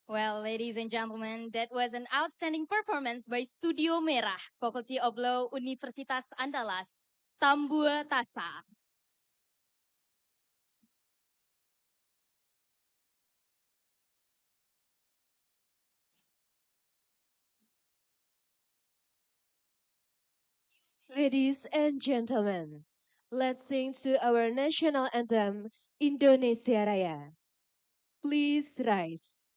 Well, ladies and gentlemen, that was an outstanding performance by Studio Merah, Faculty of Law, Universitas Andalas, Tambua Tasa. Ladies and gentlemen, let's sing to our national anthem, Indonesia Raya. Please rise.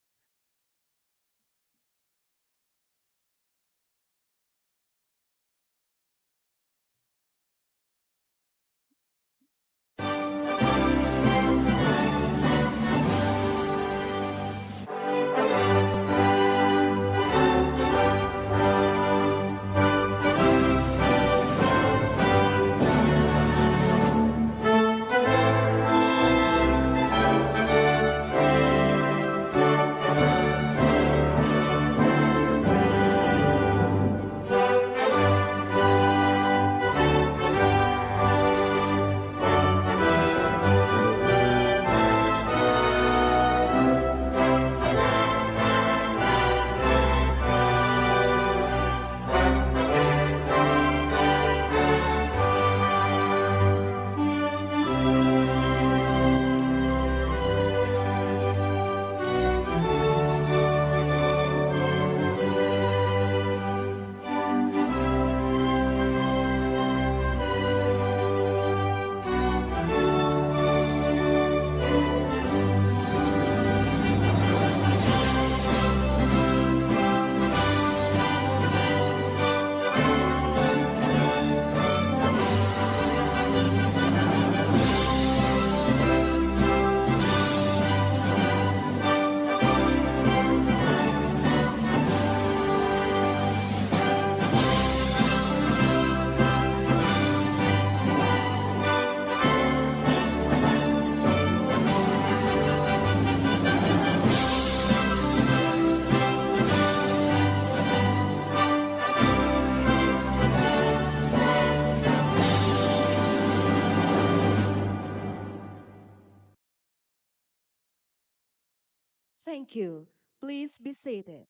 Thank you. Please be seated.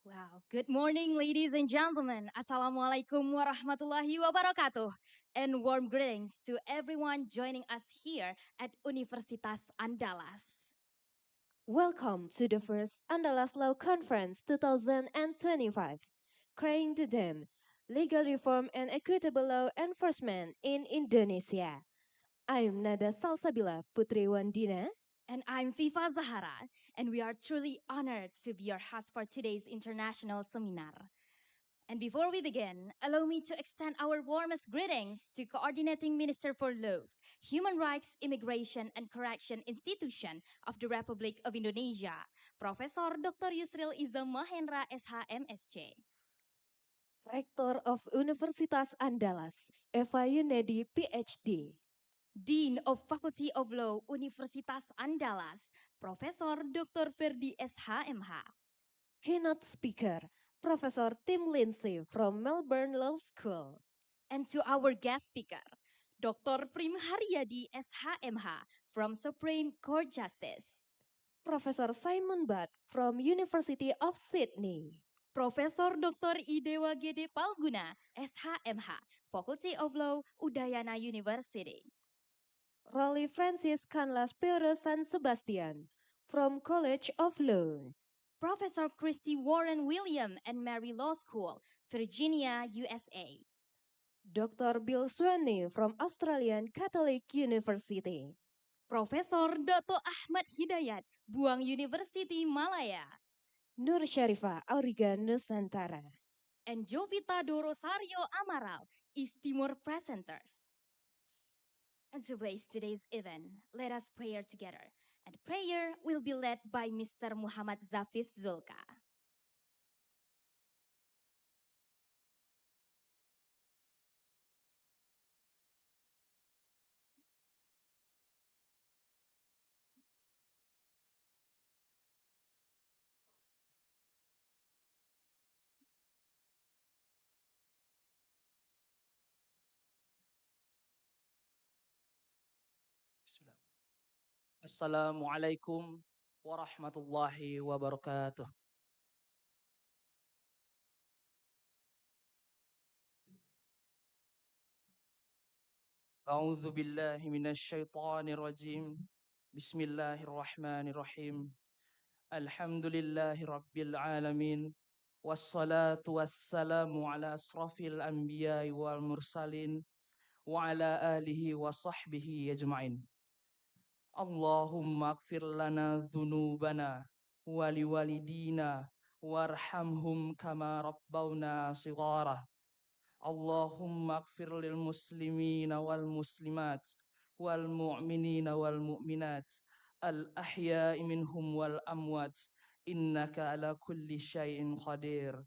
Well, good morning, ladies and gentlemen. Assalamualaikum warahmatullahi wabarakatuh. And warm greetings to everyone joining us here at Universitas Andalas. Welcome to the first Andalas Law Conference 2025, Creating the Dam, Legal Reform and Equitable Law Enforcement in Indonesia. I'm Nada Salsabila Putri Wandina. And I'm Fifa Zahara, and we are truly honored to be your host for today's international seminar. And before we begin, allow me to extend our warmest greetings to Coordinating Minister for Laws, Human Rights, Immigration, and Correction Institution of the Republic of Indonesia, Professor Dr. Yusril Izzam Mahendra SHMSC. Rector of Universitas Andalas, Eva Yunedi, PhD. Dean of Faculty of Law, Universitas Andalas, Professor Dr. Ferdi SHMH. Keynote speaker, Professor Tim Lindsay from Melbourne Law School. And to our guest speaker, Dr. Prim Haryadi SHMH from Supreme Court Justice. Professor Simon Butt from University of Sydney. Profesor Dr. Idewa Gede Palguna, SHMH, Faculty of Law, Udayana University. Rolly Francis Canlas Pero San Sebastian from College of Law. Professor Christy Warren William and Mary Law School, Virginia, USA. Dr. Bill Swaney from Australian Catholic University. Profesor Dato Ahmad Hidayat, Buang University, Malaya. Nur Syarifah Auriga Nusantara. And Jovita Dorosario Amaral, East Timor presenters. And to bless today's event, let us pray together. And prayer will be led by Mr. Muhammad Zafif Zulka. Assalamualaikum warahmatullahi wabarakatuh. A'udzu billahi minasy syaithanir rajim. Bismillahirrahmanirrahim. Alhamdulillahi rabbil alamin. Wassalatu wassalamu ala asrafil anbiya'i wal mursalin wa ala alihi wa sahbihi ajma'in. Allahumma ighfir lana dzunubana wa liwalidina warhamhum kama rabbawna shighara. Allahumma ighfir lil muslimina wal muslimat wal mu'minina wal mu'minat al ahya'i minhum wal amwat innaka ala kulli syai'in qadir.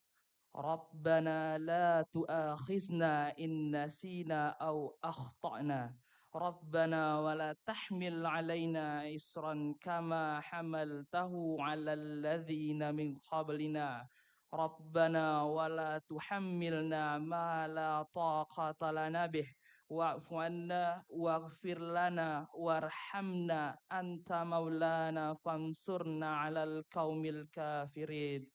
ربنا لا تؤاخذنا إن نسينا أو أخطأنا ربنا ولا تحمل علينا إصرا كما حملته على الذين من قبلنا ربنا ولا تحملنا ما لا طاقة لنا به واعف عنا واغفر لنا وارحمنا أنت مولانا فانصرنا على القوم الكافرين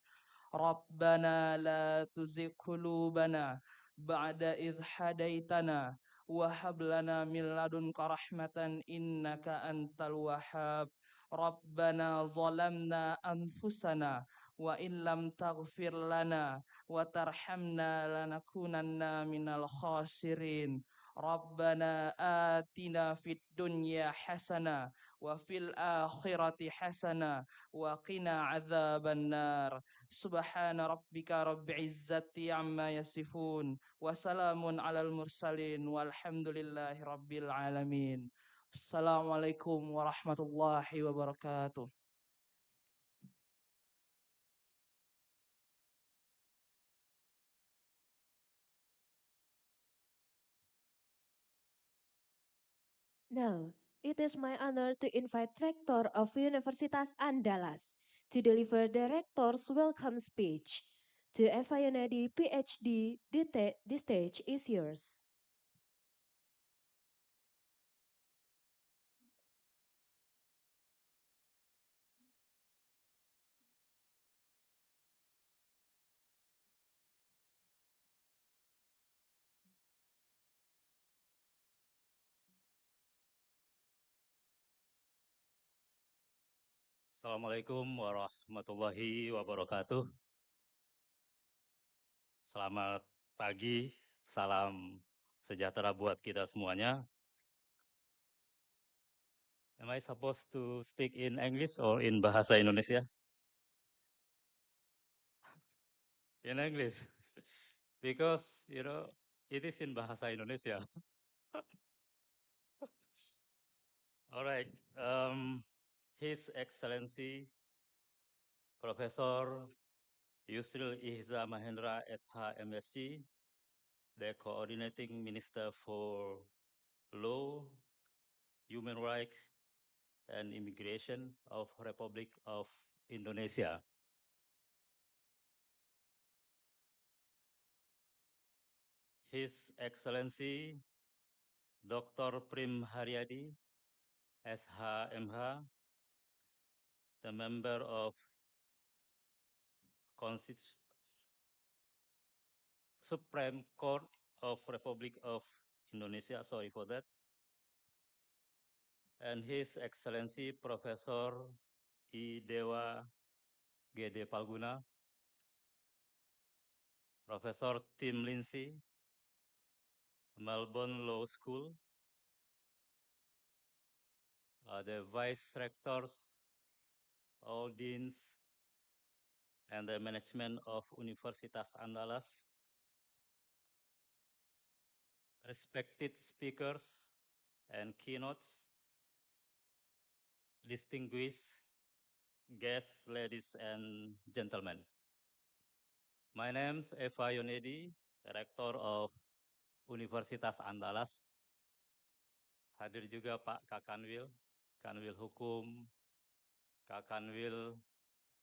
ربنا لا تزغ قلوبنا بعد إذ هديتنا وهب لنا من لدنك رحمة إنك أنت الوهاب ربنا ظلمنا أنفسنا وإن لم تغفر لنا وترحمنا لنكونن من الخاسرين ربنا آتنا في الدنيا حسنة وفي الآخرة حسنة وقنا عذاب النار سبحان ربك رب العزة عما يصفون وسلام على المرسلين والحمد لله رب العالمين. Assalamualaikum warahmatullahi wabarakatuh. Now, it is my honor to invite Rector of Universitas Andalas to deliver the Rector's welcome speech. To Eva Yunadi, PhD, the stage is yours. Assalamualaikum warahmatullahi wabarakatuh. Selamat pagi, salam sejahtera buat kita semuanya. Am I supposed to speak in English or in bahasa Indonesia? In English, because it is in bahasa Indonesia. All right. His Excellency Professor Yusril Ihza Mahendra SH MSc, the Coordinating Minister for Law, Human Rights, and Immigration of Republic of Indonesia. His Excellency Dr. Prim Haryadi, SHMH, the member of Supreme Court of Republic of Indonesia, sorry for that, and His Excellency Professor I. Dewa Gede Palguna, Professor Tim Lindsay, Melbourne Law School, the Vice Rectors, all Deans, and the management of Universitas Andalas, respected speakers and keynotes, distinguished guests, ladies and gentlemen. My name is Eva Yonedi, Rector of Universitas Andalas. Hadir juga Pak Kakanwil, Kanwil Hukum, Kakanwil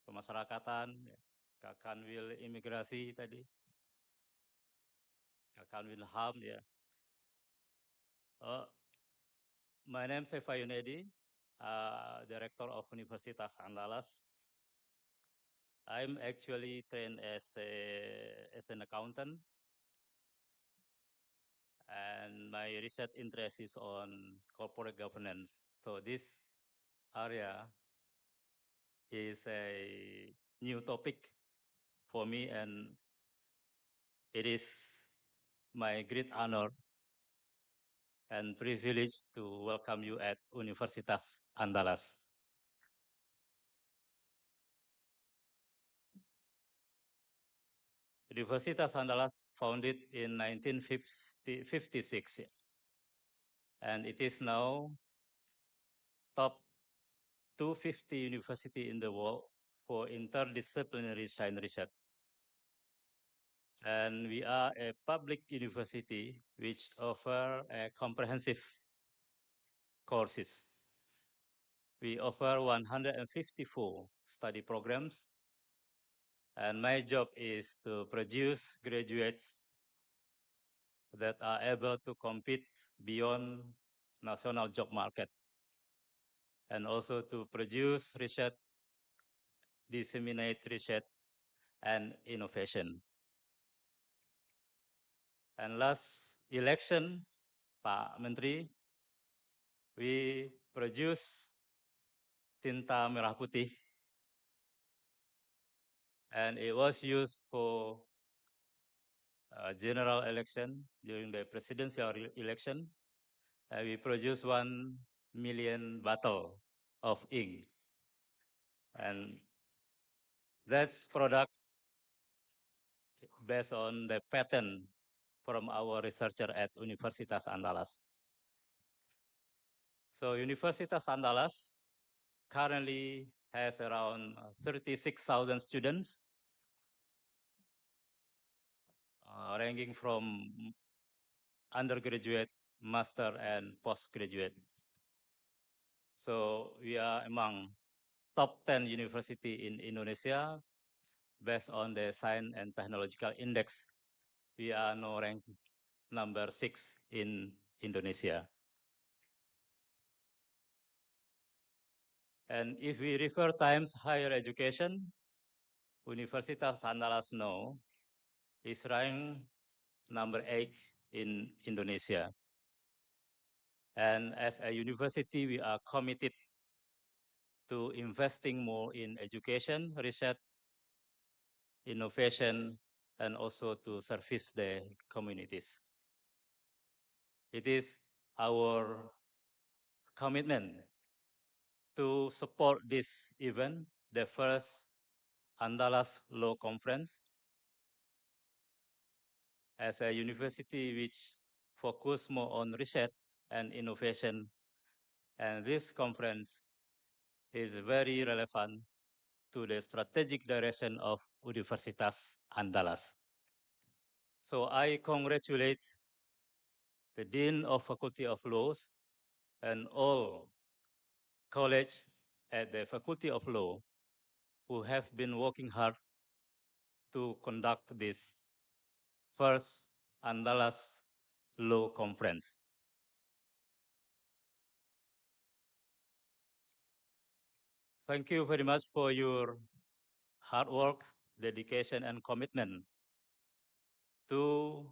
Pemasyarakatan, Kakanwil Imigrasi tadi, Kakanwil HAM ya. My name is Eva Yunedi. director of Universitas Andalas. I'm actually trained as an accountant, and my research interest is on corporate governance. So this area is a new topic for me, and it is my great honor and privilege to welcome you at Universitas Andalas. Universitas Andalas founded in 1956, and it is now top 250 university in the world for interdisciplinary science research. And we are a public university which offer a comprehensive courses. We offer 154 study programs, and my job is to produce graduates that are able to compete beyond national job market, and also to produce research, disseminate research and innovation. And last election, Pak Menteri, we produce tinta merah putih, and it was used for general election during the presidential election. We produced 1 million bottle of ink, and that's product based on the patent from our researcher at Universitas Andalas. So Universitas Andalas currently has around 36,000 students, ranging from undergraduate, master, and postgraduate. So we are among top 10 university in Indonesia based on the Science and Technological Index. We are now ranked number 6 in Indonesia. And if we refer times higher education, Universitas Andalas now is ranked number 8 in Indonesia. And as a university, we are committed to investing more in education, research, innovation, and also to service the communities. It is our commitment to support this event, the first Andalas Law Conference, as a university which focus more on research and innovation. And this conference is very relevant to the strategic direction of Universitas Andalas. So I congratulate the Dean of Faculty of Laws and all colleagues at the Faculty of Law who have been working hard to conduct this first Andalas Law Conference. Thank you very much for your hard work, dedication, and commitment to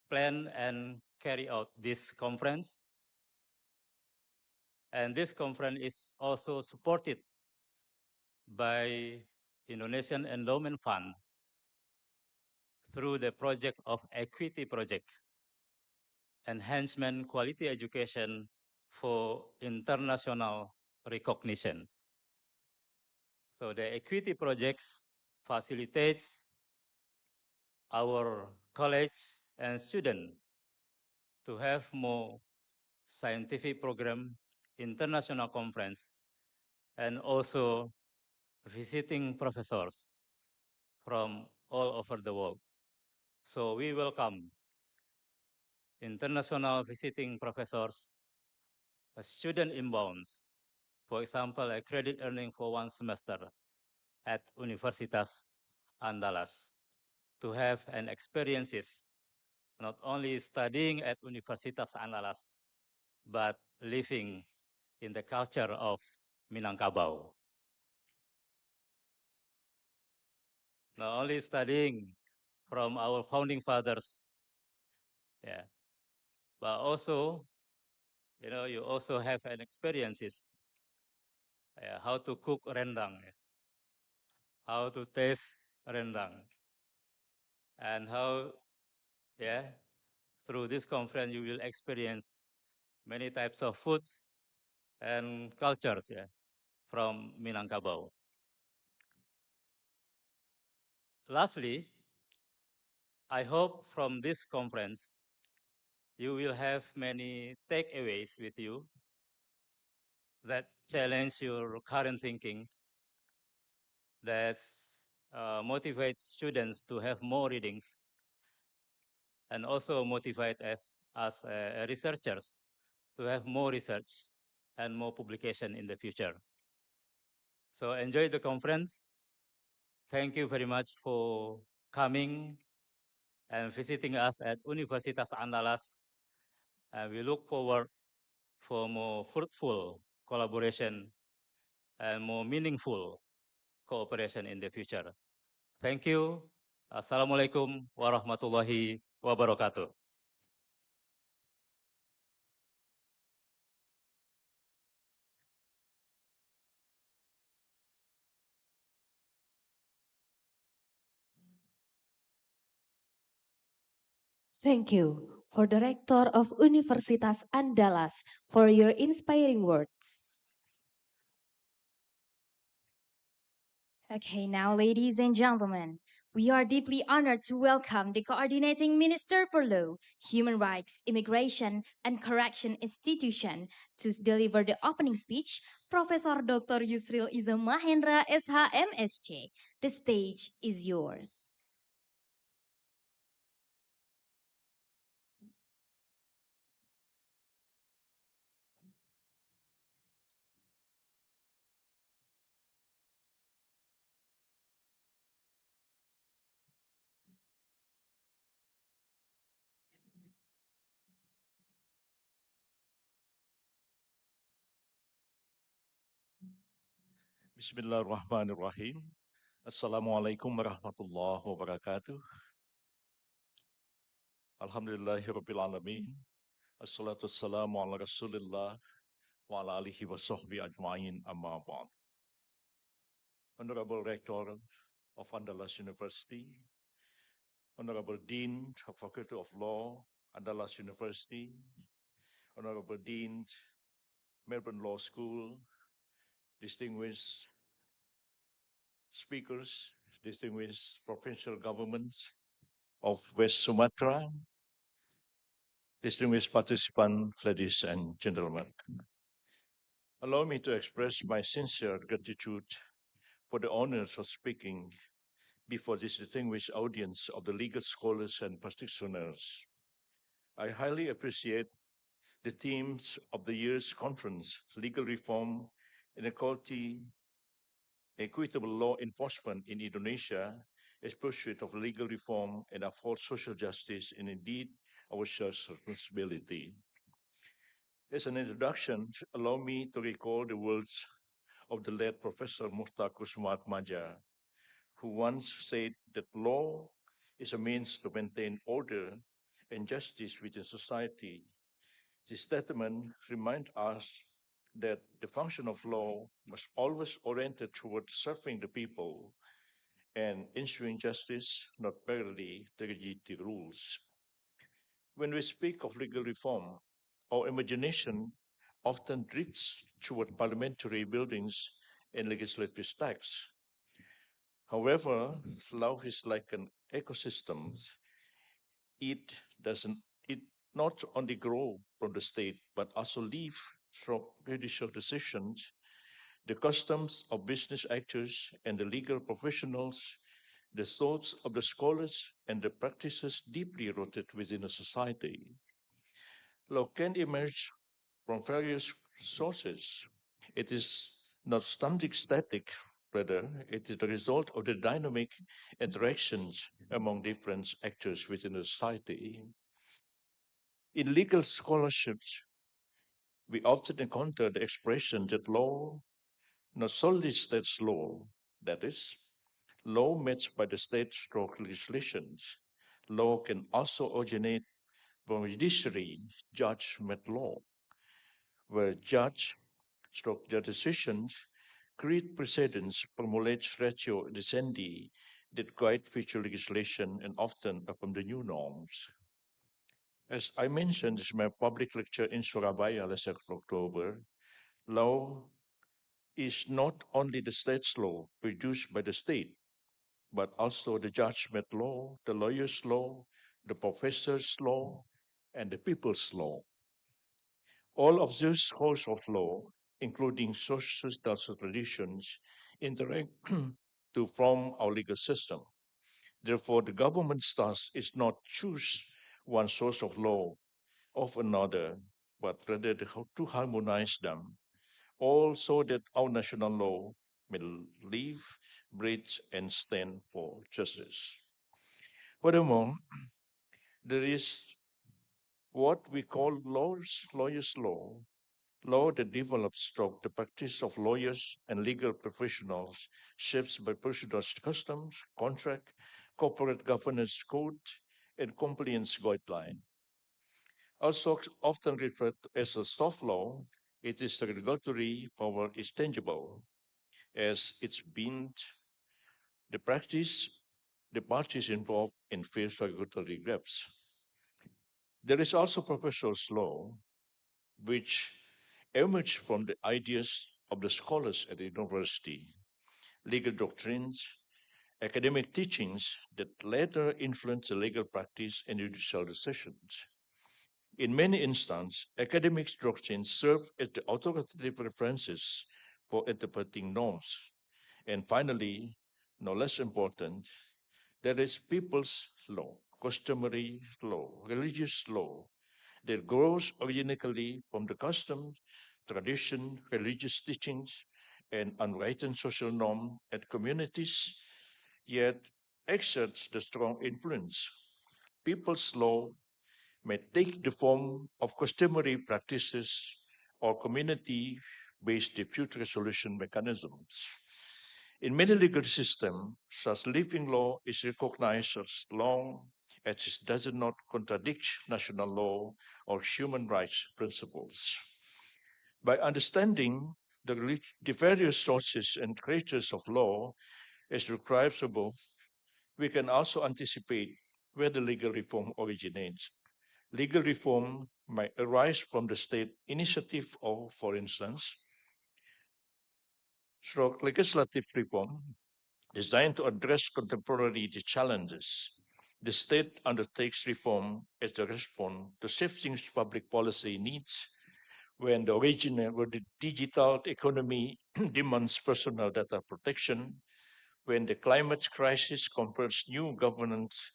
plan and carry out this conference. And this conference is also supported by Indonesian Endowment Fund through the project of Equity Project, Enhancement Quality Education for International Recognition. So the Equity Project facilitates our college and students to have more scientific program, international conference, and also visiting professors from all over the world. So we welcome international visiting professors, student inbounds, for example, a credit earning for 1 semester at Universitas Andalas, to have an experiences not only studying at Universitas Andalas, but living in the culture of Minangkabau. Not only studying from our founding fathers, yeah, but also, you also have an experiences how to cook rendang, how to taste rendang, and how, yeah, through this conference you will experience many types of foods and cultures, yeah, from Minangkabau. Lastly, I hope from this conference you will have many takeaways with you that challenge your current thinking, that motivates students to have more readings, and also motivate as researchers to have more research and more publication in the future. So enjoy the conference. Thank you very much for coming and visiting us at Universitas Andalas. And we look forward for more fruitful collaboration and more meaningful cooperation in the future. Thank you. Assalamualaikum warahmatullahi wabarakatuh. Thank you for the Rector of Universitas Andalas for your inspiring words. Okay, now, ladies and gentlemen, we are deeply honored to welcome the Coordinating Minister for Law, Human Rights, Immigration, and Correction Institution to deliver the opening speech, Professor Dr. Yusril Iza Mahendra, SHMSC. The stage is yours. Bismillahirrahmanirrahim. Assalamualaikum warahmatullahi wabarakatuh. Alhamdulillahirabbil alamin. Assalatu wassalamu ala Rasulillah wa ala alihi wa sahbihi ajma'in amma ba'd. Honorable Rector of Andalas University, Honorable Dean of Faculty of Law, Andalas University, Honorable Dean, Melbourne Law School, distinguished speakers, distinguished provincial governments of West Sumatra, distinguished participants, ladies and gentlemen. Allow me to express my sincere gratitude for the honors of speaking before this distinguished audience of the legal scholars and practitioners. I highly appreciate the themes of the year's conference, legal reform, inequality, equitable law enforcement in Indonesia, a pursuit of legal reform and uphold social justice, and indeed our shared responsibility. As an introduction, allow me to recall the words of the late Professor Mustak Kussumatmaja, who once said that law is a means to maintain order and justice within society. This statement reminds us that the function of law must always oriented toward serving the people and ensuring justice, not merely the rigid rules. When we speak of legal reform, our imagination often drifts toward parliamentary buildings and legislative stacks. However, law is like an ecosystem. It doesn't it not only grow from the state, but also live from judicial decisions, the customs of business actors and the legal professionals, the thoughts of the scholars, and the practices deeply rooted within a society. Law can emerge from various sources. It is not something static, rather, it is the result of the dynamic interactions among different actors within a society. In legal scholarships, We often encounter the expression that law not solely states law, that is, law made by the state stroke legislations. Law can also originate from judiciary, judge-made law, where judge stroke their decisions create precedents, formulate ratio decidendi that guide future legislation and often affirm the new norms. As I mentioned in my public lecture in Surabaya last October, law is not only the state's law produced by the state, but also the judgment law, the lawyer's law, the professor's law, and the people's law. All of these schools of law, including social traditions, interact to form our legal system. Therefore, the government's task is not choose one source of law of another, but rather to harmonize them, all so that our national law may live, breathe, and stand for justice. Furthermore, there is what we call lawyers' law, law that develops stroke the practice of lawyers and legal professionals, shaped by personal customs, contract, corporate governance code, and compliance guideline. Also often referred to as a soft law, it is the regulatory power is tangible, as it's been the practice the parties involved in face regulatory gaps. There is also professor's law, which emerged from the ideas of the scholars at the university, legal doctrines, academic teachings that later influenced the legal practice and judicial decisions. In many instances, academic doctrines serve as the authoritative references for interpreting norms. And finally, no less important, there is people's law, customary law, religious law that grows organically from the custom, tradition, religious teachings, and unwritten social norm at communities, yet exerts the strong influence. People's law may take the form of customary practices or community based dispute resolution mechanisms. In many legal systems, such living law is recognized as long as it does not contradict national law or human rights principles. By understanding the various sources and creatures of law as described above, we can also anticipate where the legal reform originates. Legal reform might arise from the state initiative of, for instance, stroke legislative reform designed to address contemporary challenges. The state undertakes reform as a response to shifting public policy needs when the digital economy demands personal data protection, when the climate crisis confronts new governance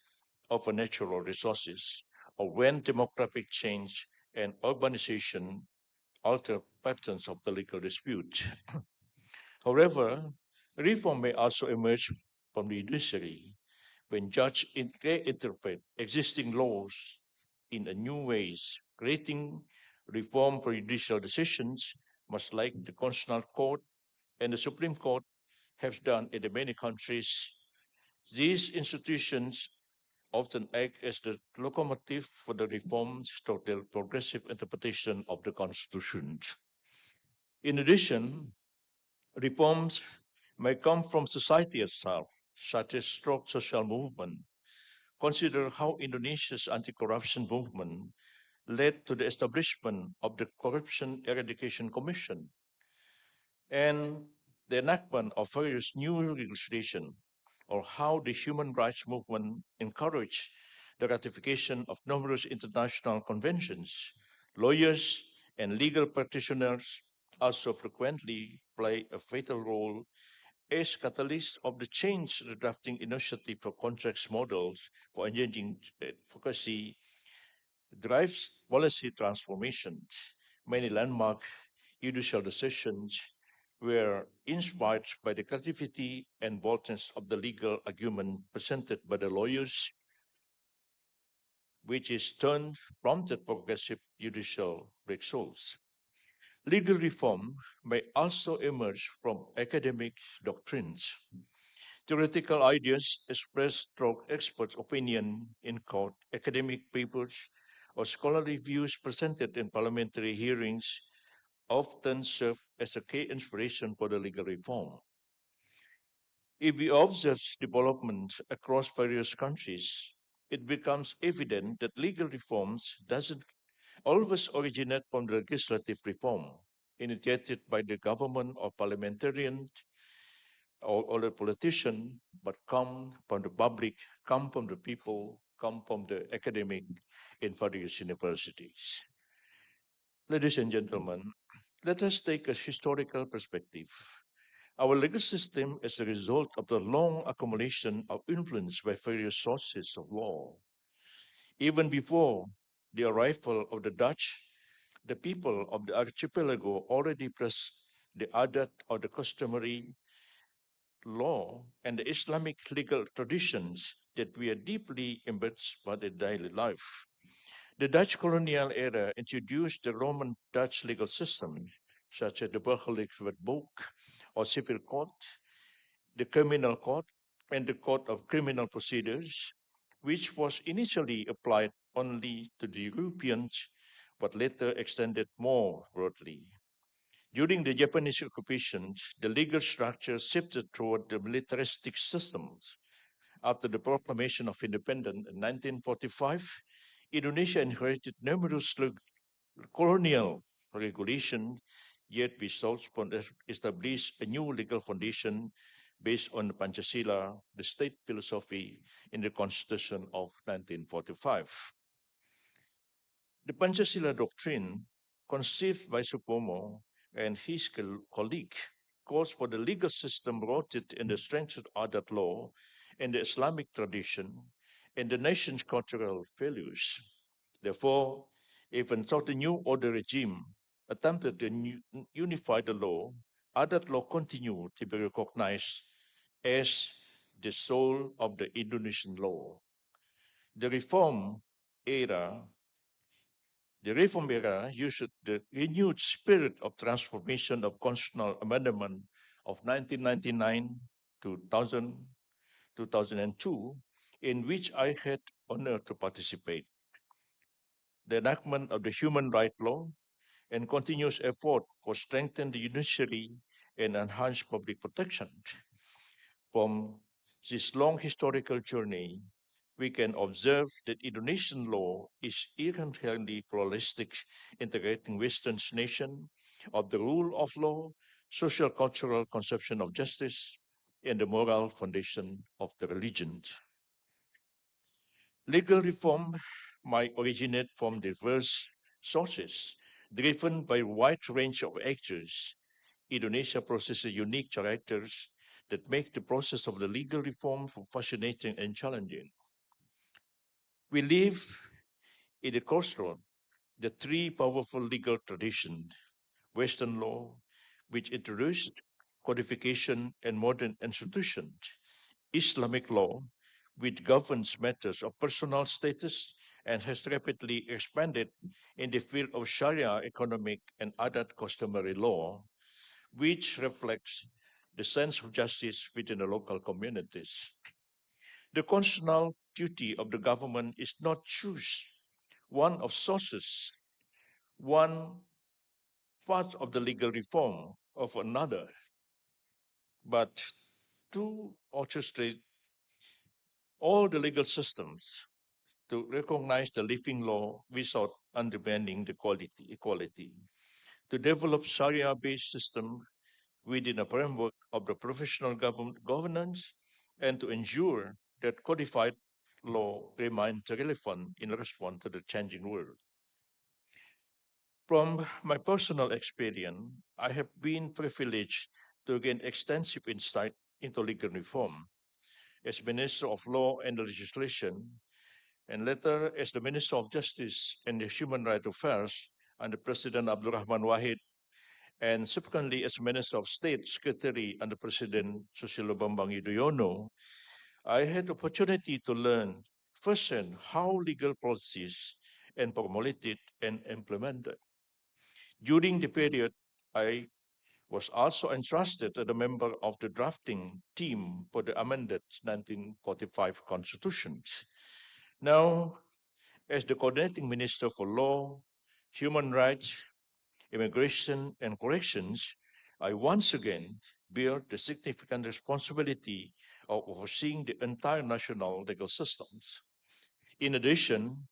of natural resources, or when demographic change and urbanization alter patterns of the legal dispute. However, reform may also emerge from the judiciary when judges reinterpret existing laws in a new ways, creating reform for judicial decisions, much like the Constitutional Court and the Supreme Court have done in the many countries. These institutions often act as the locomotive for the reforms toward the progressive interpretation of the Constitution. In addition, reforms may come from society itself, such as stroke social movement. Consider how Indonesia's anti-corruption movement led to the establishment of the Corruption Eradication Commission and the enactment of various new legislation, or how the human rights movement encouraged the ratification of numerous international conventions. Lawyers and legal practitioners also frequently play a vital role as catalysts of the change the drafting initiative for contracts models for engaging advocacy drives policy transformation. Many landmark judicial decisions were inspired by the creativity and boldness of the legal argument presented by the lawyers, which is turned prompted progressive judicial breakthroughs. Legal reform may also emerge from academic doctrines. Theoretical ideas expressed through expert opinion in court, academic papers, or scholarly views presented in parliamentary hearings often serve as a key inspiration for the legal reform. If we observe development across various countries, it becomes evident that legal reforms doesn't always originate from the legislative reform initiated by the government or parliamentarian or the politician, but come from the public, come from the people, come from the academic in various universities. Ladies and gentlemen, let us take a historical perspective. Our legal system is a result of the long accumulation of influence by various sources of law. Even before the arrival of the Dutch, the people of the archipelago already pressed the adat or the customary law and the Islamic legal traditions that we are deeply embedded by the daily life. The Dutch colonial era introduced the Roman Dutch legal system, such as the Burgerlijk Wetboek or civil court, the criminal court, and the court of criminal procedures, which was initially applied only to the Europeans, but later extended more broadly. During the Japanese occupation, the legal structure shifted toward the militaristic systems. After the proclamation of independence in 1945, Indonesia inherited numerous colonial regulations, yet we sought to establish a new legal foundation based on the Pancasila, the state philosophy in the Constitution of 1945. The Pancasila doctrine, conceived by Supomo and his colleague, calls for the legal system rooted in the strengthened adat law and the Islamic tradition and the nation's cultural values. Therefore, even though the new order regime attempted to unify the law, adat law continued to be recognized as the soul of the Indonesian law. The era The reform era used the renewed spirit of transformation of constitutional amendment of 1999 to 2002, in which I had honor to participate. The enactment of the human right law and continuous effort for strengthen the judiciary and enhance public protection. From this long historical journey, we can observe that Indonesian law is inherently pluralistic, integrating Western's nation of the rule of law, social cultural conception of justice, and the moral foundation of the religion. Legal reform might originate from diverse sources, driven by a wide range of actors. Indonesia possesses unique characters that make the process of the legal reform fascinating and challenging. We live in a crossroad, the three powerful legal traditions, Western law, which introduced codification and modern institutions, Islamic law, which governs matters of personal status and has rapidly expanded in the field of Sharia economic and other customary law, which reflects the sense of justice within the local communities. The constitutional duty of the government is not choose one of sources, one part of the legal reform of another, but to orchestrate all the legal systems to recognize the living law without undermining the equality, to develop Sharia-based system within a framework of the professional governance, and to ensure that codified law remains relevant in response to the changing world. From my personal experience, I have been privileged to gain extensive insight into legal reform. As Minister of Law and Legislation, and later as the Minister of Justice and Human Rights Affairs under President Abdul Rahman Wahid, and subsequently as Minister of State Secretary under President Susilo Bambang Yudhoyono, I had the opportunity to learn firsthand how legal policies are formulated and implemented. During the period, I was also entrusted as a member of the drafting team for the amended 1945 Constitution. Now, as the coordinating minister for law, human rights, immigration, and corrections, I once again bear the significant responsibility of overseeing the entire national legal systems. In addition,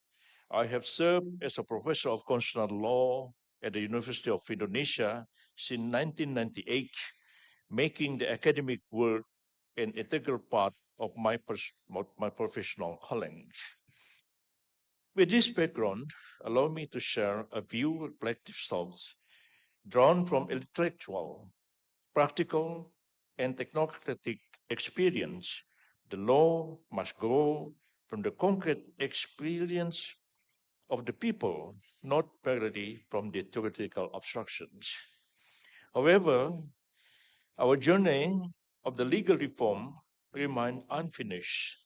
I have served as a professor of constitutional law at the University of Indonesia since 1998, making the academic world an integral part of my professional calling. With this background, allow me to share a few reflective thoughts drawn from intellectual, practical, and technocratic experience. The law must grow from the concrete experience of the people, not merely from the theoretical obstructions. However, our journey of the legal reform remains unfinished.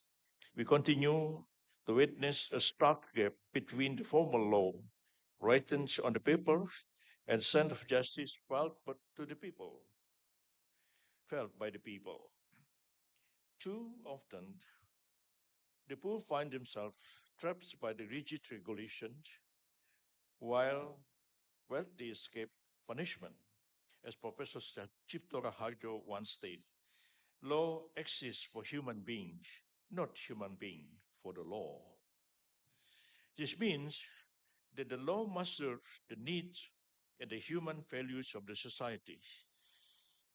We continue to witness a stark gap between the formal law, written on the paper, and sense of justice to the people, felt by the people. Too often, the poor find themselves trapped by the rigid regulations, while wealthy escape punishment. As Professor Chiptora Harjo once stated, law exists for human beings, not human being for the law. This means that the law must serve the needs and the human values of the society.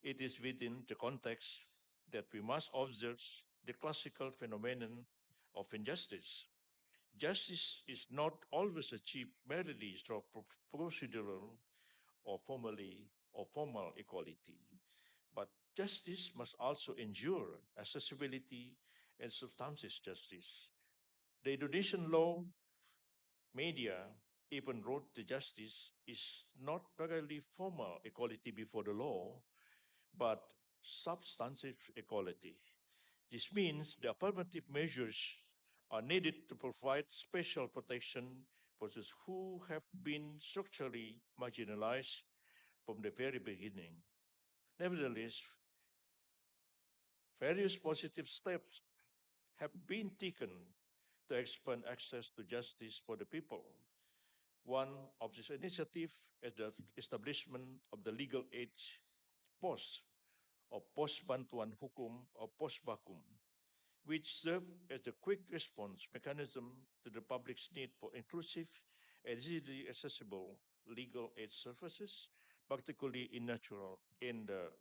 It is within the context that we must observe the classical phenomenon of injustice. Justice is not always achieved merely through procedural or formal equality, but justice must also ensure accessibility and substantive justice. The Indonesian law media even wrote the justice is not merely formal equality before the law, but substantive equality. This means the affirmative measures are needed to provide special protection for those who have been structurally marginalized from the very beginning. Nevertheless, various positive steps have been taken to expand access to justice for the people. One of these initiatives is the establishment of the legal aid post or post bantuan hukum or post bakum, which serve as the quick response mechanism to the public's need for inclusive and easily accessible legal aid services, particularly in the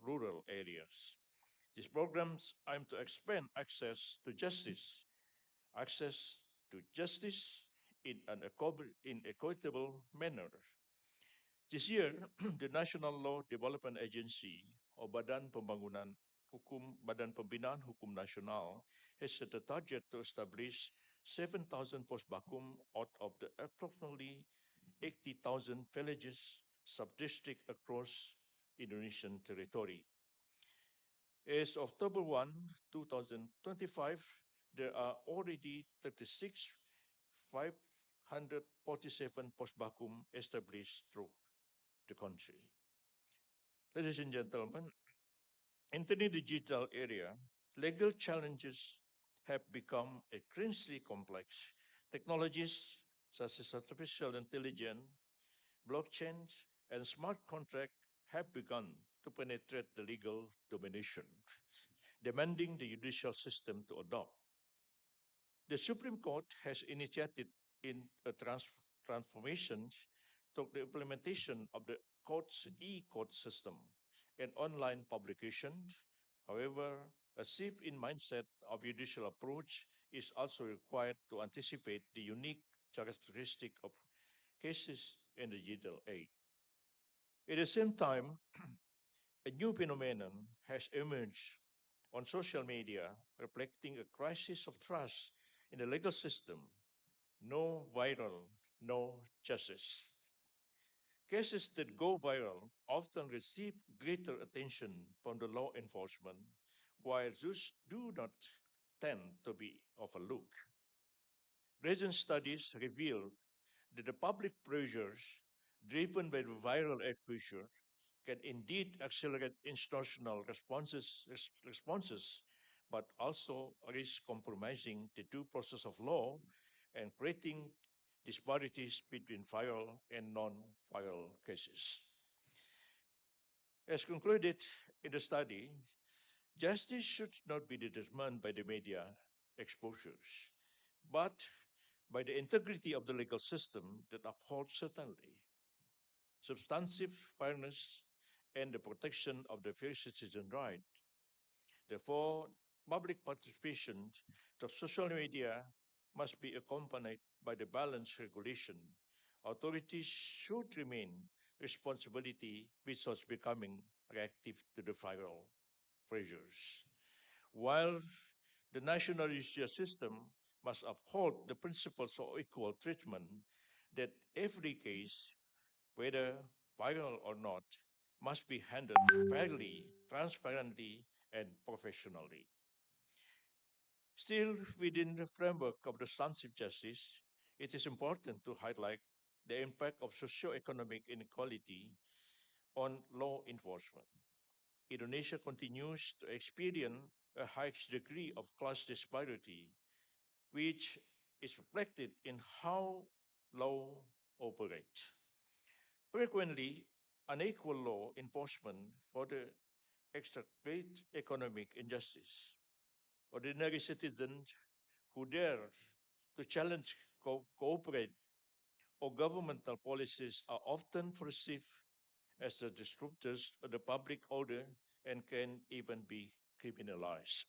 rural areas. These programs aim to expand access to justice in an equitable manner. This year, the National Law Development Agency, or Badan Pembinaan Hukum Nasional, has set a target to establish 7,000 postbakum out of the approximately 80,000 villages sub-district across Indonesian territory. As of October 1, 2025, there are already 547 postbakum established through the country. Ladies and gentlemen, in the digital area, legal challenges have become increasingly complex. Technologies such as artificial intelligence, blockchain, and smart contract have begun to penetrate the legal domination, demanding the judicial system to adopt. The Supreme Court has initiated in a transformation to the implementation of the court's e-court system and online publication. However, a shift in mindset of judicial approach is also required to anticipate the unique characteristic of cases in the digital age. At the same time, a new phenomenon has emerged on social media, reflecting a crisis of trust in the legal system. No viral, no justice. Cases that go viral often receive greater attention from the law enforcement, while those do not tend to be overlooked. Recent studies reveal that the public pressures driven by the viral aid pressure, can indeed accelerate institutional responses, but also risk compromising the due process of law and creating disparities between viral and non-viral cases. As concluded in the study, justice should not be determined by the media exposures, but by the integrity of the legal system that upholds certainty, substantive fairness, and the protection of the fair citizen right. Therefore, public participation to social media must be accompanied by the balanced regulation. Authorities should remain responsibility without becoming reactive to the viral pressures. While the national judicial system must uphold the principles of equal treatment, that every case, whether viral or not, must be handled fairly, transparently, and professionally. Still, within the framework of the substantive justice, it is important to highlight the impact of socio-economic inequality on law enforcement. Indonesia continues to experience a high degree of class disparity, which is reflected in how law operates. Frequently, unequal law enforcement for the exacerbate economic injustice. Ordinary citizens who dare to challenge cooperate or governmental policies are often perceived as the disruptors of the public order and can even be criminalized.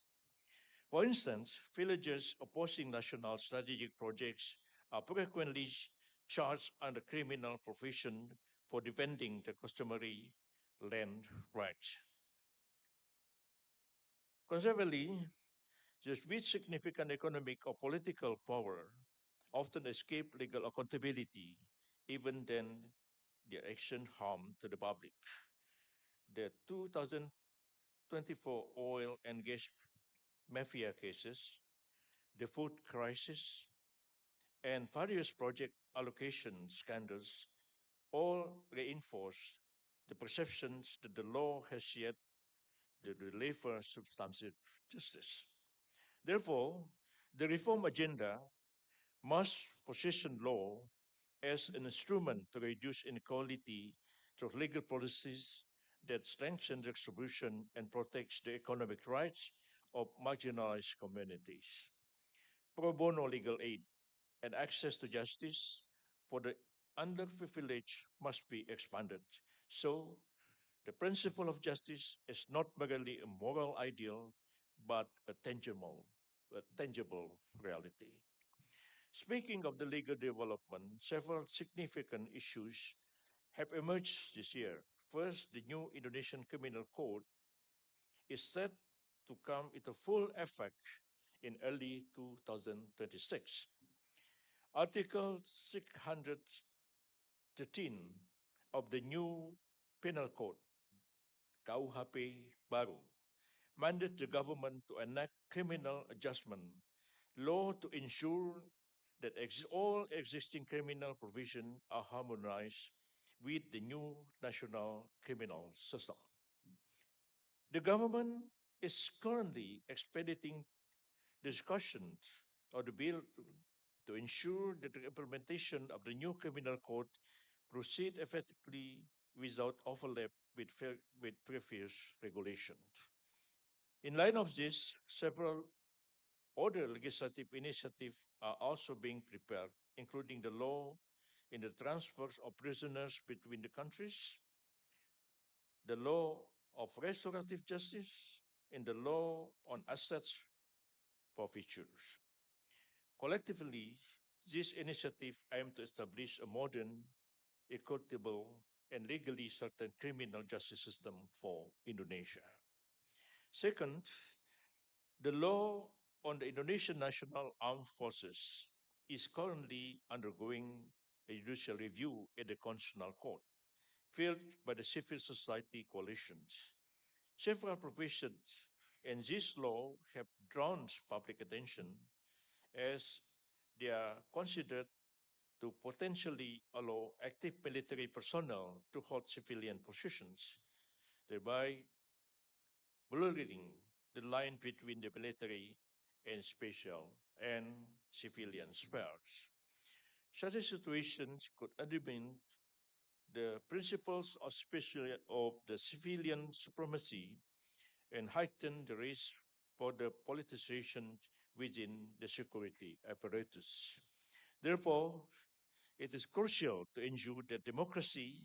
For instance, villagers opposing national strategic projects are frequently charged under criminal provision for defending the customary land rights. Consequently, those with significant economic or political power often escape legal accountability, even then their action harm to the public. The 2024 oil and gas mafia cases, the food crisis, and various project allocation scandals all reinforce the perceptions that the law has yet to deliver substantive justice. Therefore, the reform agenda must position law as an instrument to reduce inequality through legal policies that strengthen distribution and protects the economic rights of marginalized communities. Pro bono legal aid and access to justice for the underprivileged must be expanded. So, the principle of justice is not merely a moral ideal, but a tangible reality. Speaking of the legal development, several significant issues have emerged this year. First, the new Indonesian Criminal Code is set to come into full effect in early 2026. Article 613 of the new Penal Code, KUHP Baru, mandate the government to enact criminal adjustment law to ensure that all existing criminal provisions are harmonized with the new national criminal system. The government is currently expediting discussions of the bill to ensure that the implementation of the new criminal code proceed effectively without overlap with previous regulations. In line of this, several other legislative initiatives are also being prepared, including the law in the transfers of prisoners between the countries, the law of restorative justice, and the law on assets forfeitures. Collectively, these initiatives aim to establish a modern, equitable, and legally certain criminal justice system for Indonesia. Second, the law on the Indonesian National Armed Forces is currently undergoing a judicial review at the Constitutional Court, filled by the civil society coalitions. Several provisions in this law have drawn public attention as they are considered to potentially allow active military personnel to hold civilian positions, thereby blurring the line between the military and special and civilian spheres. Such a situation could undermine the principles of, of the civilian supremacy and heighten the risk for the politicization within the security apparatus. Therefore, it is crucial to ensure that democracy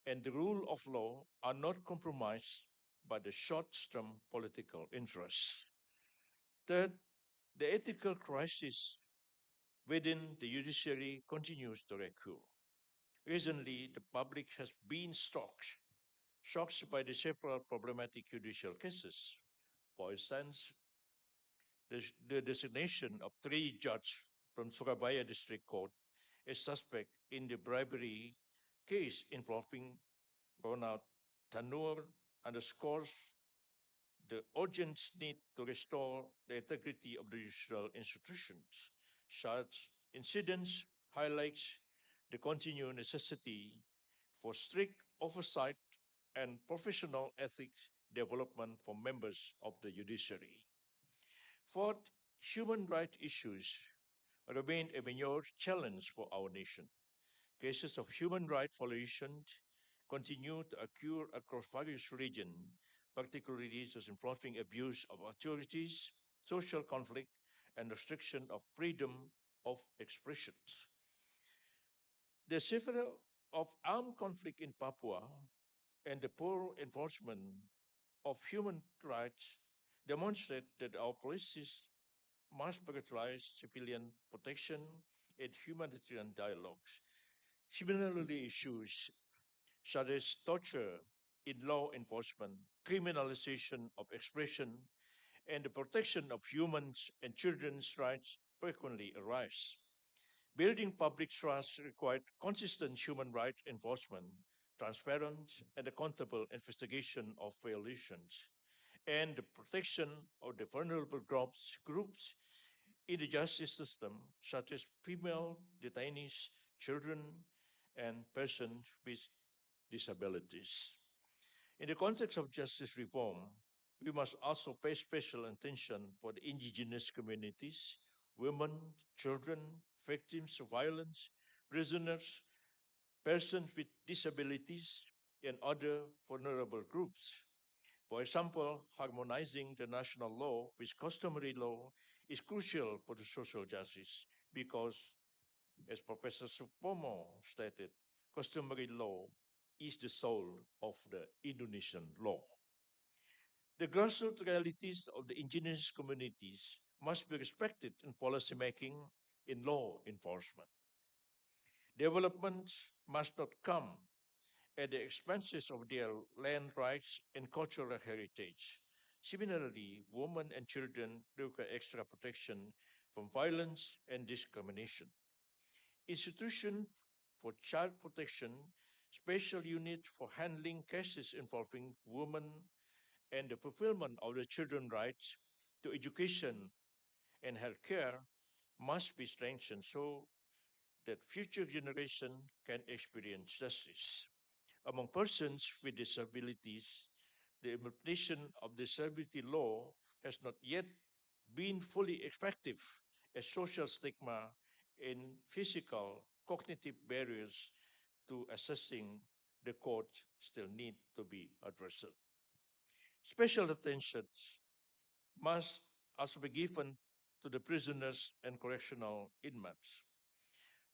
and the rule of law are not compromised by the short-term political interests. Third, the ethical crisis within the judiciary continues to recur. Recently, the public has been shocked by the several problematic judicial cases. For instance, the designation of three judges from Surabaya District Court as suspect in the bribery case involving Ronald Tanur underscores the urgent need to restore the integrity of the judicial institutions. Such incidents highlights the continued necessity for strict oversight and professional ethics development for members of the judiciary. Fourth, human rights issues remain a major challenge for our nation. Cases of human rights violations continue to occur across various regions, particularly those involving abuse of authorities, social conflict, and restriction of freedom of expression. The several of armed conflict in Papua and the poor enforcement of human rights demonstrate that our policies must prioritize civilian protection and humanitarian dialogues. Similarly, issues such as torture in law enforcement, criminalization of expression, and the protection of humans and children's rights frequently arise. Building public trust required consistent human rights enforcement, transparent and accountable investigation of violations, and the protection of the vulnerable groups in the justice system, such as female detainees, children, and persons with disabilities. In the context of justice reform, we must also pay special attention for the indigenous communities, women, children, victims of violence, prisoners, persons with disabilities, and other vulnerable groups. For example, harmonizing the national law with customary law is crucial for the social justice because, as Professor Supomo stated, customary law is the soul of the Indonesian law. The grassroots realities of the indigenous communities must be respected in policymaking, in law enforcement. Development must not come at the expenses of their land rights and cultural heritage. Similarly, women and children require extra protection from violence and discrimination. Institution for child protection, special unit for handling cases involving women, and the fulfillment of the children's rights to education and health care must be strengthened so that future generations can experience justice. Among persons with disabilities, the implementation of disability law has not yet been fully effective as social stigma and physical cognitive barriers to accessing the court still need to be addressed. Special attention must also be given to the prisoners and correctional inmates.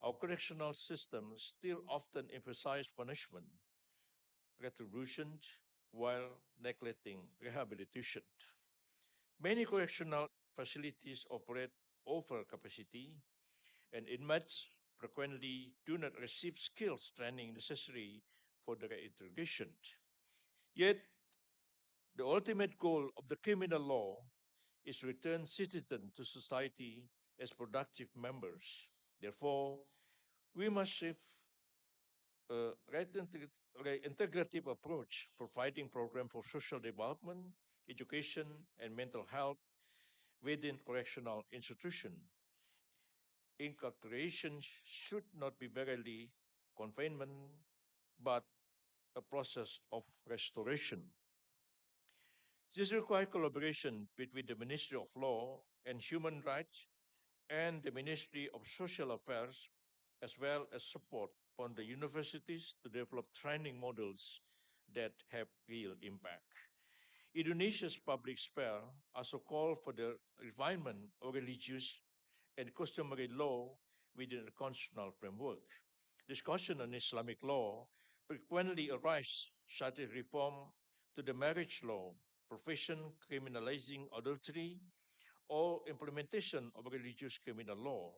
Our correctional systems still often emphasize punishment, retribution, while neglecting rehabilitation. Many correctional facilities operate over capacity, and inmates frequently do not receive skills training necessary for the reintegration. Yet, the ultimate goal of the criminal law is to return citizens to society as productive members. Therefore, we must shift a integrative approach, providing programs for social development, education, and mental health within correctional institutions. Incarceration should not be merely confinement, but a process of restoration. This requires collaboration between the Ministry of Law and Human Rights and the Ministry of Social Affairs, as well as support from the universities to develop training models that have real impact. Indonesia's public sphere also called for the refinement of religious and customary law within a constitutional framework. Discussion on Islamic law frequently arise, such as reform to the marriage law, profession criminalizing adultery, or implementation of religious criminal law.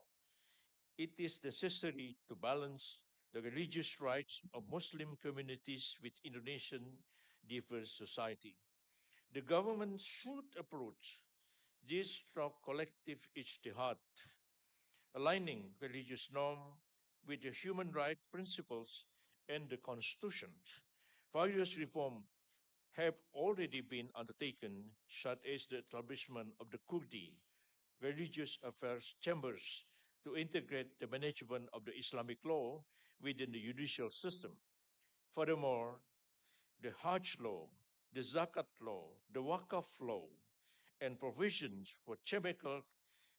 It is necessary to balance the religious rights of Muslim communities with Indonesian diverse society. The government should approach this through collective ijtihad, aligning religious norm with the human rights principles and the constitution. Various reforms have already been undertaken, such as the establishment of the Kurdi religious affairs chambers to integrate the management of the Islamic law within the judicial system. Furthermore, the Hajj law, the Zakat law, the Waqf law, and provisions for chemical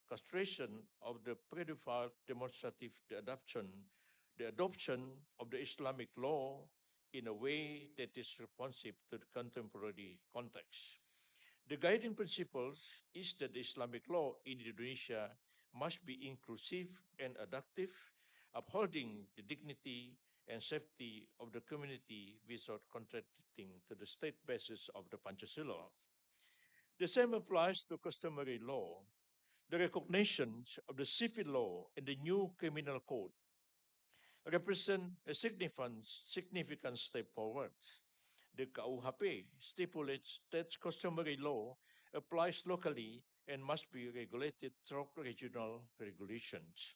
castration of the pedophile demonstrative the adoption of the Islamic law in a way that is responsive to the contemporary context. The guiding principles is that the Islamic law in Indonesia must be inclusive and adaptive, upholding the dignity and safety of the community without contradicting to the state basis of the Pancasila. The same applies to customary law. The recognition of the civil law and the new criminal code represent a significant step forward. The KUHP stipulates that customary law applies locally and must be regulated through regional regulations.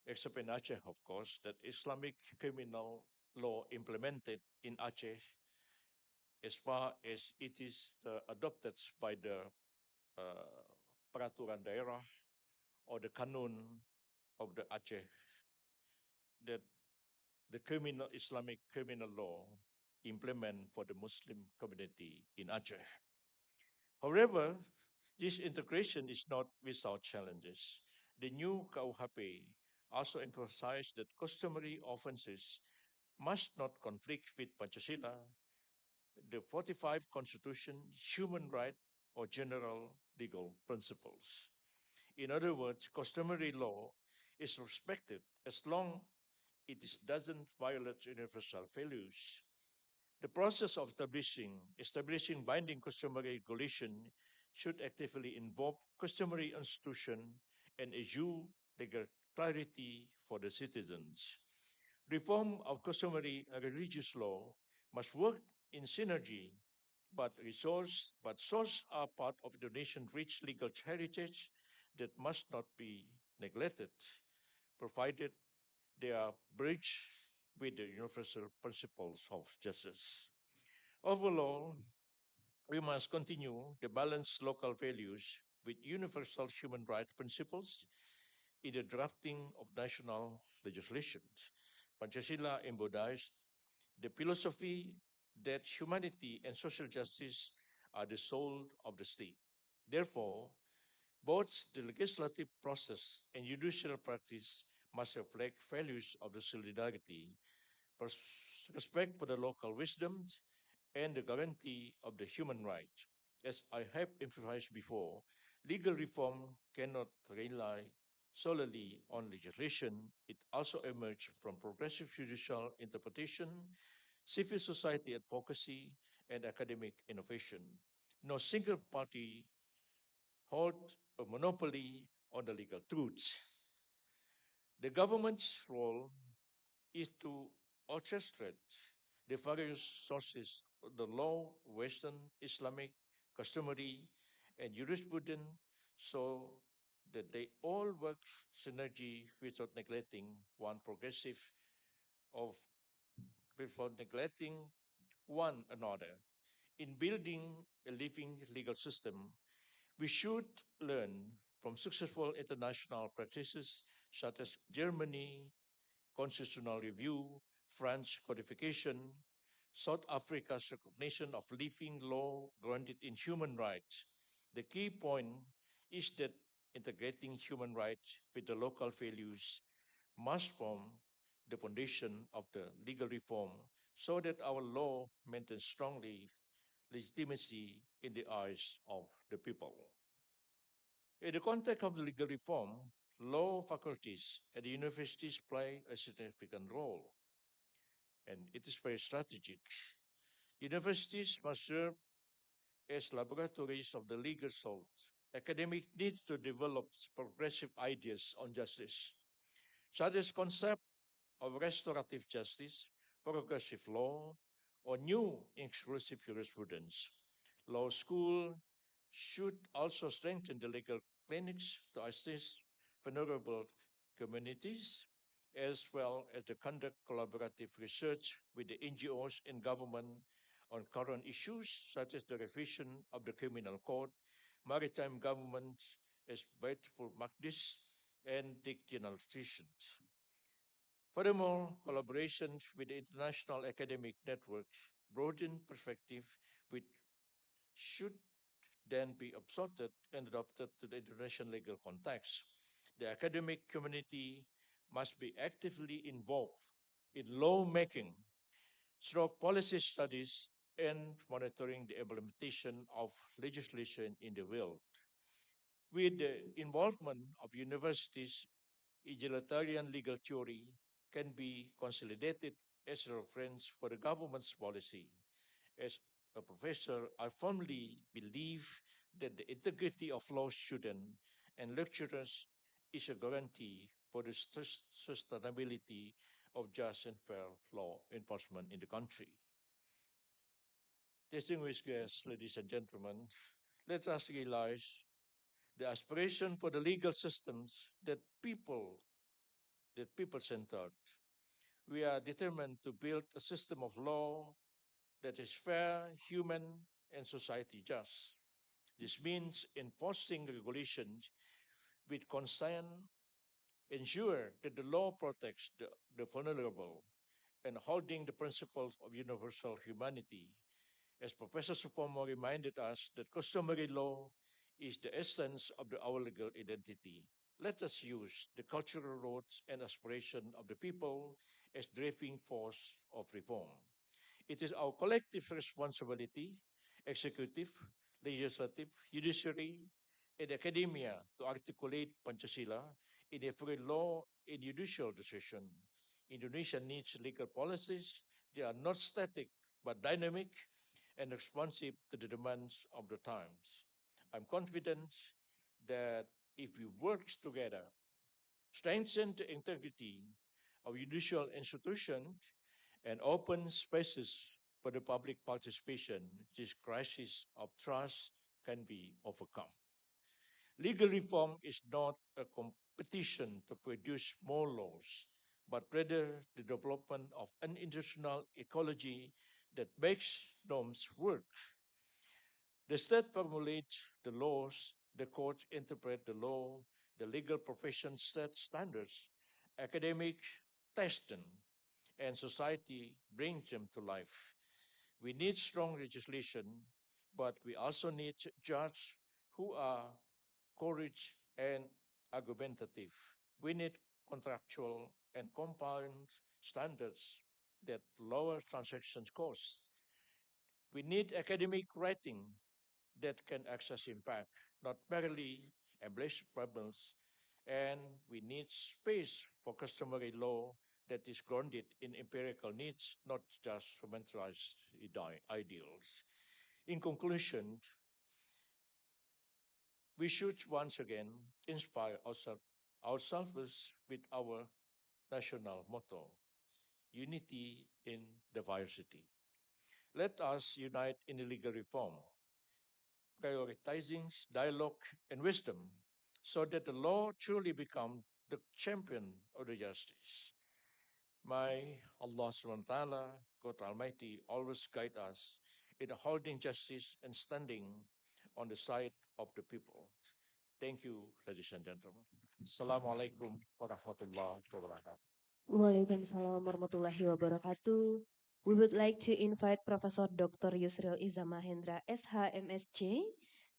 Except in Aceh, of course, that Islamic criminal law implemented in Aceh as far as it is adopted by the uh, peraturan daerah or the kanun of the Aceh, that the criminal Islamic criminal law implement for the Muslim community in Aceh. However, this integration is not without challenges. The new KUHP also emphasized that customary offenses must not conflict with Pancasila, the 45 Constitution, human right, or general legal principles. In other words, customary law is respected as long doesn't violate universal values. The process of establishing binding customary regulation should actively involve customary institution and ensure legal clarity for the citizens. Reform of customary religious law must work in synergy, but sources are part of the nation's rich legal heritage that must not be neglected, provided they are bridged with the universal principles of justice. Overall, we must continue to balance local values with universal human rights principles in the drafting of national legislation. Pancasila embodies the philosophy that humanity and social justice are the soul of the state. Therefore, both the legislative process and judicial practice must reflect values of the solidarity, respect for the local wisdoms, and the guarantee of the human right. As I have emphasized before, legal reform cannot rely solely on legislation. It also emerged from progressive judicial interpretation, civil society advocacy, and academic innovation. No single party holds a monopoly on the legal truths. The government's role is to orchestrate the various sources of the law, Western, Islamic, customary, and jurisprudence so that they all work synergy without neglecting one progressive of without neglecting one another. In building a living legal system, we should learn from successful international practices such as Germany, constitutional review, French codification, South Africa's recognition of living law grounded in human rights. The key point is that integrating human rights with the local values must form the foundation of the legal reform so that our law maintains strongly legitimacy in the eyes of the people. In the context of the legal reform, law faculties at the universities play a significant role, and it is very strategic. Universities must serve as laboratories of the legal thought. Academic needs to develop progressive ideas on justice, such as concept of restorative justice, progressive law, or new exclusive jurisprudence. Law school should also strengthen the legal clinics to assist vulnerable communities, as well as to conduct collaborative research with the NGOs and government on current issues such as the revision of the criminal code, maritime government as rightful practice, and decriminalization. Furthermore, collaboration with the international academic network broaden perspective which should then be absorbed and adopted to the international legal context. The academic community must be actively involved in lawmaking through policy studies and monitoring the implementation of legislation in the world. With the involvement of universities, egalitarian legal theory can be consolidated as a reference for the government's policy. As a professor, I firmly believe that the integrity of law students and lecturers is a guarantee for the sustainability of just and fair law enforcement in the country. Distinguished guests, ladies and gentlemen, let us realize the aspiration for the legal systems that people centered. We are determined to build a system of law that is fair, human, and society just. This means enforcing regulations with concern, ensure that the law protects the vulnerable, and holding the principles of universal humanity. As Professor Supomo reminded us that customary law is the essence of our legal identity. Let us use the cultural roots and aspiration of the people as driving force of reform. It is our collective responsibility, executive, legislative, judiciary, and academia to articulate Panchasila in every law and judicial decision. Indonesia needs legal policies. They are not static but dynamic and responsive to the demands of the times. I'm confident that if we work together, strengthen the integrity of judicial institutions, and open spaces for the public participation, this crisis of trust can be overcome. Legal reform is not a competition to produce more laws, but rather the development of an international ecology that makes norms work. The state formulates the laws, the courts interpret the law, the legal profession sets standards, academic test them, and society brings them to life. We need strong legislation, but we also need judges who are courage and argumentative. We need contractual and compliance standards that lower transaction costs. We need academic writing that can access impact, not merely embrace problems. And we need space for customary law that is grounded in empirical needs, not just romanticized ideals. In conclusion, we should once again inspire ourselves with our national motto, unity in diversity. Let us unite in legal reform, prioritizing dialogue and wisdom so that the law truly becomes the champion of the justice. May Allah subhanahu wa ta'ala, God Almighty, always guide us in holding justice and standing on the side of the people. Thank you, ladies and gentlemen. Assalamualaikum warahmatullahi wabarakatuh. Waalaikumsalam warahmatullahi wabarakatuh. We would like to invite Professor Dr. Yusril Iza Mahendra, SHMSJ,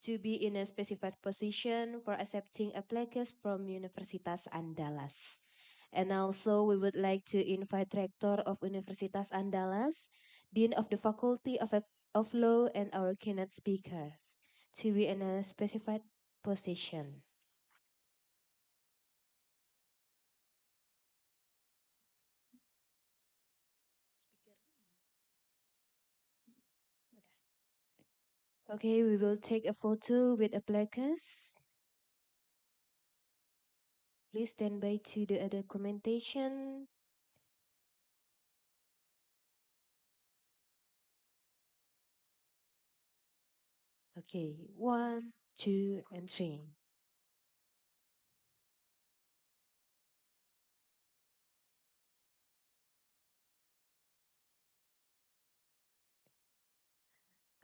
to be in a specified position for accepting a plaque from Universitas Andalas. And also we would like to invite Rector of Universitas Andalas, Dean of the Faculty of Law, and our keynote speakers to be in a specified position. Okay, we will take a photo with a plaques. Please stand by to the documentation. Okay, 1, 2, and 3.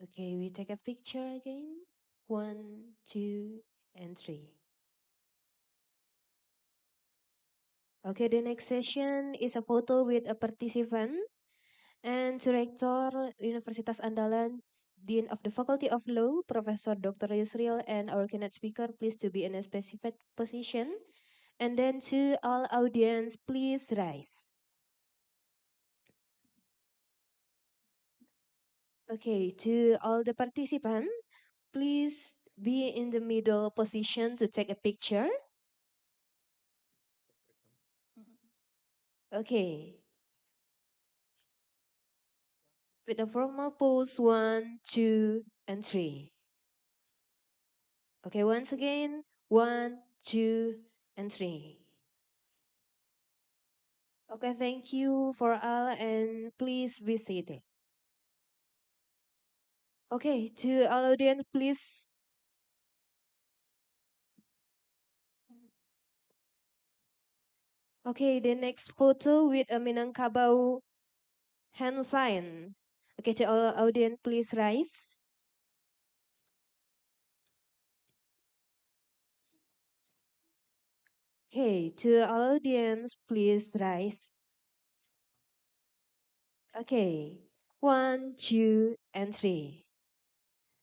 Okay, we take a picture again. 1, 2, and 3. Okay, the next session is a photo with a participant and Director Universitas Andalas, Dean of the Faculty of Law, Professor Dr. Yusril, and our keynote speaker, please to be in a specific position. And then to all audience, please rise. Okay, to all the participants, please be in the middle position to take a picture. Okay. With the formal pose, 1, 2, and 3. Okay, once again, 1, 2, and 3. Okay, thank you for all and please be seated. Okay, to all audience, please. Okay, the next photo with a Minangkabau hand sign. Okay, to all audience, please rise. Okay, to all audience, please rise. Okay, 1, 2, and 3.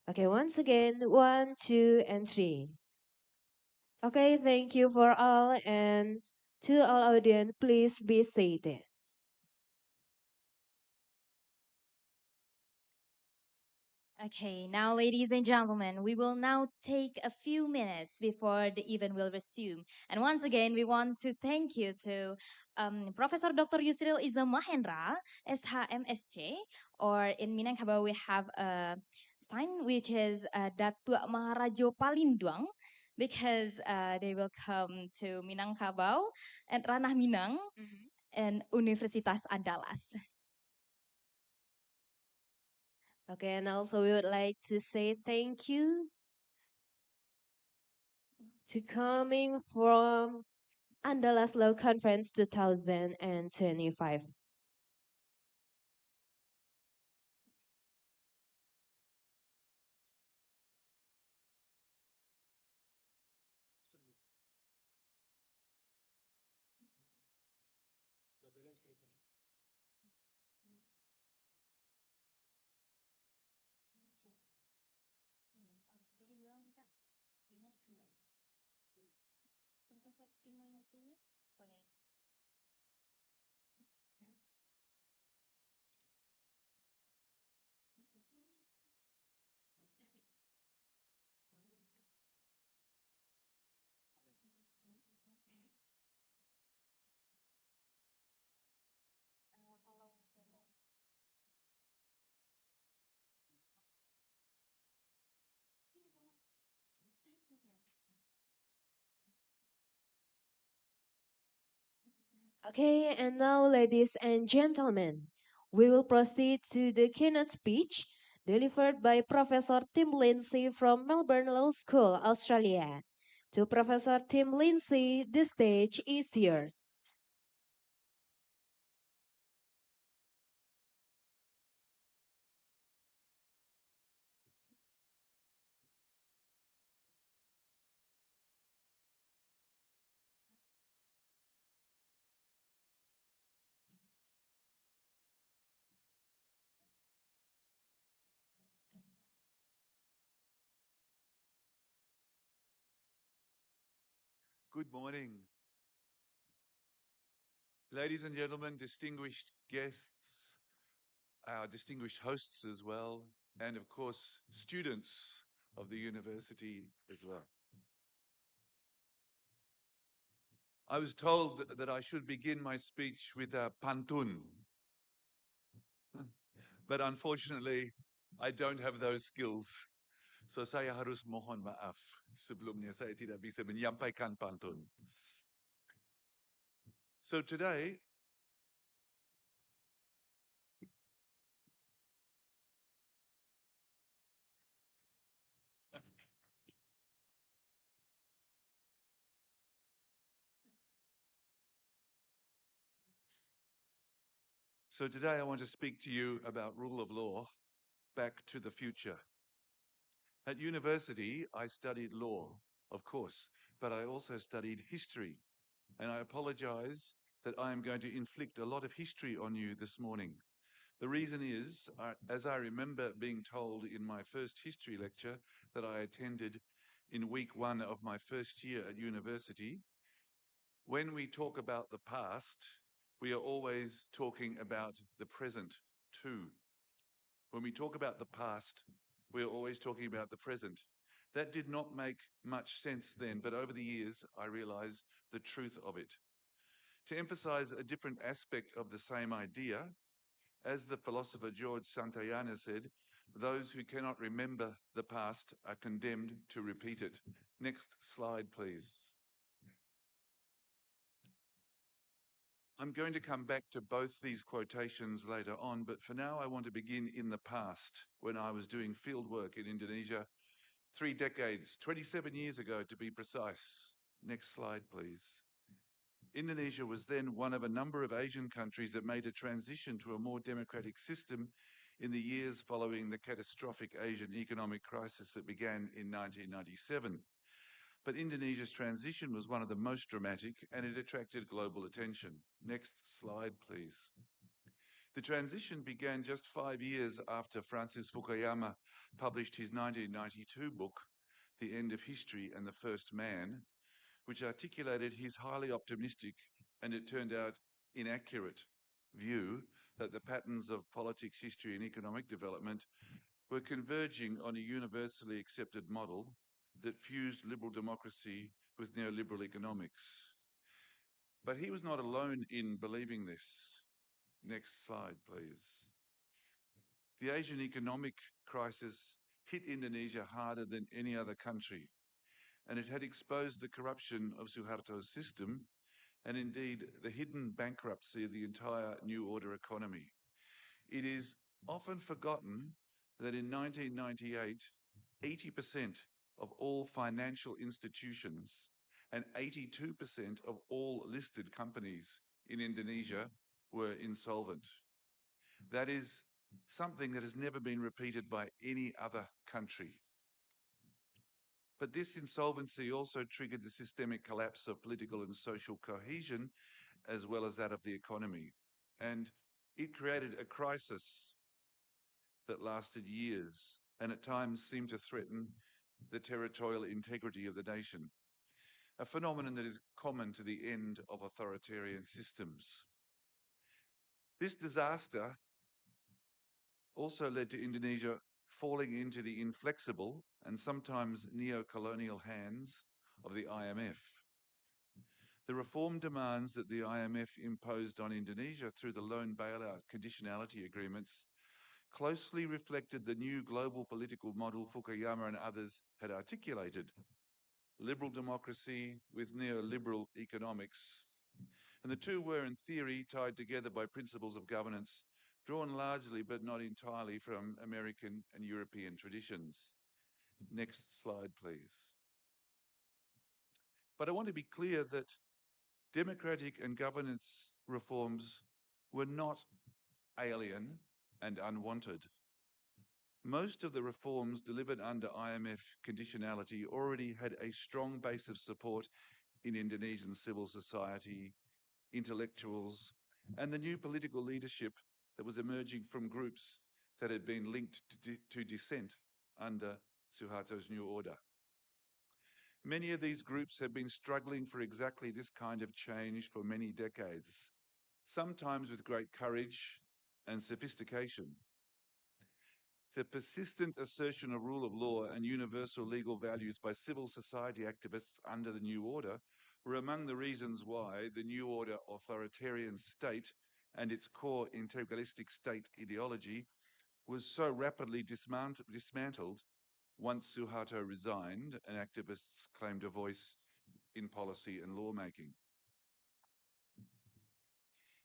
Okay, once again, 1, 2, and 3. Okay, thank you for all and to all audience, please be seated. Okay, now, ladies and gentlemen, we will now take a few minutes before the event will resume. And once again, we want to thank you to Professor Dr. Yusril Iza Mahendra, SHMSJ, or in Minangkabau we have a sign which is Datuk Maharajo Palinduang, because they will come to Minangkabau and Ranah Minang and Universitas Andalas. Okay, and also we would like to say thank you to coming from Andalas Law Conference 2025. Okay, and now, ladies and gentlemen, we will proceed to the keynote speech delivered by Professor Tim Lindsay from Melbourne Law School, Australia. To Professor Tim Lindsay, the stage is yours. Good morning. Ladies and gentlemen, distinguished guests, our distinguished hosts as well, and of course, students of the university as well. I was told that I should begin my speech with a pantun, but unfortunately, I don't have those skills. So saya harus mohon maaf sebelumnya saya tidak bisa menyampaikan pantun. So today, I want to speak to you about rule of law, back to the future. At university, I studied law, of course, but I also studied history. And I apologize that I am going to inflict a lot of history on you this morning. The reason is, as I remember being told in my first history lecture that I attended in week 1 of my first year at university, when we talk about the past, we are always talking about the present too. When we talk about the past, we are always talking about the present. That did not make much sense then, but over the years, I realized the truth of it. To emphasize a different aspect of the same idea, as the philosopher George Santayana said, those who cannot remember the past are condemned to repeat it. Next slide, please. I'm going to come back to both these quotations later on, but for now I want to begin in the past when I was doing field work in Indonesia 3 decades, 27 years ago to be precise. Next slide, please. Indonesia was then one of a number of Asian countries that made a transition to a more democratic system in the years following the catastrophic Asian economic crisis that began in 1997. But Indonesia's transition was one of the most dramatic and it attracted global attention. Next slide, please. The transition began just 5 years after Francis Fukuyama published his 1992 book, The End of History and the First Man, which articulated his highly optimistic, and it turned out inaccurate, view that the patterns of politics, history, and economic development were converging on a universally accepted model that fused liberal democracy with neoliberal economics. But he was not alone in believing this. Next slide, please. The Asian economic crisis hit Indonesia harder than any other country, and it had exposed the corruption of Suharto's system and indeed the hidden bankruptcy of the entire New Order economy. It is often forgotten that in 1998, 80% of all financial institutions and 82% of all listed companies in Indonesia were insolvent. That is something that has never been repeated by any other country. But this insolvency also triggered the systemic collapse of political and social cohesion, as well as that of the economy. And it created a crisis that lasted years and at times seemed to threaten the territorial integrity of the nation, a phenomenon that is common to the end of authoritarian systems. This disaster also led to Indonesia falling into the inflexible and sometimes neo-colonial hands of the IMF. The reform demands that the IMF imposed on Indonesia through the loan bailout conditionality agreements closely reflected the new global political model Fukuyama and others had articulated: liberal democracy with neoliberal economics. And the two were, in theory, tied together by principles of governance drawn largely but not entirely from American and European traditions. Next slide, please. But I want to be clear that democratic and governance reforms were not alien and unwanted. Most of the reforms delivered under IMF conditionality already had a strong base of support in Indonesian civil society, intellectuals, and the new political leadership that was emerging from groups that had been linked to dissent under Suharto's new order. Many of these groups have been struggling for exactly this kind of change for many decades, sometimes with great courage and sophistication. The persistent assertion of rule of law and universal legal values by civil society activists under the New Order were among the reasons why the New Order authoritarian state and its core integralistic state ideology was so rapidly dismantled once Suharto resigned and activists claimed a voice in policy and lawmaking.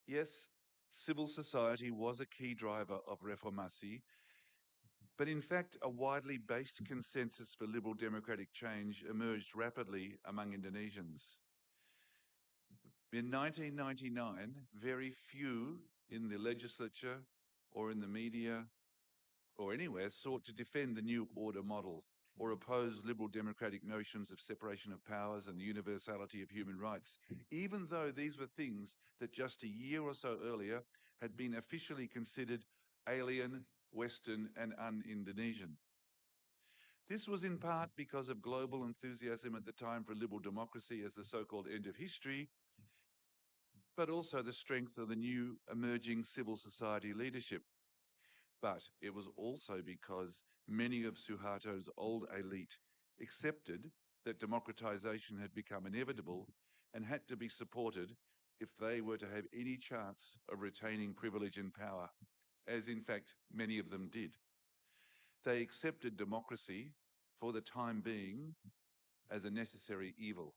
Yes, civil society was a key driver of reformasi, but in fact, a widely based consensus for liberal democratic change emerged rapidly among Indonesians. In 1999, very few in the legislature or in the media or anywhere sought to defend the new order model or oppose liberal democratic notions of separation of powers and the universality of human rights, even though these were things that just a year or so earlier had been officially considered alien, Western, and un-Indonesian. This was in part because of global enthusiasm at the time for liberal democracy as the so-called end of history, but also the strength of the new emerging civil society leadership. But it was also because many of Suharto's old elite accepted that democratization had become inevitable and had to be supported if they were to have any chance of retaining privilege and power, as in fact many of them did. They accepted democracy for the time being as a necessary evil.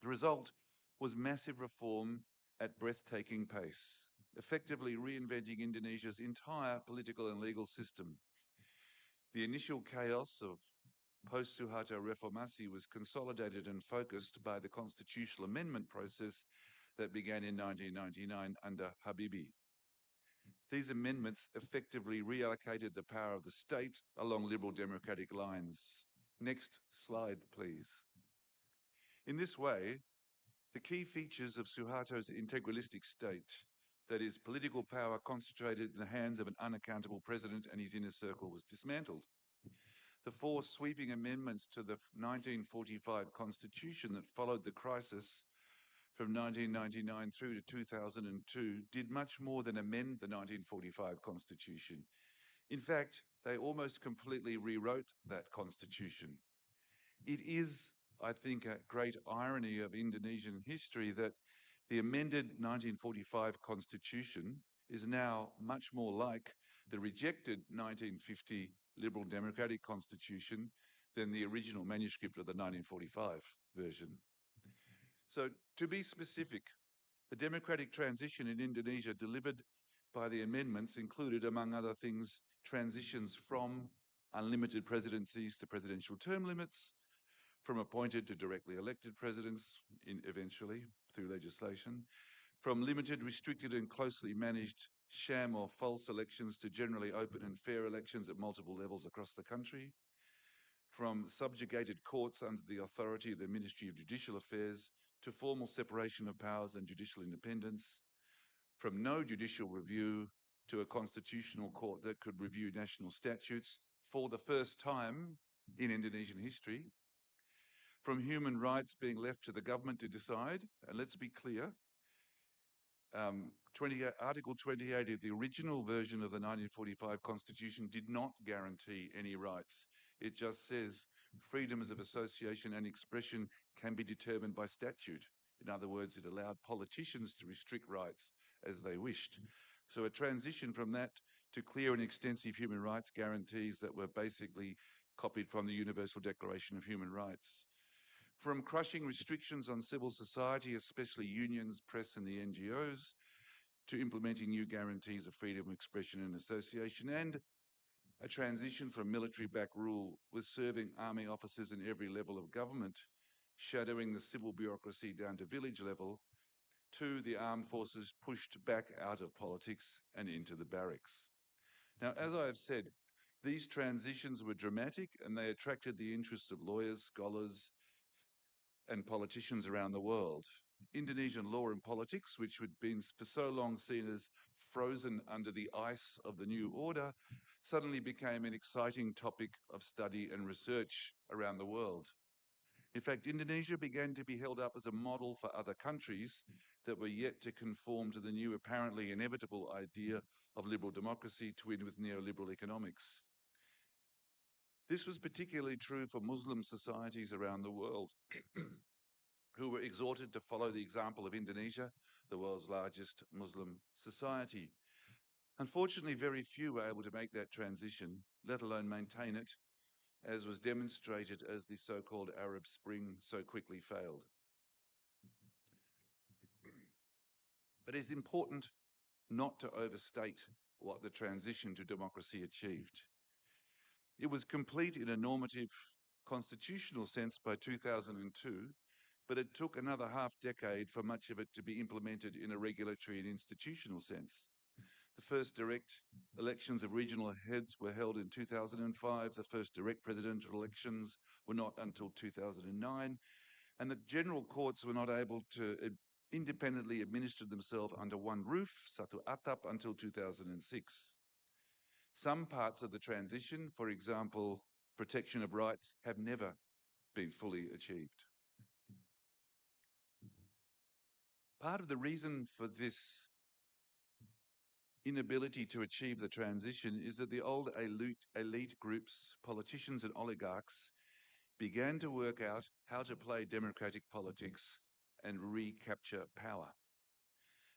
The result was massive reform at breathtaking pace, effectively reinventing Indonesia's entire political and legal system. The initial chaos of post-Suharto reformasi was consolidated and focused by the constitutional amendment process that began in 1999 under Habibie. These amendments effectively reallocated the power of the state along liberal democratic lines. Next slide, please. In this way, the key features of Suharto's integralistic state, that is, political power concentrated in the hands of an unaccountable president and his inner circle, was dismantled. The four sweeping amendments to the 1945 Constitution that followed the crisis from 1999 through to 2002 did much more than amend the 1945 Constitution. In fact, they almost completely rewrote that Constitution. It is, I think, a great irony of Indonesian history that the amended 1945 Constitution is now much more like the rejected 1950 Liberal Democratic Constitution than the original manuscript of the 1945 version. So, to be specific, the democratic transition in Indonesia delivered by the amendments included, among other things, transitions from unlimited presidencies to presidential term limits, from appointed to directly elected presidents eventually through legislation, from limited, restricted and closely managed sham or false elections to generally open and fair elections at multiple levels across the country, from subjugated courts under the authority of the Ministry of Judicial Affairs to formal separation of powers and judicial independence, from no judicial review to a constitutional court that could review national statutes for the first time in Indonesian history, from human rights being left to the government to decide. And let's be clear, Article 28 of the original version of the 1945 Constitution did not guarantee any rights. It just says freedoms of association and expression can be determined by statute. In other words, it allowed politicians to restrict rights as they wished. So a transition from that to clear and extensive human rights guarantees that were basically copied from the Universal Declaration of Human Rights. From crushing restrictions on civil society, especially unions, press and the NGOs, to implementing new guarantees of freedom of expression and association, and a transition from military-backed rule with serving army officers in every level of government, shadowing the civil bureaucracy down to village level, to the armed forces pushed back out of politics and into the barracks. Now, as I have said, these transitions were dramatic and they attracted the interests of lawyers, scholars, and politicians around the world. Indonesian law and politics, which had been for so long seen as frozen under the ice of the new order, suddenly became an exciting topic of study and research around the world. In fact, Indonesia began to be held up as a model for other countries that were yet to conform to the new, apparently inevitable idea of liberal democracy twinned with neoliberal economics. This was particularly true for Muslim societies around the world, who were exhorted to follow the example of Indonesia, the world's largest Muslim society. Unfortunately, very few were able to make that transition, let alone maintain it, as was demonstrated as the so-called Arab Spring so quickly failed. But it's important not to overstate what the transition to democracy achieved. It was complete in a normative constitutional sense by 2002, but it took another half-decade for much of it to be implemented in a regulatory and institutional sense. The first direct elections of regional heads were held in 2005. The first direct presidential elections were not until 2009. And the general courts were not able to independently administer themselves under one roof, satu atap, until 2006. Some parts of the transition, for example, protection of rights, have never been fully achieved. Part of the reason for this inability to achieve the transition is that the old elite groups, politicians and oligarchs, began to work out how to play democratic politics and recapture power.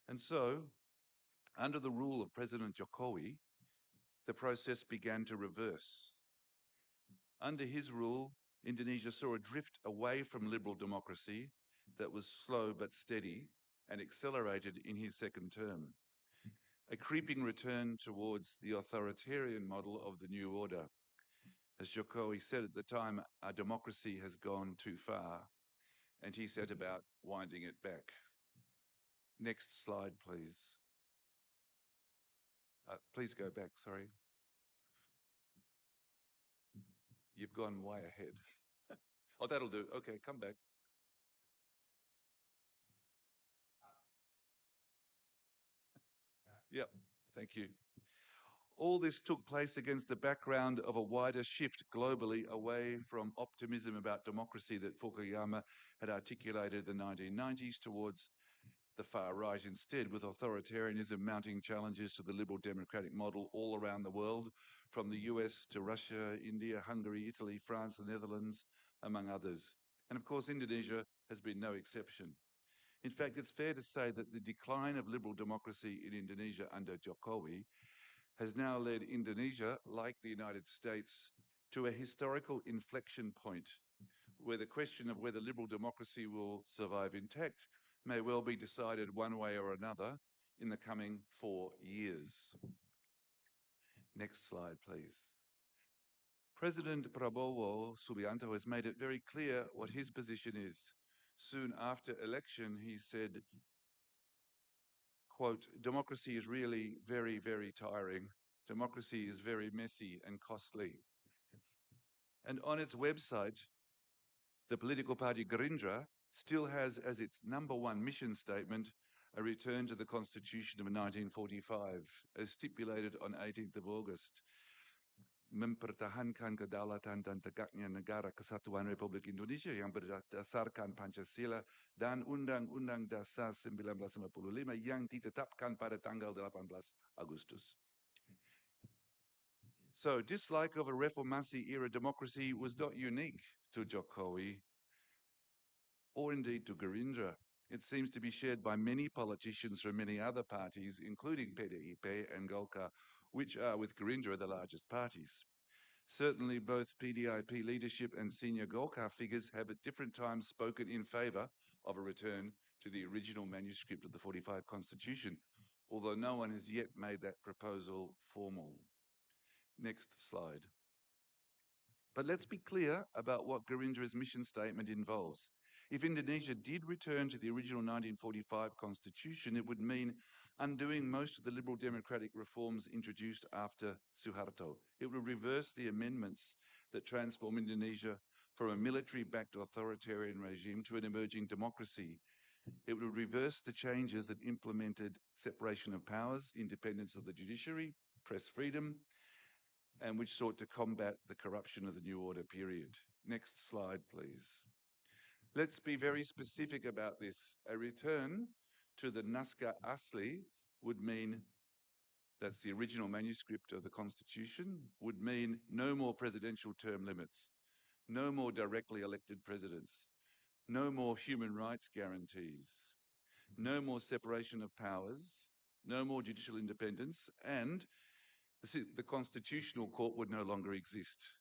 And so, under the rule of President Jokowi, the process began to reverse. Under his rule, Indonesia saw a drift away from liberal democracy that was slow but steady and accelerated in his second term. A creeping return towards the authoritarian model of the new order. As Jokowi said at the time, our democracy has gone too far, and he set about winding it back. Next slide, please. Please go back, sorry. You've gone way ahead. Oh, that'll do. Okay, come back. Yep, thank you. All this took place against the background of a wider shift globally away from optimism about democracy that Fukuyama had articulated in the 1990s towards the far right instead, with authoritarianism mounting challenges to the liberal democratic model all around the world, from the US to Russia, India, Hungary, Italy, France, the Netherlands, among others. And of course, Indonesia has been no exception. In fact, it's fair to say that the decline of liberal democracy in Indonesia under Jokowi has now led Indonesia, like the United States, to a historical inflection point where the question of whether liberal democracy will survive intact may well be decided one way or another in the coming 4 years. Next slide, please. President Prabowo Subianto has made it very clear what his position is. Soon after election, he said, quote, democracy is really very, very tiring. Democracy is very messy and costly. And on its website, the political party Gerindra still has as its #1 mission statement a return to the Constitution of 1945, as stipulated on 18th of August, mempertahankan kedaulatan dan tegaknya negara kesatuan Republik Indonesia yang berdasarkan Pancasila dan Undang-Undang Dasar 1945 yang ditetapkan pada tanggal 18 Agustus. So, dislike of a Reformasi-era democracy was not unique to Jokowi or indeed to Gerindra. It seems to be shared by many politicians from many other parties, including PDIP and Golkar, which are, with Gerindra, the largest parties. Certainly, both PDIP leadership and senior Golkar figures have at different times spoken in favour of a return to the original manuscript of the 45 Constitution, although no one has yet made that proposal formal. Next slide. But let's be clear about what Gerindra's mission statement involves. If Indonesia did return to the original 1945 constitution, it would mean undoing most of the liberal democratic reforms introduced after Suharto. It would reverse the amendments that transform Indonesia from a military-backed authoritarian regime to an emerging democracy. It would reverse the changes that implemented separation of powers, independence of the judiciary, press freedom, and which sought to combat the corruption of the New Order period. Next slide, please. Let's be very specific about this. A return to the Naskah Asli would mean, that's the original manuscript of the Constitution, would mean no more presidential term limits, no more directly elected presidents, no more human rights guarantees, no more separation of powers, no more judicial independence, and the Constitutional Court would no longer exist.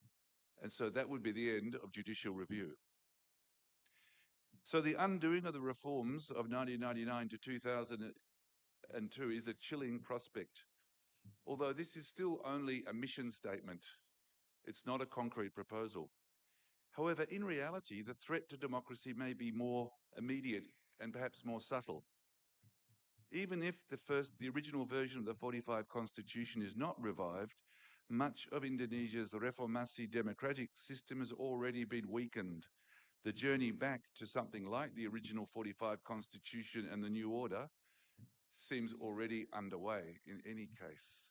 And so that would be the end of judicial review. So the undoing of the reforms of 1999 to 2002 is a chilling prospect. Although this is still only a mission statement, it's not a concrete proposal. However, in reality, the threat to democracy may be more immediate and perhaps more subtle. Even if the original version of the 45 Constitution is not revived, much of Indonesia's reformasi democratic system has already been weakened. The journey back to something like the original 45 Constitution and the new order seems already underway in any case.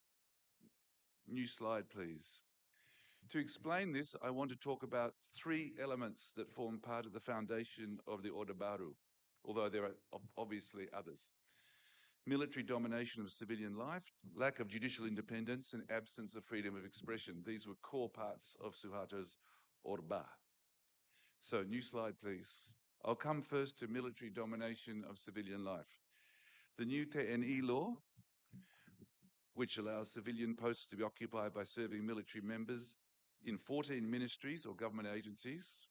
New slide, please. To explain this, I want to talk about three elements that form part of the foundation of the Orde Baru, although there are obviously others. Military domination of civilian life, lack of judicial independence, and absence of freedom of expression. These were core parts of Suharto's Orba. So, new slide, please. I'll come first to military domination of civilian life. The new TNI law, which allows civilian posts to be occupied by serving military members in 14 ministries or government agencies,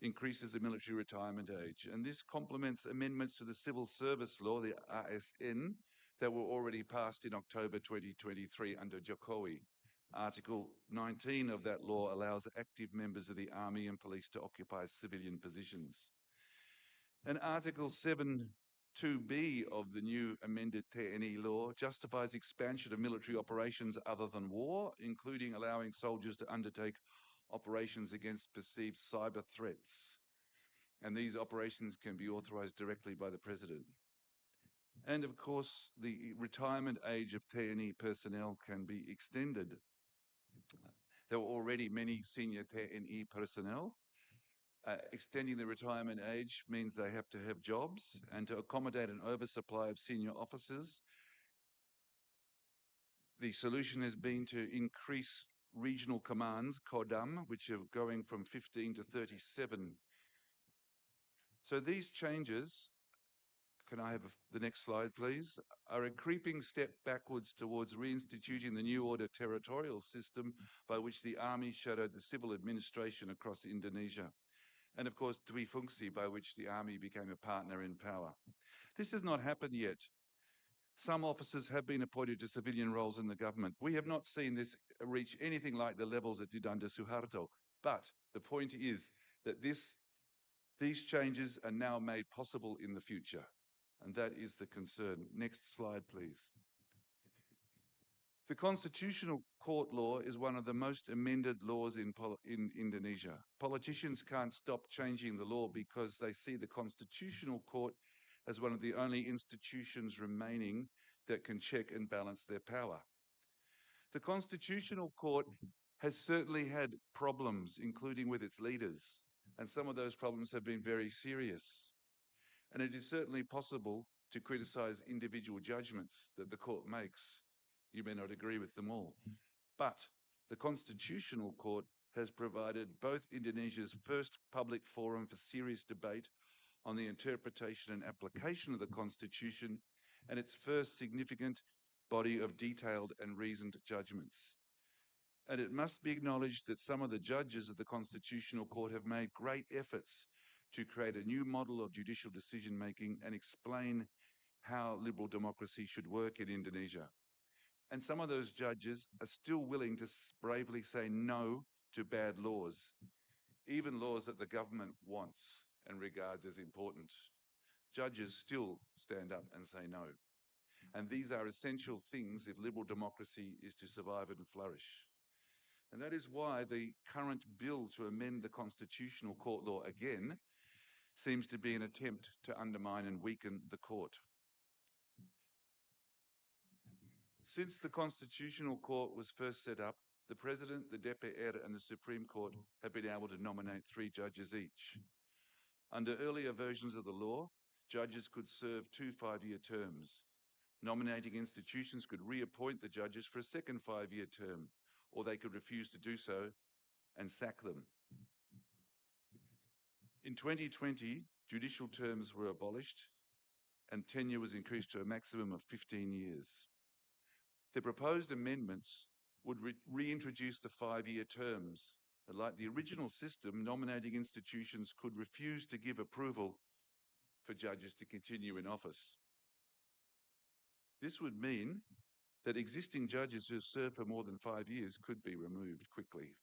increases the military retirement age. And this complements amendments to the civil service law, the RSN, that were already passed in October 2023 under Jokowi. Article 19 of that law allows active members of the army and police to occupy civilian positions. And Article 7(2)(b) of the new amended TNI law justifies expansion of military operations other than war, including allowing soldiers to undertake operations against perceived cyber threats. And these operations can be authorized directly by the president. And of course, the retirement age of TNI personnel can be extended. There were already many senior TNI personnel. Extending the retirement age means they have to have jobs, and to accommodate an oversupply of senior officers, the solution has been to increase regional commands, Kodam, which are going from 15 to 37. So these changes, can I have the next slide, please, are a creeping step backwards towards reinstituting the new order territorial system by which the army shadowed the civil administration across Indonesia. And of course, Dwi Fungsi, by which the army became a partner in power. This has not happened yet. Some officers have been appointed to civilian roles in the government. We have not seen this reach anything like the levels it did under Suharto. But the point is that these changes are now made possible in the future. And that is the concern. Next slide, please. The Constitutional Court law is one of the most amended laws in Indonesia. Politicians can't stop changing the law because they see the Constitutional Court as one of the only institutions remaining that can check and balance their power. The Constitutional Court has certainly had problems, including with its leaders, and some of those problems have been very serious. And it is certainly possible to criticize individual judgments that the court makes. You may not agree with them all. But the Constitutional Court has provided both Indonesia's first public forum for serious debate on the interpretation and application of the Constitution, and its first significant body of detailed and reasoned judgments. And it must be acknowledged that some of the judges of the Constitutional Court have made great efforts to create a new model of judicial decision-making and explain how liberal democracy should work in Indonesia. And some of those judges are still willing to bravely say no to bad laws, even laws that the government wants and regards as important. Judges still stand up and say no. And these are essential things if liberal democracy is to survive and flourish. And that is why the current bill to amend the Constitutional Court law again seems to be an attempt to undermine and weaken the court. Since the Constitutional Court was first set up, the President, the DPR, and the Supreme Court have been able to nominate 3 judges each. Under earlier versions of the law, judges could serve 2 5-year terms. Nominating institutions could reappoint the judges for a second 5-year term, or they could refuse to do so and sack them. In 2020, judicial terms were abolished and tenure was increased to a maximum of 15 years. The proposed amendments would reintroduce the 5-year terms. And like the original system, nominating institutions could refuse to give approval for judges to continue in office. This would mean that existing judges who have served for more than 5 years could be removed quickly.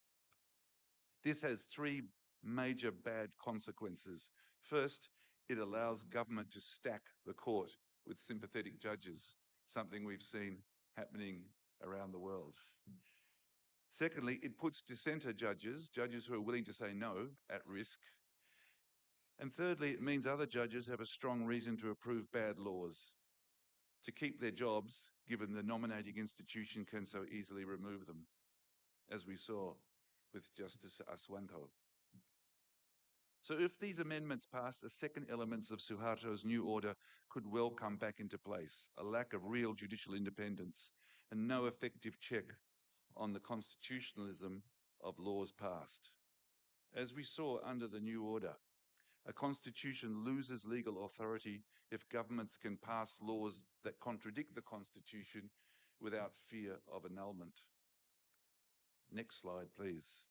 This has 3 major bad consequences. First, it allows government to stack the court with sympathetic judges, something we've seen happening around the world. Secondly, it puts dissenter judges who are willing to say no, at risk. And thirdly, it means other judges have a strong reason to approve bad laws, to keep their jobs, given the nominating institution can so easily remove them, as we saw with Justice Aswanto. So if these amendments pass, the second elements of Suharto's new order could well come back into place: a lack of real judicial independence and no effective check on the constitutionalism of laws passed. As we saw under the new order, a constitution loses legal authority if governments can pass laws that contradict the constitution without fear of annulment. Next slide, please.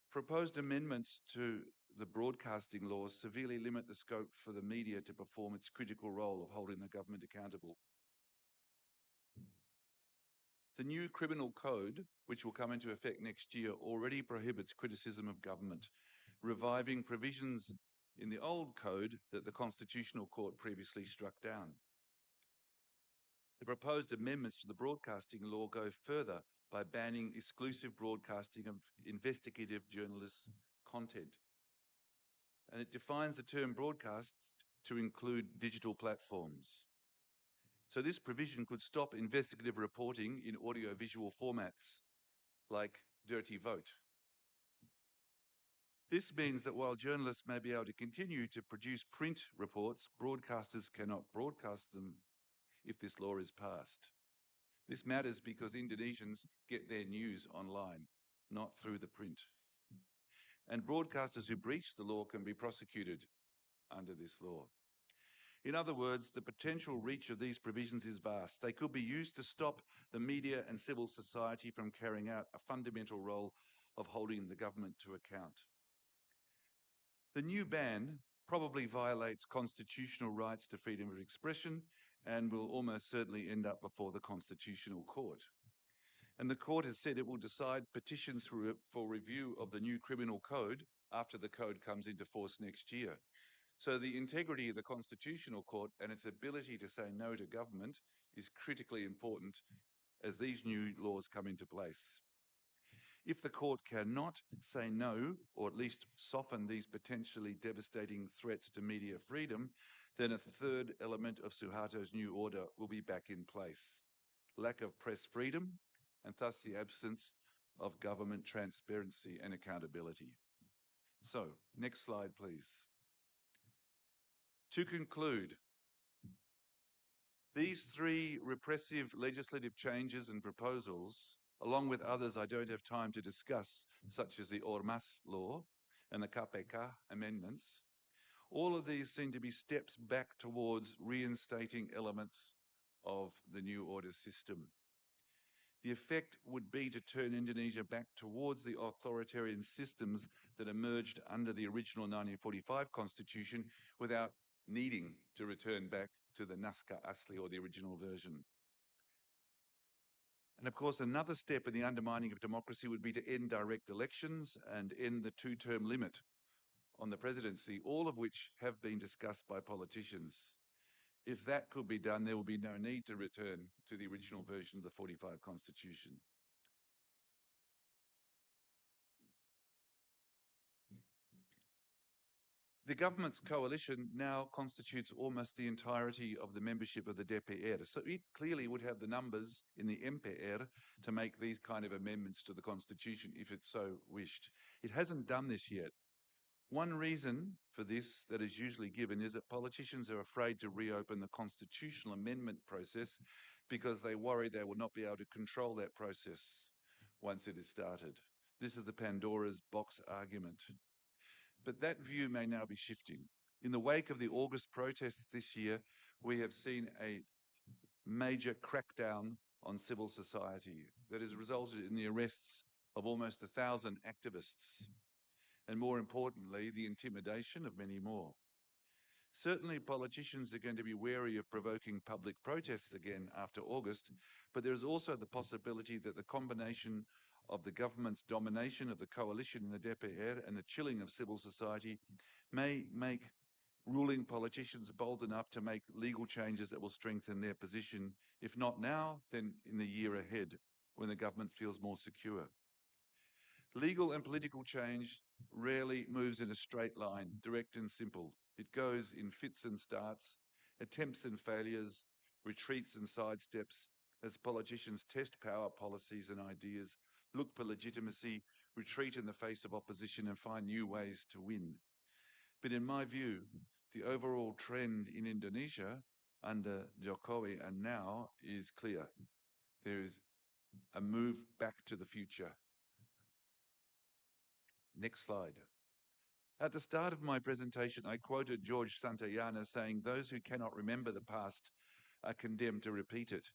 Proposed amendments to the broadcasting laws severely limit the scope for the media to perform its critical role of holding the government accountable. The new criminal code, which will come into effect next year, already prohibits criticism of government, reviving provisions in the old code that the Constitutional Court previously struck down. The proposed amendments to the broadcasting law go further by banning exclusive broadcasting of investigative journalists' content. And it defines the term broadcast to include digital platforms. So this provision could stop investigative reporting in audiovisual formats, like Dirty Vote. This means that while journalists may be able to continue to produce print reports, broadcasters cannot broadcast them if this law is passed. This matters because Indonesians get their news online, not through the print. And broadcasters who breach the law can be prosecuted under this law. In other words, the potential reach of these provisions is vast. They could be used to stop the media and civil society from carrying out a fundamental role of holding the government to account. The new ban probably violates constitutional rights to freedom of expression and will almost certainly end up before the Constitutional Court. And the court has said it will decide petitions for review of the new criminal code after the code comes into force next year. So the integrity of the Constitutional Court and its ability to say no to government is critically important as these new laws come into place. If the court cannot say no, or at least soften these potentially devastating threats to media freedom, then a third element of Suharto's new order will be back in place: lack of press freedom, and thus the absence of government transparency and accountability. So, next slide, please. To conclude, these 3 repressive legislative changes and proposals, along with others I don't have time to discuss, such as the Ormas law and the KPK amendments, all of these seem to be steps back towards reinstating elements of the new order system. The effect would be to turn Indonesia back towards the authoritarian systems that emerged under the original 1945 constitution without needing to return back to the Naskah Asli, or the original version. And of course, another step in the undermining of democracy would be to end direct elections and end the 2-term limit on the presidency, all of which have been discussed by politicians. If that could be done, there will be no need to return to the original version of the 45 Constitution. The government's coalition now constitutes almost the entirety of the membership of the DPR. So it clearly would have the numbers in the MPR to make these kind of amendments to the constitution if it so wished. It hasn't done this yet. One reason for this that is usually given is that politicians are afraid to reopen the constitutional amendment process because they worry they will not be able to control that process once it is started. This is the Pandora's box argument. But that view may now be shifting. In the wake of the August protests this year, we have seen a major crackdown on civil society that has resulted in the arrests of almost 1,000 activists, and more importantly, the intimidation of many more. Certainly, politicians are going to be wary of provoking public protests again after August, but there is also the possibility that the combination of the government's domination of the coalition in the DPR and the chilling of civil society may make ruling politicians bold enough to make legal changes that will strengthen their position, if not now, then in the year ahead, when the government feels more secure. Legal and political change rarely moves in a straight line, direct and simple. It goes in fits and starts, attempts and failures, retreats and sidesteps, as politicians test power policies and ideas, look for legitimacy, retreat in the face of opposition, and find new ways to win. But in my view, the overall trend in Indonesia under Jokowi and now is clear. There is a move back to the future. Next slide. At the start of my presentation, I quoted George Santayana saying, "Those who cannot remember the past are condemned to repeat it."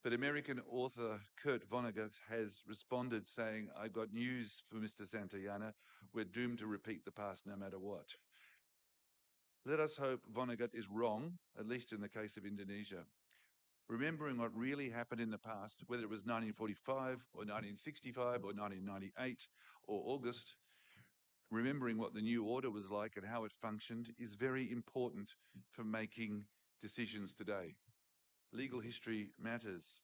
But American author Kurt Vonnegut has responded saying, "I got news for Mr. Santayana. We're doomed to repeat the past no matter what." Let us hope Vonnegut is wrong, at least in the case of Indonesia. Remembering what really happened in the past, whether it was 1945 or 1965 or 1998 or August, remembering what the new order was like and how it functioned is very important for making decisions today. Legal history matters.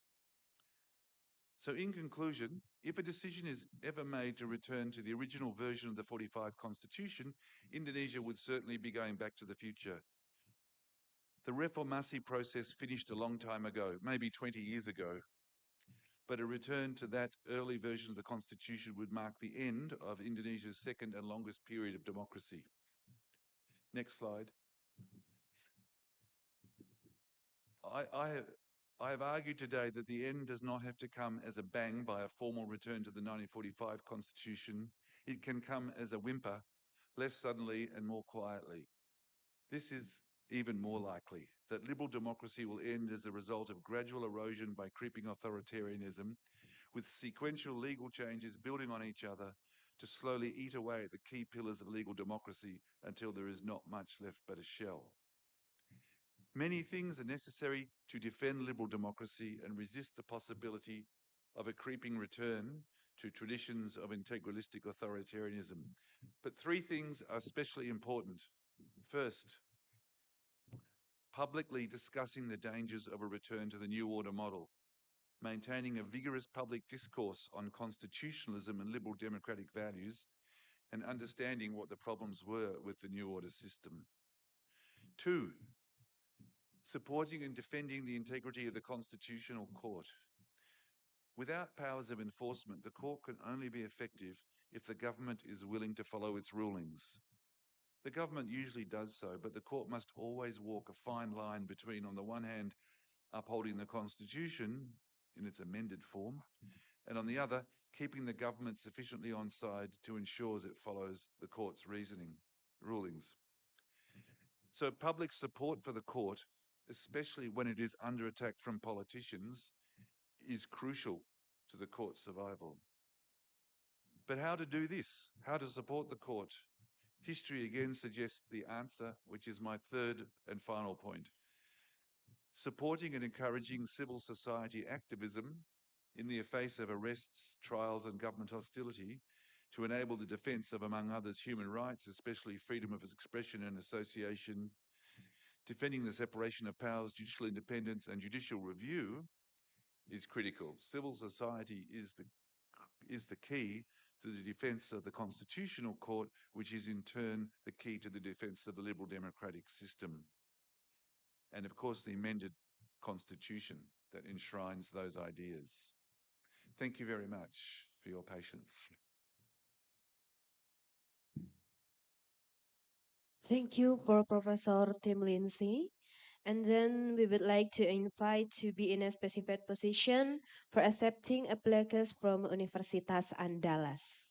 So in conclusion, if a decision is ever made to return to the original version of the 45 Constitution, Indonesia would certainly be going back to the future. The reformasi process finished a long time ago, maybe 20 years ago. But a return to that early version of the Constitution would mark the end of Indonesia's second and longest period of democracy. Next slide. I have argued today that the end does not have to come as a bang by a formal return to the 1945 Constitution. It can come as a whimper, less suddenly and more quietly. This is even more likely, that liberal democracy will end as a result of gradual erosion by creeping authoritarianism, with sequential legal changes building on each other to slowly eat away at the key pillars of legal democracy until there is not much left but a shell. Many things are necessary to defend liberal democracy and resist the possibility of a creeping return to traditions of integralistic authoritarianism. But three things are especially important. First, publicly discussing the dangers of a return to the new order model, maintaining a vigorous public discourse on constitutionalism and liberal democratic values, and understanding what the problems were with the new order system. Two, supporting and defending the integrity of the Constitutional Court. Without powers of enforcement, the court can only be effective if the government is willing to follow its rulings. The government usually does so, but the court must always walk a fine line between, on the one hand, upholding the Constitution in its amended form, and on the other, keeping the government sufficiently on side to ensure it follows the court's rulings. So public support for the court, especially when it is under attack from politicians, is crucial to the court's survival. But how to do this? How to support the court? History again suggests the answer, which is my third and final point. Supporting and encouraging civil society activism in the face of arrests, trials, and government hostility to enable the defence of, among others, human rights, especially freedom of expression and association, defending the separation of powers, judicial independence, and judicial review is critical. Civil society is the key to the defence of the Constitutional Court, which is in turn the key to the defence of the liberal democratic system. And of course, the amended Constitution that enshrines those ideas. Thank you very much for your patience. Thank you for Professor Tim Lindsay. And then we would like to invite to be in a specified position for accepting a plaques from Universitas Andalas.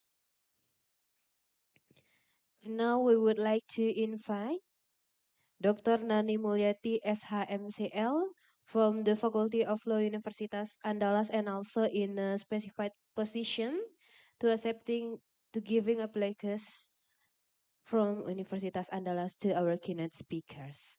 And now we would like to invite Dr. Nani Mulyati SHMCL from the Faculty of Law Universitas Andalas and also in a specified position to giving a plaques from Universitas Andalas to our keynote speakers.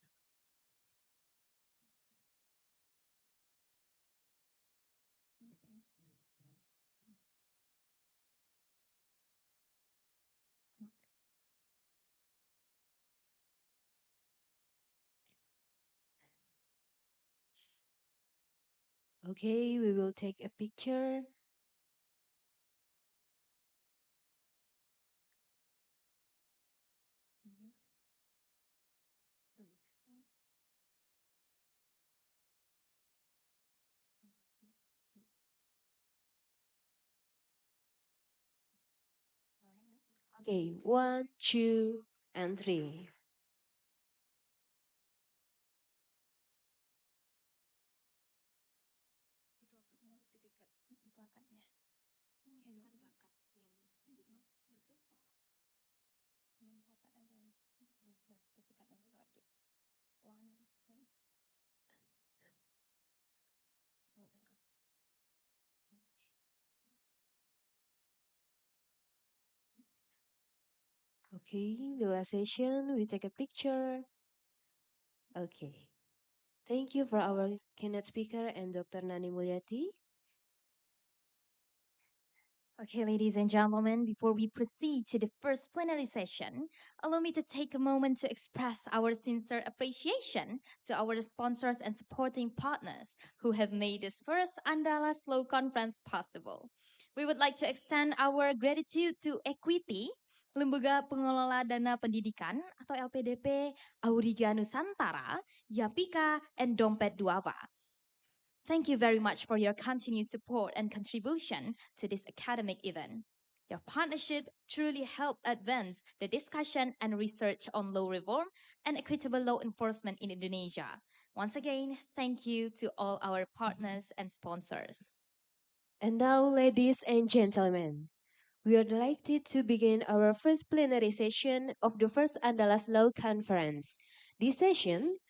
Okay, we will take a picture. Okay, 1, 2, and 3. Okay, the last session, we take a picture. Okay. Thank you for our keynote speaker and Dr. Nani Mulyati. Okay, ladies and gentlemen, before we proceed to the first plenary session, allow me to take a moment to express our sincere appreciation to our sponsors and supporting partners who have made this first Andalas Law Conference possible. We would like to extend our gratitude to Equity, Lembaga Pengelola Dana Pendidikan atau LPDP, Auriga Nusantara, Yapika, and Dompet Duafa. Thank you very much for your continued support and contribution to this academic event. Your partnership truly helped advance the discussion and research on law reform and equitable law enforcement in Indonesia. Once again, thank you to all our partners and sponsors. And now, ladies and gentlemen, we are delighted to begin our first plenary session of the first Andalas Law Conference. This session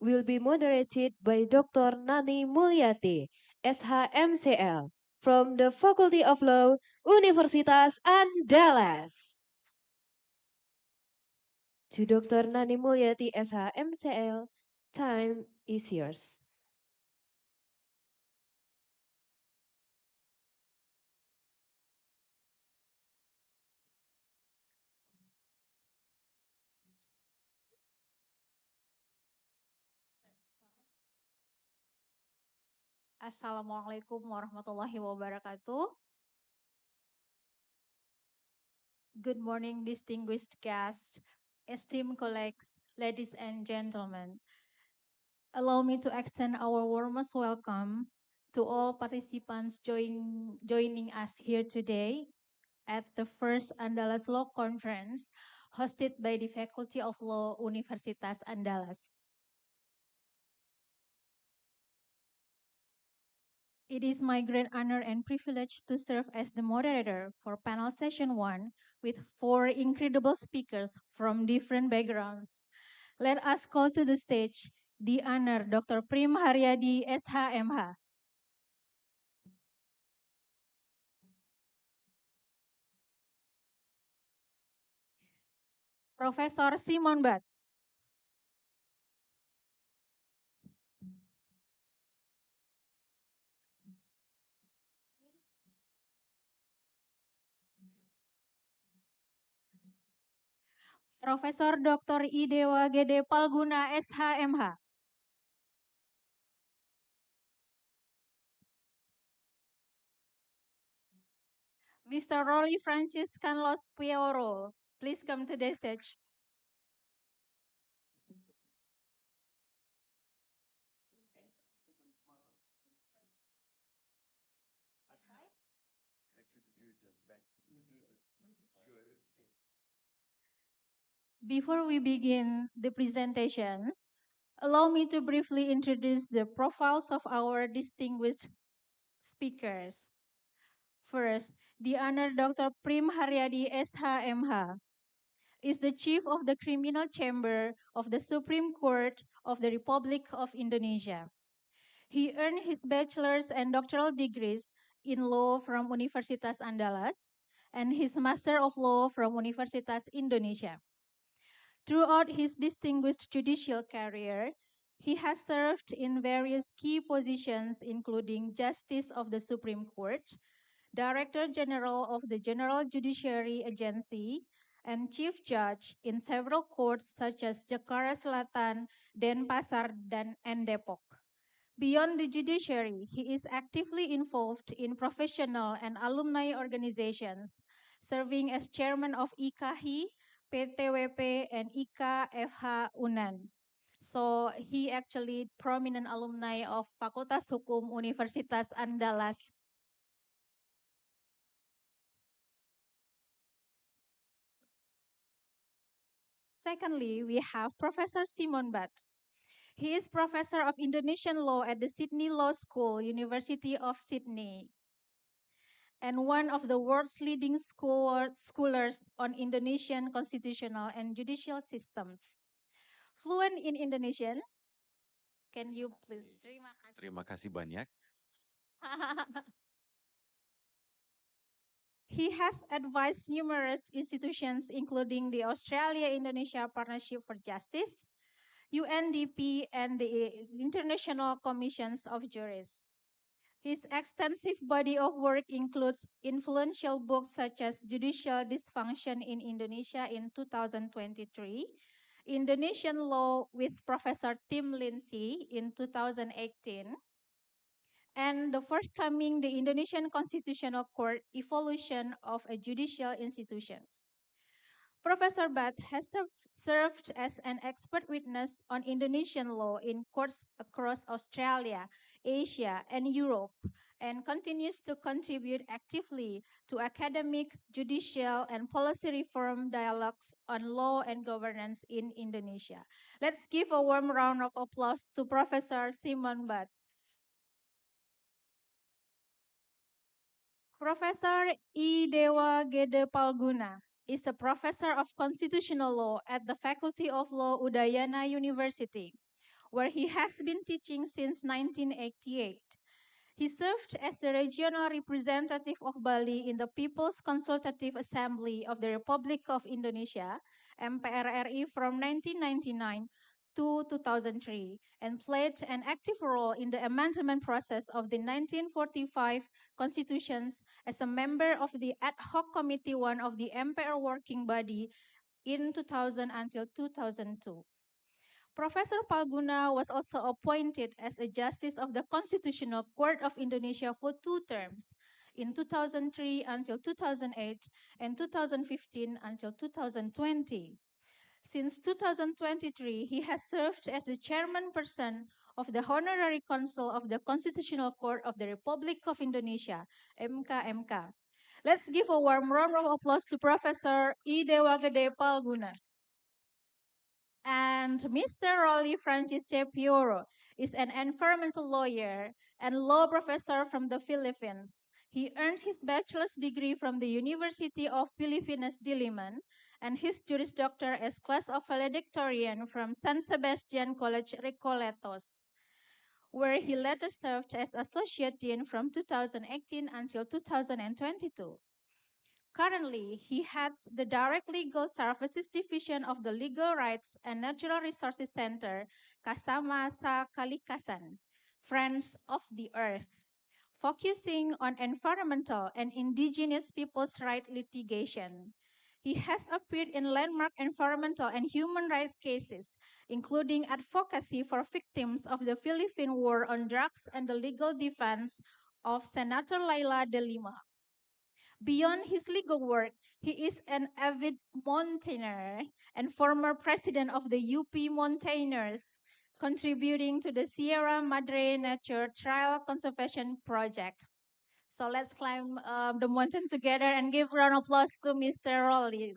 will be moderated by Dr. Nani Mulyati, SHMCL, from the Faculty of Law, Universitas Andalas. To Dr. Nani Mulyati, SHMCL, time is yours. Assalamualaikum warahmatullahi wabarakatuh. Good morning, distinguished guests, esteemed colleagues, ladies and gentlemen. Allow me to extend our warmest welcome to all participants joining us here today at the first Andalas Law Conference hosted by the Faculty of Law Universitas Andalas. It is my great honor and privilege to serve as the moderator for panel session 1 with 4 incredible speakers from different backgrounds. Let us call to the stage the honor Dr. Prim Haryadi, SHMH. Profesor Simon Bat. Profesor Dr. Idewa Gede Palguna, SHMH. Mr. Rolly Francis Canlos Pioro, please come to the stage. Before we begin the presentations, allow me to briefly introduce the profiles of our distinguished speakers. First, the Honored Dr. Prim Haryadi SHMH is the Chief of the Criminal Chamber of the Supreme Court of the Republic of Indonesia. He earned his bachelor's and doctoral degrees in law from Universitas Andalas and his Master of Law from Universitas Indonesia. Throughout his distinguished judicial career, he has served in various key positions, including Justice of the Supreme Court, Director General of the General Judiciary Agency, and Chief Judge in several courts such as Jakarta Selatan, Denpasar, and Depok. Beyond the judiciary, he is actively involved in professional and alumni organizations, serving as chairman of IKAHI, PTWP, and IKFH UNAND. So he actually prominent alumni of Fakultas Hukum Universitas Andalas. Secondly, we have Professor Simon Bat. He is Professor of Indonesian Law at the Sydney Law School, University of Sydney, and one of the world's leading scholars on Indonesian constitutional and judicial systems. Fluent in Indonesian, can you please? Terima kasih banyak. He has advised numerous institutions, including the Australia-Indonesia Partnership for Justice, UNDP, and the International Commissions of Jurists. His extensive body of work includes influential books such as Judicial Dysfunction in Indonesia in 2023, Indonesian Law with Professor Tim Lindsay in 2018, and the forthcoming The Indonesian Constitutional Court Evolution of a Judicial Institution. Professor Bat has served as an expert witness on Indonesian law in courts across Australia, Asia, and Europe, and continues to contribute actively to academic, judicial, and policy reform dialogues on law and governance in Indonesia. Let's give a warm round of applause to Professor Simon Bat. Professor I. Dewa Gede Palguna is a professor of constitutional law at the Faculty of Law Udayana University, where he has been teaching since 1988. He served as the regional representative of Bali in the People's Consultative Assembly of the Republic of Indonesia, MPRRI, from 1999 to 2003, and played an active role in the amendment process of the 1945 constitutions as a member of the Ad Hoc Committee 1 of the MPR Working Body in 2000 until 2002. Professor Palguna was also appointed as a Justice of the Constitutional Court of Indonesia for 2 terms, in 2003 until 2008 and 2015 until 2020. Since 2023, he has served as the chairperson of the Honorary Council of the Constitutional Court of the Republic of Indonesia, MKMK. Let's give a warm round of applause to Professor I. Dewa Gede Palguna. And Mr. Rolly Francis C. Pioro is an environmental lawyer and law professor from the Philippines. He earned his bachelor's degree from the University of Filipinas Diliman and his Juris Doctor as class of valedictorian from San Sebastian College Recoletos, where he later served as associate dean from 2018 until 2022. Currently, he heads the Direct Legal Services Division of the Legal Rights and Natural Resources Center, Kasamasa Kalikasan, Friends of the Earth, focusing on environmental and indigenous people's rights litigation. He has appeared in landmark environmental and human rights cases, including advocacy for victims of the Philippine War on Drugs and the legal defense of Senator Laila de Lima. Beyond his legal work, he is an avid mountaineer and former president of the UP Mountaineers, contributing to the Sierra Madre Nature Trail Conservation Project. So let's climb the mountain together and give round of applause to Mr. Rolly.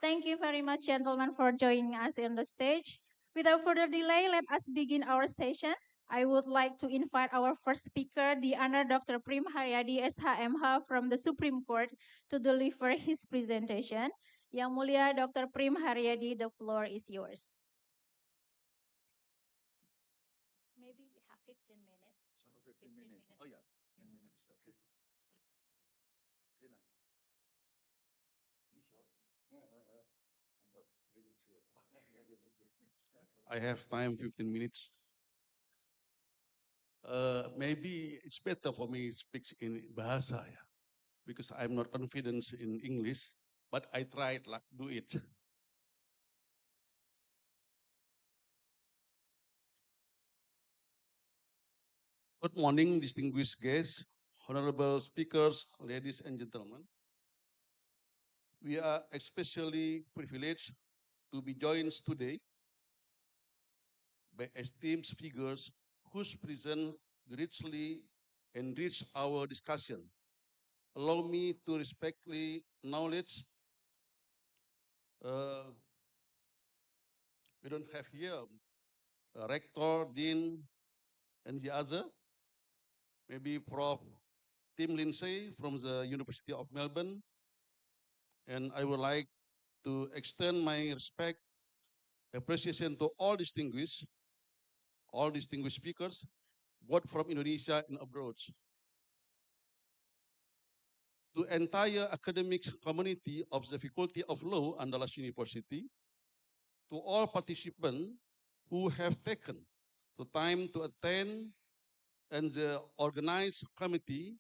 Thank you very much, gentlemen, for joining us on the stage. Without further delay, let us begin our session. I would like to invite our first speaker, the Honor Dr. Prim Haryadi, SHMH from the Supreme Court, to deliver his presentation. Yang Mulia Dr. Prim Haryadi, the floor is yours. Maybe we have 15 minutes. 15 minutes. Oh, yeah. I have time, 15 minutes. Maybe it's better for me to speak in Bahasa, ya, because I'm not confident in English, but I tried like do it. Good morning, distinguished guests, honorable speakers, ladies and gentlemen. We are especially privileged to be joined today by esteemed figures whose presence richly enrich our discussion. Allow me to respectfully acknowledge we don't have here rector, dean, and the other. Maybe Prof. Tim Lindsay from the University of Melbourne. And I would like to extend my respect, appreciation to all distinguished speakers, both from Indonesia and abroad. To entire academic community of the Faculty of Law, Andalas University, to all participants who have taken the time to attend, and the organized committee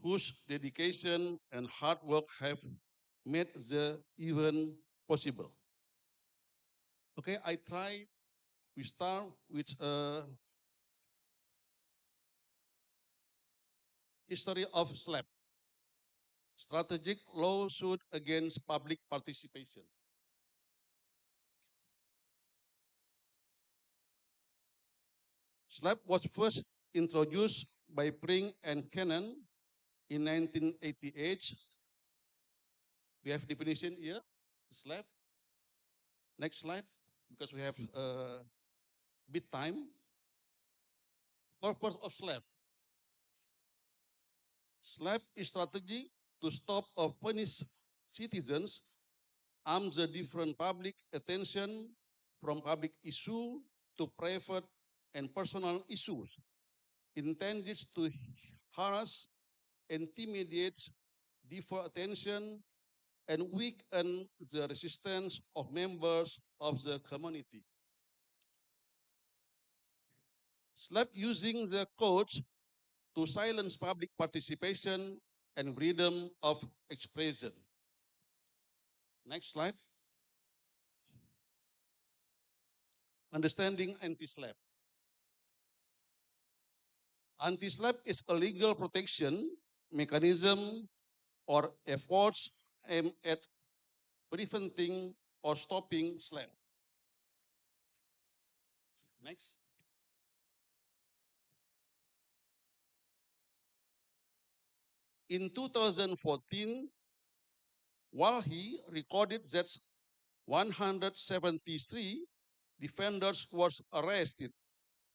whose dedication and hard work have made the event possible. Okay, we start with a history of SLAP, Strategic Lawsuit Against Public Participation. SLAP was first introduced by Pring and Cannon in 1988. We have definition here, SLAP. Next slide, because we have a bit time. Purpose of SLAP. SLAP is strategy to stop or punish citizens, arm the different public attention from public issue to private and personal issues, intended to harass, intimidate, divert attention, and weaken the resistance of members of the community. SLAP using the codes to silence public participation and freedom of expression. Next slide. Understanding anti-SLAP. Anti-SLAP is a legal protection mechanism or efforts aimed at preventing or stopping SLAP. Next. In 2014, Walhi recorded that 173 defenders were arrested,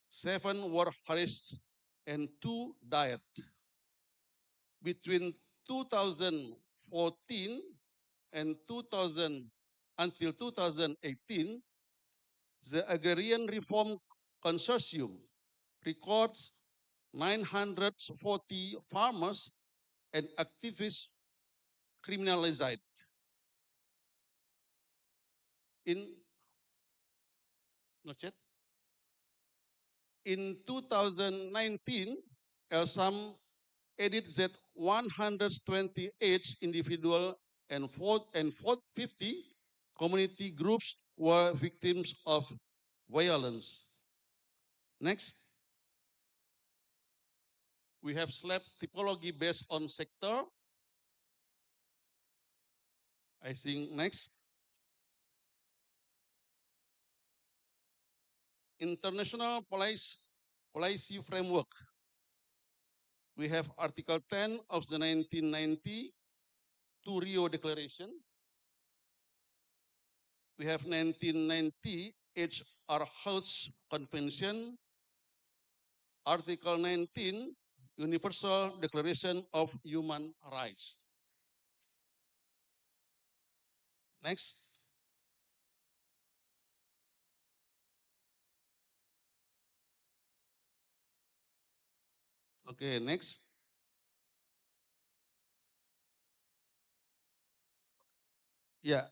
7 were harassed, and 2 died. Between 2014 and until 2018, the Agrarian Reform Consortium records 940 farmers and activists criminalized. In 2019, Elsam added that 128 individual and 450 community groups were victims of violence. Next. We have SLAP typology based on sector. I think next. International policy framework. We have Article 10 of the 1990 Rio Declaration. We have 1990 HR House Convention, Article 19 Universal Declaration of Human Rights. Next. Okay, next. Yeah.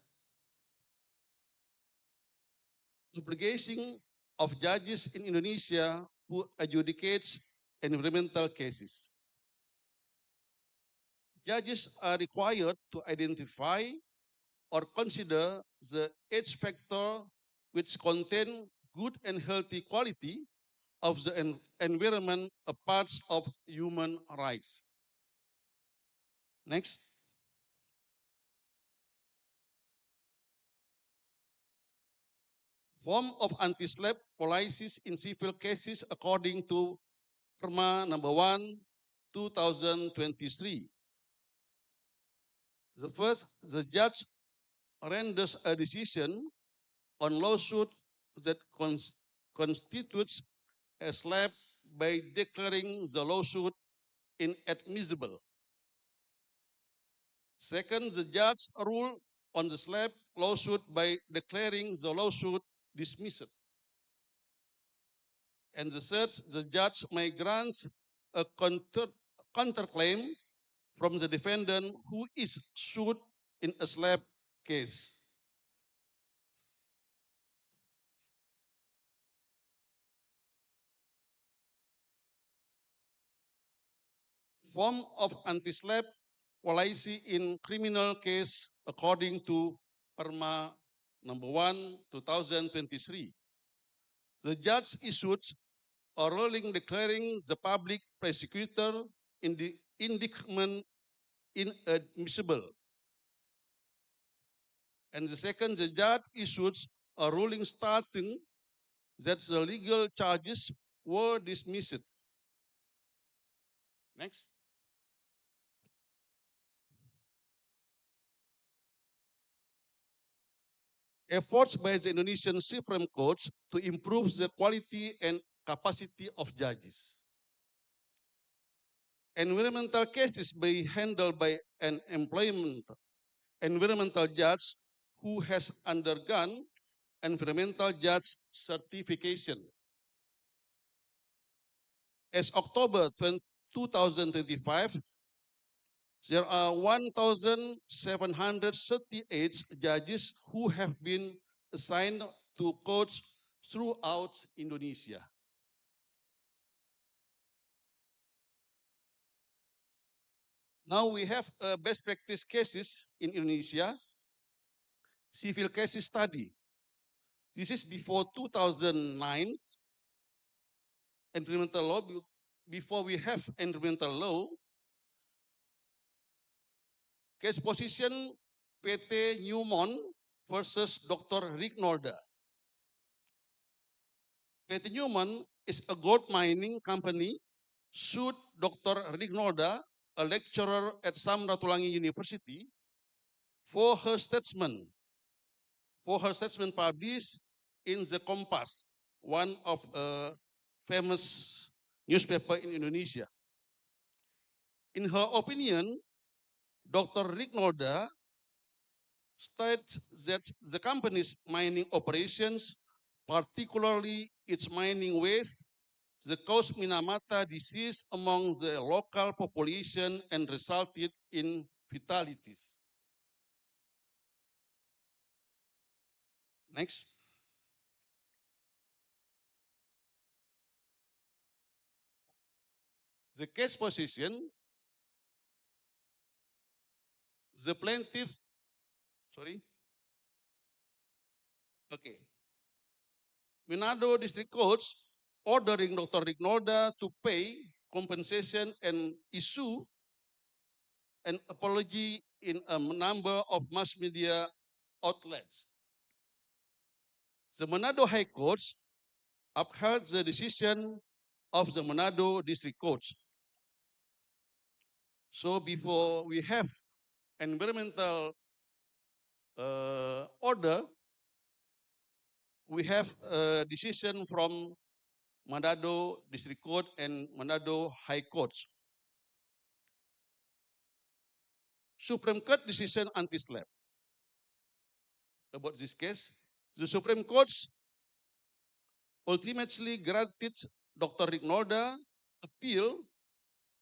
Obligation of judges in Indonesia who adjudicates environmental cases. Judges are required to identify or consider the age factor which contain good and healthy quality of the environment a part of human rights. Next. Form of anti-slap policies in civil cases according to Perma number 1, 2023. The first, the judge renders a decision on lawsuit that constitutes a slap by declaring the lawsuit inadmissible. Second, the judge ruled on the slap lawsuit by declaring the lawsuit dismissed. And the third, the judge may grant a counterclaim from the defendant who is sued in a slap case. Form of anti-slap policy in criminal case according to Perma number 1, 2023. The judge issued a ruling declaring the public prosecutor in the indictment inadmissible. And the second, the judge issued a ruling stating that the legal charges were dismissed. Next. Efforts by the Indonesian Supreme Court to improve the quality and capacity of judges. Environmental cases be handled by an environmental judge who has undergone environmental judge certification. As October 2025, there are 1,738 judges who have been assigned to courts throughout Indonesia. Now we have best practice cases in Indonesia, civil cases study. This is before 2009, environmental law. Before we have environmental law, case position PT Newmont versus Dr. Rick Norda. PT Newmont is a gold mining company sued Dr. Rick Norda, a lecturer at Samratulangi University, for her statement published in the Kompas, one of famous newspaper in Indonesia. In her opinion, Dr. Rick Norda states that the company's mining operations, particularly its mining waste, the caused Minamata disease among the local population and resulted in fatalities. Next. The case position, the plaintiff, Manado District Courts ordering Dr. Rignoda to pay compensation and issue an apology in a number of mass media outlets. The Manado High Court upheld the decision of the Manado District Court. So before we have environmental order, we have a decision from Manado District Court and Manado High Court. Supreme Court decision anti-SLAPP. About this case, the Supreme Court ultimately granted Dr. Rignoda appeal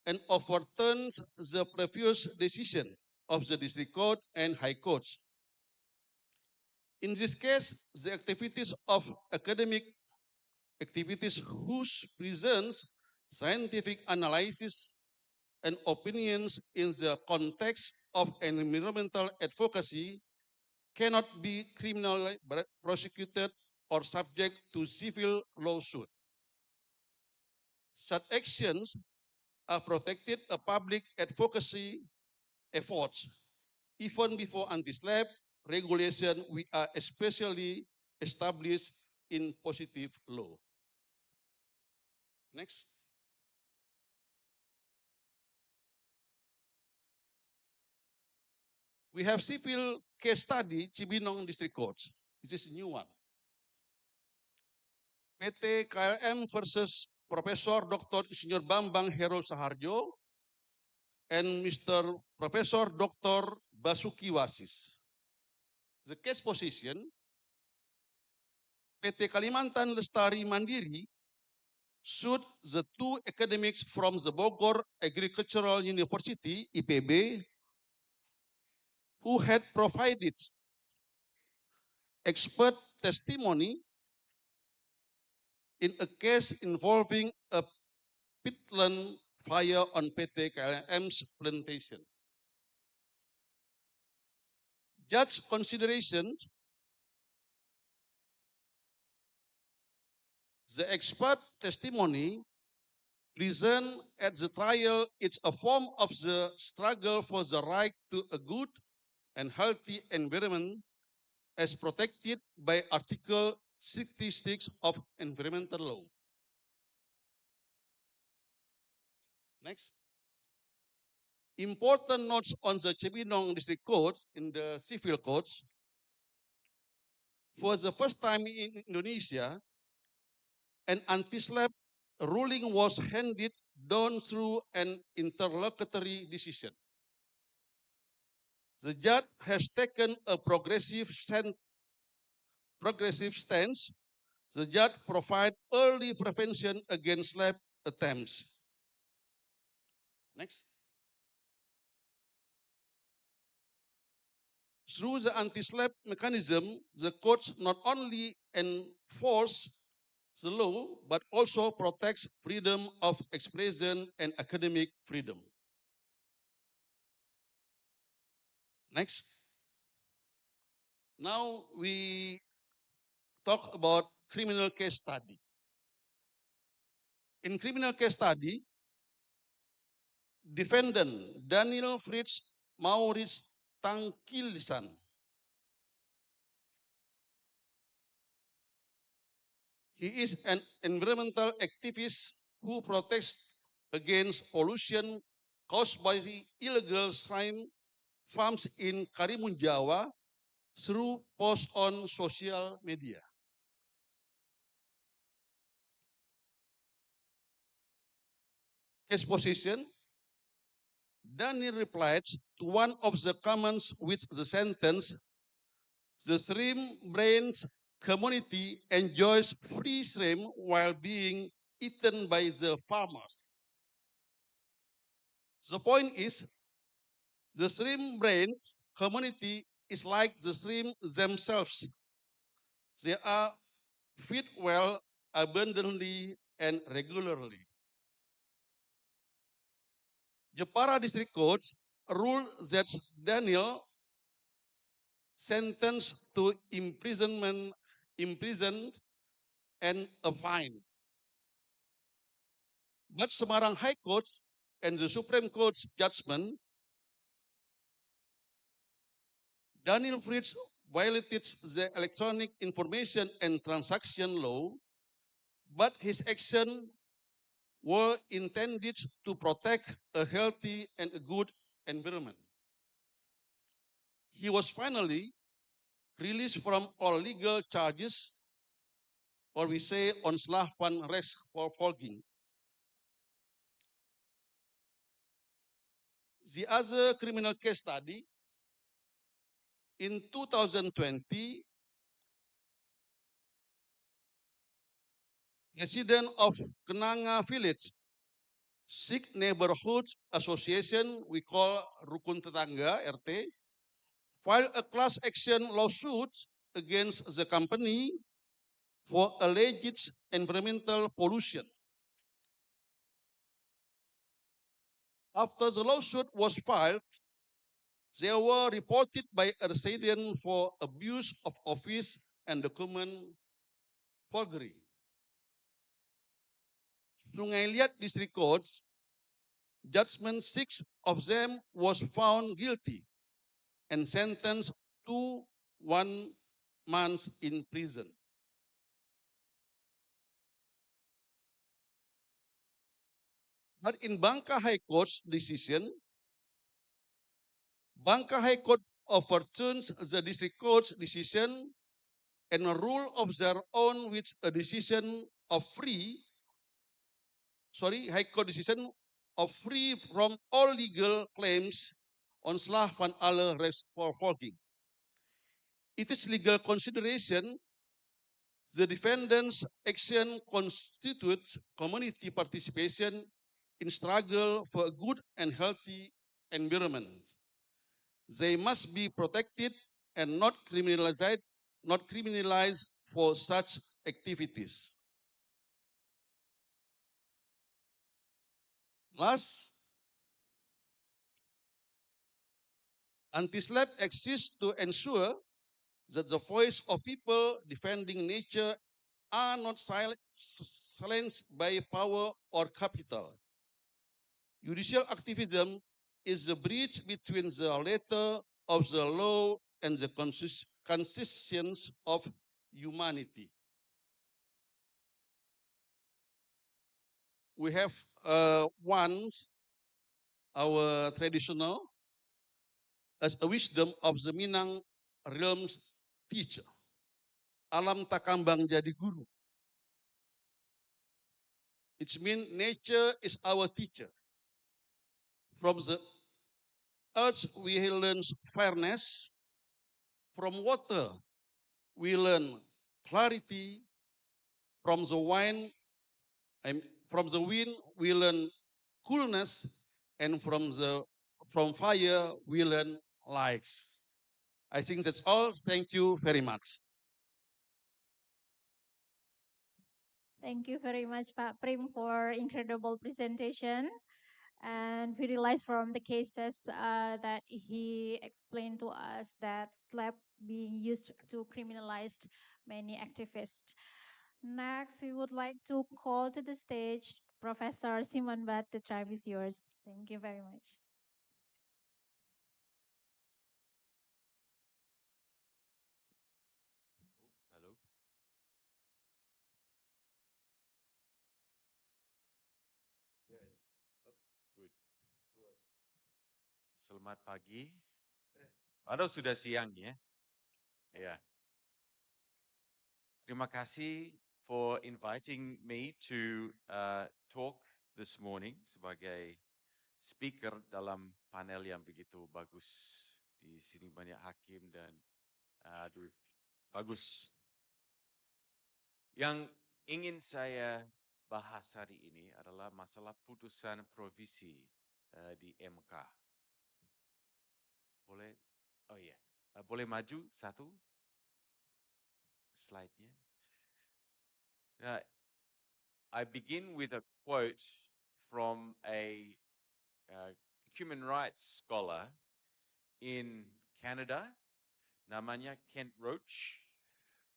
and overturns the previous decision of the District Court and High Courts. In this case, the activities of academic activities whose presents scientific analysis and opinions in the context of environmental advocacy cannot be criminally prosecuted or subject to civil lawsuit. Such actions are protected a public advocacy efforts. Even before anti-SLAPP regulation, we are especially established in positive law. Next. We have civil case study Cibinong District Court. This is a new one. PT KLM versus Professor Dr. Insinyur Bambang Hero Saharjo and Mr. Professor Dr. Basuki Wasis. The case position, PT Kalimantan Lestari Mandiri sued the two academics from the Bogor Agricultural University, IPB, who had provided expert testimony in a case involving a peatland fire on PT KLM's plantation. Judge consideration, the expert testimony present at the trial is a form of the struggle for the right to a good and healthy environment as protected by Article 66 of Environmental Law. Next. Important notes on the Cibinong District Court in the civil courts. For the first time in Indonesia, an anti-SLAPP ruling was handed down through an interlocutory decision. The judge has taken a progressive stance. The judge provides early prevention against SLAPP attempts. Next. Through the anti-SLAPP mechanism, the courts not only enforce the law, but also protects freedom of expression and academic freedom. Next. Now we talk about criminal case study. In criminal case study, defendant Daniel Fritz Maurits Tangkilsan he is an environmental activist who protests against pollution caused by the illegal shrimp farms in Karimun Jawa through posts on social media. Case position, Daniel replied to one of the comments with the sentence, "The shrimp brains community enjoys free shrimp while being eaten by the farmers." The point is, the shrimp brains community is like the shrimp themselves. They are fed well, abundantly, and regularly. Jepara District Court ruled that Daniel sentenced to imprisoned and a fine. But Semarang High Court and the Supreme Court's judgment Daniel Fritz violated the Electronic Information and Transaction Law, but his action were intended to protect a healthy and a good environment. He was finally released from all legal charges, or we say ontslag van rechtsvervolging. The other criminal case study, in 2020, resident of Kenanga Village, Sikh Neighborhood Association, we call Rukun Tetangga, RT, filed a class action lawsuit against the company for alleged environmental pollution. After the lawsuit was filed, they were reported by a resident for abuse of office and document forgery. Sungai Liat District Courts, judgment 6 of them was found guilty and sentenced to 1 month in prison. But in Bangka High Court's decision, Bangka High Court overturns the district court's decision and a rule of their own which a decision of High Court decision of free from all legal claims on slag van alle rechtsvervolging. It is legal consideration the defendant's action constitutes community participation in struggle for a good and healthy environment. They must be protected and not criminalized for such activities. Last, anti-SLAPP exists to ensure that the voice of people defending nature are not silenced by power or capital. Judicial activism is the bridge between the letter of the law and the conscience of humanity. We have once our traditional as a wisdom of the Minang realms teacher. Alam takambang jadi guru. It means nature is our teacher. From the earth we learn fairness. From water we learn clarity. From the wind we learn coolness, and from fire we learn lights. I think that's all. Thank you very much. Thank you very much, Pak Prim, for incredible presentation. And we realized from the cases that he explained to us that SLAPP being used to criminalize many activists. Next, we would like to call to the stage Professor Simon Bat. The time is yours. Thank you very much. Halo. Good. Selamat pagi. Atau sudah siang ya? Ya. Terima kasih for inviting me to talk this morning sebagai speaker dalam panel yang begitu bagus. Di sini banyak hakim dan bagus. Yang ingin saya bahas hari ini adalah masalah putusan provisi di MK. Boleh? Oh iya. Boleh maju satu slide-nya. I begin with a quote from a human rights scholar in Canada, namanya Kent Roach,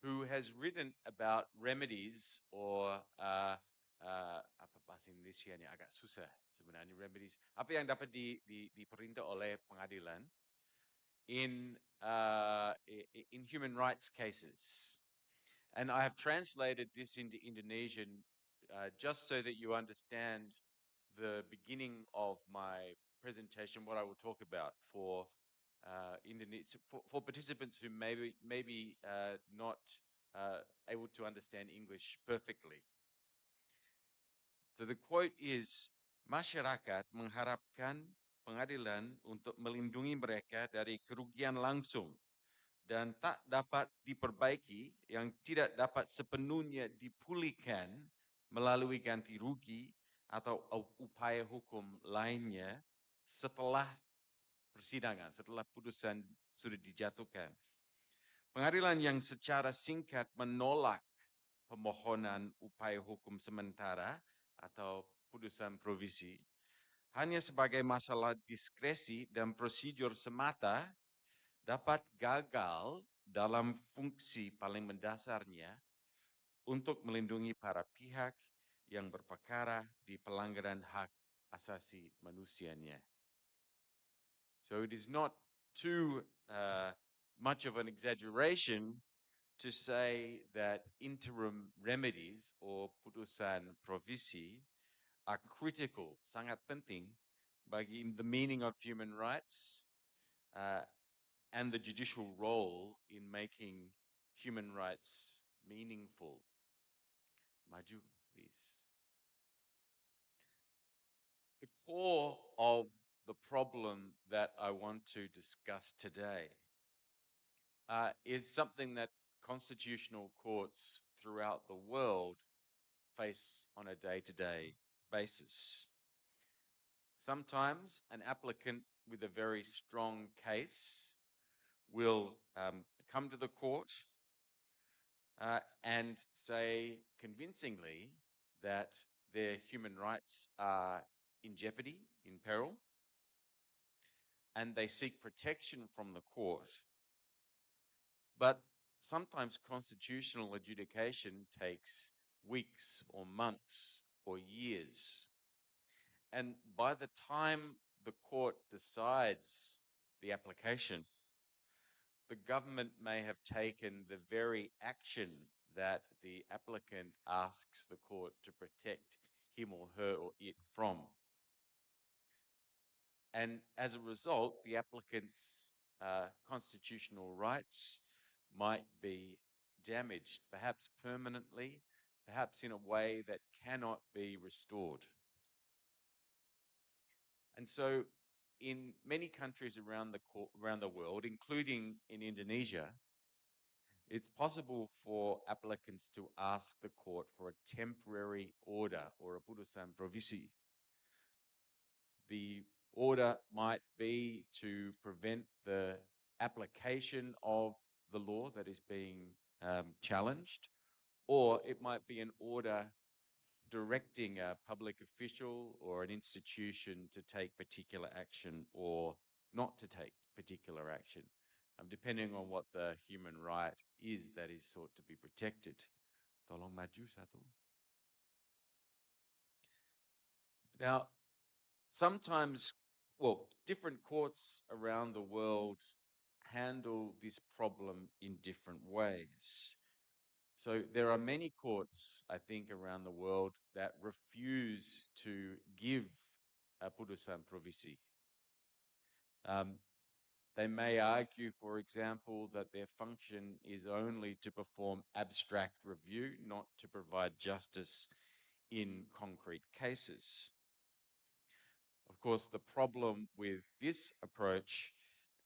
who has written about remedies or apa bahasa Indonesia-nya agak susah sebenarnya, remedies, apa yang dapat diperintah oleh pengadilan in, in human rights cases. And I have translated this into Indonesian just so that you understand the beginning of my presentation, what I will talk about for Indonesia, for participants who maybe not able to understand English perfectly. So the quote is, masyarakat mengharapkan pengadilan untuk melindungi mereka dari kerugian langsung dan tak dapat diperbaiki yang tidak dapat sepenuhnya dipulihkan melalui ganti rugi atau upaya hukum lainnya setelah persidangan, setelah putusan sudah dijatuhkan. Pengadilan yang secara singkat menolak pemohonan upaya hukum sementara atau putusan provisi hanya sebagai masalah diskresi dan prosedur semata dapat gagal dalam fungsi paling mendasarnya untuk melindungi para pihak yang berperkara di pelanggaran hak asasi manusianya. So it is not too much of an exaggeration to say that interim remedies or putusan provisi are critical, sangat penting bagi the meaning of human rights and the judicial role in making human rights meaningful. Maju, please. The core of the problem that I want to discuss today is something that constitutional courts throughout the world face on a day-to-day basis. Sometimes an applicant with a very strong case will come to the court and say convincingly that their human rights are in jeopardy, in peril, and they seek protection from the court. But sometimes constitutional adjudication takes weeks or months or years. And by the time the court decides the application, the government may have taken the very action that the applicant asks the court to protect him or her or it from. And as a result, the applicant's constitutional rights might be damaged, perhaps permanently, perhaps in a way that cannot be restored. And so in many countries around the world, including in Indonesia, it's possible for applicants to ask the court for a temporary order or a putusan provisi. The order might be to prevent the application of the law that is being challenged, or it might be an order directing a public official or an institution to take particular action or not to take particular action, depending on what the human right is that is sought to be protected. Tolong maju satu. Now, sometimes, well, different courts around the world handle this problem in different ways. So there are many courts, I think, around the world that refuse to give a putusan provisi. They may argue, for example, that their function is only to perform abstract review, not to provide justice in concrete cases. Of course, the problem with this approach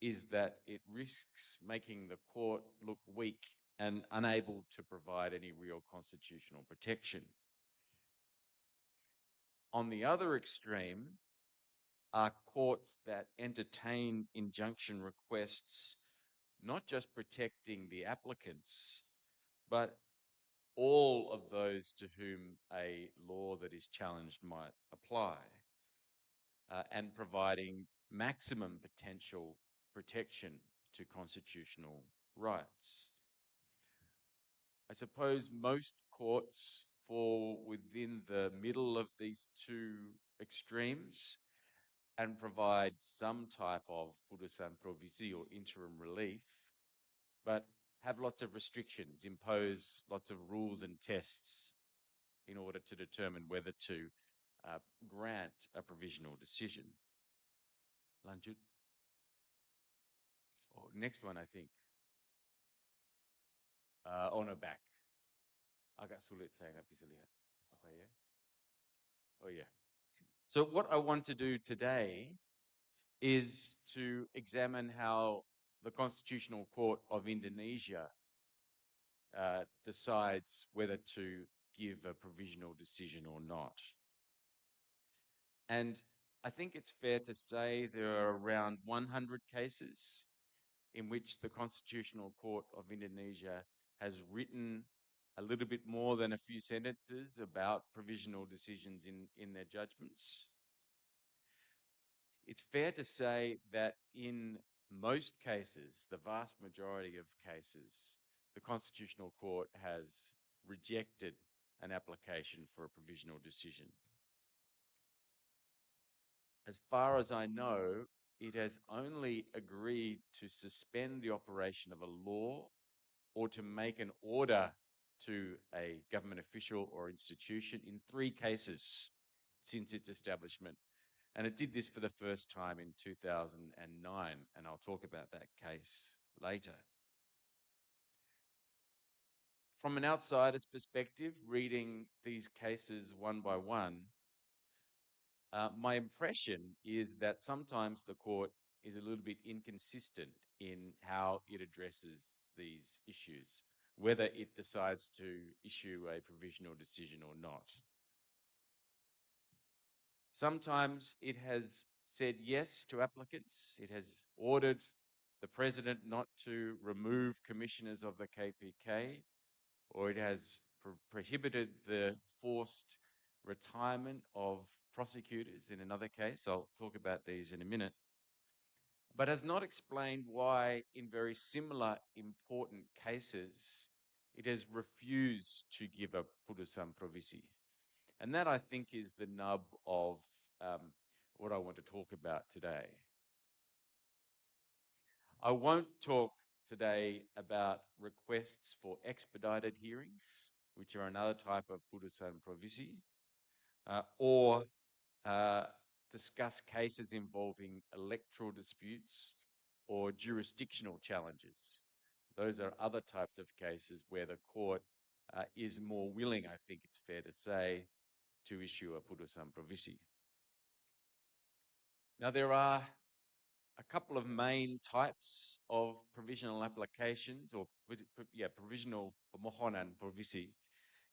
is that it risks making the court look weak and unable to provide any real constitutional protection. On the other extreme are courts that entertain injunction requests, not just protecting the applicants, but all of those to whom a law that is challenged might apply, and providing maximum potential protection to constitutional rights. I suppose most courts fall within the middle of these two extremes, and provide some type of putusan provisi or interim relief, but have lots of restrictions, impose lots of rules and tests in order to determine whether to grant a provisional decision. Lanjut. Oh, next one, I think. Oh no, back. Agak sulit saya nggak bisa lihat. Apa ya? Oh yeah. So what I want to do today is to examine how the Constitutional Court of Indonesia decides whether to give a provisional decision or not. And I think it's fair to say there are around 100 cases in which the Constitutional Court of Indonesia has written a little bit more than a few sentences about provisional decisions in their judgments. It's fair to say that in most cases, the vast majority of cases, the Constitutional Court has rejected an application for a provisional decision. As far as I know, it has only agreed to suspend the operation of a law or to make an order to a government official or institution in 3 cases since its establishment. And it did this for the first time in 2009, and I'll talk about that case later. From an outsider's perspective, reading these cases one by one, my impression is that sometimes the court is a little bit inconsistent in how it addresses these issues, whether it decides to issue a provisional decision or not. Sometimes it has said yes to applicants. It has ordered the president not to remove commissioners of the KPK, or it has prohibited the forced retirement of prosecutors in another case. I'll talk about these in a minute. But has not explained why, in very similar important cases, it has refused to give a putusan provisi. And that, I think, is the nub of what I want to talk about today. I won't talk today about requests for expedited hearings, which are another type of putusan provisi, or discuss cases involving electoral disputes or jurisdictional challenges. Those are other types of cases where the court is more willing, I think it's fair to say, to issue a putusan provisi. Now, there are a couple of main types of provisional applications, or provisional permohonan provisi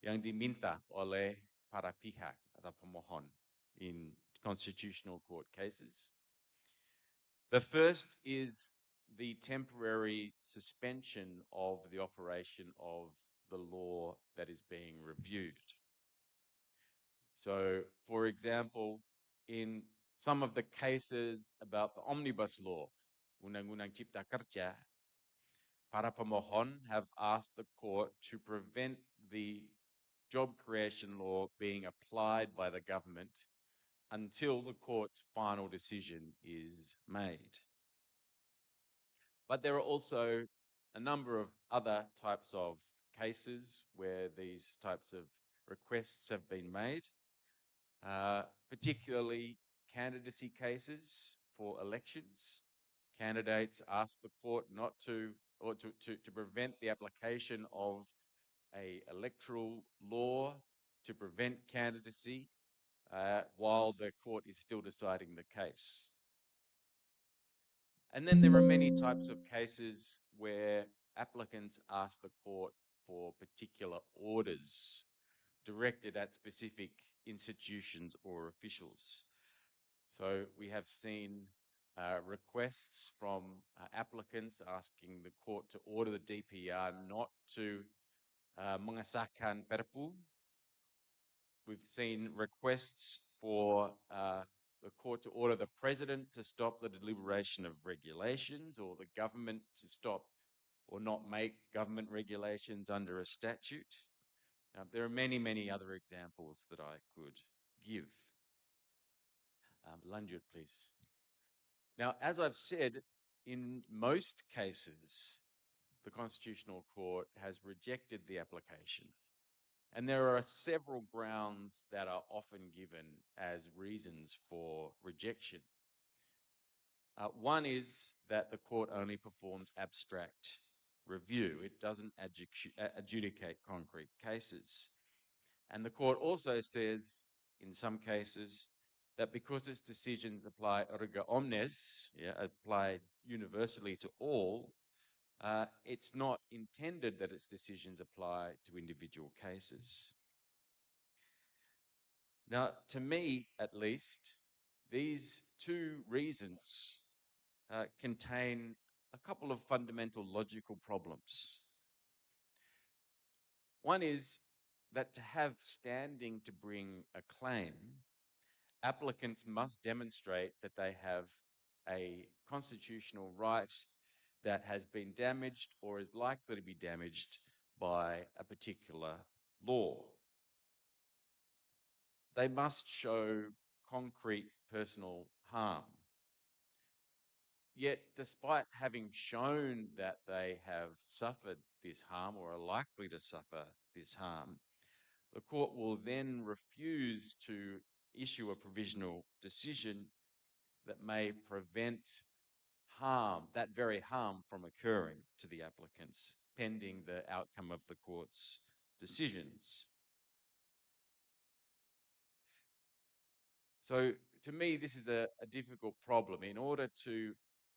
yang diminta oleh para pihak atau pemohon in constitutional court cases. The first is the temporary suspension of the operation of the law that is being reviewed. So, for example, in some of the cases about the omnibus law, Undang-Undang Cipta Kerja, para pemohon have asked the court to prevent the job creation law being applied by the government until the court's final decision is made. But there are also a number of other types of cases where these types of requests have been made, particularly candidacy cases for elections. Candidates ask the court not to, or to prevent the application of an electoral law to prevent candidacy while the court is still deciding the case. And then there are many types of cases where applicants ask the court for particular orders directed at specific institutions or officials. So we have seen requests from applicants asking the court to order the DPR not to mengesahkan Perpu. We've seen requests for the court to order the president to stop the deliberation of regulations, or the government to stop or not make government regulations under a statute. There are many, many other examples that I could give. Lanjut, please. Now, as I've said, in most cases, the Constitutional Court has rejected the application. And there are several grounds that are often given as reasons for rejection. One is that the court only performs abstract review. It doesn't adjudicate concrete cases. And the court also says, in some cases, that because its decisions apply erga omnes, apply universally to all, it's not intended that its decisions apply to individual cases. Now, to me, at least, these two reasons contain a couple of fundamental logical problems. One is that to have standing to bring a claim, applicants must demonstrate that they have a constitutional right that has been damaged or is likely to be damaged by a particular law. They must show concrete personal harm. Yet, despite having shown that they have suffered this harm or are likely to suffer this harm, the court will then refuse to issue a provisional decision that may prevent harm, that very harm, from occurring to the applicants, pending the outcome of the court's decisions. So, to me, this is a difficult problem. In order to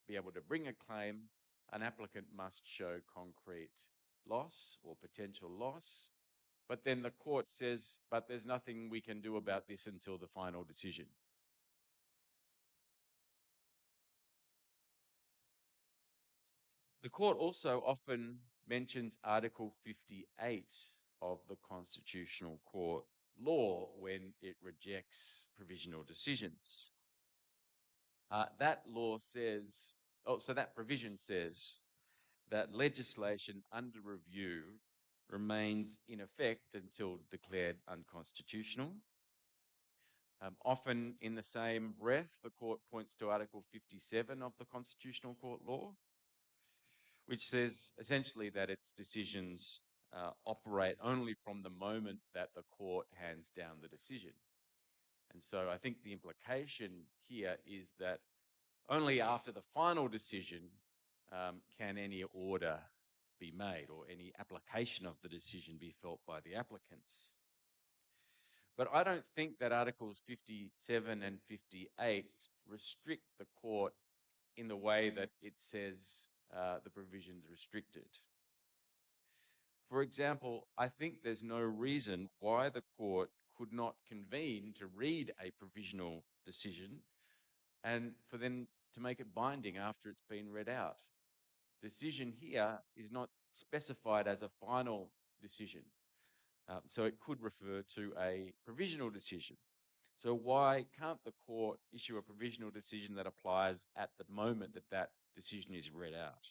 be able to bring a claim, an applicant must show concrete loss or potential loss. But then the court says, but there's nothing we can do about this until the final decision. The court also often mentions Article 58 of the Constitutional Court law when it rejects provisional decisions. That law says, so that provision says that legislation under review remains in effect until declared unconstitutional. Often in the same breath, the court points to Article 57 of the Constitutional Court law, which says essentially that its decisions operate only from the moment that the court hands down the decision. And so I think the implication here is that only after the final decision can any order be made or any application of the decision be felt by the applicants. But I don't think that Articles 57 and 58 restrict the court in the way that it says the provisions restricted. For example, I think there's no reason why the court could not convene to read a provisional decision and for them to make it binding after it's been read out. Decision here is not specified as a final decision. So it could refer to a provisional decision. So why can't the court issue a provisional decision that applies at the moment that that decision is read out?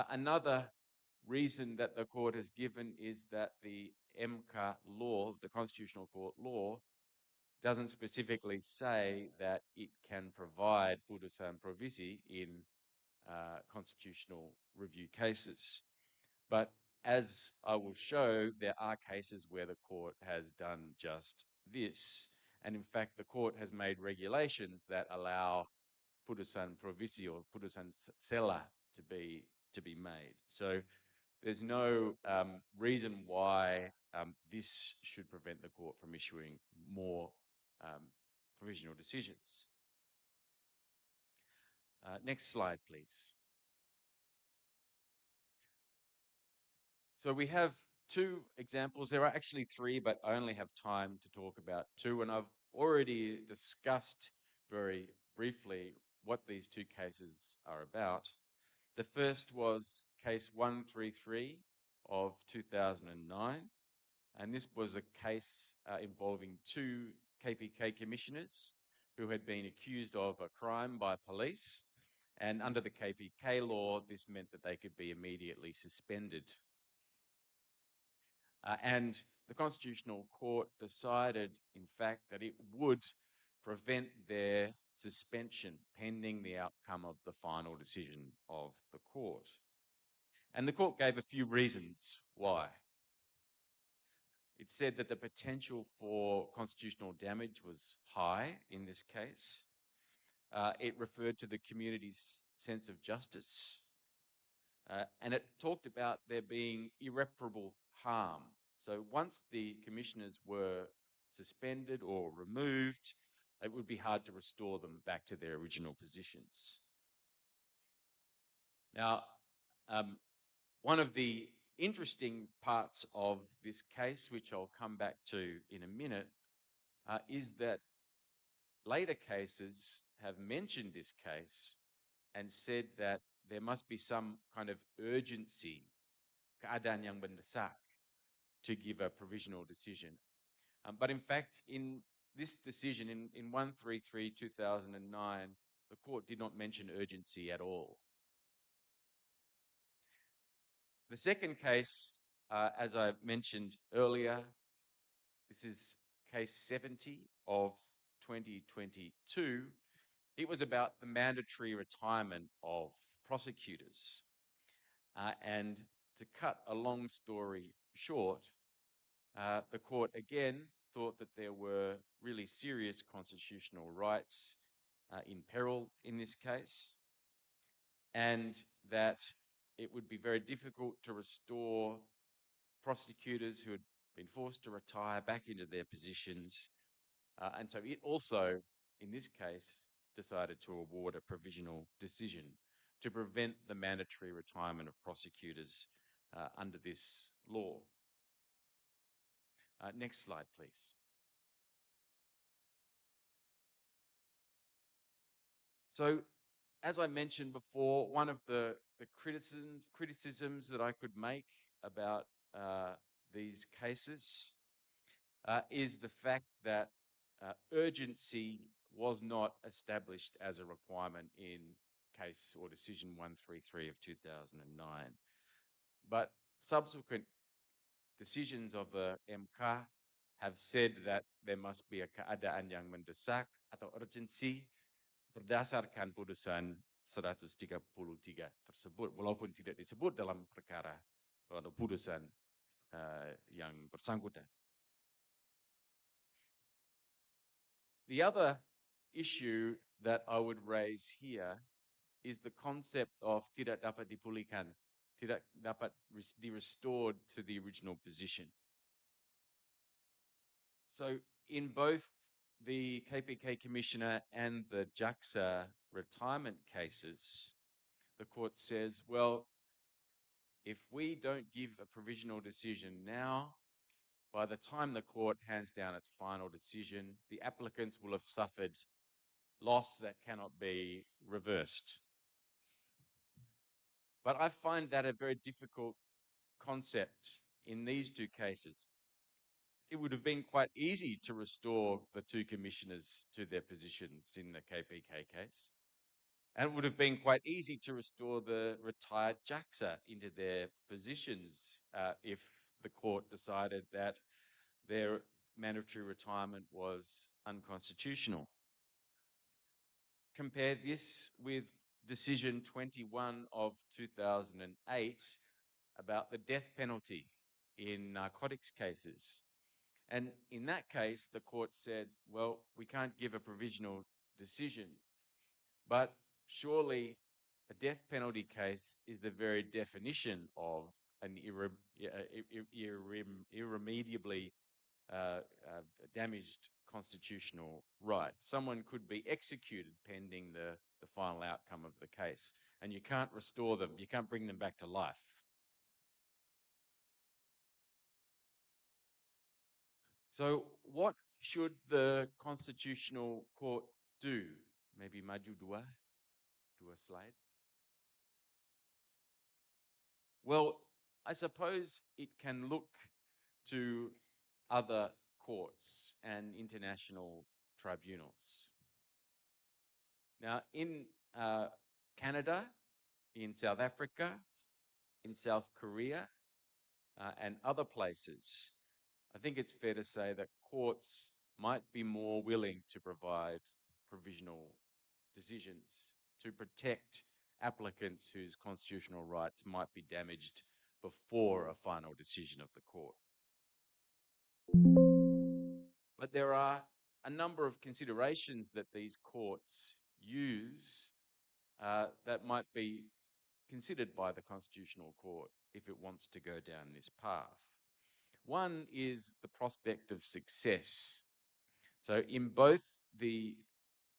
Another reason that the court has given is that the MCA law, the Constitutional Court law, doesn't specifically say that it can provide putusan provisi in constitutional review cases. But as I will show, there are cases where the court has done just this. And in fact, the court has made regulations that allow putusan provisi or putusan sela to be made. So there's no reason why this should prevent the court from issuing more provisional decisions. Next slide, please. So we have two examples. There are actually three, but I only have time to talk about two. And I've already discussed very briefly what these two cases are about. The first was case 133 of 2009. And this was a case involving two KPK commissioners who had been accused of a crime by police. And under the KPK law, this meant that they could be immediately suspended. And the Constitutional Court decided, in fact, that it would prevent their suspension pending the outcome of the final decision of the court. And the court gave a few reasons why. It said that the potential for constitutional damage was high in this case. It referred to the community's sense of justice. And it talked about there being irreparable harm. So once the commissioners were suspended or removed, it would be hard to restore them back to their original positions. Now, one of the interesting parts of this case, which I'll come back to in a minute, is that later cases have mentioned this case and said that there must be some kind of urgency, keadaan yang mendesak, to give a provisional decision. But in fact, in this decision, in 133/2009, the court did not mention urgency at all. The second case, as I mentioned earlier, this is case 70 of 2022. It was about the mandatory retirement of prosecutors. And to cut a long story short, the court again thought that there were really serious constitutional rights in peril in this case, and that it would be very difficult to restore prosecutors who had been forced to retire back into their positions. And so it also, in this case, decided to award a provisional decision to prevent the mandatory retirement of prosecutors under this law. Next slide, please. So, as I mentioned before, one of the criticisms that I could make about these cases is the fact that urgency was not established as a requirement in case or decision 133 of 2009. But subsequent decisions of the MK have said that there must be a keadaan yang mendesak atau urgency berdasarkan putusan 133 tersebut, walaupun tidak disebut dalam perkara atau putusan yang bersangkutan. The other issue that I would raise here is the concept of tidak dapat dipulihkan, tidak dapat be restored to the original position. So in both the KPK Commissioner and the JAXA retirement cases, the court says, well, if we don't give a provisional decision now, by the time the court hands down its final decision, the applicants will have suffered loss that cannot be reversed. But I find that a very difficult concept in these two cases. It would have been quite easy to restore the two commissioners to their positions in the KPK case. And it would have been quite easy to restore the retired JAXA into their positions if the court decided that their mandatory retirement was unconstitutional. Compare this with decision 21 of 2008 about the death penalty in narcotics cases. And in that case, the court said, well, we can't give a provisional decision, but surely a death penalty case is the very definition of an irremediably damaged constitutional right. Someone could be executed pending the final outcome of the case, and you can't restore them, you can't bring them back to life. So what should the Constitutional Court do? Maybe maju dua slide. Well, I suppose it can look to other courts and international tribunals. Now, in Canada, in South Africa, in South Korea, and other places, I think it's fair to say that courts might be more willing to provide provisional decisions to protect applicants whose constitutional rights might be damaged before a final decision of the court. But there are a number of considerations that these courts use that might be considered by the Constitutional Court if it wants to go down this path. One is the prospect of success. So in both the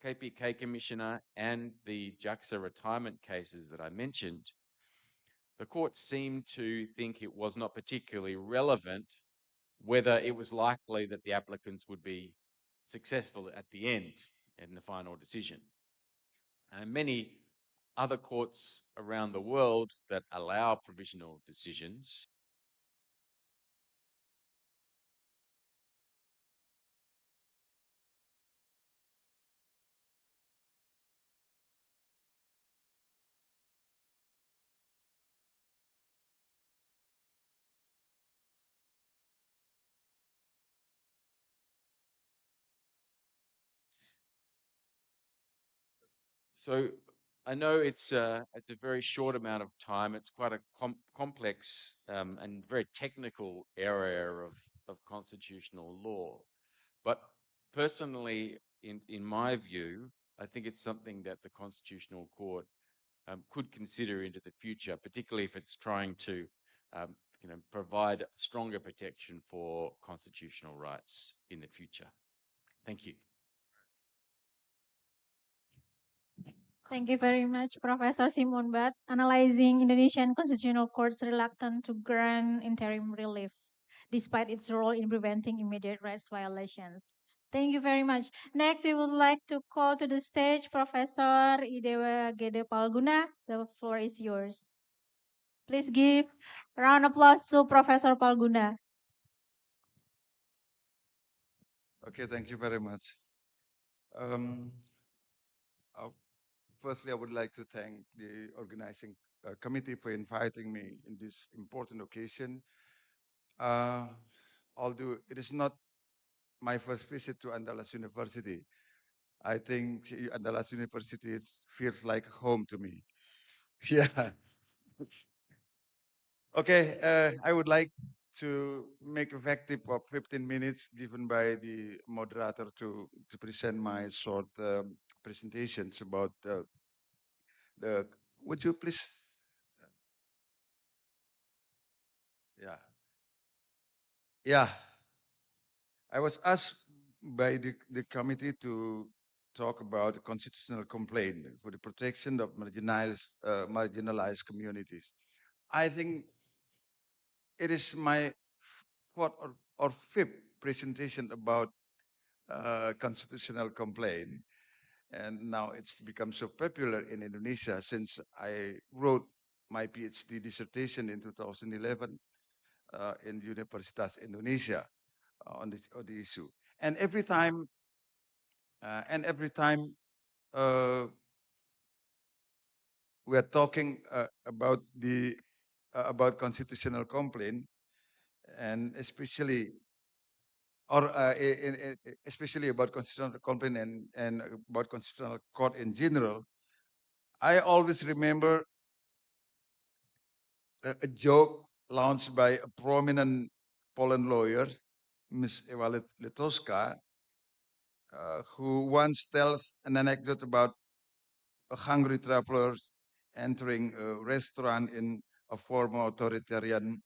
KPK Commissioner and the JAXA retirement cases that I mentioned, the court seemed to think it was not particularly relevant whether it was likely that the applicants would be successful at the end in the final decision. And many other courts around the world that allow provisional decisions So I know it's a very short amount of time. It's quite a complex and very technical area of constitutional law. But personally, in my view, I think it's something that the Constitutional Court could consider into the future, particularly if it's trying to provide stronger protection for constitutional rights in the future. Thank you. Thank you very much, Professor Simon Bat, analyzing Indonesian Constitutional Court's reluctance to grant interim relief, despite its role in preventing immediate rights violations. Thank you very much. Next, we would like to call to the stage Professor Idewa Gede Palguna. The floor is yours. Please give a round of applause to Professor Palguna. Okay, thank you very much. Uh, Firstly, I would like to thank the organizing committee for inviting me in this important occasion. Although it is not my first visit to Andalas University, I think Andalas University feels like home to me. Yeah. Okay, I would like to make effective of 15 minutes given by the moderator to present my short presentations about the. Would you please? Yeah. Yeah. I was asked by the committee to talk about a constitutional complaint for the protection of marginalized communities. I think it is my fourth or fifth presentation about constitutional complaint. And now it's become so popular in Indonesia since I wrote my PhD dissertation in 2011 in Universitas Indonesia on the issue. And every time, we are talking about constitutional complaint, and especially especially about constitutional complaint and about constitutional court in general, I always remember a joke launched by a prominent Poland lawyer, Ms. Ewa Letowska, who once tells an anecdote about a hungry traveler entering a restaurant in a former authoritarian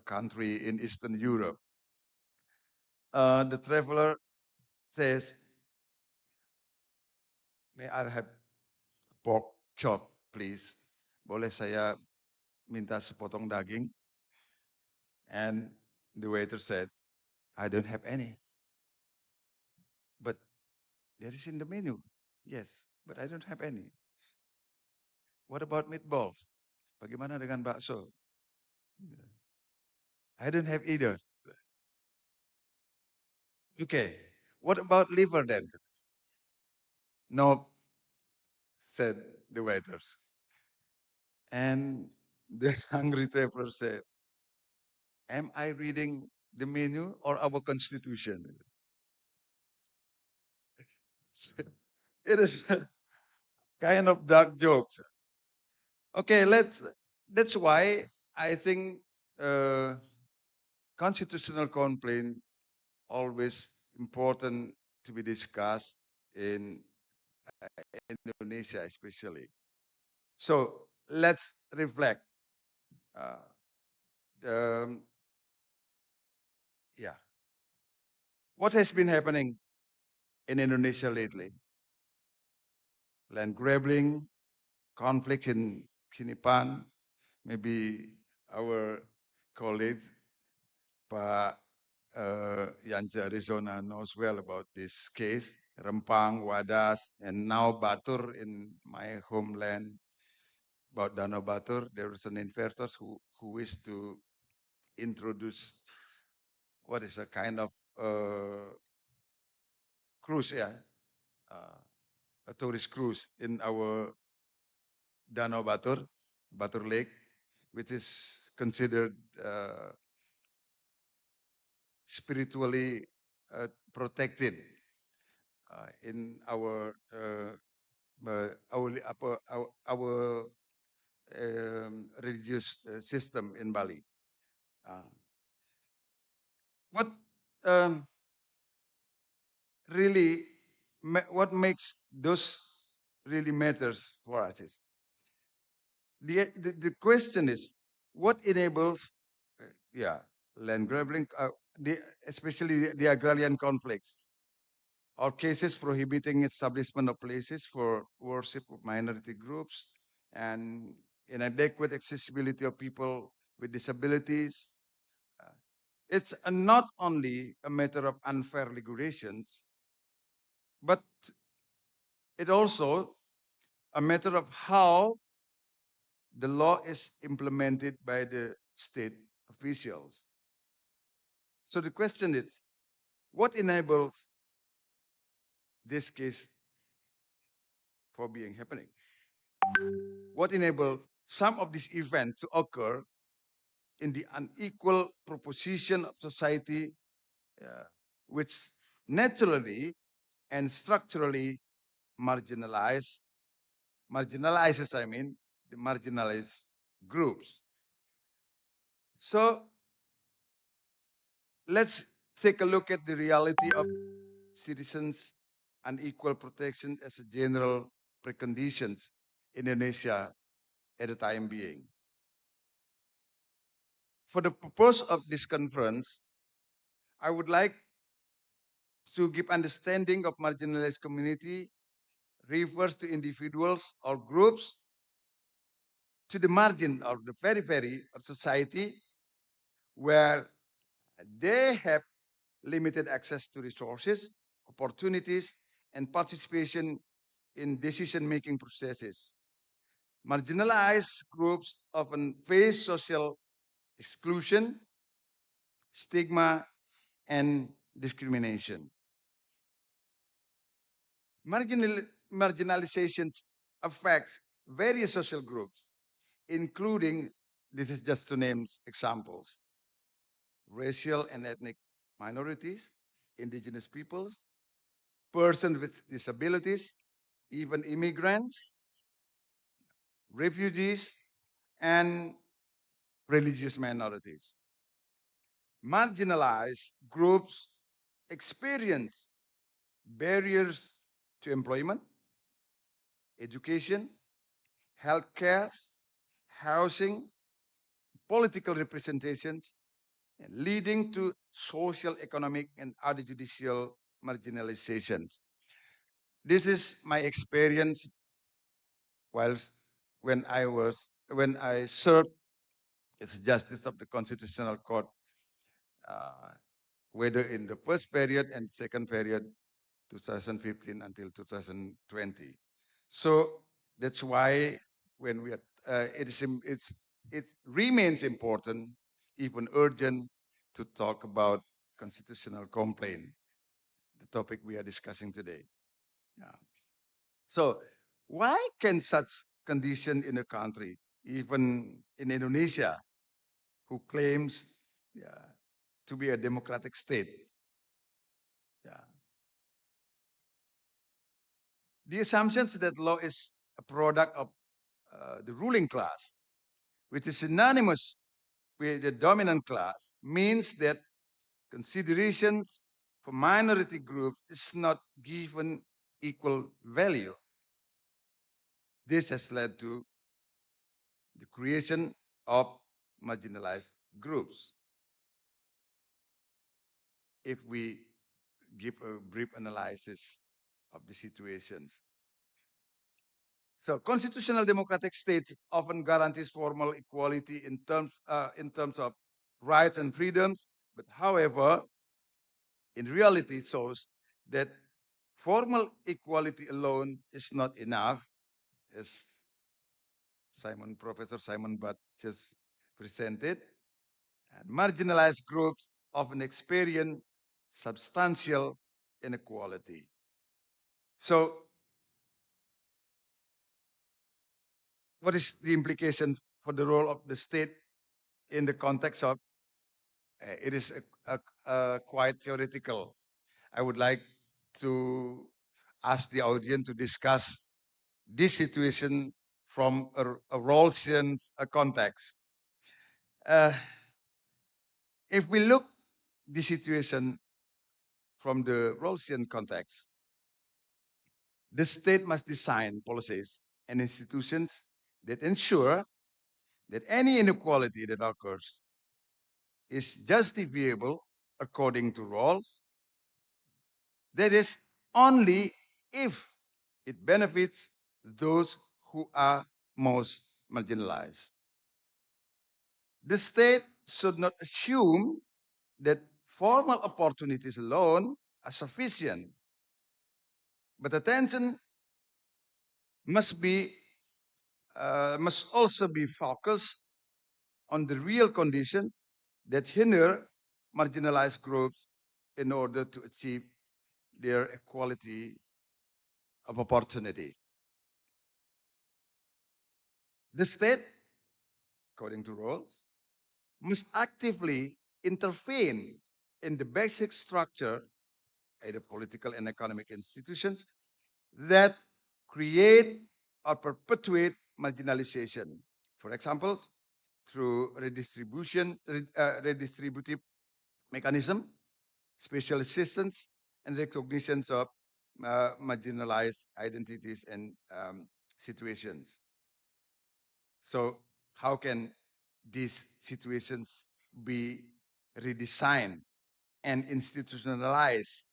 country in Eastern Europe. The traveler says, "May I have pork chop, please? Boleh saya minta sepotong daging?" And the waiter said, "I don't have any." "But there is in the menu." "Yes, but I don't have any." "What about meatballs?" "Bagaimana dengan bakso?" "I don't have either." "Okay, what about liver then?" "No," said the waiters. And the hungry traveler said, "Am I reading the menu or our constitution?" It is kind of dark jokes. Okay, that's why I think constitutional complaint always important to be discussed in Indonesia, especially. So let's reflect. Uh, um, yeah, what has been happening in Indonesia lately? Land grabbing, conflict in Kinipan. Maybe our colleagues, Pak Yanja Arizona, knows well about this case. Rempang, Wadas, and now Batur in my homeland. About Danau Batur, there was an investor who wished to introduce what is a kind of cruise, yeah, a tourist cruise in our Danau Batur, Batur Lake, which is considered spiritually protected in our religious system in Bali. What um, really what makes those really matters for us is the question is what enables yeah, land grabbing, especially the agrarian conflicts or cases prohibiting establishment of places for worship of minority groups and inadequate accessibility of people with disabilities. It's not only a matter of unfair regulations, but it also a matter of how the law is implemented by the state officials. So the question is, what enables this case for being happening? What enables some of these events to occur in the unequal proposition of society, uh, which naturally and structurally marginalizes, I mean, the marginalized groups. So let's take a look at the reality of citizens and equal protection as a general preconditions in Indonesia at the time being. For the purpose of this conference, I would like to give understanding of marginalized community refers to individuals or groups to the margin or the periphery of society where they have limited access to resources, opportunities, and participation in decision-making processes. Marginalized groups often face social exclusion, stigma, and discrimination. Marginalization affects various social groups, including, this is just to name examples, racial and ethnic minorities, indigenous peoples, persons with disabilities, even immigrants, refugees, and religious minorities. Marginalized groups experience barriers to employment, education, healthcare, housing, political representations, leading to social, economic, and other judicial marginalizations. This is my experience whilst when I served as Justice of the Constitutional Court, uh, whether in the first period and second period, 2015 until 2020. So that's why when we are, it remains important, even urgent, to talk about constitutional complaint, the topic we are discussing today. Yeah. So why can such condition in a country, even in Indonesia, who claims yeah, to be a democratic state, yeah, The assumptions that law is a product of the ruling class, which is synonymous with the dominant class, means that considerations for minority group is not given equal value. This has led to the creation of marginalized groups. If we give a brief analysis of the situations. So constitutional democratic states often guarantees formal equality in terms of rights and freedoms, but however, in reality it shows that formal equality alone is not enough, as Professor Simon Butt just presented. And marginalized groups often experience substantial inequality. So, what is the implication for the role of the state in the context of it is quite theoretical. I would like to ask the audience to discuss this situation from a Rawlsian context. If we look the situation from the Rawlsian context, the state must design policies and institutions that ensure that any inequality that occurs is justifiable according to Rawls. That is, only if it benefits those who are most marginalized. The state should not assume that formal opportunities alone are sufficient, but attention must also be focused on the real conditions that hinder marginalized groups in order to achieve their equality of opportunity. The state, according to Rawls, must actively intervene in the basic structure, either political and economic institutions, that create or perpetuate marginalization. For example, through redistributive mechanism, special assistance, and recognitions of marginalized identities and situations. So how can these situations be redesigned and institutionalized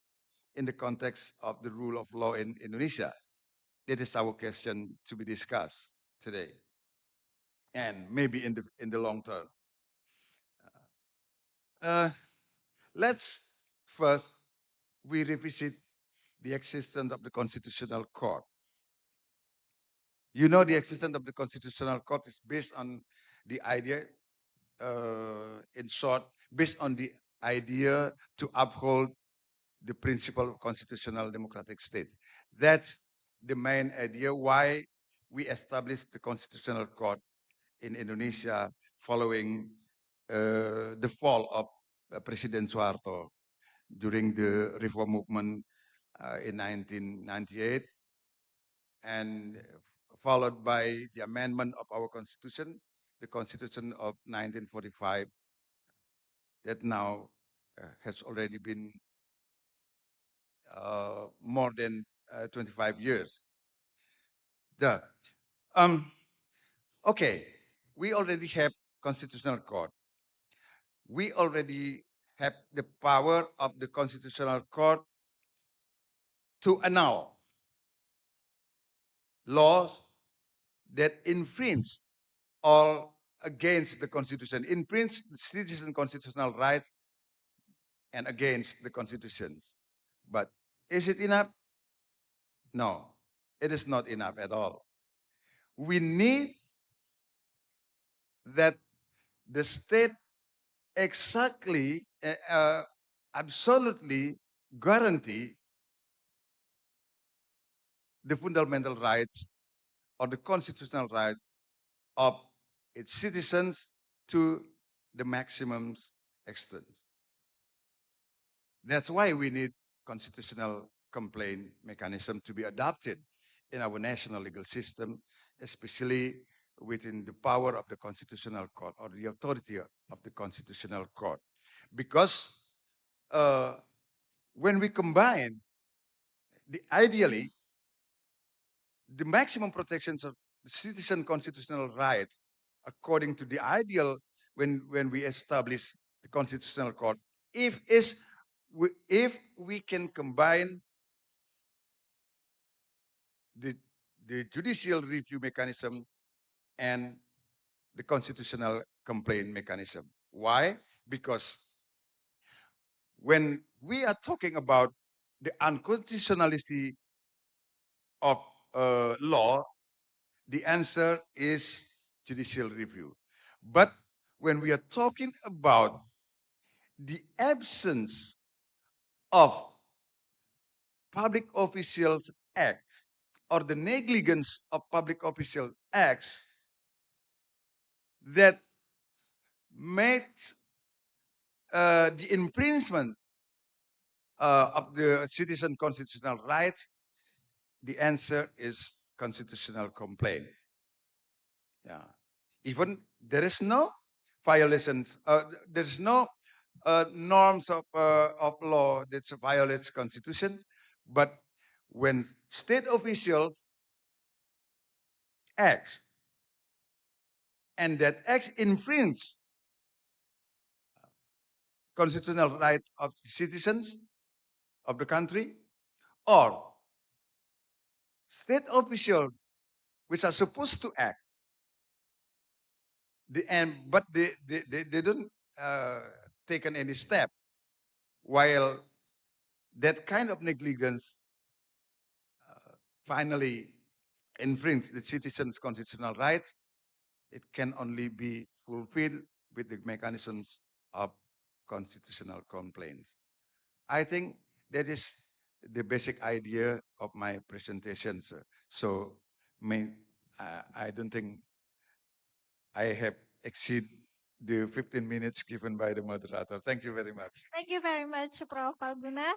in the context of the rule of law in Indonesia? That is our question to be discussed today, and maybe in the long term. Let's first we revisit the existence of the Constitutional Court. You know, the existence of the Constitutional Court is based on the idea, in short, based on the idea to uphold the principle of constitutional democratic states. That's the main idea why we established the Constitutional Court in Indonesia following the fall of President Suharto during the reform movement in 1998, and followed by the amendment of our constitution, the Constitution of 1945, that now has already been more than 25 years. Okay, we already have Constitutional Court. We already have the power of the Constitutional Court to annul laws that infringe or against the Constitution, infringe citizen constitutional rights and against the constitutions. But is it enough? No, it is not enough at all. We need that the state exactly, absolutely guarantee the fundamental rights or the constitutional rights of its citizens to the maximum extent. That's why we need constitutional complaint mechanism to be adopted in our national legal system, especially within the power of the Constitutional Court or the authority of the Constitutional Court. Because when we combine ideally the maximum protections of citizen constitutional rights according to the ideal when we establish the Constitutional Court, if we can combine the, the judicial review mechanism and the constitutional complaint mechanism. Why? Because when we are talking about the unconstitutionality of law, the answer is judicial review. But when we are talking about the absence of public officials act or the negligence of public official acts that makes the infringement of the citizen constitutional rights, the answer is constitutional complaint. Yeah. Even there is no violations, there's no norms of law that violates constitution, but when state officials act and that act infringe constitutional rights of citizens of the country, or state officials which are supposed to act, but they don't taken any step, while that kind of negligence finally infringe the citizens' constitutional rights, it can only be fulfilled with the mechanisms of constitutional complaints. I think that is the basic idea of my presentation, sir. So I don't think I have exceed the 15 minutes given by the moderator. Thank you very much. Thank you very much, Prof. Palguna.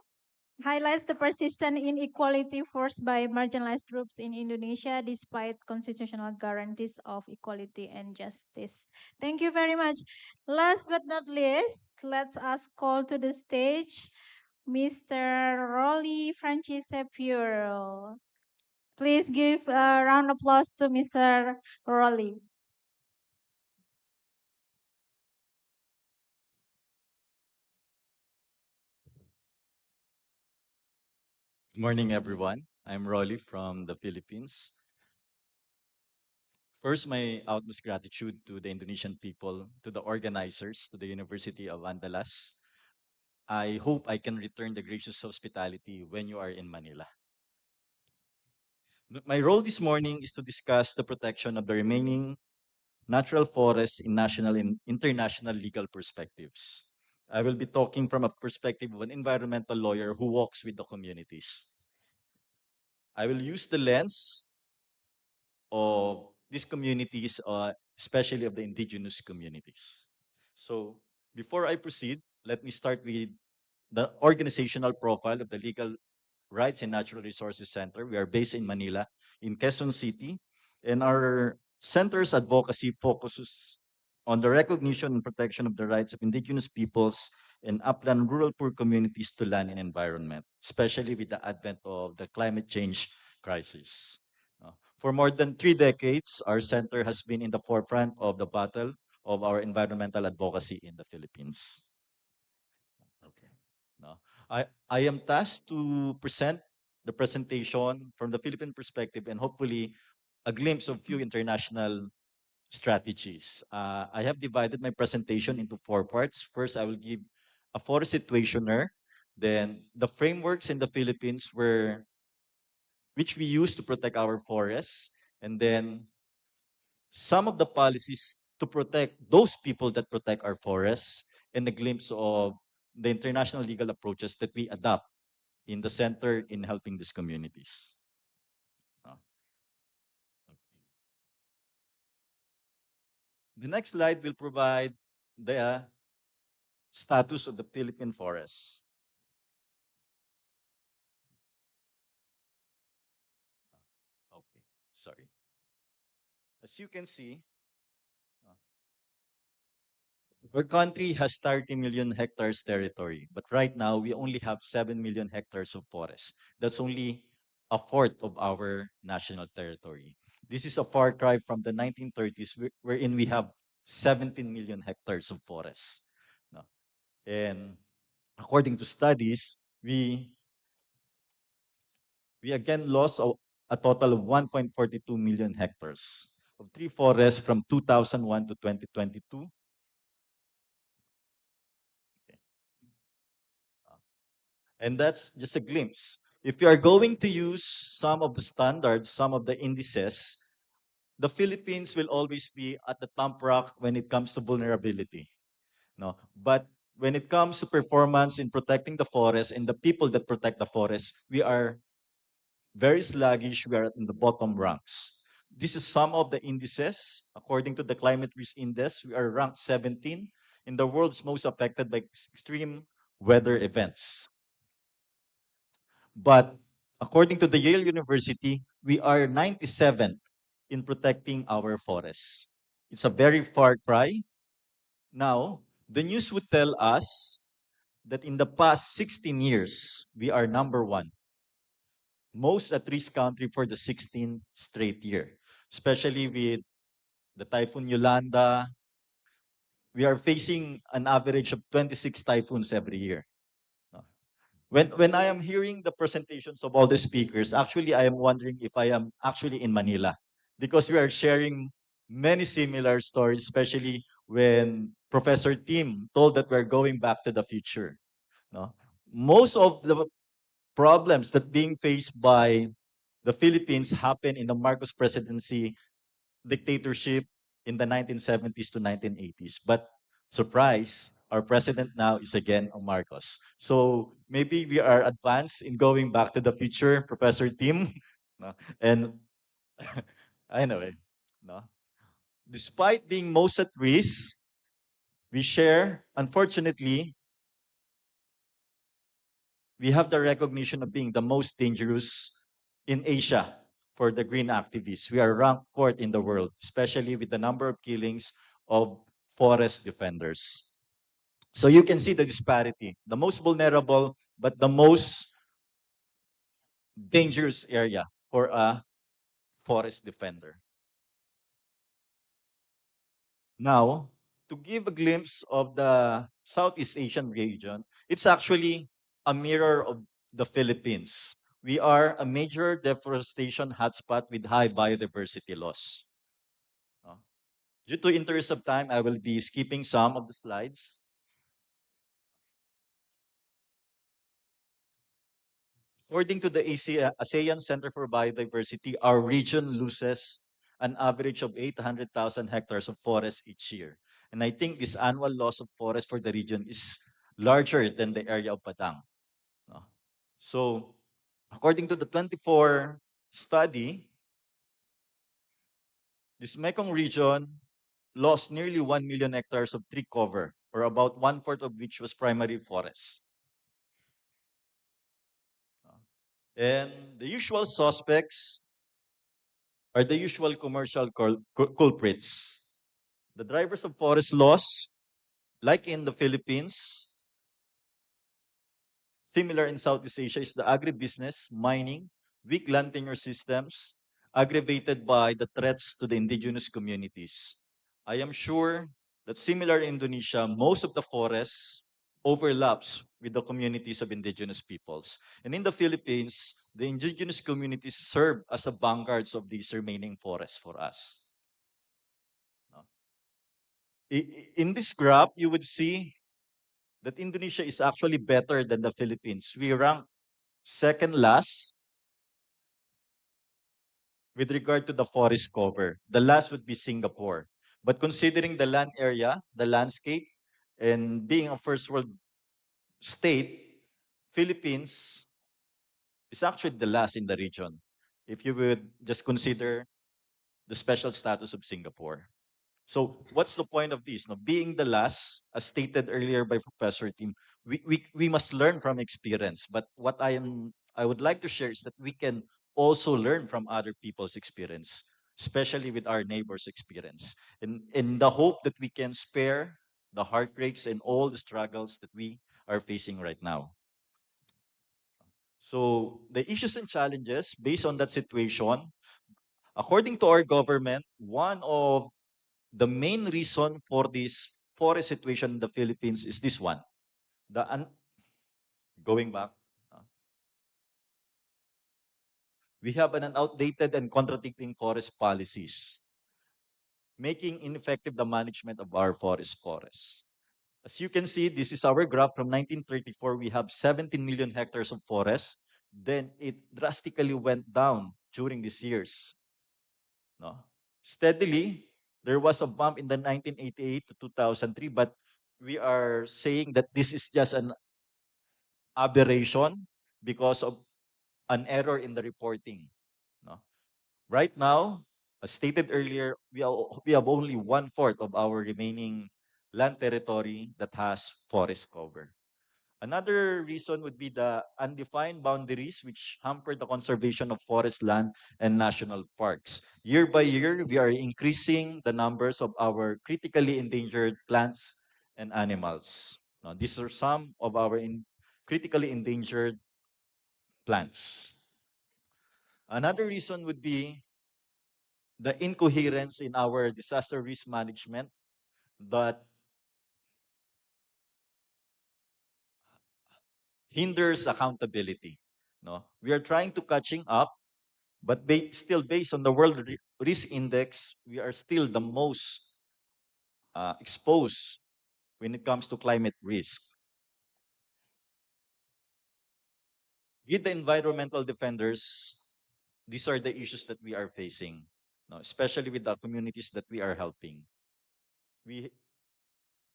Highlights the persistent inequality forced by marginalized groups in Indonesia despite constitutional guarantees of equality and justice. Thank you very much. Last but not least, let's us call to the stage Mr. Rolly Francisepuro. Please give a round of applause to Mr. Rolly. Good morning, everyone. I'm Rolly from the Philippines. First, my utmost gratitude to the Indonesian people, to the organizers, to the University of Andalas. I hope I can return the gracious hospitality when you are in Manila. My role this morning is to discuss the protection of the remaining natural forests in national and international legal perspectives. I will be talking from a perspective of an environmental lawyer who walks with the communities. I will use the lens of these communities, especially of the indigenous communities. So before I proceed, let me start with the organizational profile of the Legal Rights and Natural Resources Center. We are based in Manila, in Quezon City, and our center's advocacy focuses on the recognition and protection of the rights of indigenous peoples and upland rural poor communities to land and environment, especially with the advent of the climate change crisis. For more than 3 decades, our center has been in the forefront of the battle of our environmental advocacy in the Philippines. Okay. No. I am tasked to present the presentation from the Philippine perspective and hopefully a glimpse of few international strategies. I have divided my presentation into 4 parts. First, I will give a forest situationer, then the frameworks in the Philippines which we use to protect our forests, and then some of the policies to protect those people that protect our forests, and a glimpse of the international legal approaches that we adopt in the center in helping these communities. The next slide will provide the status of the Philippine forests. As you can see, our country has 30 million hectares territory, but right now we only have 7 million hectares of forest. That's only a fourth of our national territory. This is a far cry from the 1930s, wherein we have 17 million hectares of forest. No. And according to studies, we again lost a total of 1.42 million hectares of tree forests from 2001 to 2022. And that's just a glimpse. If you are going to use some of the standards, some of the indices, the Philippines will always be at the top rock when it comes to vulnerability. No, but when it comes to performance in protecting the forest and the people that protect the forest, we are very sluggish. We are in the bottom ranks. This is some of the indices. According to the Climate Risk Index, we are ranked 17 in the world's most affected by extreme weather events. But according to the Yale University, we are 97th in protecting our forests. It's a very far cry. Now, the news would tell us that in the past 16 years, we are number one, most at risk country for the 16th straight year, especially with the Typhoon Yolanda. We are facing an average of 26 typhoons every year. When I am hearing the presentations of all the speakers, actually I am wondering if I am actually in Manila, because we are sharing many similar stories, especially when Professor Tim told that we're going back to the future. No? Most of the problems that being faced by the Philippines happened in the Marcos presidency dictatorship in the 1970s to 1980s. But surprise, our president now is again Marcos. So maybe we are advanced in going back to the future, Professor Tim. No? And anyway, no? Despite being most at risk, we share, unfortunately, we have the recognition of being the most dangerous in Asia for the green activists. We are ranked fourth in the world, especially with the number of killings of forest defenders. So you can see the disparity. The most vulnerable, but the most dangerous area for a forest defender. Now, to give a glimpse of the Southeast Asian region, it's actually a mirror of the Philippines. We are a major deforestation hotspot with high biodiversity loss. Due to interest of time, I will be skipping some of the slides. According to the ASEAN Center for Biodiversity, our region loses an average of 800,000 hectares of forest each year. And I think this annual loss of forest for the region is larger than the area of Padang. No? So, according to the 24 study, this Mekong region lost nearly 1 million hectares of tree cover, or about one-fourth of which was primary forest. And the usual suspects are the usual commercial culprits. The drivers of forest loss, like in the Philippines, similar in Southeast Asia, is the agribusiness, mining, weak land tenure systems, aggravated by the threats to the indigenous communities. I am sure that similar in Indonesia, most of the forests overlaps with the communities of indigenous peoples. And in the Philippines, the indigenous communities serve as the vanguards of these remaining forests for us. In this graph, you would see that Indonesia is actually better than the Philippines. We rank second last with regard to the forest cover. The last would be Singapore. But considering the land area, the landscape, and being a first world state, Philippines is actually the last in the region, if you would just consider the special status of Singapore. So what's the point of this? No, being the last, as stated earlier by Professor Tim, we must learn from experience. But what I would like to share is that we can also learn from other people's experience. especially with our neighbors' experience, in the hope that we can spare the heartbreaks and all the struggles that we are facing right now. So the issues and challenges based on that situation, according to our government, one of the main reason for this forest situation in the Philippines is this one. Going back, uh, we have an outdated and contradicting forest policies, making ineffective the management of our forests. As you can see, this is our graph from 1934. We have 17 million hectares of forest. Then it drastically went down during these years. No? Steadily, there was a bump in the 1988 to 2003, but we are saying that this is just an aberration because of an error in the reporting. No? Right now, as stated earlier, we have only one-fourth of our remaining land territory that has forest cover. Another reason would be the undefined boundaries, which hamper the conservation of forest land and national parks. Year by year, we are increasing the numbers of our critically endangered plants and animals. Now, these are some of our critically endangered plants. Another reason would be the incoherence in our disaster risk management that hinders accountability. No, we are trying to catching up, but still based on the World Risk Index, we are still the most exposed when it comes to climate risk. With the environmental defenders, these are the issues that we are facing, no, especially with the communities that we are helping. We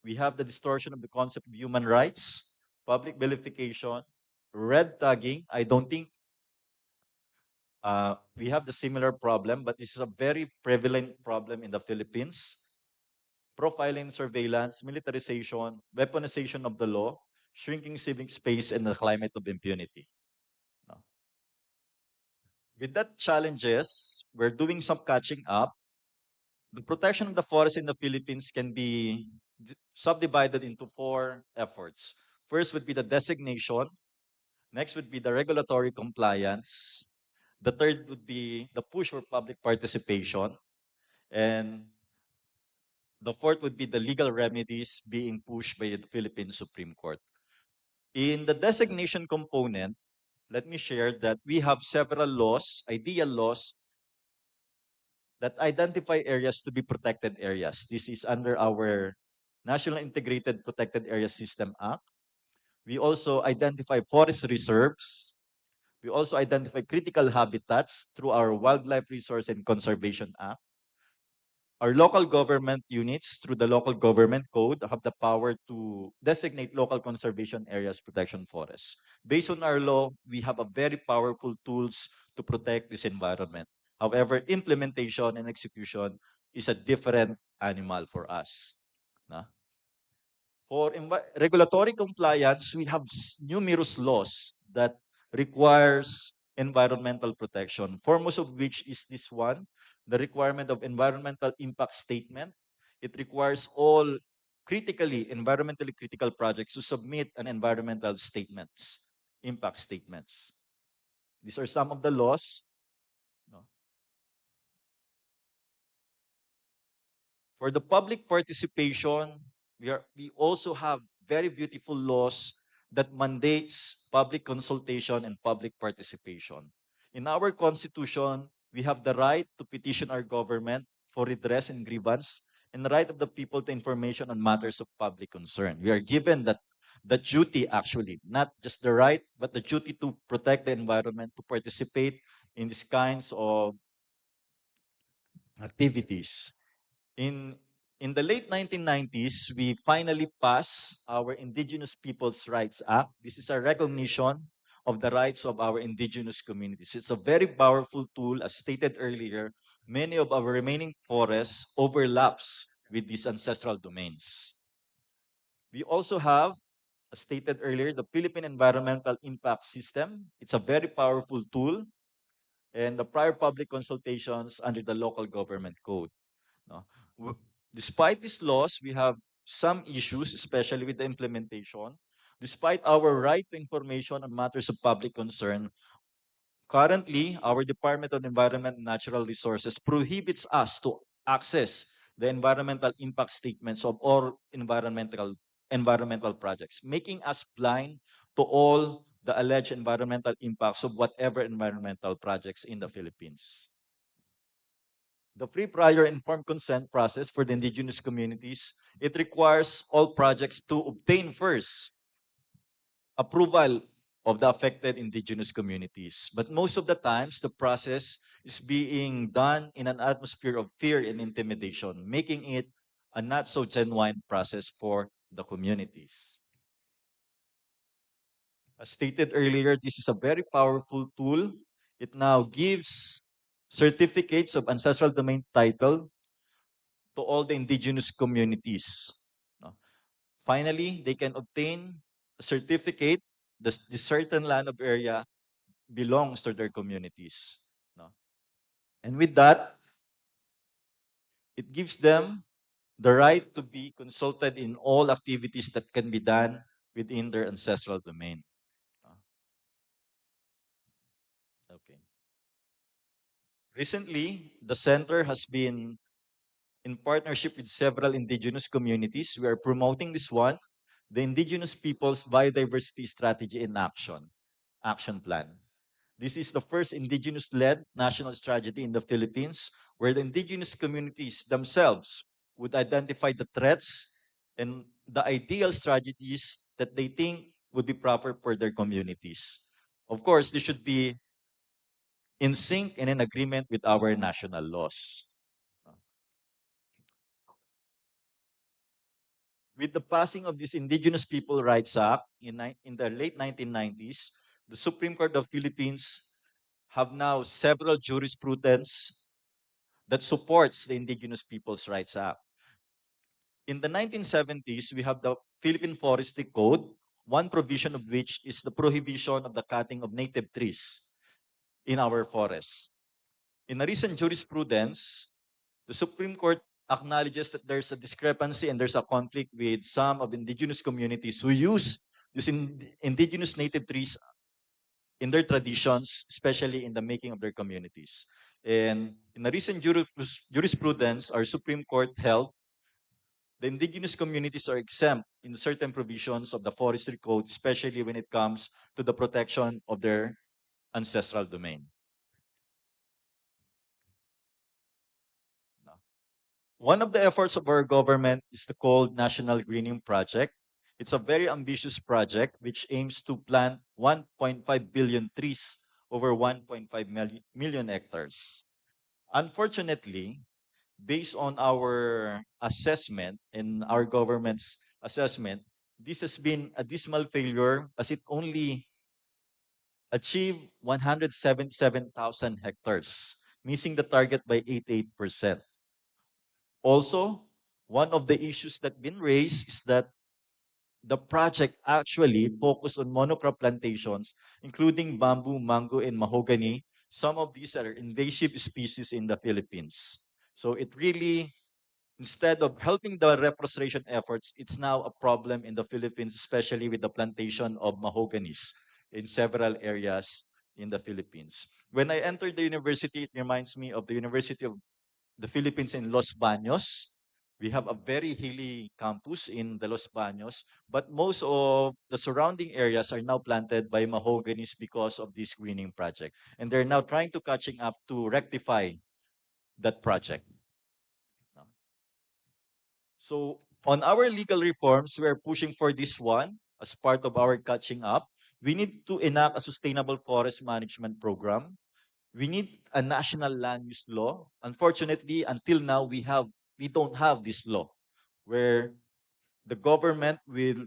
we have the distortion of the concept of human rights, public vilification, red tagging. I don't think we have the similar problem, but this is a very prevalent problem in the Philippines. Profiling, surveillance, militarization, weaponization of the law, shrinking civic space, and the climate of impunity. No. With that challenges, we're doing some catching up. The protection of the forest in the Philippines can be subdivided into four efforts. First would be the designation. Next would be the regulatory compliance. The third would be the push for public participation. And the fourth would be the legal remedies being pushed by the Philippine Supreme Court. In the designation component, let me share that we have several laws, ideal laws, that identify areas to be protected areas. This is under our National Integrated Protected Area System Act. We also identify forest reserves. We also identify critical habitats through our Wildlife Resource and Conservation Act. Our local government units, through the local government code, have the power to designate local conservation areas protection forests. Based on our law, we have a very powerful tools to protect this environment. However, implementation and execution is a different animal for us. Na? For regulatory compliance, we have numerous laws that requires environmental protection, foremost of which is this one, the requirement of environmental impact statement. It requires all environmentally critical projects to submit an environmental statements, impact statements. These are some of the laws. No? For the public participation, we also have very beautiful laws that mandates public consultation and public participation. In our constitution, we have the right to petition our government for redress and grievance and the right of the people to information on matters of public concern. We are given that the duty actually, not just the right, but the duty to protect the environment, to participate in these kinds of activities. In in the late 1990s, we finally passed our Indigenous Peoples' Rights Act. This is a recognition of the rights of our indigenous communities. It's a very powerful tool. As stated earlier, many of our remaining forests overlaps with these ancestral domains. We also have, as stated earlier, the Philippine Environmental Impact System. It's a very powerful tool. and the prior public consultations under the local government code. No? Despite these laws, we have some issues, especially with the implementation. Despite our right to information on matters of public concern, currently, our Department of Environment and Natural Resources prohibits us to access the environmental impact statements of all environmental projects, making us blind to all the alleged environmental impacts of whatever environmental projects in the Philippines. The free prior informed consent process for the indigenous communities, it requires all projects to obtain first approval of the affected indigenous communities. But most of the times, the process is being done in an atmosphere of fear and intimidation, making it a not so genuine process for the communities. As stated earlier, this is a very powerful tool. It now gives certificates of ancestral domain title to all the indigenous communities. No? Finally, they can obtain a certificate that the certain land of area belongs to their communities. No? And with that, it gives them the right to be consulted in all activities that can be done within their ancestral domain. No? Okay. Recently, the center has been in partnership with several indigenous communities. We are promoting this one, the Indigenous Peoples Biodiversity Strategy in Action Plan. This is the first indigenous-led national strategy in the Philippines where the indigenous communities themselves would identify the threats and the ideal strategies that they think would be proper for their communities. Of course, this should be in sync and in agreement with our national laws. With the passing of this Indigenous People Rights Act in the late 1990s, the Supreme Court of Philippines have now several jurisprudence that supports the Indigenous Peoples Rights Act. In the 1970s, we have the Philippine Forestry Code, one provision of which is the prohibition of the cutting of native trees in our forests. In a recent jurisprudence, the Supreme Court acknowledges that there's a discrepancy and there's a conflict with some of indigenous communities who use these indigenous native trees in their traditions, especially in the making of their communities. And in a recent jurisprudence, our Supreme Court held the indigenous communities are exempt in certain provisions of the Forestry Code, especially when it comes to the protection of their ancestral domain. One of the efforts of our government is the called National Greening Project. It's a very ambitious project which aims to plant 1.5 billion trees over 1.5 million hectares. Unfortunately, based on our assessment and our government's assessment, this has been a dismal failure as it only achieved 177,000 hectares, missing the target by 88%. Also, one of the issues that been raised is that the project actually focused on monocrop plantations, including bamboo, mango, and mahogany. Some of these are invasive species in the Philippines. So it really, instead of helping the reforestation efforts, it's now a problem in the Philippines, especially with the plantation of mahoganies in several areas in the Philippines. When I entered the university, it reminds me of the University of the Philippines in Los Baños. We have a very hilly campus in the Los Baños, but most of the surrounding areas are now planted by mahoganies because of this greening project. And they're now trying to catching up to rectify that project. So on our legal reforms, we are pushing for this one as part of our catching up. We need to enact a sustainable forest management program. We need a national land use law. Unfortunately, until now, we don't have this law where the government will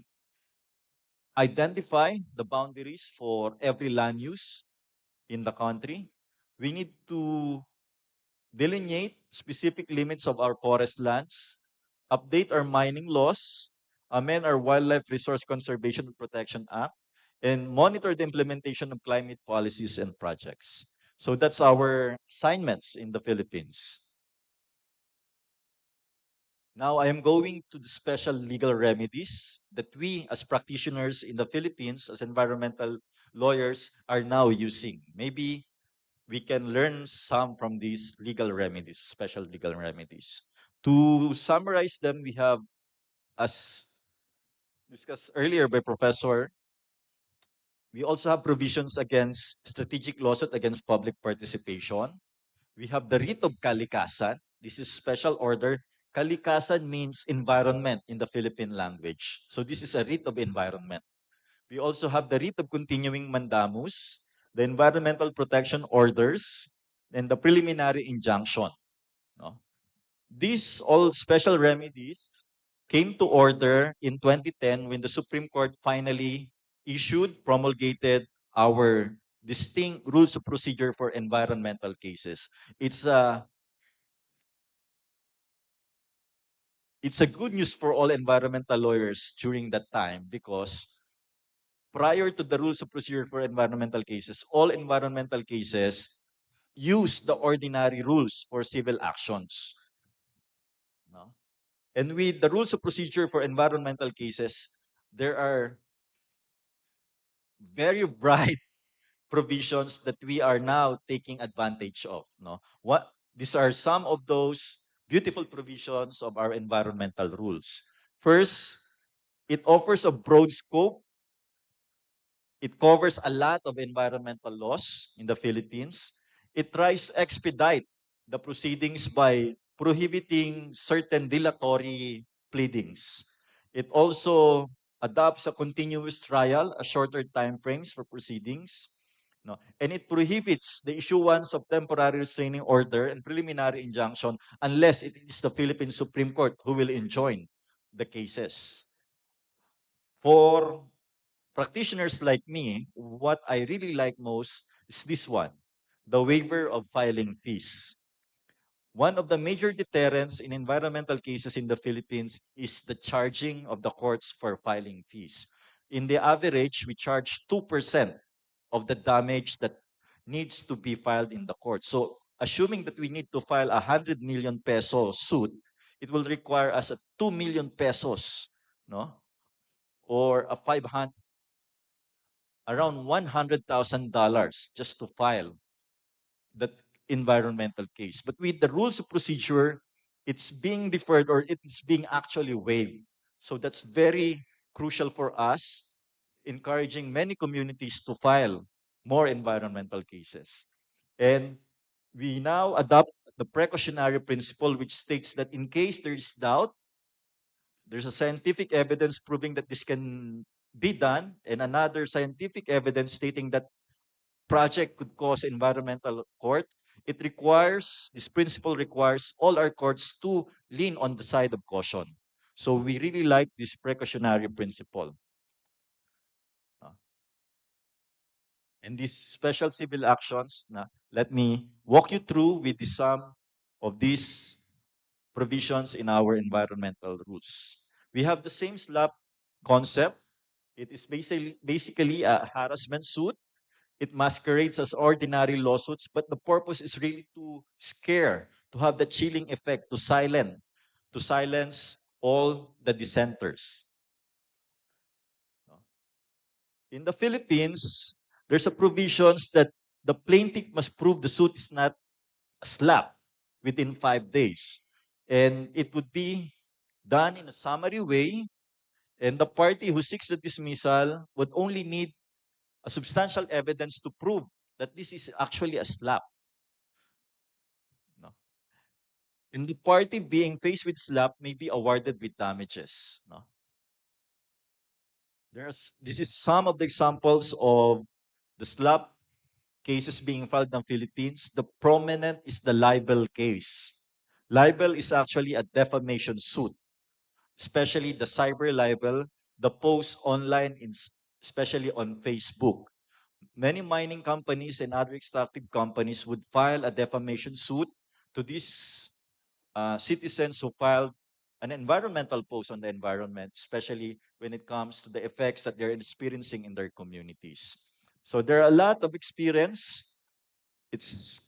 identify the boundaries for every land use in the country. We need to delineate specific limits of our forest lands, update our mining laws, amend our Wildlife Resource Conservation and Protection Act, and monitor the implementation of climate policies and projects. So that's our assignments in the Philippines. Now I am going to the special legal remedies that we as practitioners in the Philippines, as environmental lawyers, are now using. Maybe we can learn some from these legal remedies, special legal remedies. To summarize them, we have, as discussed earlier by Professor, we also have provisions against strategic lawsuit against public participation. We have the writ of kalikasan. This is special order. Kalikasan means environment in the Philippine language. So this is a writ of environment. We also have the writ of continuing mandamus, the environmental protection orders, and the preliminary injunction. No? These all special remedies came to order in 2010 when the Supreme Court finally promulgated our distinct rules of procedure for environmental cases. It's a good news for all environmental lawyers during that time because prior to the rules of procedure for environmental cases, all environmental cases use the ordinary rules for civil actions. No? And with the rules of procedure for environmental cases, there are very bright provisions that we are now taking advantage of. No? These are some of those beautiful provisions of our environmental rules. First, it offers a broad scope. It covers a lot of environmental laws in the Philippines. It tries to expedite the proceedings by prohibiting certain dilatory pleadings. It also adopts a continuous trial, a shorter time frames for proceedings. No? And it prohibits the issuance of temporary restraining order and preliminary injunction unless it is the Philippine Supreme Court who will enjoin the cases. For practitioners like me, what I really like most is this one, the waiver of filing fees. One of the major deterrents in environmental cases in the Philippines is the charging of the courts for filing fees. In the average, we charge 2% of the damage that needs to be filed in the court. So assuming that we need to file 100 million peso suit, it will require us a 2 million pesos, no? Or a 500 around $100,000 just to file that environmental case. But with the rules of procedure, it's being deferred or it is being actually waived. So that's very crucial for us, encouraging many communities to file more environmental cases. And we now adopt the precautionary principle, which states that in case there is doubt, there's a scientific evidence proving that this can be done, and another scientific evidence stating that project could cause environmental court, this principle requires all our courts to lean on the side of caution. So we really like this precautionary principle. And these special civil actions, let me walk you through with some of these provisions in our environmental rules. We have the same SLAP concept. It is basically a harassment suit. It masquerades as ordinary lawsuits, but the purpose is really to scare, to have the chilling effect, to silence all the dissenters. In the Philippines, there's a provisions that the plaintiff must prove the suit is not a slap within 5 days. And it would be done in a summary way, and the party who seeks the dismissal would only need a substantial evidence to prove that this is actually a slap. No? And the party being faced with slap may be awarded with damages. No? This is some of the examples of the slap cases being filed in the Philippines. The prominent is the libel case. Libel is actually a defamation suit, especially the cyber libel, the posts online, especially on Facebook. Many mining companies and other extractive companies would file a defamation suit to these citizens who filed an environmental post on the environment, especially when it comes to the effects that they're experiencing in their communities. So there are a lot of experience It's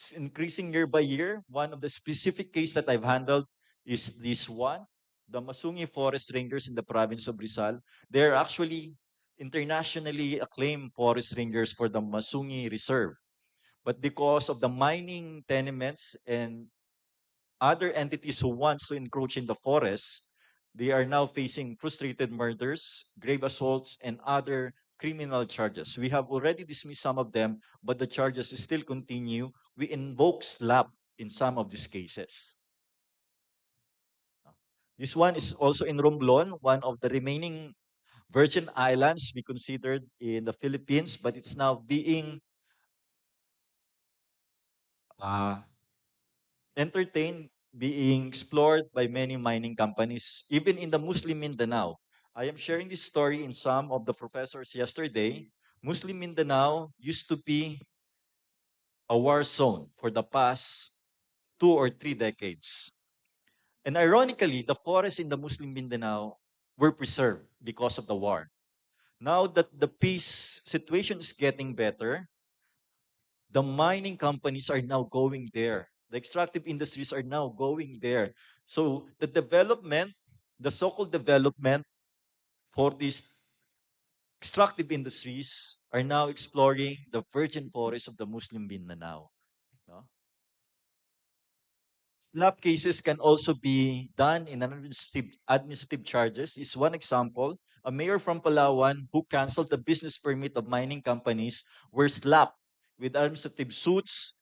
it's increasing year by year. One of the specific case that I've handled is this one, the Masungi Forest Rangers in the province of Rizal. They're actually internationally acclaimed forest rangers for the Masungi Reserve. But because of the mining tenements and other entities who wants to encroach in the forest, they are now facing frustrated murders, grave assaults, and other criminal charges. We have already dismissed some of them, but the charges still continue. We invoke SLAP in some of these cases. This one is also in Romblon, one of the remaining Virgin Islands we considered in the Philippines, but it's now being uh, entertained, being explored by many mining companies, even in the Muslim Mindanao. I am sharing this story in some of the professors yesterday. Muslim Mindanao used to be a war zone for the past 2 or 3 decades. And ironically, the forests in the Muslim Mindanao were preserved because of the war. Now that the peace situation is getting better, the mining companies are now going there. The extractive industries are now going there. So the development, the so-called development for these extractive industries are now exploring the virgin forests of the Muslim Mindanao. No? Slap cases can also be done in administrative charges. Is one example. A mayor from Palawan who canceled the business permit of mining companies were slapped with administrative suits,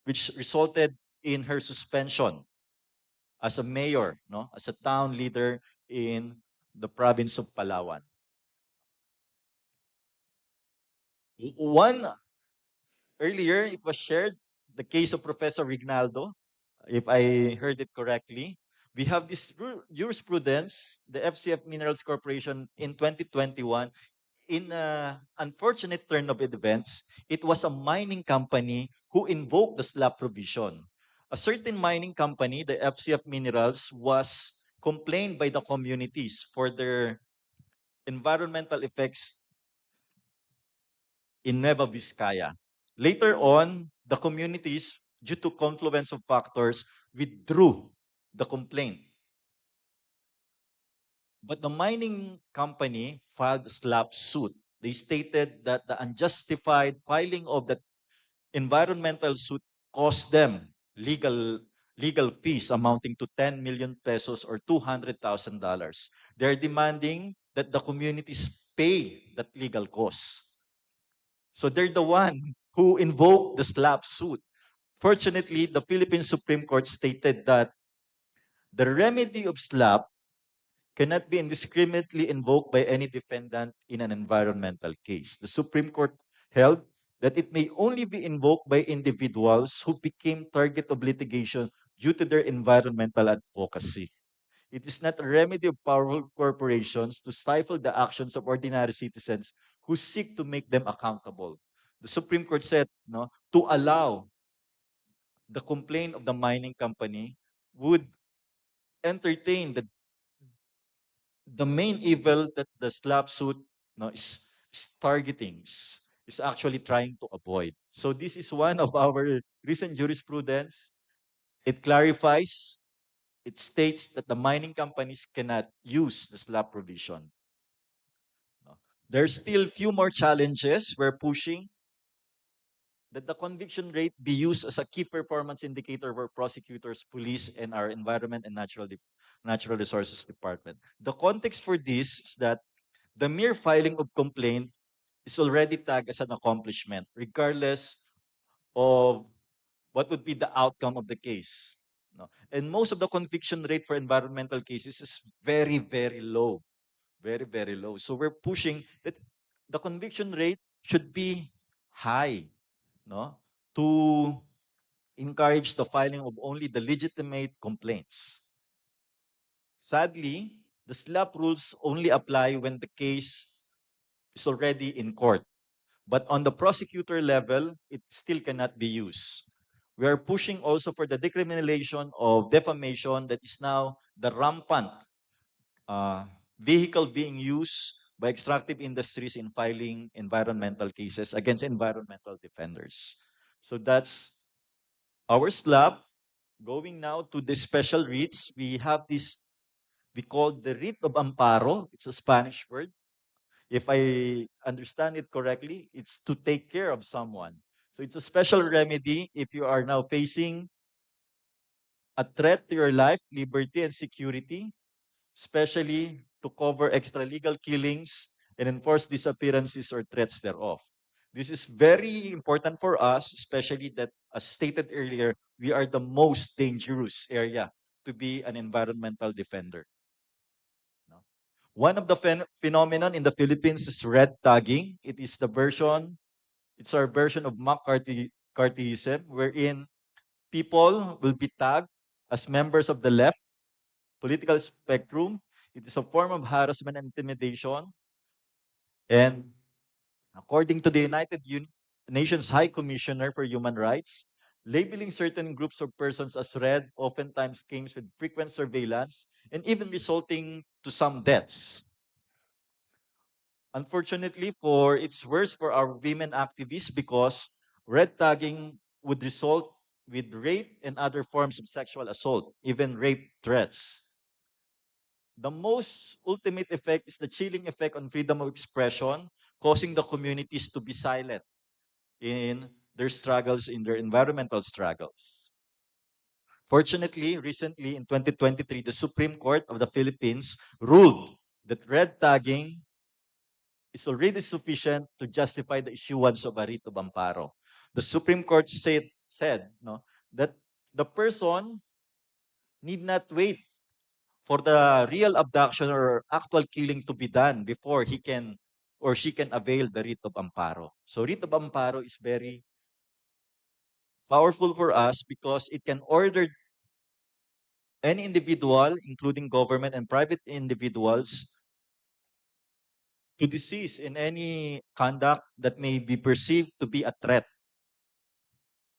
which resulted in her suspension as a mayor, no, as a town leader in the province of Palawan. One earlier, it was shared the case of Professor Rignaldo, if I heard it correctly. We have this jurisprudence, the FCF Minerals Corporation in 2021. In an unfortunate turn of events, it was a mining company who invoked the SLAP provision. A certain mining company, the FCF Minerals, was complained by the communities for their environmental effects in Nueva Vizcaya. Later on, the communities, due to confluence of factors, withdrew the complaint. But the mining company filed a SLAP suit. They stated that the unjustified filing of the environmental suit cost them legal fees amounting to 10 million pesos or $200,000. They're demanding that the communities pay that legal cost. So they're the one who invoked the SLAP suit. Fortunately, the Philippine Supreme Court stated that the remedy of SLAP cannot be indiscriminately invoked by any defendant in an environmental case. The Supreme Court held that it may only be invoked by individuals who became target of litigation due to their environmental advocacy. It is not a remedy of powerful corporations to stifle the actions of ordinary citizens who seek to make them accountable. The Supreme Court said, no, to allow the complaint of the mining company would entertain the main evil that the SLAP suit, no, is targeting, is actually trying to avoid. So this is one of our recent jurisprudence. It clarifies, it states that the mining companies cannot use the SLAP provision. No. There's still few more challenges we're pushing that the conviction rate be used as a key performance indicator for prosecutors, police, and our environment and natural resources department. The context for this is that the mere filing of complaint is already tagged as an accomplishment, regardless of what would be the outcome of the case. No? And most of the conviction rate for environmental cases is very, very low. Very, very low. So we're pushing that the conviction rate should be high, no? To encourage the filing of only the legitimate complaints. Sadly, the SLAP rules only apply when the case is already in court. But on the prosecutor level, it still cannot be used. We are pushing also for the decriminalization of defamation that is now the rampant vehicle being used by extractive industries in filing environmental cases against environmental defenders. So that's our slab. Going now to the special writs, we have this, we call the writ of amparo. It's a Spanish word. If I understand it correctly, it's to take care of someone. So it's a special remedy if you are now facing a threat to your life, liberty, and security, especially to cover extralegal killings and enforce disappearances or threats thereof. This is very important for us, especially that, as stated earlier, we are the most dangerous area to be an environmental defender. No? One of the phenomenon in the Philippines is red tagging. It's our version of McCarthyism, wherein people will be tagged as members of the left political spectrum. It is a form of harassment and intimidation. And according to the Nations High Commissioner for Human Rights, labeling certain groups of persons as red oftentimes comes with frequent surveillance and even resulting to some deaths. Unfortunately, it's worse for our women activists because red tagging would result with rape and other forms of sexual assault, even rape threats. The most ultimate effect is the chilling effect on freedom of expression, causing the communities to be silent in their struggles, in their environmental struggles. Fortunately, recently in 2023, the Supreme Court of the Philippines ruled that red tagging is already sufficient to justify the issuance of a writ of amparo. The Supreme Court said no, that the person need not wait for the real abduction or actual killing to be done before he can or she can avail the writ of amparo. So writ of amparo is very powerful for us because it can order any individual, including government and private individuals, to desist in any conduct that may be perceived to be a threat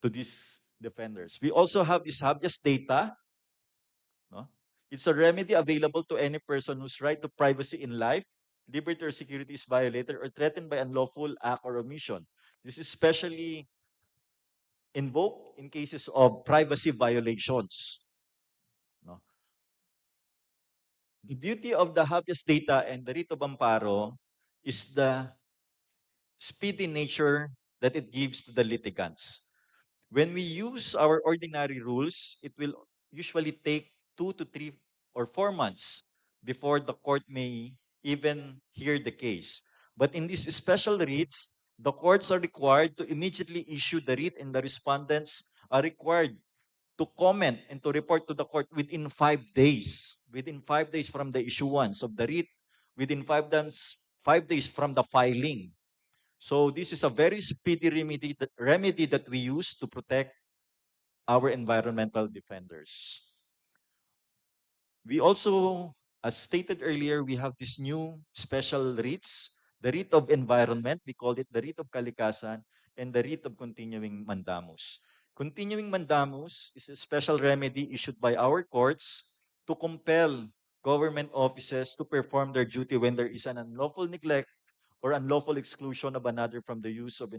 to these defenders. We also have this habeas data. No? It's a remedy available to any person whose right to privacy in life, liberty, or security is violated or threatened by unlawful act or omission. This is especially invoked in cases of privacy violations. No? The beauty of the habeas data and the writ of amparo is the speedy nature that it gives to the litigants. When we use our ordinary rules, it will usually take 2 to 3 or 4 months before the court may even hear the case. But in these special writs, the courts are required to immediately issue the writ, and the respondents are required to comment and to report to the court within 5 days. Within 5 days from the issuance of the writ, within 5 days from the filing. So this is a very speedy remedy that we use to protect our environmental defenders. We also, as stated earlier, we have this new special writs, the writ of environment, we call it the writ of kalikasan, and the writ of continuing mandamus. Continuing mandamus is a special remedy issued by our courts to compel government offices to perform their duty when there is an unlawful neglect or unlawful exclusion of another from the use of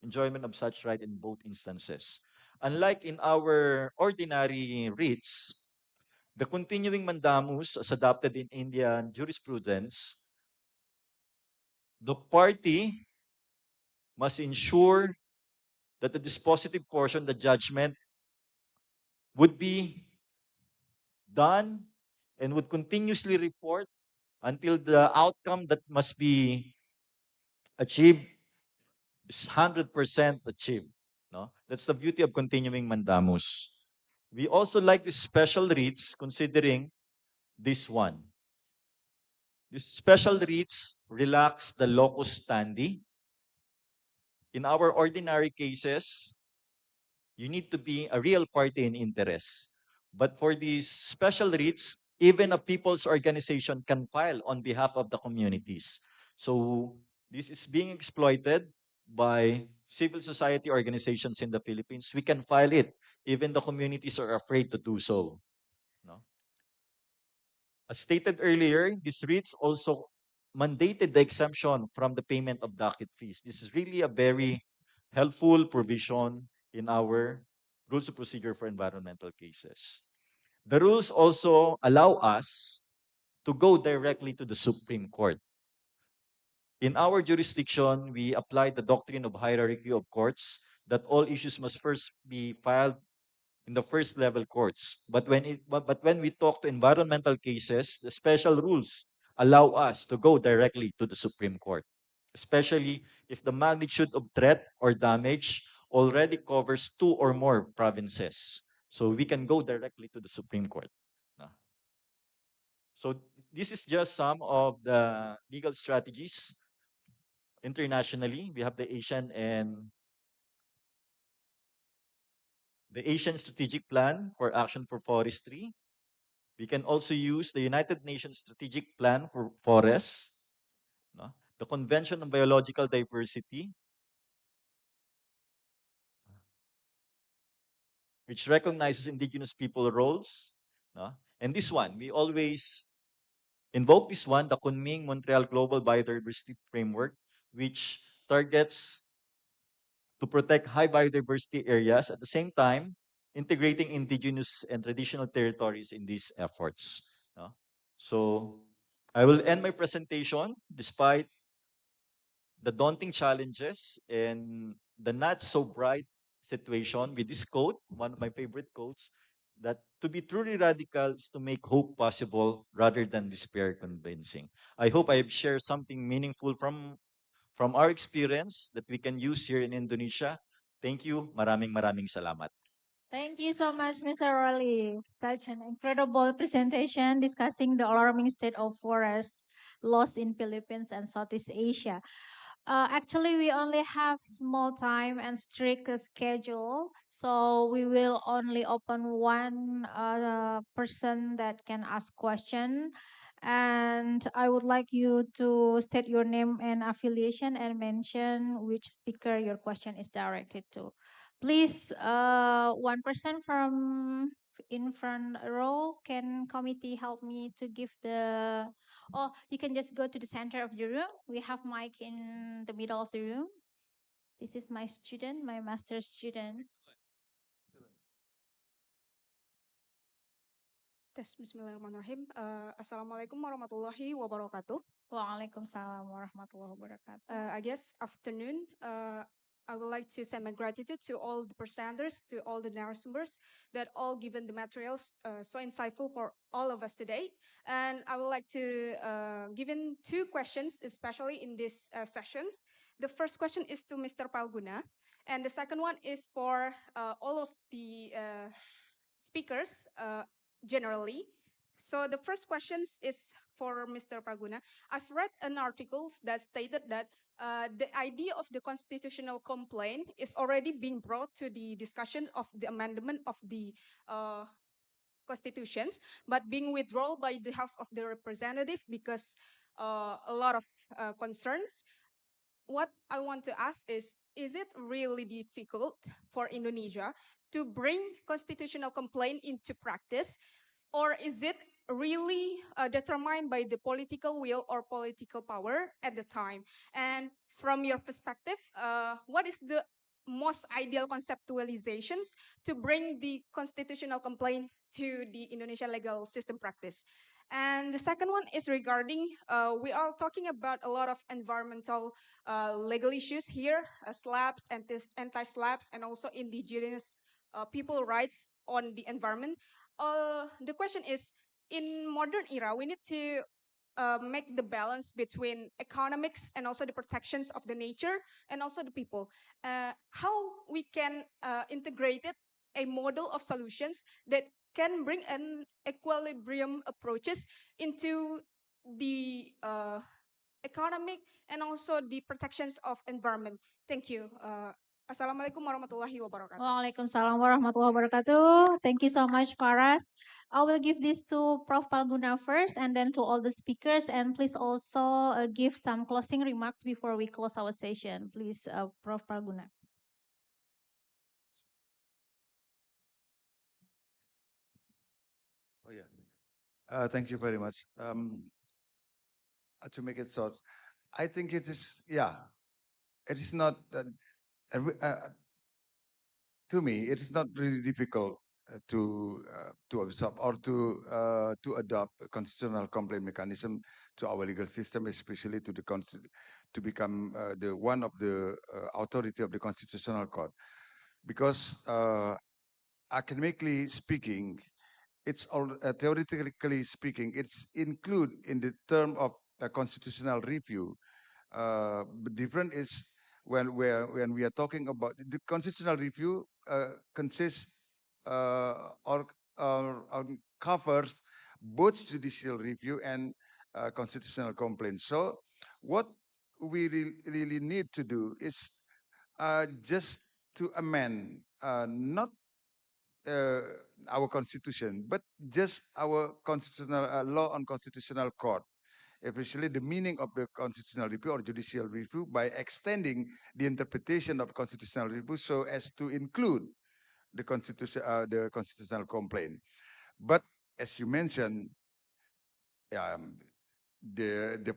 enjoyment of such right in both instances. Unlike in our ordinary writs, the continuing mandamus, as adopted in Indian jurisprudence, the party must ensure that the dispositive portion, the judgment, would be done and would continuously report until the outcome that must be achieved is 100% achieved. No? That's the beauty of continuing mandamus. We also like the special writs considering this one. This special writs relax the locus standi. In our ordinary cases, you need to be a real party in interest. But for these special writs, even a people's organization can file on behalf of the communities. So this is being exploited by civil society organizations in the Philippines. We can file it. Even the communities are afraid to do so. No? As stated earlier, these writs also mandated the exemption from the payment of docket fees. This is really a very helpful provision in our rules of procedure for environmental cases. The rules also allow us to go directly to the Supreme Court. In our jurisdiction, we apply the doctrine of hierarchy of courts that all issues must first be filed in the first level courts. But when we talk to environmental cases, the special rules allow us to go directly to the Supreme Court, especially if the magnitude of threat or damage already covers two or more provinces. So we can go directly to the Supreme Court. No? So this is just some of the legal strategies internationally. We have the Asian Strategic Plan for Action for Forestry. We can also use the United Nations Strategic Plan for Forests, no? The Convention on Biological Diversity, which recognizes indigenous people roles. No? And this one, we always invoke this one, the Kunming Montreal Global Biodiversity Framework, which targets to protect high biodiversity areas at the same time integrating indigenous and traditional territories in these efforts. No? So I will end my presentation despite the daunting challenges and the not so bright situation with this quote, one of my favorite quotes, that to be truly radical is to make hope possible rather than despair convincing. I hope I have shared something meaningful from our experience that we can use here in Indonesia. Thank you. Maraming maraming salamat. Thank you so much, Mr. Raleigh. Such an incredible presentation discussing the alarming state of forest loss in Philippines and Southeast Asia. Actually, we only have small time and strict schedule, so we will only open one person that can ask question. And I would like you to state your name and affiliation and mention which speaker your question is directed to. Please, one person from in front row, can committee help me to give the, oh, you can just go to the center of the room. We have mic in the middle of the room. This is my student, my master's student. Tes, Bismillahirrahmanirrahim. Assalamualaikum warahmatullahi wabarakatuh. Waalaikumsalam warahmatullahi wabarakatuh. I guess afternoon. I would like to send my gratitude to all the presenters, to all the narrators that all given the materials so insightful for all of us today. And I would like to give in two questions, especially in these sessions. The first question is to Mr. Palguna, and the second one is for all of the speakers generally. So the first question is for Mr. Palguna. I've read an article that stated that the idea of the constitutional complaint is already being brought to the discussion of the amendment of the constitutions, but being withdrawn by the House of the Representative because a lot of concerns. What I want to ask is it really difficult for Indonesia to bring constitutional complaint into practice, or is it really determined by the political will or political power at the time? And from your perspective, what is the most ideal conceptualizations to bring the constitutional complaint to the Indonesian legal system practice? And the second one is regarding, we are talking about a lot of environmental legal issues here, SLAPs, anti-SLAPs, and also indigenous people rights on the environment. The question is, in modern era, we need to make the balance between economics and also the protections of the nature and also the people. How we can integrate it, a model of solutions that can bring an equilibrium approaches into the economic and also the protections of environment. Thank you. Assalamualaikum warahmatullahi wabarakatuh. Waalaikumsalam warahmatullahi wabarakatuh. Thank you so much, Faras. I will give this to Prof. Palguna first and then to all the speakers. And please also give some closing remarks before we close our session. Please, Prof. Palguna. Oh yeah. Thank you very much. to make it short, I think it is, yeah, it is not, to me, it is not really difficult to absorb or to adopt a constitutional complaint mechanism to our legal system, especially to the to become the one of the authority of the constitutional court, because academically speaking, it's all theoretically speaking, it's include in the term of a constitutional review. But different is when we are talking about the constitutional review consists or, or covers both judicial review and constitutional complaints. So what we really need to do is just to amend not uh, our constitution, but just our constitutional law on constitutional court, especially the meaning of the constitutional review or judicial review by extending the interpretation of constitutional review so as to include the constitutional complaint. But as you mentioned, um, the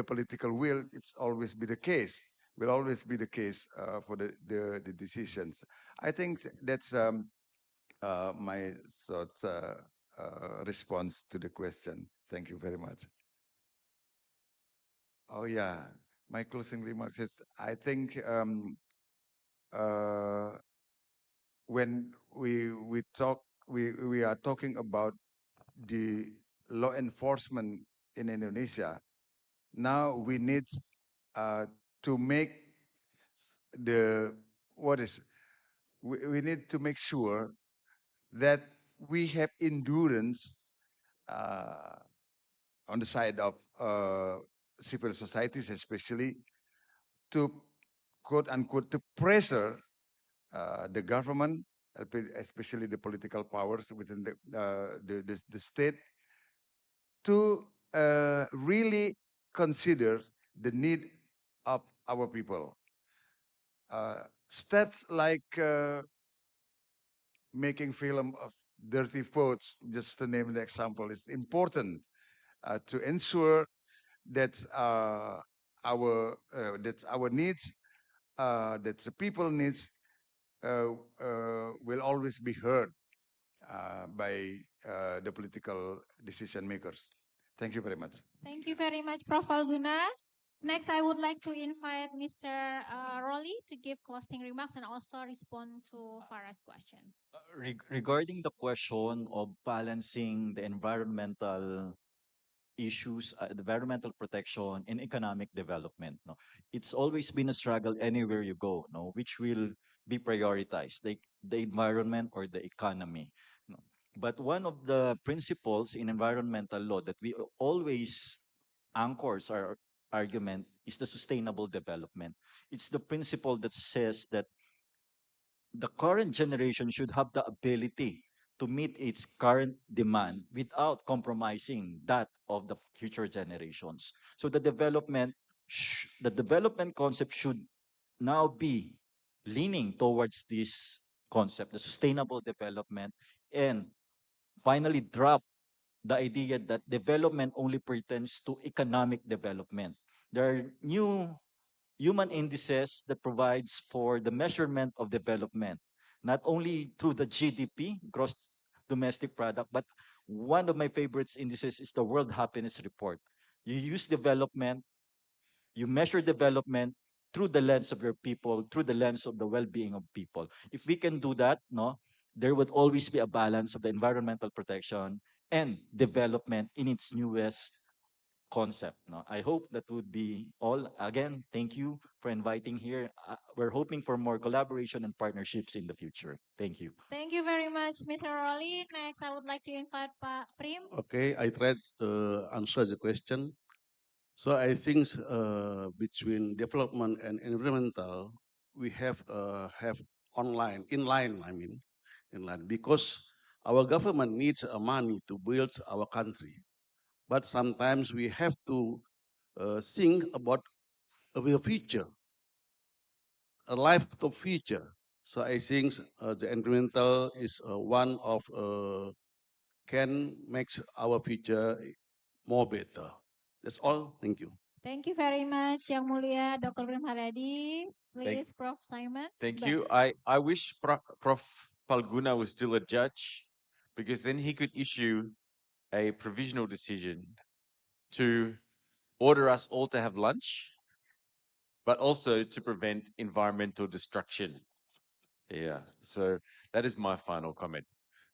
political will, it's always be the case, will always be the case for the decisions. I think that's my sort response to the question. Thank you very much. Oh yeah, my closing remarks is I think uh, when we are talking about the law enforcement in Indonesia, now we need uh, to make the what is we need to make sure that we have endurance uh, on the side of civil societies, especially to quote unquote to pressure the government, especially the political powers within the state, to really consider the need of our people. Steps like making film of dirty votes, just to name an example, is important to ensure that our needs, that the people needs, will always be heard by the political decision makers. Thank you very much. Thank you very much, Prof. Falguna. Next, I would like to invite Mr. Rolly to give closing remarks and also respond to Farah's question. Regarding the question of balancing the environmental issues, environmental protection and economic development, no, it's always been a struggle anywhere you go, no, which will be prioritized, the environment or the economy, no. But one of the principles in environmental law that we always anchors our argument is the sustainable development. It's the principle that says that the current generation should have the ability to meet its current demand without compromising that of the future generations. So the development concept should now be leaning towards this concept, the sustainable development, and finally drop the idea that development only pertains to economic development. There are new human indices that provides for the measurement of development, not only through the GDP, gross domestic product, but one of my favorites indices is the World Happiness Report. You use development, you measure development through the lens of your people, through the lens of the well-being of people. If we can do that, no, there would always be a balance of the environmental protection and development in its newest concept. No? I hope that would be all. Again, thank you for inviting here. We're hoping for more collaboration and partnerships in the future. Thank you. Thank you very much, Mr. Rolly. Next, I would like to invite Pak Prim. Okay, I tried to answer the question. So I think between development and environmental, we have online, inline, I mean, inline, because our government needs money to build our country. But sometimes we have to think about the future, a life of future. So I think the environmental is one of can make our future more better. That's all. Thank you. Thank you very much, Yang Mulia, Dr. Prim Haryadi. Please, Prof. Simon. Thank Back. you. I wish Prof. Palguna was still a judge, because then he could issue a provisional decision to order us all to have lunch, but also to prevent environmental destruction. Yeah, so that is my final comment.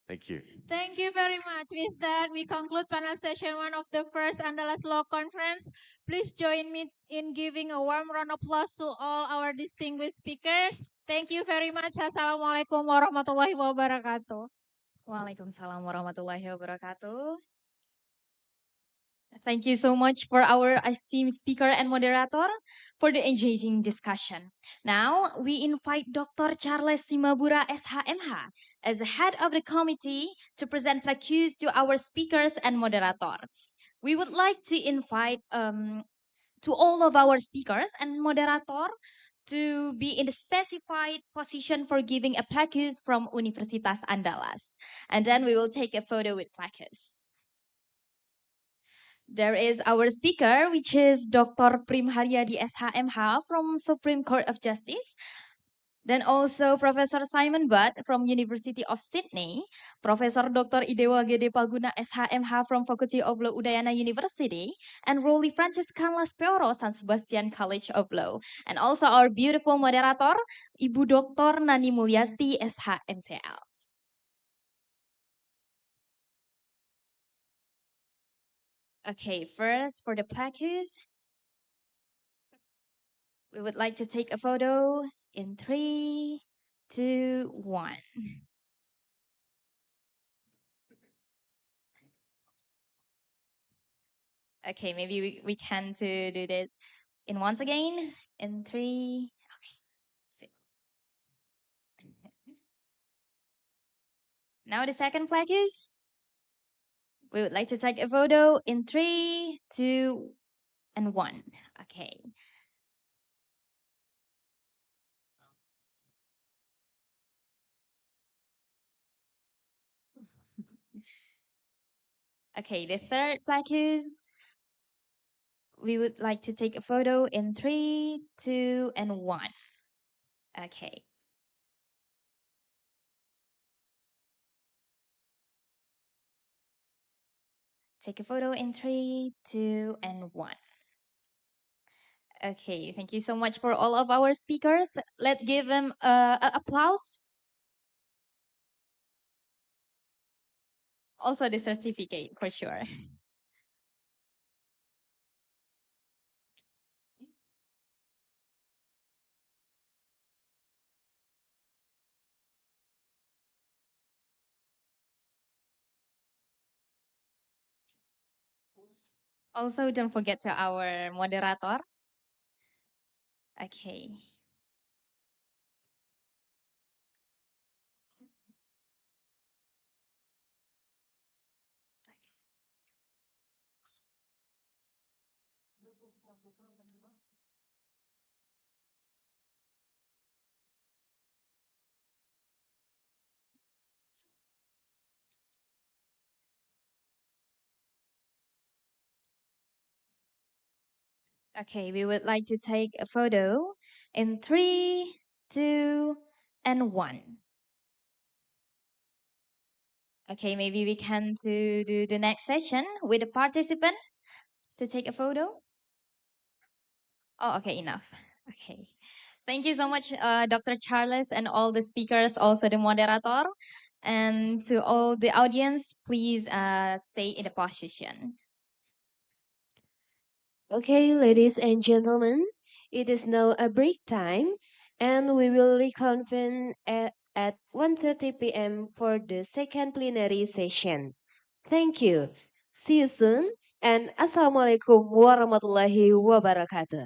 Thank you. Thank you very much. With that, we conclude panel session 1 of the first Andalas Law Conference. Please join me in giving a warm round of applause to all our distinguished speakers. Thank you very much. Assalamualaikum warahmatullahi wabarakatuh. Waalaikumsalam warahmatullahi wabarakatuh. Thank you so much for our esteemed speaker and moderator for the engaging discussion. Now, we invite Dr. Charles Simabura SHMH as the head of the committee to present plaques to our speakers and moderator. We would like to invite to all of our speakers and moderator to be in the specified position for giving a plaques from Universitas Andalas. And then we will take a photo with plaques. There is our speaker, which is Dr. Prim Haryadi SHMH from Supreme Court of Justice. Then also Professor Simon Butt from University of Sydney, Professor Dr. Idewa Gede Palguna SHMH from Faculty of Law Udayana University, and Roli Franciscan Las Peoro San Sebastian College of Law. And also our beautiful moderator, Ibu Dr. Nani Mulyati SHMCL. Okay, first for the plaques, we would like to take a photo in 3, 2, 1. Okay, maybe we can to do this in once again. In 3. Okay. Now the second plaque is. We would like to take a photo in 3, 2, and 1. Okay. Okay, the third plaque is. We would like to take a photo in 3, 2, and 1. Okay. Take a photo in 3, 2, and 1. Okay, thank you so much for all of our speakers. Let's give them an applause. Also the certificate for sure. Also, don't forget to our moderator. Okay. Okay, we would like to take a photo in 3, 2, and 1. Okay, maybe we can to do the next session with the participant to take a photo. Oh, okay, enough. Okay. Thank you so much, Dr. Charles, and all the speakers, also the moderator. And to all the audience, please stay in the position. Okay, ladies and gentlemen, it is now a break time, and we will reconvene at 1:30 p.m. for the second plenary session. Thank you. See you soon, and Assalamualaikum warahmatullahi wabarakatuh.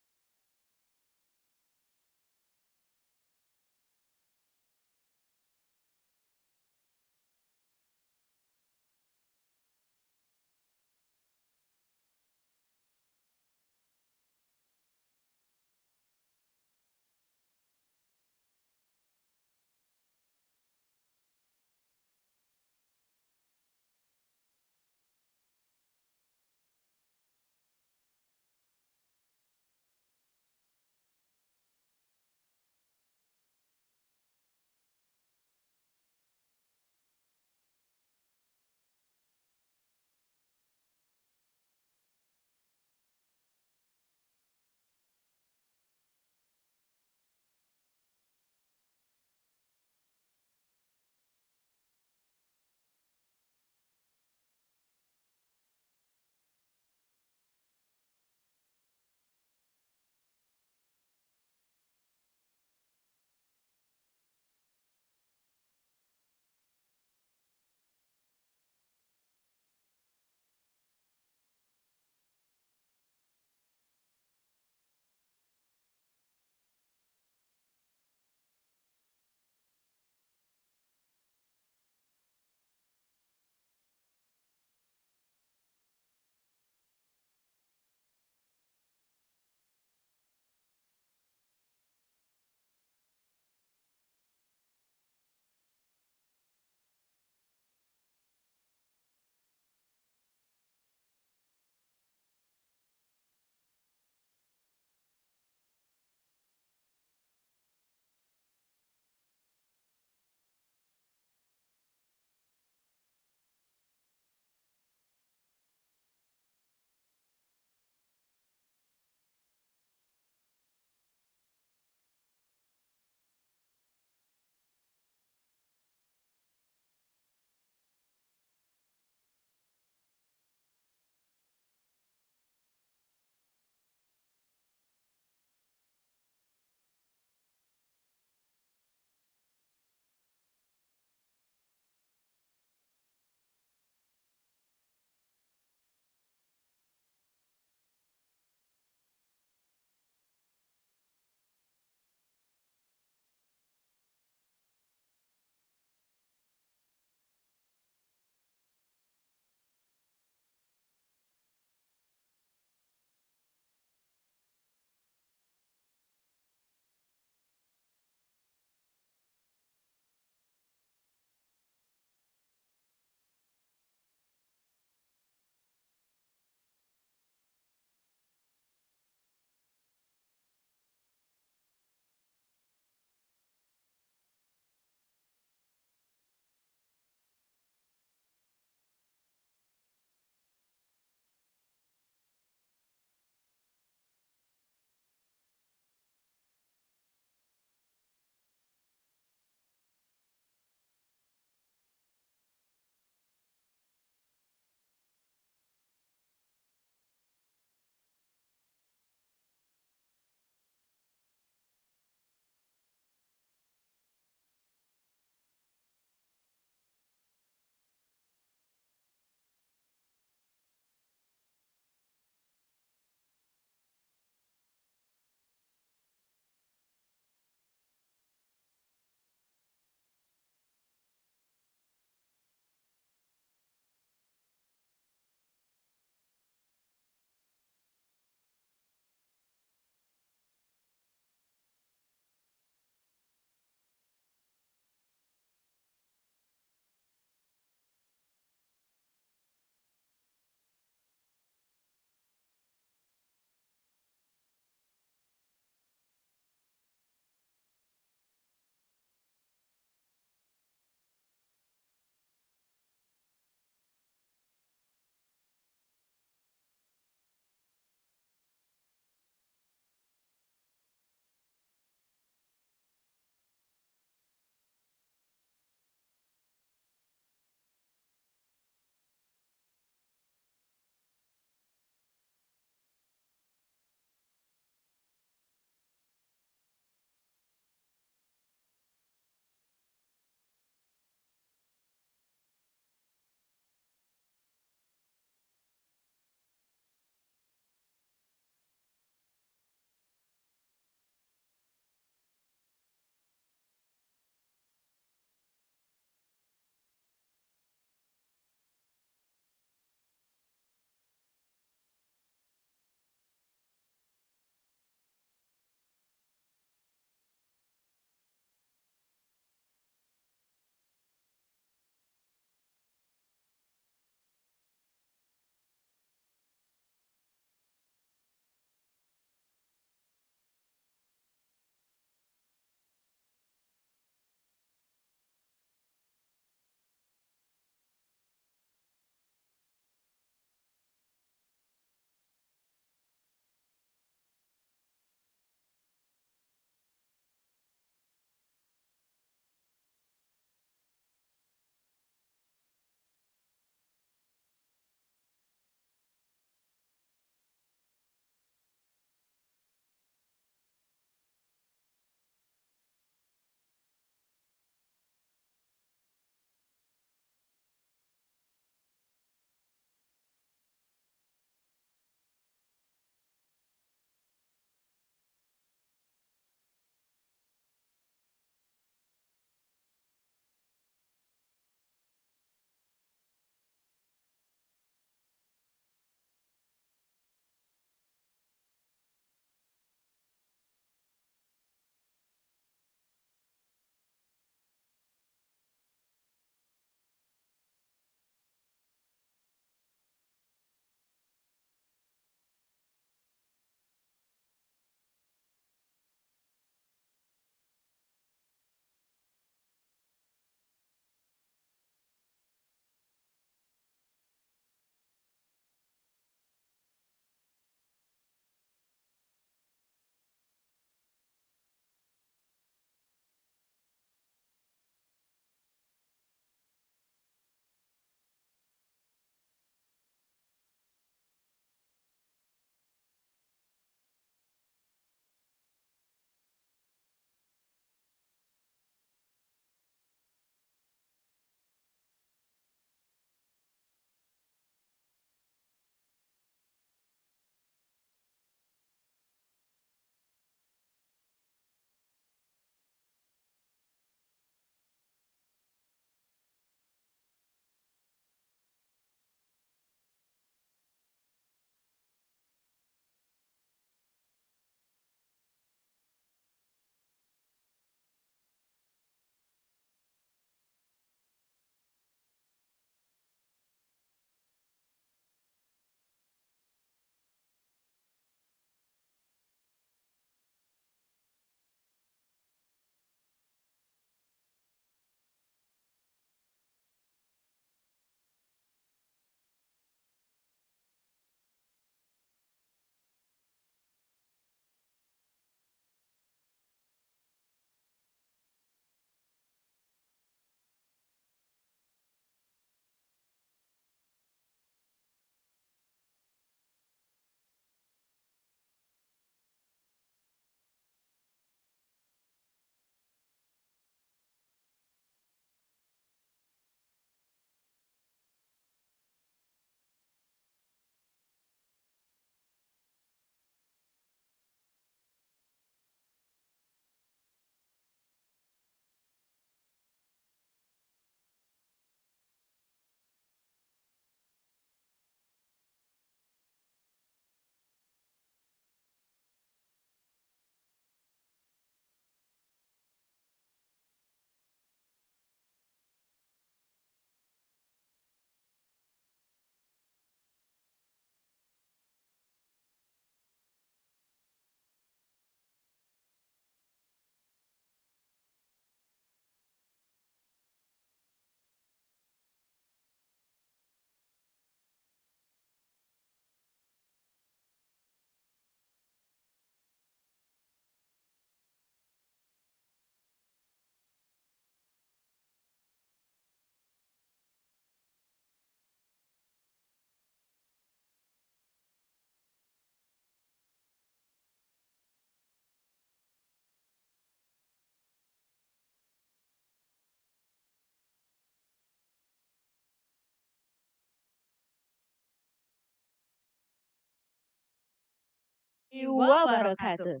wabarakatuh.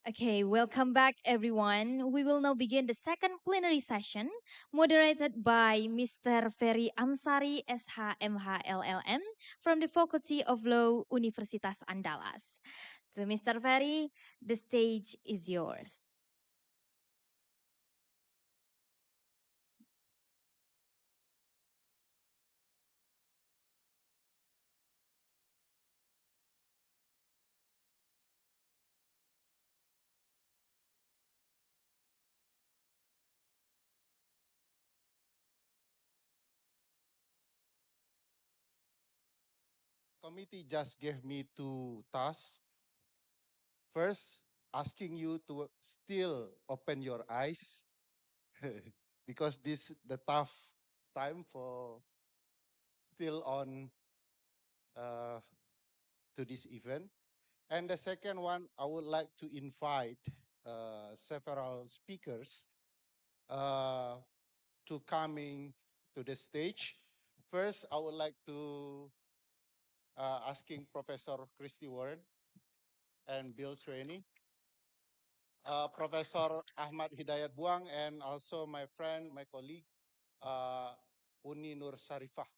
Okay, welcome back, everyone. We will now begin the second plenary session, moderated by Mr. Ferry Amsari, SHMH from the Faculty of Law, Universitas Andalas. To Mr. Ferry, the stage is yours. Committee just gave me two tasks. First, asking you to still open your eyes because this the tough time for still on uh, to this event. And the second one, I would like to invite several speakers uh, to coming to the stage. First, I would like to asking Professor Christy Warren and Bill Swaney, Professor Ahmad Hidayat Buang, and also my friend, my colleague, Uni Nur Sarifah.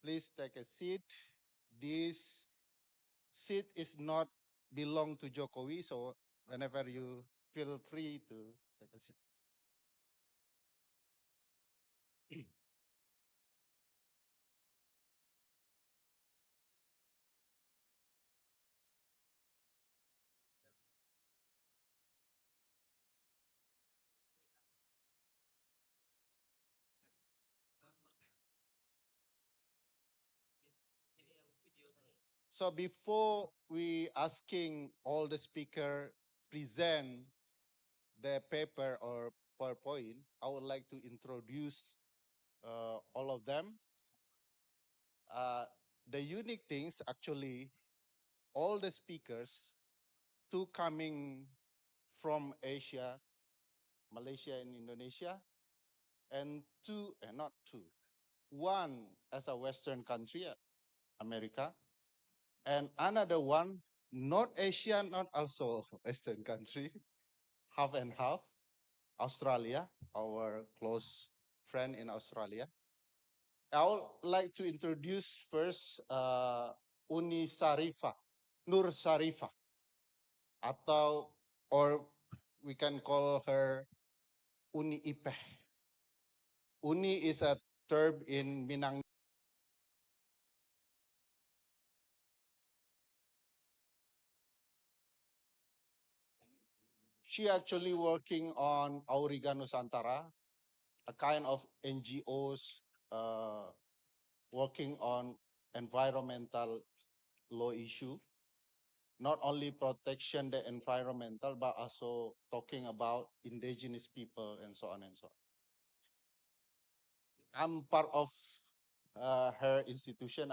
Please take a seat. This seat is not belong to Jokowi, so whenever you feel free to take a seat. So before we asking all the speaker present their paper or PowerPoint, I would like to introduce all of them. The unique things, actually, all the speakers, two coming from Asia, Malaysia and Indonesia, and two, and not two, one as a Western country, America, and another one, not Asia, not also Western country, half and half, Australia, our close friend in Australia. I would like to introduce first Uni Sarifah, Nur Sarifah, atau, or we can call her Uni Ipeh. Uni is a term in Minang. She actually working on Auriga Nusantara, a kind of NGOs working on environmental law issue, not only protection the environmental, but also talking about indigenous people and so on and so on. I'm part of her institution.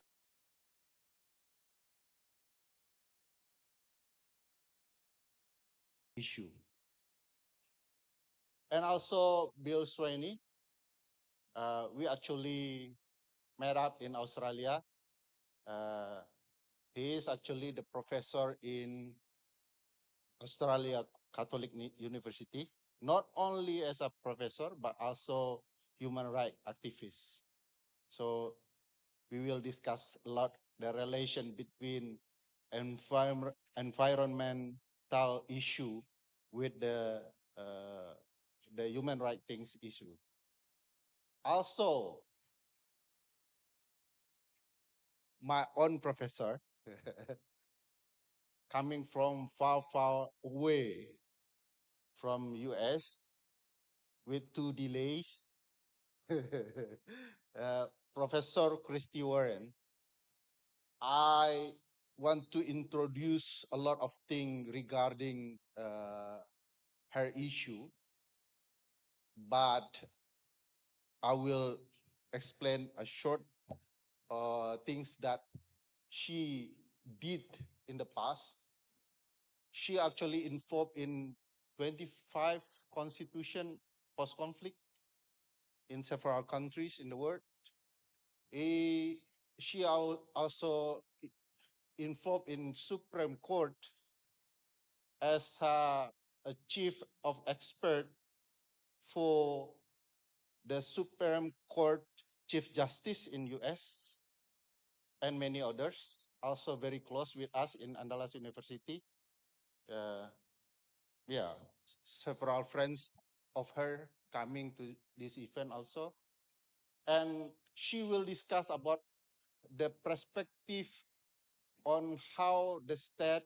Issue. And also Bill Swaney. We actually met up in Australia. He is actually the professor in Australia Catholic University, not only as a professor, but also human rights activist. So we will discuss a lot the relation between environmental issue with the human rights things issue. Also, my own professor, coming from far, far away from US with 2 delays, Professor Christy Warren. I want to introduce a lot of things regarding her issue, but I will explain a short things that she did in the past. She actually involved in 25 constitution post-conflict. in several countries in the world. She also involved in Supreme Court as a chief of expert for the Supreme Court Chief Justice in US and many others, also very close with us in Andalas University. Yeah, several friends of her coming to this event also. And she will discuss about the perspective on how the state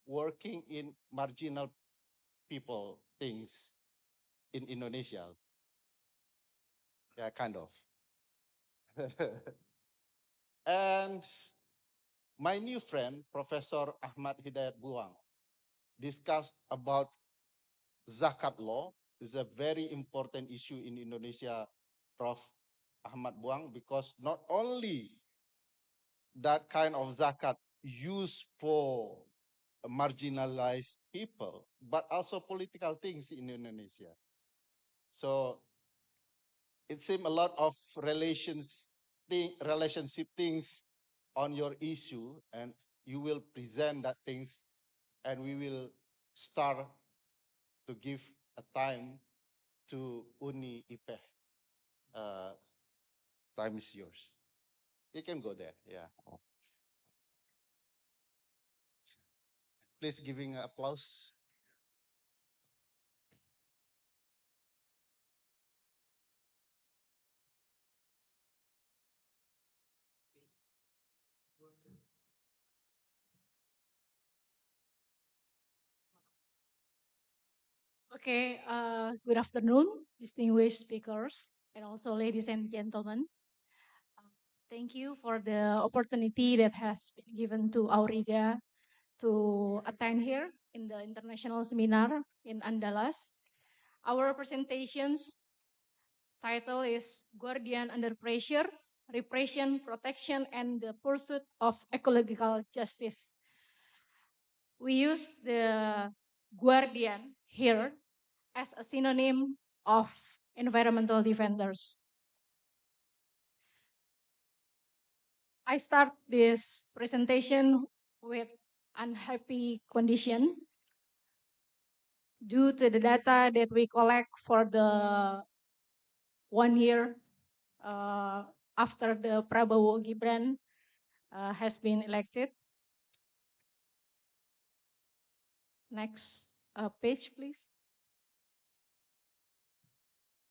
working in marginal people things in Indonesia. Yeah, kind of. And my new friend, Professor Ahmad Hidayat Buang, discussed about zakat law. Is a very important issue in Indonesia, Prof. Ahmad Buang, because not only that kind of zakat used for marginalized people, but also political things in Indonesia. So it seems a lot of relationship things on your issue, and you will present that things, and we will start to give a time to Uni Ipe. Time is yours. You can go there. Yeah. Please giving applause. Okay, good afternoon, distinguished speakers, and also ladies and gentlemen. Thank you for the opportunity that has been given to Auriga to attend here in the international seminar in Andalas. Our presentation's title is Guardian Under Pressure, Repression, Protection, and the Pursuit of Ecological Justice. We use the guardian here as a synonym of environmental defenders. I start this presentation with unhappy condition due to the data that we collect for the 1 year after the Prabowo Gibran has been elected. Next page, please.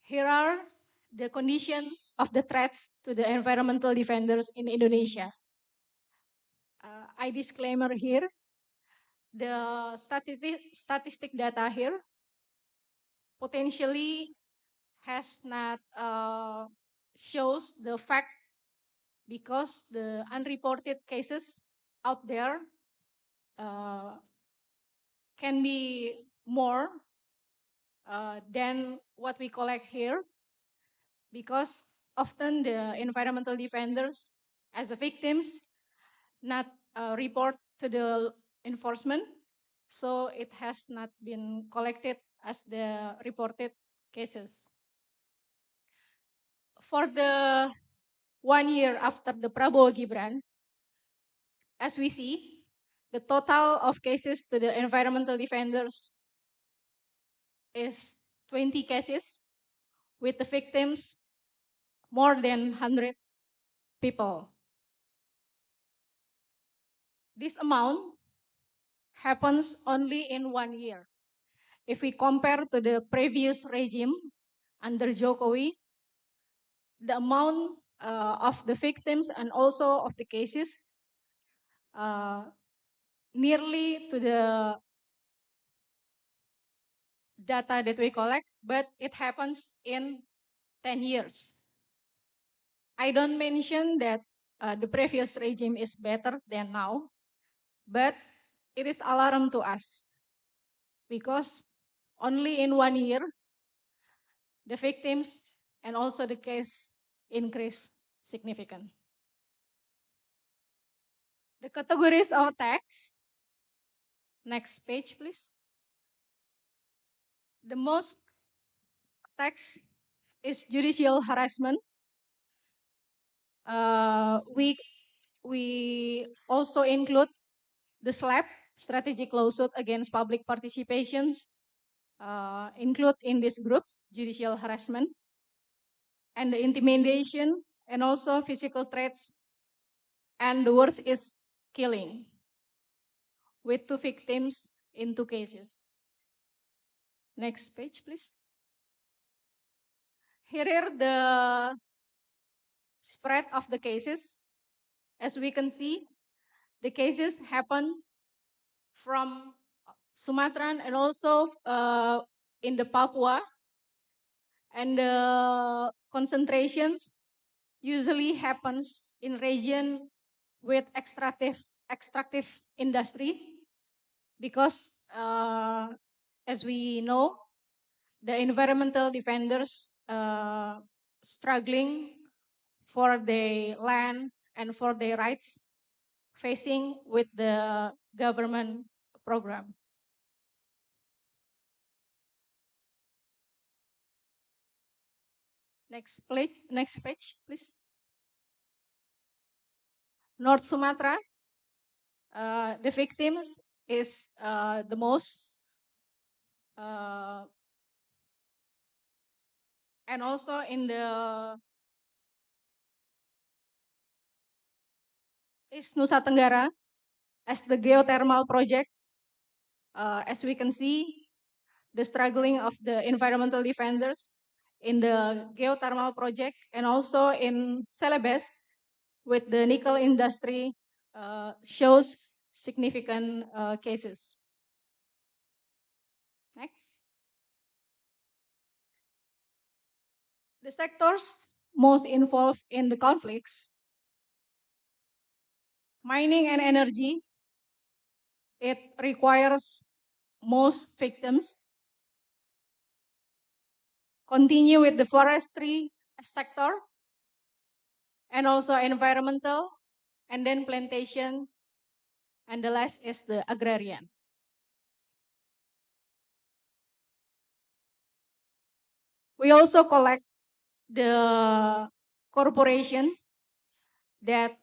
Here are the condition of the threats to the environmental defenders in Indonesia. I disclaimer here, the statistic data here potentially has not shows the fact because the unreported cases out there can be more than what we collect here, because often the environmental defenders as the victims not report to the enforcement, so it has not been collected as the reported cases. For the 1 year after the Prabowo Gibran, as we see, the total of cases to the environmental defenders is 20 cases, with the victims more than 100 people. This amount happens only in 1 year. If we compare to the previous regime under Jokowi, the amount of the victims and also of the cases nearly to the data that we collect, but it happens in 10 years. I don't mention that the previous regime is better than now, but it is alarm to us because only in 1 year, the victims and also the case increase significant. The categories of attacks. Next page, please. The most attacks is judicial harassment. We also include the SLAP, strategic lawsuit against public participations, include in this group, judicial harassment, and the intimidation, and also physical threats, and the worst is killing, with 2 victims in 2 cases. Next page, please. Here are the spread of the cases. As we can see, the cases happen from Sumatra and also in the Papua, and the concentrations usually happens in region with extractive industry, because as we know, the environmental defenders struggling for their land and for their rights, facing with the government program. Next page, please. North Sumatra, the victims is the most, and also in the East Nusa Tenggara, as the geothermal project, as we can see, the struggling of the environmental defenders in the geothermal project, and also in Celebes with the nickel industry, shows significant cases. Next. The sectors most involved in the conflicts: mining and energy, it requires most victims. Continue with the forestry sector, and also environmental, and then plantation, and the last is the agrarian. We also collect the corporation that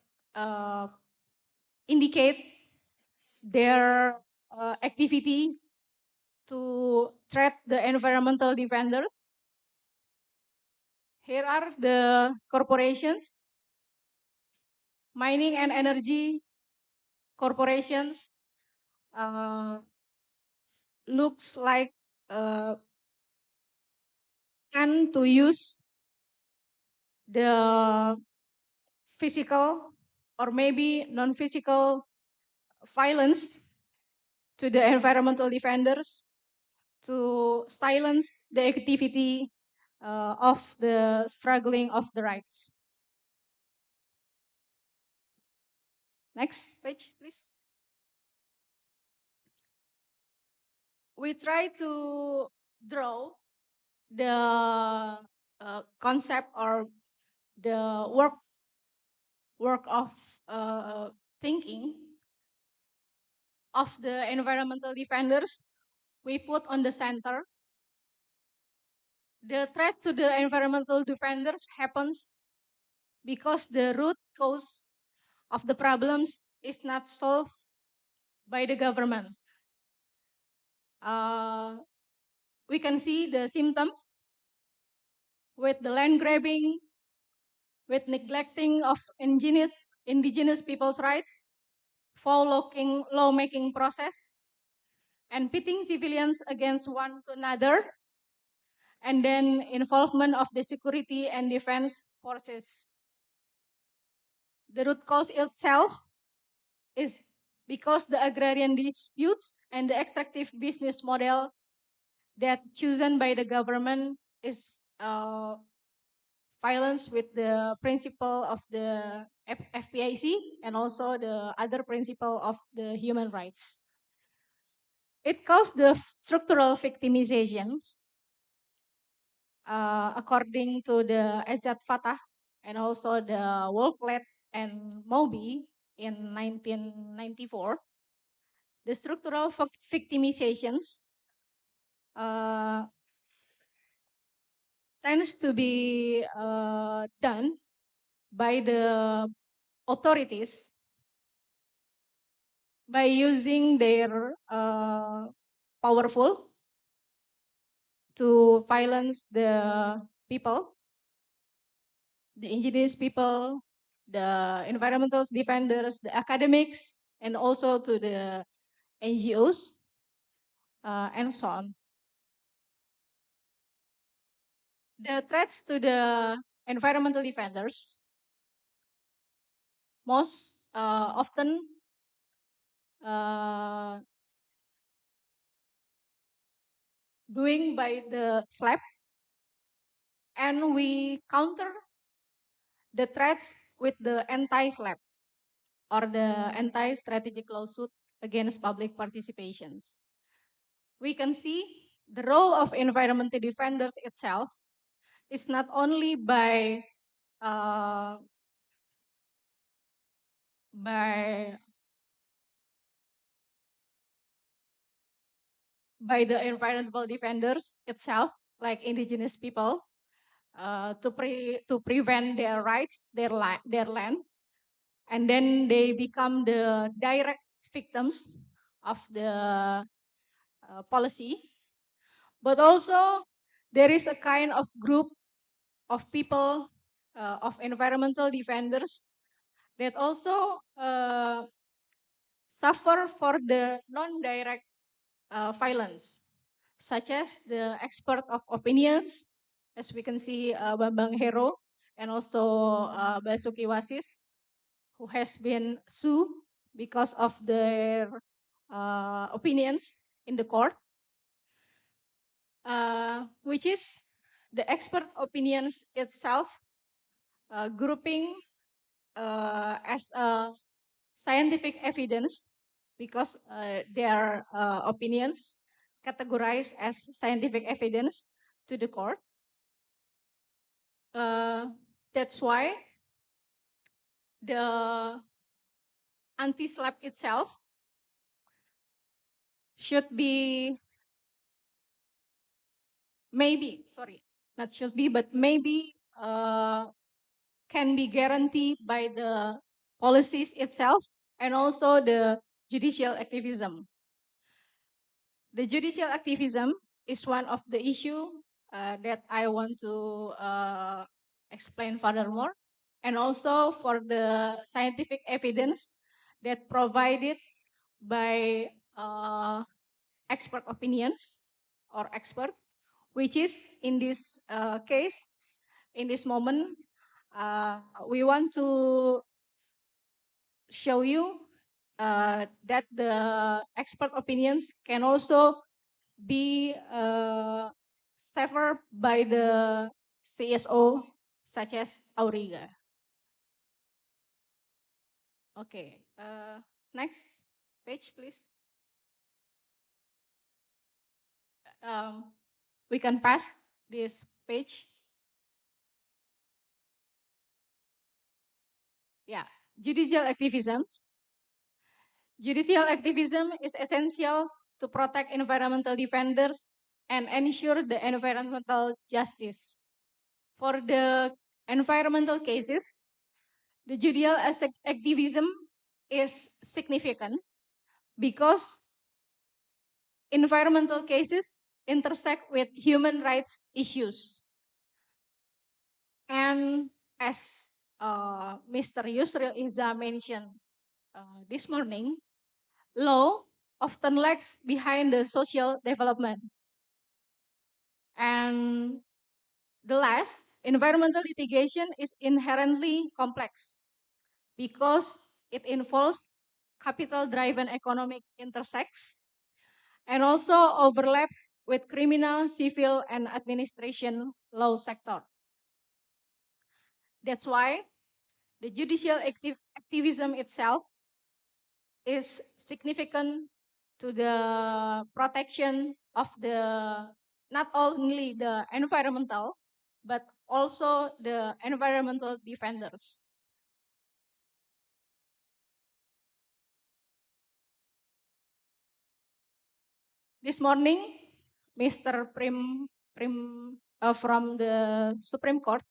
indicate their activity to threat the environmental defenders. Here are the corporations: mining and energy corporations, looks like can to use the physical or maybe non-physical violence to the environmental defenders to silence the activity of the struggling of the rights. Next page, please. We try to draw the concept or the work of thinking of the environmental defenders. We put on the center. The threat to the environmental defenders happens because the root cause of the problems is not solved by the government. We can see the symptoms with the land grabbing, with neglecting of indigenous people's rights, foul lawmaking process, and pitting civilians against one to another, and then involvement of the security and defense forces. The root cause itself is because the agrarian disputes and the extractive business model that chosen by the government is violence with the principle of the FPIC and also the other principle of the human rights. It caused the structural victimization, according to the Ezat Fatah and also the Wolflet and Moby in 1994. The structural victimizations tends to be done by the authorities by using their powerful to violence the people, the indigenous people, the environmental defenders, the academics, and also to the NGOs, and so on. The threats to the environmental defenders most often doing by the SLAP, and we counter the threats with the anti-SLAP or the anti-strategic lawsuit against public participations. We can see the role of environmental defenders itself is not only by the environmental defenders itself, like indigenous people, to prevent their rights, their land, and then they become the direct victims of the policy. But also there is a kind of group of people, of environmental defenders that also suffer for the non-direct violence, such as the expert of opinions, as we can see Bambang Hero and also Basuki Wasis, who has been sued because of their opinions in the court, which is the expert opinions itself grouping as a scientific evidence because their opinions categorized as scientific evidence to the court. That's why the anti-SLAP itself should be maybe can be guaranteed by the policies itself and also the judicial activism. The judicial activism is one of the issue that I want to explain furthermore, and also for the scientific evidence that provided by expert opinions or expert, which is in this case, in this moment, we want to show you that the expert opinions can also be severed by the CSO, such as Auriga. Okay, next page, please. We can pass this page. Yeah, judicial activism. Judicial activism is essential to protect environmental defenders and ensure the environmental justice. For the environmental cases, the judicial activism is significant because environmental cases intersect with human rights issues. And as Mr. Yusril Iza mentioned this morning, law often lags behind the social development. And the last, environmental litigation is inherently complex because it involves capital-driven economic intersects and also overlaps with criminal, civil, and administration law sector. That's why the judicial activism itself is significant to the protection of the not only the environmental, but also the environmental defenders. This morning, Mr. Prim from the Supreme Court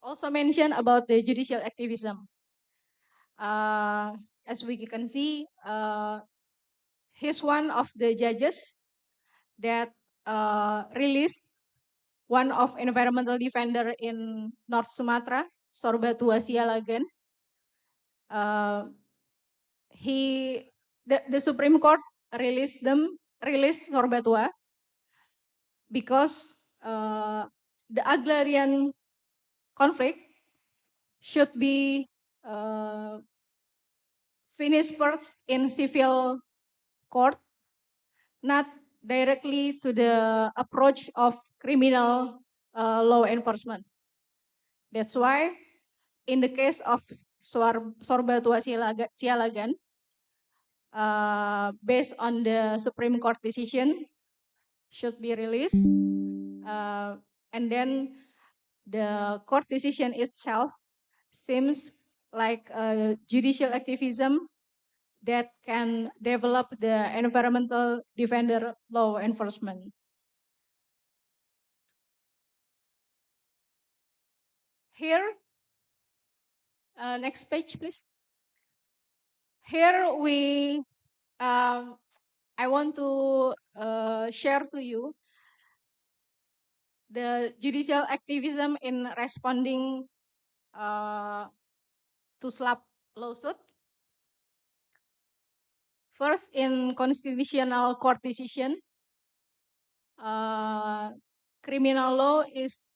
also mentioned about the judicial activism. As we can see, he's one of the judges that released one of environmental defender in North Sumatra, Sorbatua Sialagan. The Supreme Court released Sorbatua because the agrarian conflict should be finished first in civil court, not directly to the approach of criminal law enforcement. That's why in the case of Sorbatua Sialagan, based on the Supreme Court decision, should be released. And then the court decision itself seems like a judicial activism that can develop the environmental defender law enforcement. Here, next page, please. Here I want to share to you the judicial activism in responding to SLAP lawsuit. First, in constitutional court decision, criminal law is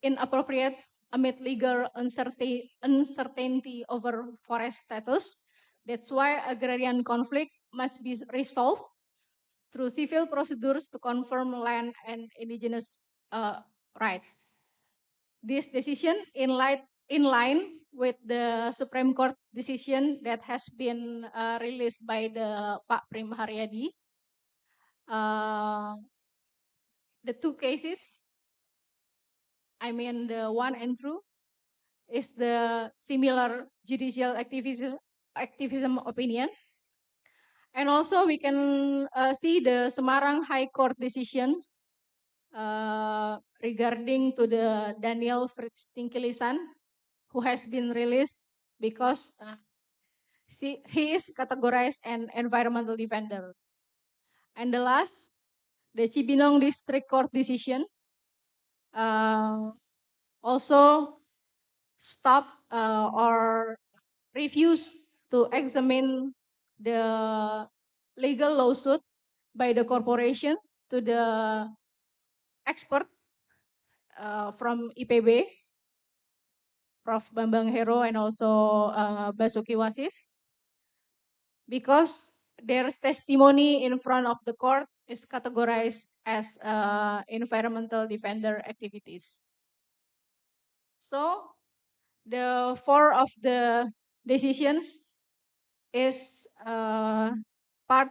inappropriate amid legal uncertainty over forest status. That's why agrarian conflict must be resolved through civil procedures to confirm land and indigenous rights. This decision in line with the Supreme Court decision that has been released by the Pak Prim Haryadi. The two cases, I mean the one and two, is the similar judicial activism opinion. And also we can see the Semarang High Court decisions regarding to the Daniel Fritz Tinkilisan, who has been released because he is categorized an environmental defender. And the last, the Cibinong District Court decision also stop or refuse to examine the legal lawsuit by the corporation to the expert from IPB, Prof. Bambang Hero and also Basuki Wasis, because their testimony in front of the court is categorized as environmental defender activities. So the four of the decisions is part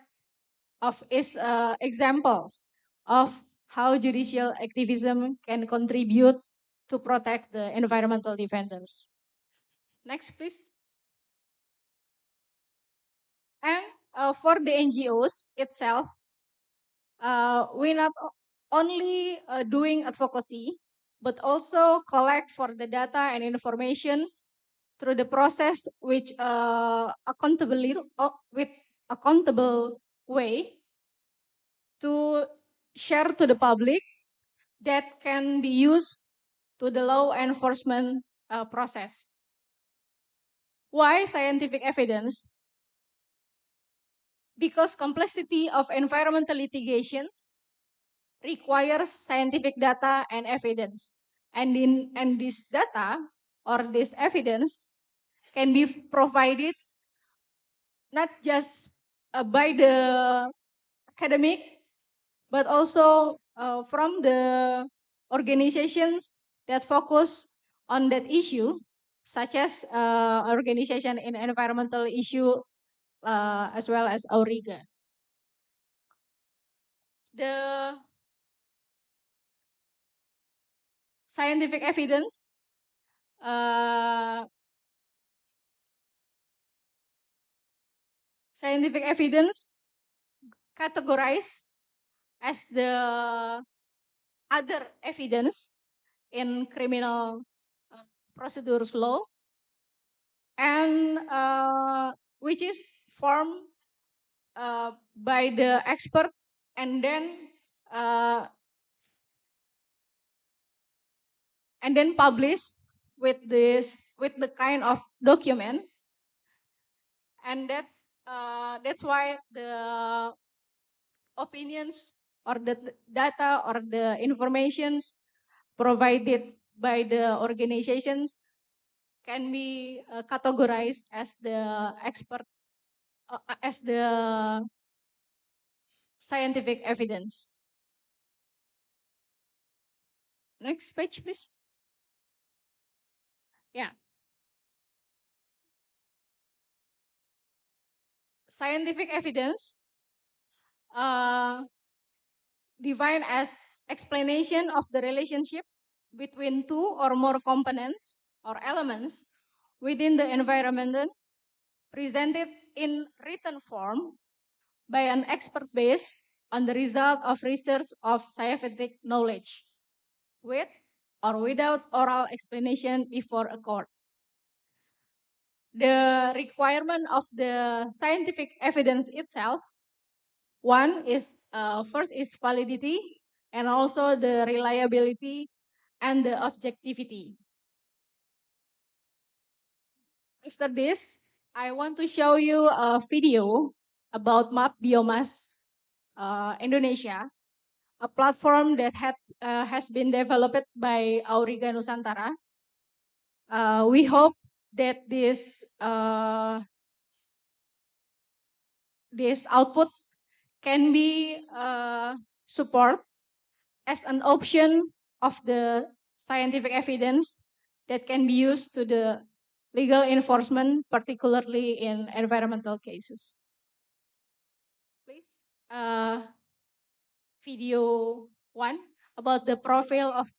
of examples of how judicial activism can contribute to protect the environmental defenders. Next, please. And for the NGOs itself, we not only doing advocacy, but also collect for the data and information through the process which with accountable way to share to the public that can be used to the law enforcement process. Why scientific evidence? Because complexity of environmental litigations requires scientific data and evidence. And this data or this evidence can be provided not just by the academic, but also from the organizations that focus on that issue, such as organization in environmental issue, as well as Auriga. The scientific evidence categorized as the other evidence in criminal procedures law, and which is formed by the expert and then published with the kind of document, and that's why the opinions or the data or the informations provided by the organizations can be categorized as the expert as the scientific evidence. Next page, please. Yeah. Scientific evidence defined as explanation of the relationship between two or more components or elements within the environment presented in written form by an expert based on the result of research of scientific knowledge, with or without oral explanation before a court. The requirement of the scientific evidence itself, one is first is validity, and also the reliability and the objectivity. After this, I want to show you a video about Map Biomass Indonesia, a platform that has been developed by Auriga Nusantara. We hope that this output can be support as an option of the scientific evidence that can be used to the legal enforcement, particularly in environmental cases. Please, video 1 about the profile of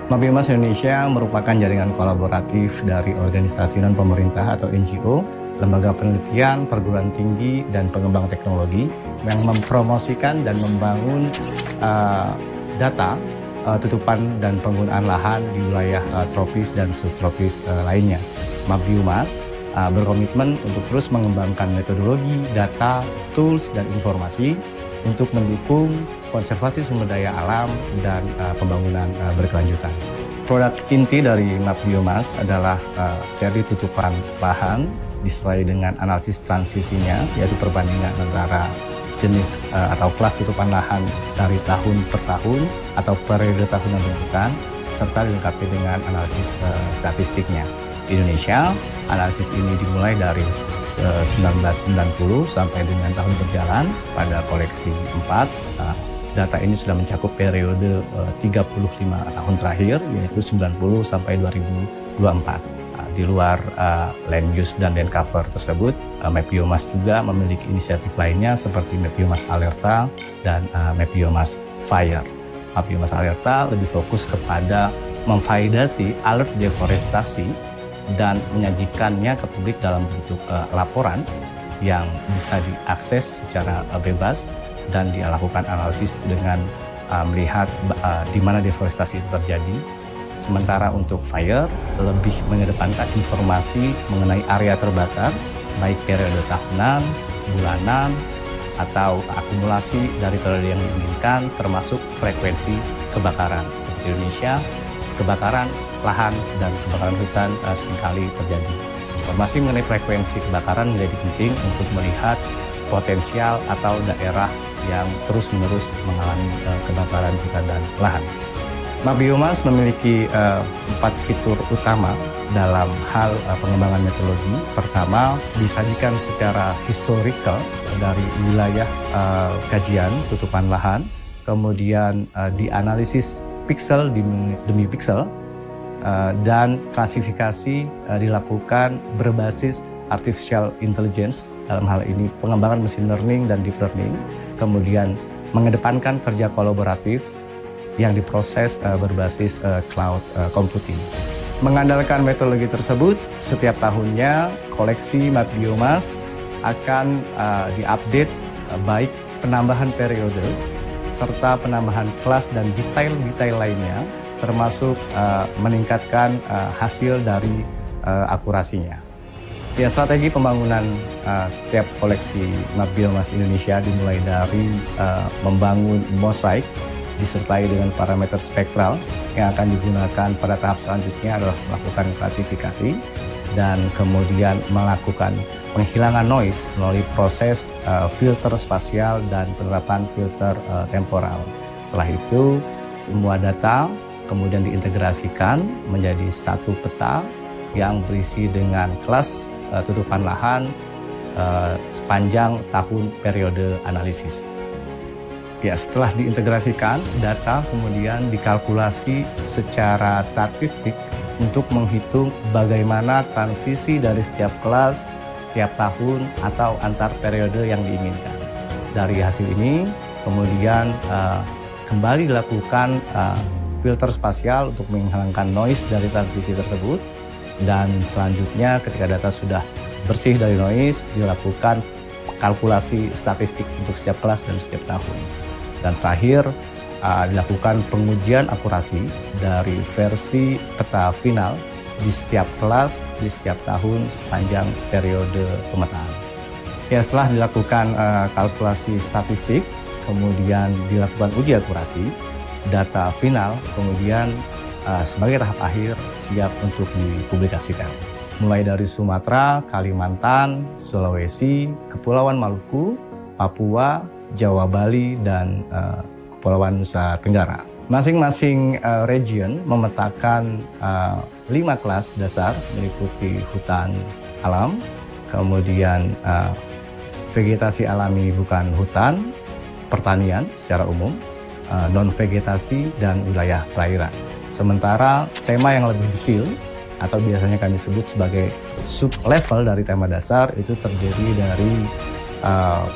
Map Biomass Indonesia merupakan jaringan kolaboratif dari organisasi non-pemerintah atau NGO, lembaga penelitian, perguruan tinggi, dan pengembang teknologi yang mempromosikan dan membangun data tutupan dan penggunaan lahan di wilayah tropis dan subtropis lainnya. Map Biomass berkomitmen untuk terus mengembangkan metodologi, data, tools, dan informasi untuk mendukung konservasi sumber daya alam dan pembangunan berkelanjutan. Produk inti dari Map Biomass adalah seri tutupan lahan disertai dengan analisis transisinya, yaitu perbandingan antara jenis atau kelas tutupan lahan dari tahun per tahun atau periode tahun yang dilakukan, serta dilengkapi dengan analisis statistiknya. Di Indonesia, analisis ini dimulai dari 1990 sampai dengan tahun berjalan pada koleksi 4. Data ini sudah mencakup periode 35 tahun terakhir, yaitu 90 sampai 2024. Di luar land use dan land cover tersebut, Map Biomass juga memiliki inisiatif lainnya seperti Map Biomass Alerta dan Map Biomass Fire. Map Biomass Alerta lebih fokus kepada memvalidasi alert deforestasi dan menyajikannya ke publik dalam bentuk laporan yang bisa diakses secara bebas dan dilakukan analisis dengan melihat di mana deforestasi itu terjadi. Sementara untuk Fire lebih mengedepankan informasi mengenai area terbakar, baik periode tahunan, bulanan, atau akumulasi dari periode yang diinginkan, termasuk frekuensi kebakaran. Seperti Indonesia, kebakaran lahan dan kebakaran hutan seringkali terjadi. Informasi mengenai frekuensi kebakaran menjadi penting untuk melihat potensial atau daerah yang terus-menerus mengalami kebakaran hutan dan lahan. Map Biomass memiliki 4 fitur utama dalam hal pengembangan metodologi. Pertama, disajikan secara historical dari wilayah kajian tutupan lahan, kemudian dianalisis piksel demi piksel, dan klasifikasi dilakukan berbasis artificial intelligence, dalam hal ini pengembangan mesin learning dan deep learning, kemudian mengedepankan kerja kolaboratif yang diproses berbasis cloud computing. Mengandalkan metodologi tersebut, setiap tahunnya koleksi mat biomas akan diupdate baik penambahan periode serta penambahan kelas dan detail-detail lainnya, termasuk meningkatkan hasil dari akurasinya. Ya, strategi pembangunan setiap koleksi mat biomas Indonesia dimulai dari membangun mosaik disertai dengan parameter spektral yang akan digunakan pada tahap selanjutnya adalah melakukan klasifikasi dan kemudian melakukan penghilangan noise melalui proses filter spasial dan penerapan filter temporal. Setelah itu, semua data kemudian diintegrasikan menjadi satu peta yang berisi dengan kelas tutupan lahan sepanjang tahun periode analisis. Ya, setelah diintegrasikan, data kemudian dikalkulasi secara statistik untuk menghitung bagaimana transisi dari setiap kelas, setiap tahun, atau antar periode yang diinginkan. Dari hasil ini, kemudian kembali dilakukan filter spasial untuk menghilangkan noise dari transisi tersebut, dan selanjutnya ketika data sudah bersih dari noise, dilakukan kalkulasi statistik untuk setiap kelas dan setiap tahun. Dan terakhir, dilakukan pengujian akurasi dari versi peta final di setiap kelas, di setiap tahun sepanjang periode pemetaan. Ya, setelah dilakukan kalkulasi statistik, kemudian dilakukan uji akurasi, data final kemudian sebagai tahap akhir siap untuk dipublikasikan. Mulai dari Sumatera, Kalimantan, Sulawesi, Kepulauan Maluku, Papua, Jawa, Bali, dan Kepulauan Nusa Tenggara. Masing-masing region memetakan 5 kelas dasar meliputi hutan alam, kemudian vegetasi alami bukan hutan, pertanian secara umum, non-vegetasi, dan wilayah perairan. Sementara tema yang lebih detail atau biasanya kami sebut sebagai sub-level dari tema dasar itu terdiri dari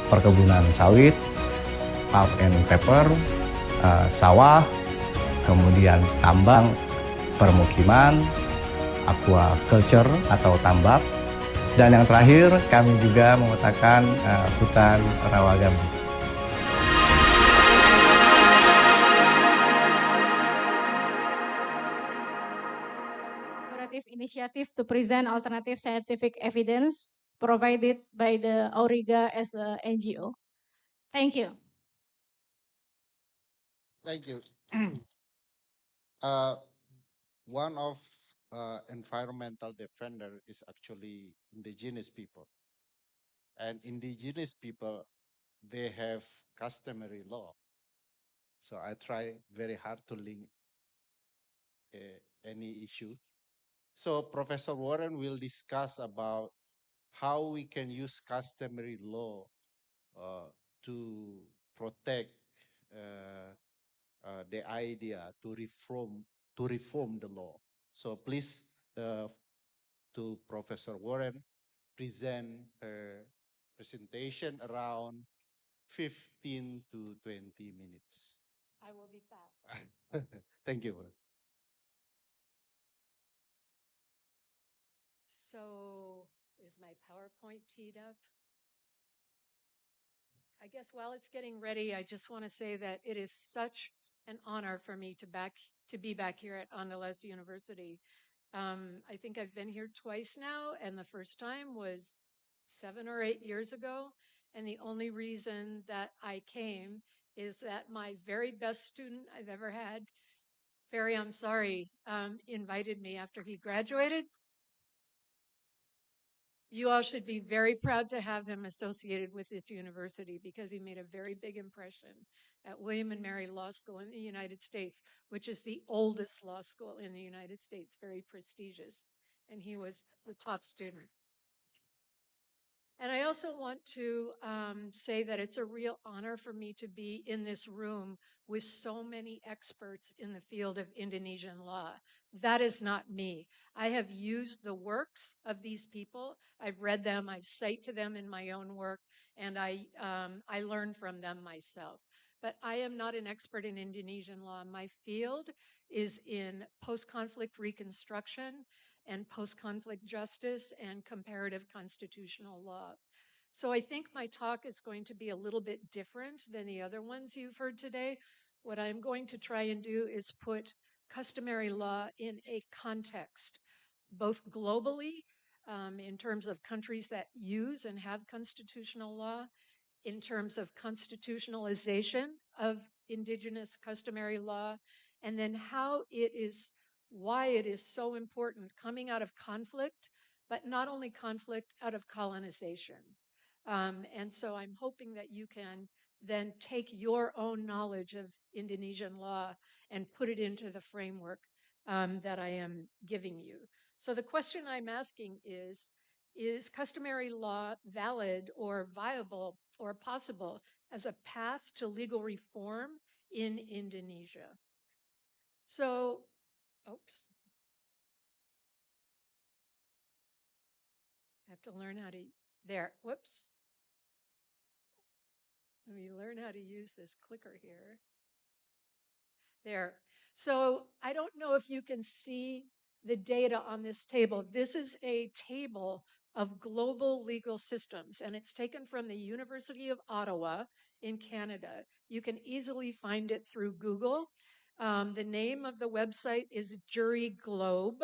perkebunan sawit, pulp and paper, sawah, kemudian tambang, permukiman, aquaculture atau tambak, dan yang terakhir kami juga memetakan hutan rawa gambut. Initiative to present alternative scientific evidence provided by the Auriga as a NGO. Thank you. Thank you. One of environmental defender is actually indigenous people. And indigenous people, they have customary law. So I try very hard to link any issue. So Professor Warren will discuss about how we can use customary law to protect the idea to reform the law. So please, to Professor Warren, present her presentation around 15 to 20 minutes. I will be fast. Thank you. So is my PowerPoint teed up? I guess while it's getting ready, I just want to say that it is such an honor for me to be back here at Andalas University. I think I've been here twice now, and the first time was 7 or 8 years ago. And the only reason that I came is that my very best student I've ever had, Ferry, I'm sorry, invited me after he graduated. You all should be very proud to have him associated with this university because he made a very big impression at William and Mary Law School in the United States, which is the oldest law school in the United States, very prestigious. And he was the top student. And I also want to say that it's a real honor for me to be in this room with so many experts in the field of Indonesian law. That is not me. I have used the works of these people. I've read them, I've cited to them in my own work, and I learn from them myself. but I am not an expert in Indonesian law. My field is in post-conflict reconstruction and post-conflict justice and comparative constitutional law. So I think my talk is going to be a little bit different than the other ones you've heard today. What I'm going to try and do is put customary law in a context, both globally, in terms of countries that use and have constitutional law, in terms of constitutionalization of indigenous customary law, and then why it is so important coming out of conflict, but not only conflict, out of colonization. And so I'm hoping that you can then take your own knowledge of Indonesian law and put it into the framework that I am giving you. So the question I'm asking is customary law valid or viable or possible as a path to legal reform in Indonesia? So, oops. I have to learn how to, there, whoops. Let me learn how to use this clicker here. There. So I don't know if you can see the data on this table. This is a table of global legal systems, and it's taken from the University of Ottawa in Canada. You can easily find it through Google. The name of the website is Jury Globe,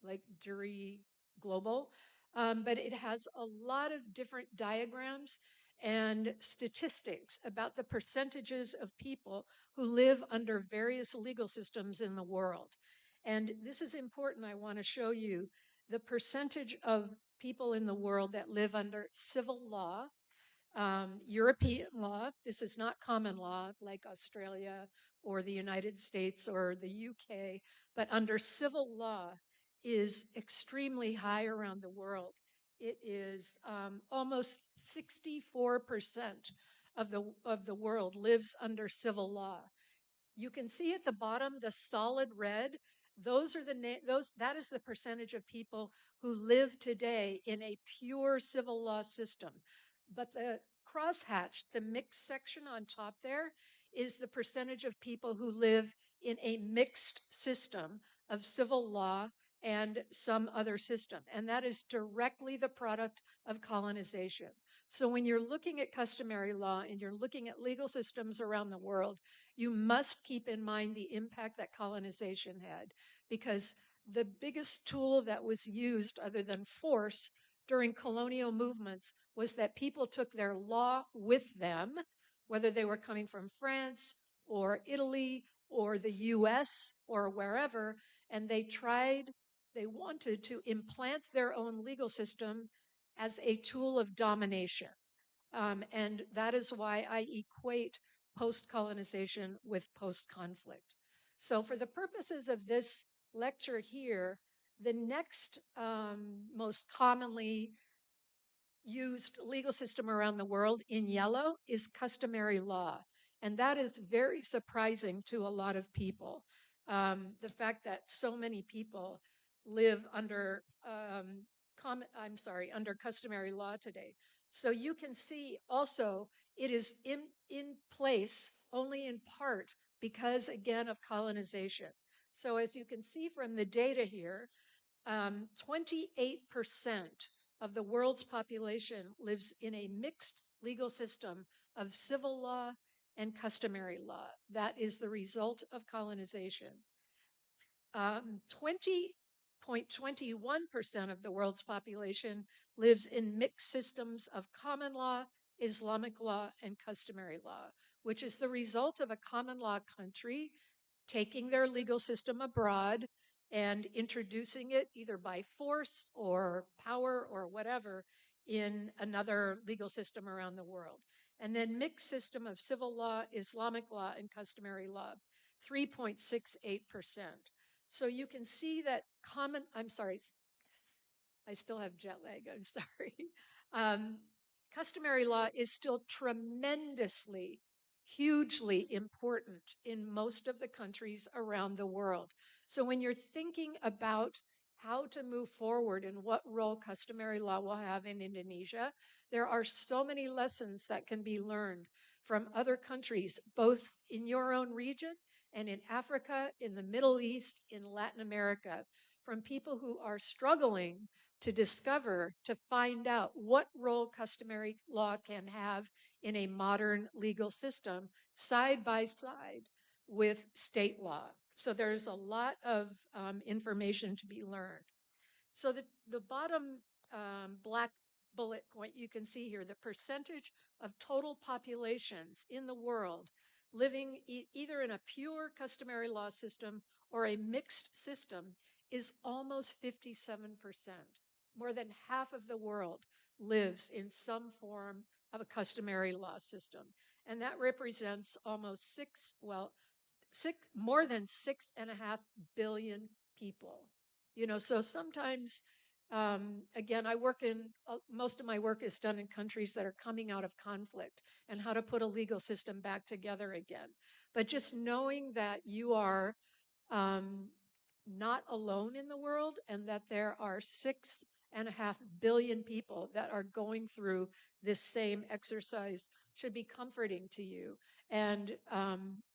like Jury Global, but it has a lot of different diagrams and statistics about the percentages of people who live under various legal systems in the world. And this is important. I want to show you the percentage of people in the world that live under civil law, European law. This is not common law like Australia or the United States or the UK, but under civil law is extremely high around the world. It is almost 64% of the world lives under civil law. You can see at the bottom the solid red. Those are that is the percentage of people who live today in a pure civil law system. But the crosshatch, the mixed section on top there, is the percentage of people who live in a mixed system of civil law and some other system. And that is directly the product of colonization. So when you're looking at customary law and you're looking at legal systems around the world, you must keep in mind the impact that colonization had, because the biggest tool that was used other than force during colonial movements was that people took their law with them, whether they were coming from France or Italy or the US or wherever, and they wanted to implant their own legal system as a tool of domination. And that is why I equate post-colonization with post-conflict. So for the purposes of this lecture here, the next most commonly used legal system around the world in yellow is customary law. And that is very surprising to a lot of people. The fact that so many people live under under customary law today. So you can see also it is in place only in part because, again, of colonization. So as you can see from the data here, 28% of the world's population lives in a mixed legal system of civil law and customary law. That is the result of colonization. 20.21% of the world's population lives in mixed systems of common law, Islamic law, and customary law, which is the result of a common law country taking their legal system abroad and introducing it either by force or power or whatever in another legal system around the world. And then mixed system of civil law, Islamic law, and customary law, 3.68%. So you can see that I'm sorry, I still have jet lag, I'm sorry. Customary law is still tremendously, hugely important in most of the countries around the world. So when you're thinking about how to move forward and what role customary law will have in Indonesia. There are so many lessons that can be learned from other countries, both in your own region and in Africa, in the Middle East, in Latin America, from people who are struggling to discover, to find out what role customary law can have in a modern legal system side by side with state law. So there's a lot of information to be learned. So the bottom black bullet point you can see here, the percentage of total populations in the world living either in a pure customary law system or a mixed system is almost 57%. More than half of the world lives in some form of a customary law system. And that represents almost more than 6.5 billion people. You know, so sometimes, again, I work in, most of my work is done in countries that are coming out of conflict and how to put a legal system back together again. But just knowing that you are not alone in the world and that there are 6.5 billion people that are going through this same exercise should be comforting to you and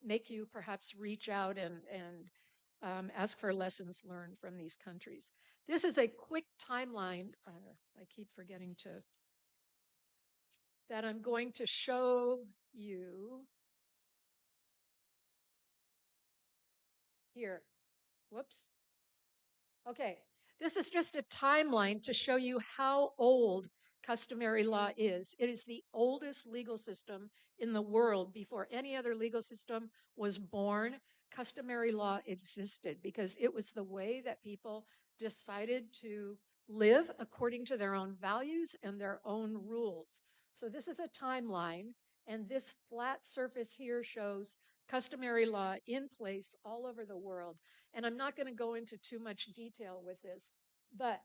make you perhaps reach out and ask for lessons learned from these countries. This is a quick timeline. I keep forgetting that I'm going to show you here. Whoops. Okay, this is just a timeline to show you how old customary law is. It is the oldest legal system in the world. Before any other legal system was born, customary law existed because it was the way that people decided to live according to their own values and their own rules. So this is a timeline, and this flat surface here shows customary law in place all over the world. And I'm not going to go into too much detail with this, but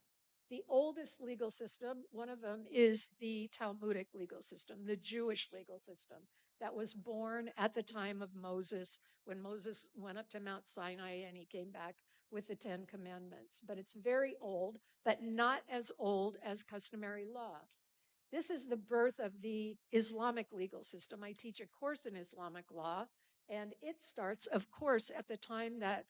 the oldest legal system, one of them is the Talmudic legal system, the Jewish legal system that was born at the time of Moses, when Moses went up to Mount Sinai and he came back with the 10 Commandments. But it's very old, but not as old as customary law. This is the birth of the Islamic legal system. I teach a course in Islamic law, and it starts, of course, at the time that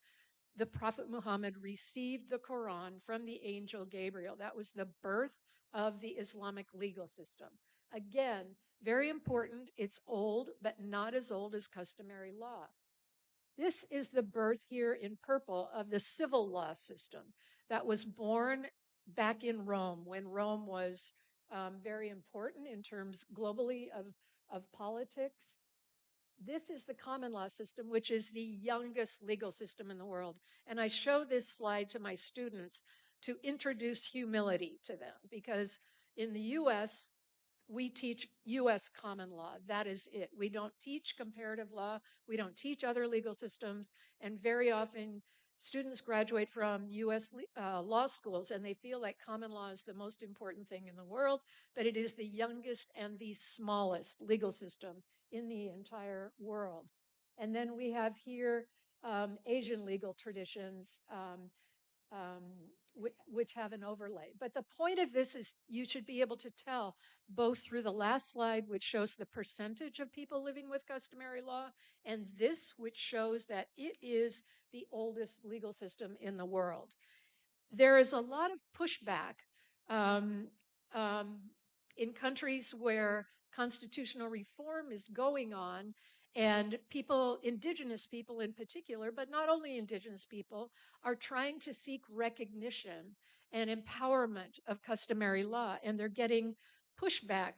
the Prophet Muhammad received the Quran from the angel Gabriel. That was the birth of the Islamic legal system. Again, very important. It's old, but not as old as customary law. This is the birth here in purple of the civil law system that was born back in Rome when Rome was very important in terms globally of politics. This is the common law system, which is the youngest legal system in the world. And I show this slide to my students to introduce humility to them, because in the US, we teach US common law. That is it. We don't teach comparative law. We don't teach other legal systems. And very often, students graduate from US law schools and they feel like common law is the most important thing in the world, but it is the youngest and the smallest legal system in the entire world. And then we have here Asian legal traditions, which have an overlay. But the point of this is you should be able to tell both through the last slide, which shows the percentage of people living with customary law, and this, which shows that it is the oldest legal system in the world. There is a lot of pushback um, um, in countries where constitutional reform is going on, and people, indigenous people in particular, but not only indigenous people, are trying to seek recognition and empowerment of customary law. And they're getting pushback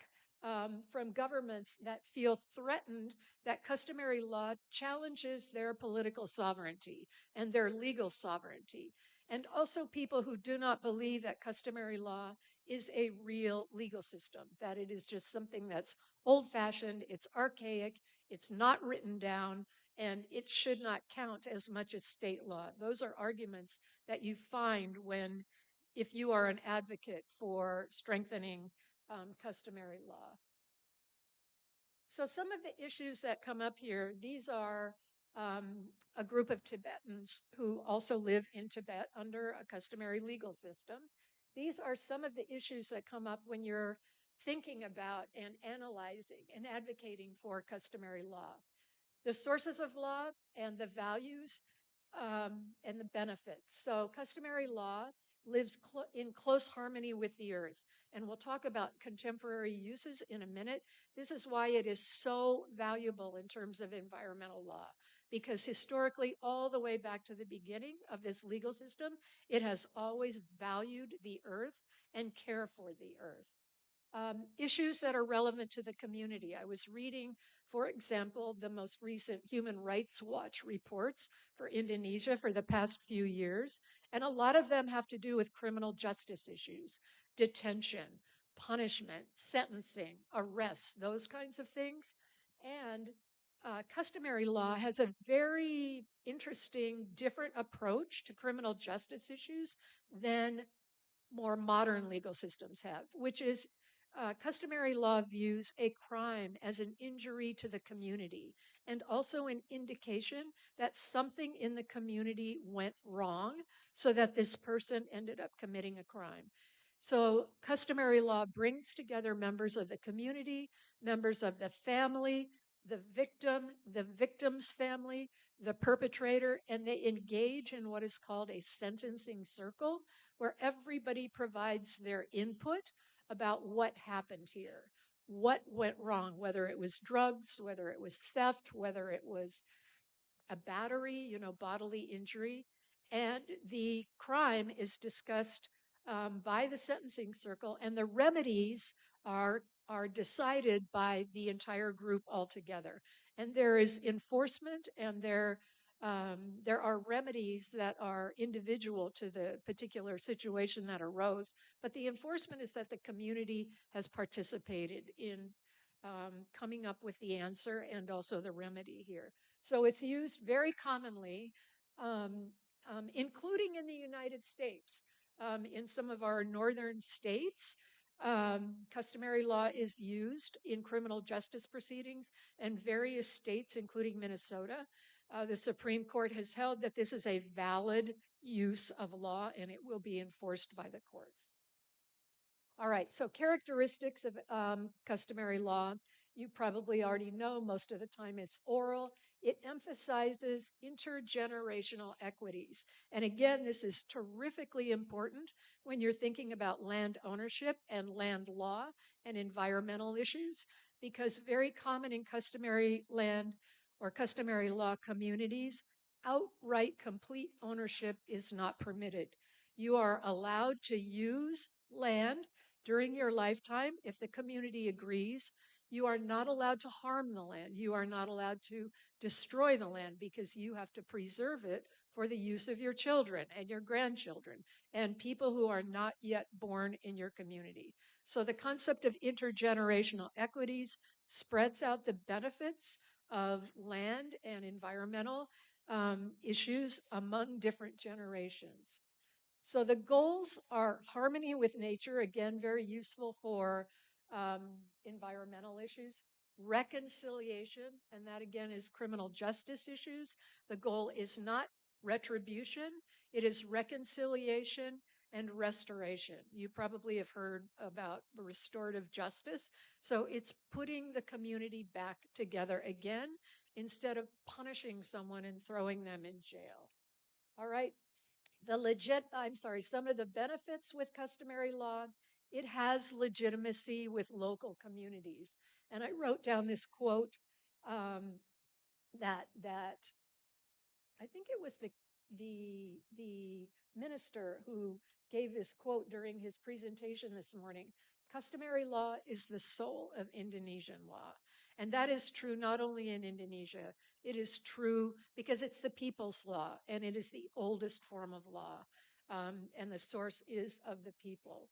from governments that feel threatened that customary law challenges their political sovereignty and their legal sovereignty. And also people who do not believe that customary law is a real legal system, that it is just something that's old-fashioned, it's archaic, it's not written down, and it should not count as much as state law. Those are arguments that you find if you are an advocate for strengthening customary law. So some of the issues that come up here, these are a group of Tibetans who also live in Tibet under a customary legal system. These are some of the issues that come up when you're thinking about and analyzing and advocating for customary law. The sources of law and the values and the benefits. So, customary law lives in close harmony with the earth. And we'll talk about contemporary uses in a minute. This is why it is so valuable in terms of environmental law, because historically, all the way back to the beginning of this legal system, it has always valued the earth and care for the earth. Issues that are relevant to the community. I was reading, for example, the most recent Human Rights Watch reports for Indonesia for the past few years, and a lot of them have to do with criminal justice issues, detention, punishment, sentencing, arrests, those kinds of things. And customary law has a very interesting, different approach to criminal justice issues than more modern legal systems have, which is customary law views a crime as an injury to the community and also an indication that something in the community went wrong so that this person ended up committing a crime. So, customary law brings together members of the community, members of the family, the victim, the victim's family, the perpetrator, and they engage in what is called a sentencing circle where everybody provides their input about what happened here, what went wrong, whether it was drugs, whether it was theft, whether it was a battery, bodily injury. And the crime is discussed by the sentencing circle, and the remedies are decided by the entire group altogether. And there is enforcement, and there are remedies that are individual to the particular situation that arose. But the enforcement is that the community has participated in coming up with the answer and also the remedy here. So it's used very commonly, including in the United States. In some of our northern states, customary law is used in criminal justice proceedings, and various states, including Minnesota, the Supreme Court has held that this is a valid use of law and it will be enforced by the courts. All right, so characteristics of customary law. You probably already know most of the time it's oral. It emphasizes intergenerational equities. And again, this is terrifically important when you're thinking about land ownership and land law and environmental issues, because very common in customary land or customary law communities, outright complete ownership is not permitted. You are allowed to use land during your lifetime if the community agrees. You are not allowed to harm the land. You are not allowed to destroy the land because you have to preserve it for the use of your children and your grandchildren and people who are not yet born in your community. So the concept of intergenerational equities spreads out the benefits of land and environmental issues among different generations. So the goals are harmony with nature, again, very useful for environmental issues, reconciliation, and that again is criminal justice issues. The goal is not retribution, it is reconciliation and restoration. You probably have heard about restorative justice. So it's putting the community back together again instead of punishing someone and throwing them in jail. All right, some of the benefits with customary law, it has legitimacy with local communities. And I wrote down this quote that I think it was the minister who gave this quote during his presentation this morning. Customary law is the soul of Indonesian law. And that is true not only in Indonesia, it is true because it's the people's law and it is the oldest form of law. And the source is of the people.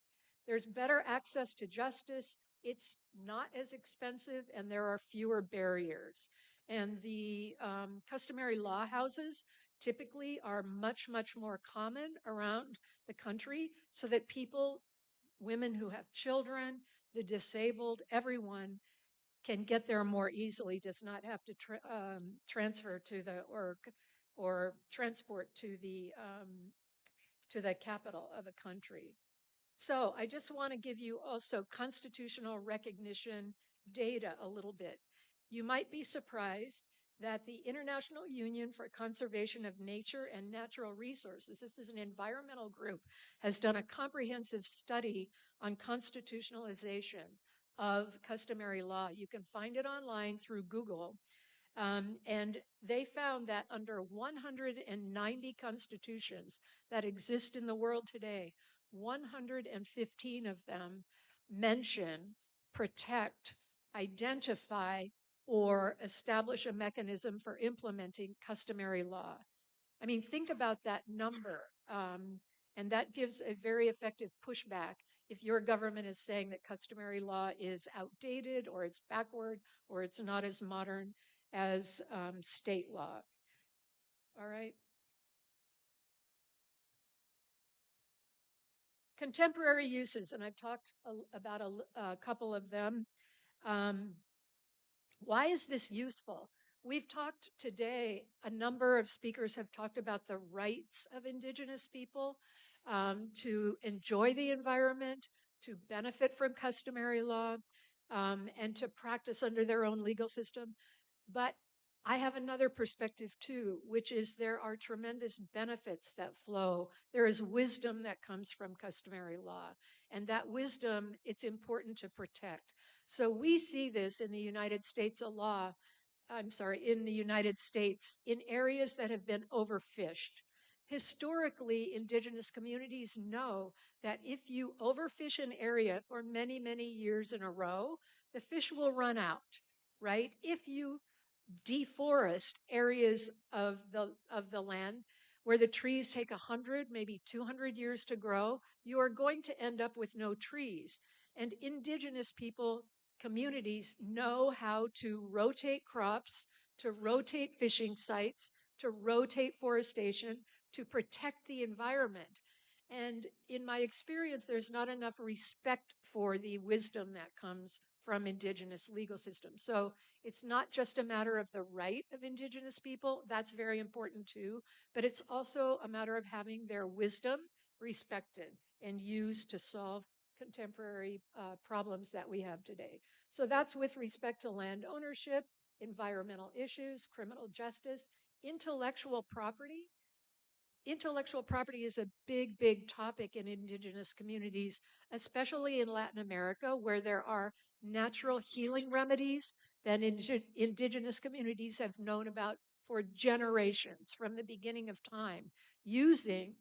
There's better access to justice. It's not as expensive and there are fewer barriers. And the customary law houses typically are much, much more common around the country so that people, women who have children, the disabled, everyone can get there more easily, does not have to transfer to the or transport to the capital of a country. So I just want to give you also constitutional recognition data a little bit. You might be surprised that the International Union for Conservation of Nature and Natural Resources, this is an environmental group, has done a comprehensive study on constitutionalization of customary law. You can find it online through Google. And they found that under 190 constitutions that exist in the world today, 115 of them mention, protect, identify, or establish a mechanism for implementing customary law. I mean, think about that number. And that gives a very effective pushback if your government is saying that customary law is outdated or it's backward or it's not as modern as state law. All right. Contemporary uses, and I've talked about a couple of them. Why is this useful? We've talked today, a number of speakers have talked about the rights of Indigenous people to enjoy the environment, to benefit from customary law, and to practice under their own legal system. But I have another perspective too, which is there are tremendous benefits that flow. There is wisdom that comes from customary law. And that wisdom, it's important to protect. So we see this in the United States in the United States in areas that have been overfished. Historically, indigenous communities know that if you overfish an area for many, many years in a row, the fish will run out, right? If you deforest areas of the land where the trees take 100, maybe 200 years to grow, you are going to end up with no trees. And indigenous people, communities know how to rotate crops, to rotate fishing sites, to rotate forestation, to protect the environment. And in my experience, there's not enough respect for the wisdom that comes from indigenous legal systems. So it's not just a matter of the right of indigenous people, that's very important too, but it's also a matter of having their wisdom respected and used to solve contemporary problems that we have today. So that's with respect to land ownership, environmental issues, criminal justice, intellectual property. Intellectual property is a big, big topic in indigenous communities, especially in Latin America, where there are natural healing remedies that indigenous communities have known about for generations from the beginning of time, using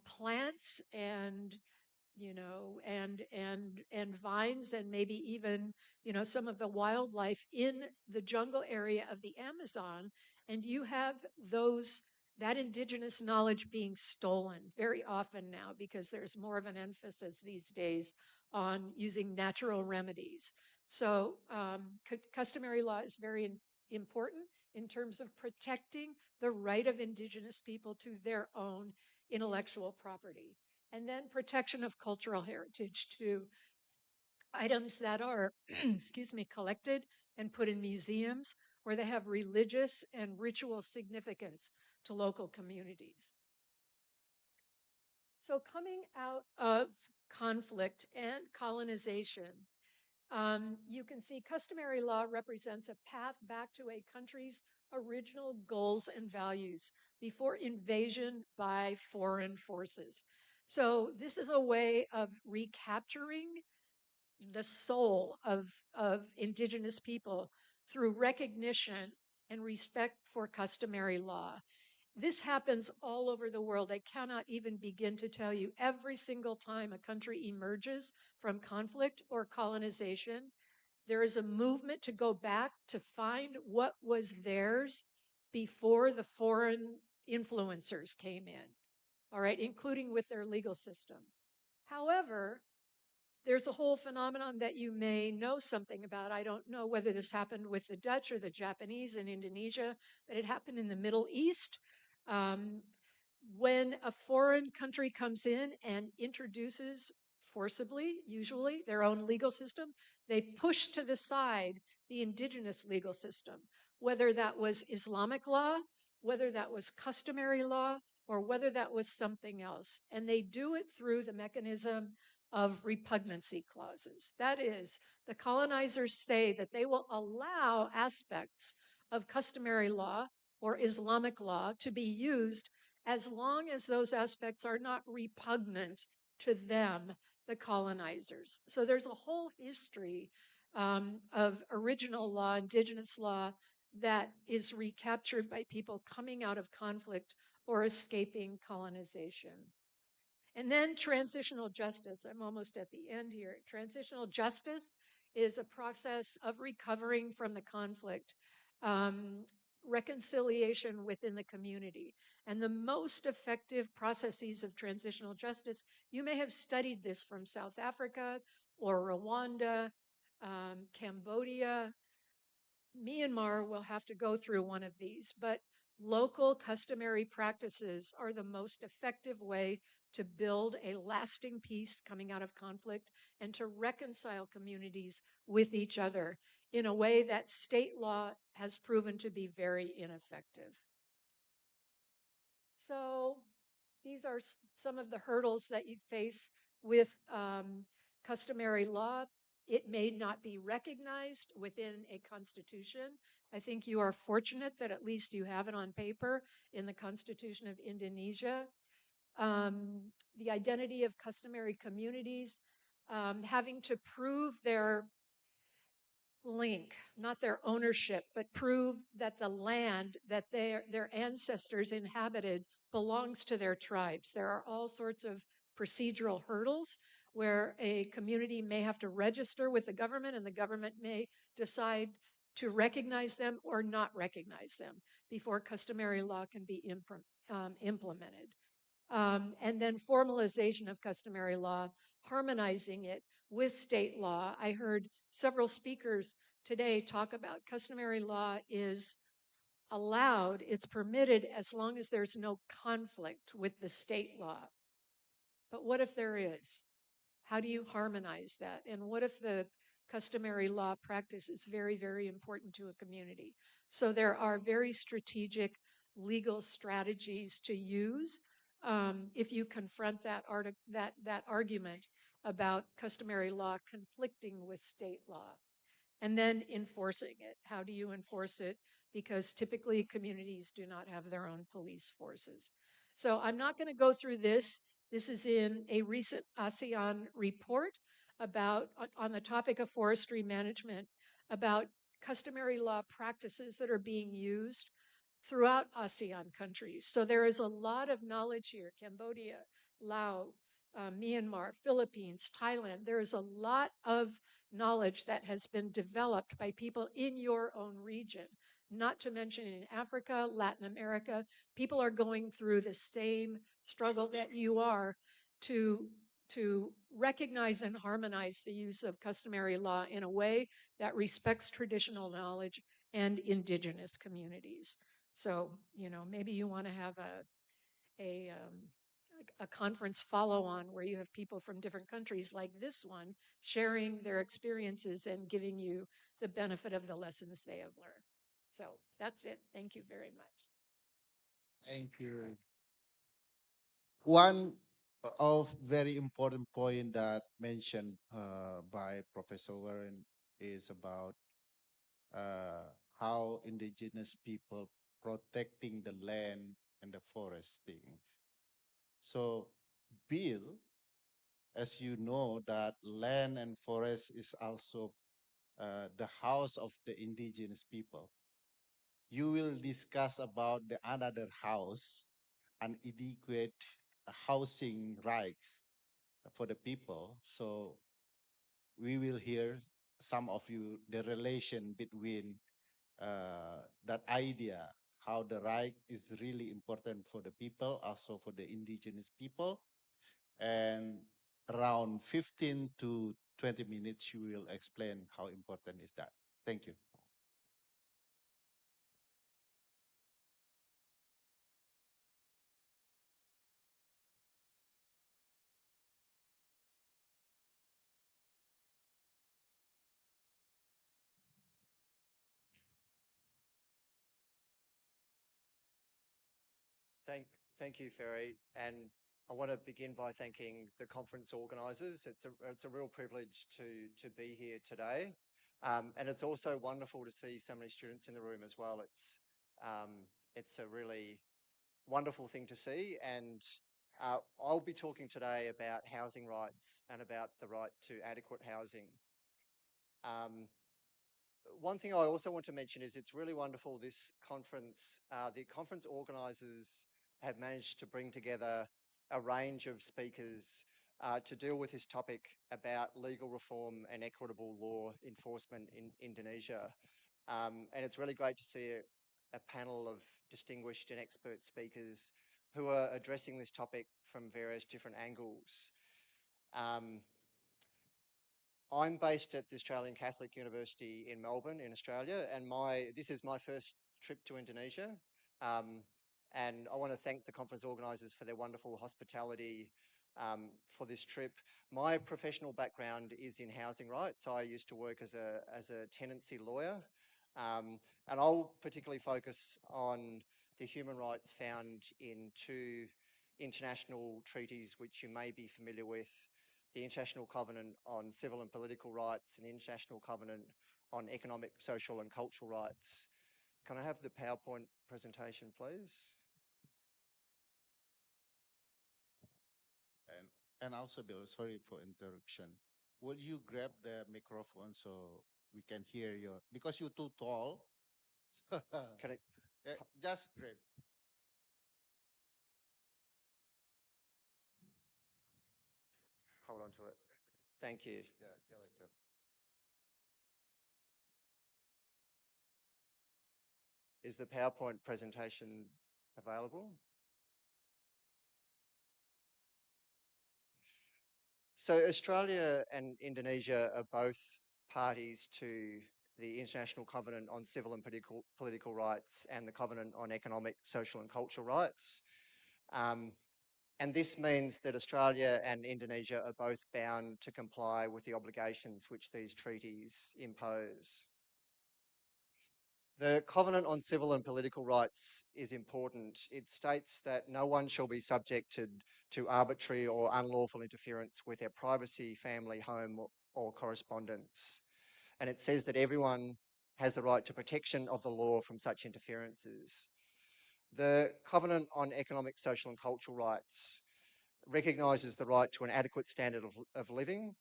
plants and and vines and maybe even some of the wildlife in the jungle area of the Amazon, and you have that indigenous knowledge being stolen very often now because there's more of an emphasis these days on using natural remedies. So customary law is very important in terms of protecting the right of indigenous people to their own intellectual property. And then protection of cultural heritage too. Items that are, excuse me, collected and put in museums where they have religious and ritual significance to local communities. So coming out of conflict and colonization, you can see customary law represents a path back to a country's original goals and values before invasion by foreign forces. So this is a way of recapturing the soul of indigenous people through recognition and respect for customary law. This happens all over the world. I cannot even begin to tell you every single time a country emerges from conflict or colonization, there is a movement to go back to find what was theirs before the foreign influencers came in, all right, including with their legal system. However, there's a whole phenomenon that you may know something about. I don't know whether this happened with the Dutch or the Japanese in Indonesia, but it happened in the Middle East. When a foreign country comes in and introduces forcibly, usually, their own legal system. They pushed to the side the indigenous legal system, whether that was Islamic law, whether that was customary law, or whether that was something else. And they do it through the mechanism of repugnancy clauses. That is, the colonizers say that they will allow aspects of customary law or Islamic law to be used as long as those aspects are not repugnant to them, the colonizers. So there's a whole history of original law, indigenous law, that is recaptured by people coming out of conflict or escaping colonization. And then transitional justice. I'm almost at the end here. Transitional justice is a process of recovering from the conflict, reconciliation within the community. And the most effective processes of transitional justice, you may have studied this from South Africa or Rwanda, Cambodia, Myanmar will have to go through one of these, but local customary practices are the most effective way to build a lasting peace coming out of conflict and to reconcile communities with each other in a way that state law has proven to be very ineffective. So these are some of the hurdles that you face with customary law. It may not be recognized within a constitution. I think you are fortunate that at least you have it on paper in the Constitution of Indonesia. The identity of customary communities, having to prove their link, not their ownership, but prove that the land that their ancestors inhabited belongs to their tribes. There are all sorts of procedural hurdles where a community may have to register with the government and the government may decide to recognize them or not recognize them before customary law can be implemented. And then formalization of customary law, harmonizing it with state law. I heard several speakers today talk about customary law is allowed, it's permitted as long as there's no conflict with the state law. But what if there is? How do you harmonize that? And what if the customary law practice is very, very important to a community? So there are very strategic legal strategies to use if you confront that argument about customary law conflicting with state law. And then enforcing it. How do you enforce it? Because typically communities do not have their own police forces. So I'm not going to go through this. This is in a recent ASEAN report about on the topic of forestry management, about customary law practices that are being used throughout ASEAN countries. So there is a lot of knowledge here. Cambodia, Laos, Myanmar, Philippines, Thailand. There is a lot of knowledge that has been developed by people in your own region, not to mention in Africa, Latin America. People are going through the same struggle that you are to recognize and harmonize the use of customary law in a way that respects traditional knowledge and indigenous communities. So, you know, maybe you want to have a conference follow-on where you have people from different countries like this one sharing their experiences and giving you the benefit of the lessons they have learned. So that's it. Thank you very much. Thank you. One of very important point that mentioned by Professor Warren is about how indigenous people protecting the land and the forest things. So, Bill, as you know, that land and forest is also the house of the indigenous people. You will discuss about the another house, inadequate housing rights for the people. So we will hear some of you the relation between that idea, how the right is really important for the people, also for the indigenous people. And around 15 to 20 minutes, you will explain how important is that. Thank you. Thank you, Ferry. And I want to begin by thanking the conference organisers. It's a real privilege to be here today. And it's also wonderful to see so many students in the room as well. It's a really wonderful thing to see. And I'll be talking today about housing rights and about the right to adequate housing. One thing I also want to mention is it's really wonderful, this conference, the conference organisers have managed to bring together a range of speakers to deal with this topic about legal reform and equitable law enforcement in Indonesia. And it's really great to see a panel of distinguished and expert speakers who are addressing this topic from various different angles. I'm based at the Australian Catholic University in Melbourne, in Australia, and this is my first trip to Indonesia. And I want to thank the conference organisers for their wonderful hospitality for this trip. My professional background is in housing rights. I used to work as a tenancy lawyer, and I'll particularly focus on the human rights found in two international treaties which you may be familiar with: the International Covenant on Civil and Political Rights and the International Covenant on Economic, Social and Cultural Rights. Can I have the PowerPoint presentation, please? And also, Bill, sorry for interruption. Will you grab the microphone so we can hear you? Because you're too tall. Can I, just grab. hold on to it. Thank you. Yeah, you're welcome. Is the PowerPoint presentation available? So Australia and Indonesia are both parties to the International Covenant on Civil and Political Rights and the Covenant on Economic, Social and Cultural Rights. And this means that Australia and Indonesia are both bound to comply with the obligations which these treaties impose. The Covenant on Civil and Political Rights is important. It states that no one shall be subjected to arbitrary or unlawful interference with their privacy, family, home, or correspondence. And it says that everyone has the right to protection of the law from such interferences. The Covenant on Economic, Social and Cultural Rights recognises the right to an adequate standard of living,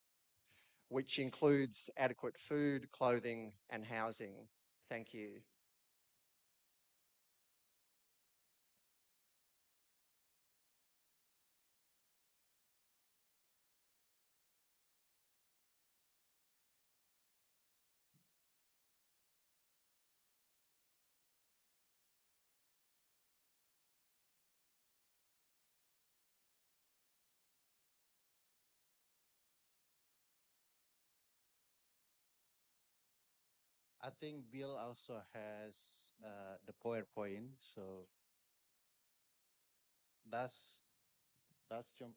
which includes adequate food, clothing and housing. Thank you. I think Bill also has the PowerPoint, so that's jump.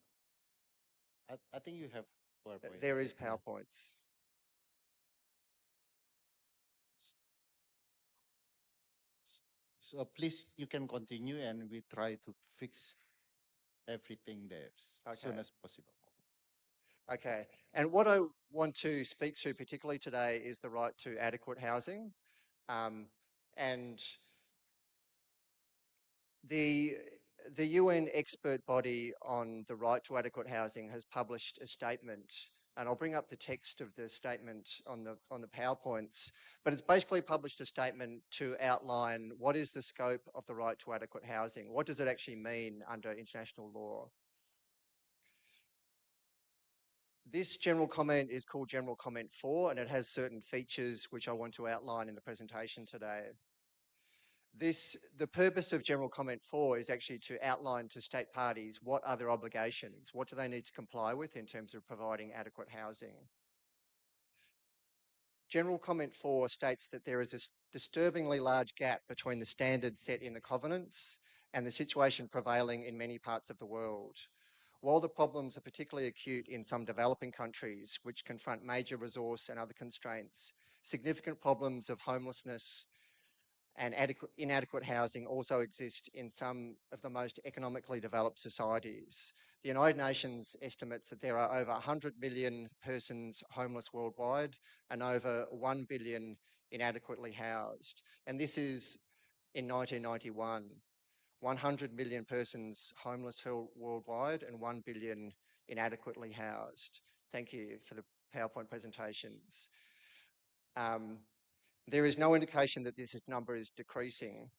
I think you have PowerPoint. There is Yeah. PowerPoints. So please, you can continue, and we try to fix everything there as soon as possible. Okay, and what I want to speak to particularly today is the right to adequate housing. And the UN expert body on the right to adequate housing has published a statement, and I'll bring up the text of the statement on the PowerPoints, but it's basically published a statement to outline what is the scope of the right to adequate housing. What does it actually mean under international law? This general comment is called General Comment 4, and it has certain features which I want to outline in the presentation today. The purpose of General Comment 4 is actually to outline to state parties what are their obligations, what do they need to comply with in terms of providing adequate housing. General Comment 4 states that there is a disturbingly large gap between the standards set in the covenants and the situation prevailing in many parts of the world. While the problems are particularly acute in some developing countries, which confront major resource and other constraints, significant problems of homelessness and inadequate housing also exist in some of the most economically developed societies. The United Nations estimates that there are over 100 million persons homeless worldwide and over 1 billion inadequately housed. And this is in 1991. 100 million persons homeless worldwide and 1 billion inadequately housed. Thank you for the PowerPoint presentations. There is no indication that this number is decreasing,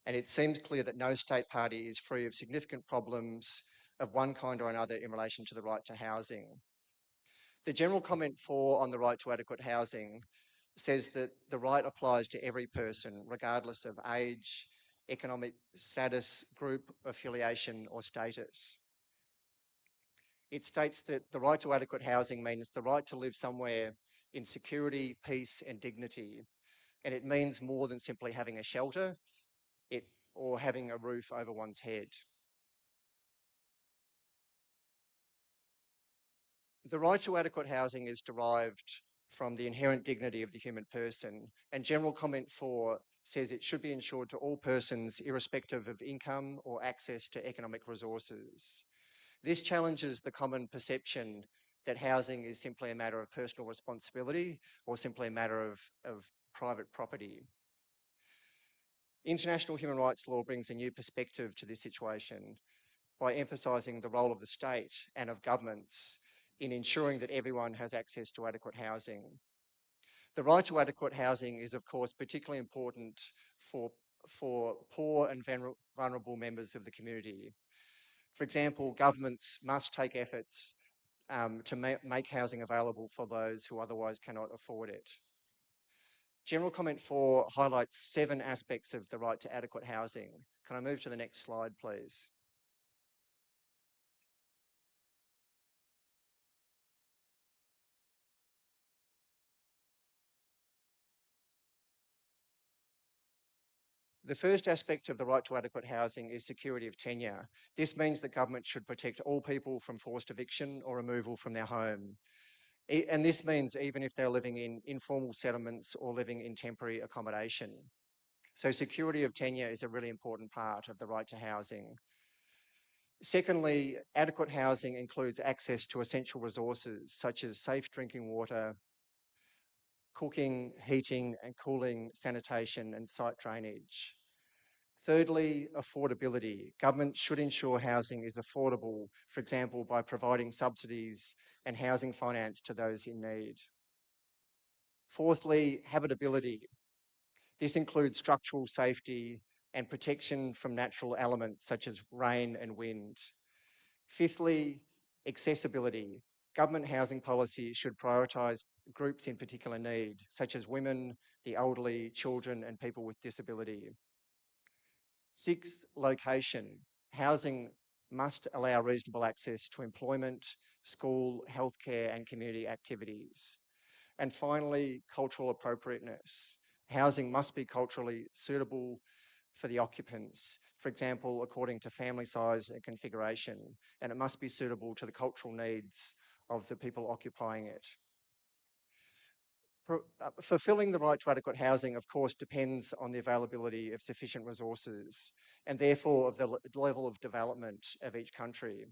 and it seems clear that no state party is free of significant problems of one kind or another in relation to the right to housing. The general comment 4 on the right to adequate housing says that the right applies to every person, regardless of age, economic status, group, affiliation, or status. It states that the right to adequate housing means the right to live somewhere in security, peace, and dignity. And it means more than simply having a shelter or having a roof over one's head. The right to adequate housing is derived from the inherent dignity of the human person, and General Comment 4 says it should be ensured to all persons irrespective of income or access to economic resources. This challenges the common perception that housing is simply a matter of personal responsibility or simply a matter of private property. International human rights law brings a new perspective to this situation by emphasising the role of the state and of governments in ensuring that everyone has access to adequate housing. The right to adequate housing is, of course, particularly important for poor and vulnerable members of the community. For example, governments must take efforts to make housing available for those who otherwise cannot afford it. General Comment 4 highlights 7 aspects of the right to adequate housing. Can I move to the next slide, please? The first aspect of the right to adequate housing is security of tenure. This means that government should protect all people from forced eviction or removal from their home. And this means even if they're living in informal settlements or living in temporary accommodation. So security of tenure is a really important part of the right to housing. Secondly, adequate housing includes access to essential resources such as safe drinking water, cooking, heating and cooling, sanitation and site drainage. Thirdly, affordability. Government should ensure housing is affordable, for example, by providing subsidies and housing finance to those in need. Fourthly, habitability. This includes structural safety and protection from natural elements such as rain and wind. Fifthly, accessibility. Government housing policy should prioritise groups in particular need, such as women, the elderly, children and people with disability. Sixth, location. Housing must allow reasonable access to employment, school, healthcare and community activities. And finally, cultural appropriateness. Housing must be culturally suitable for the occupants, for example, according to family size and configuration, and it must be suitable to the cultural needs of the people occupying it. Fulfilling the right to adequate housing, of course, depends on the availability of sufficient resources and therefore of the level of development of each country.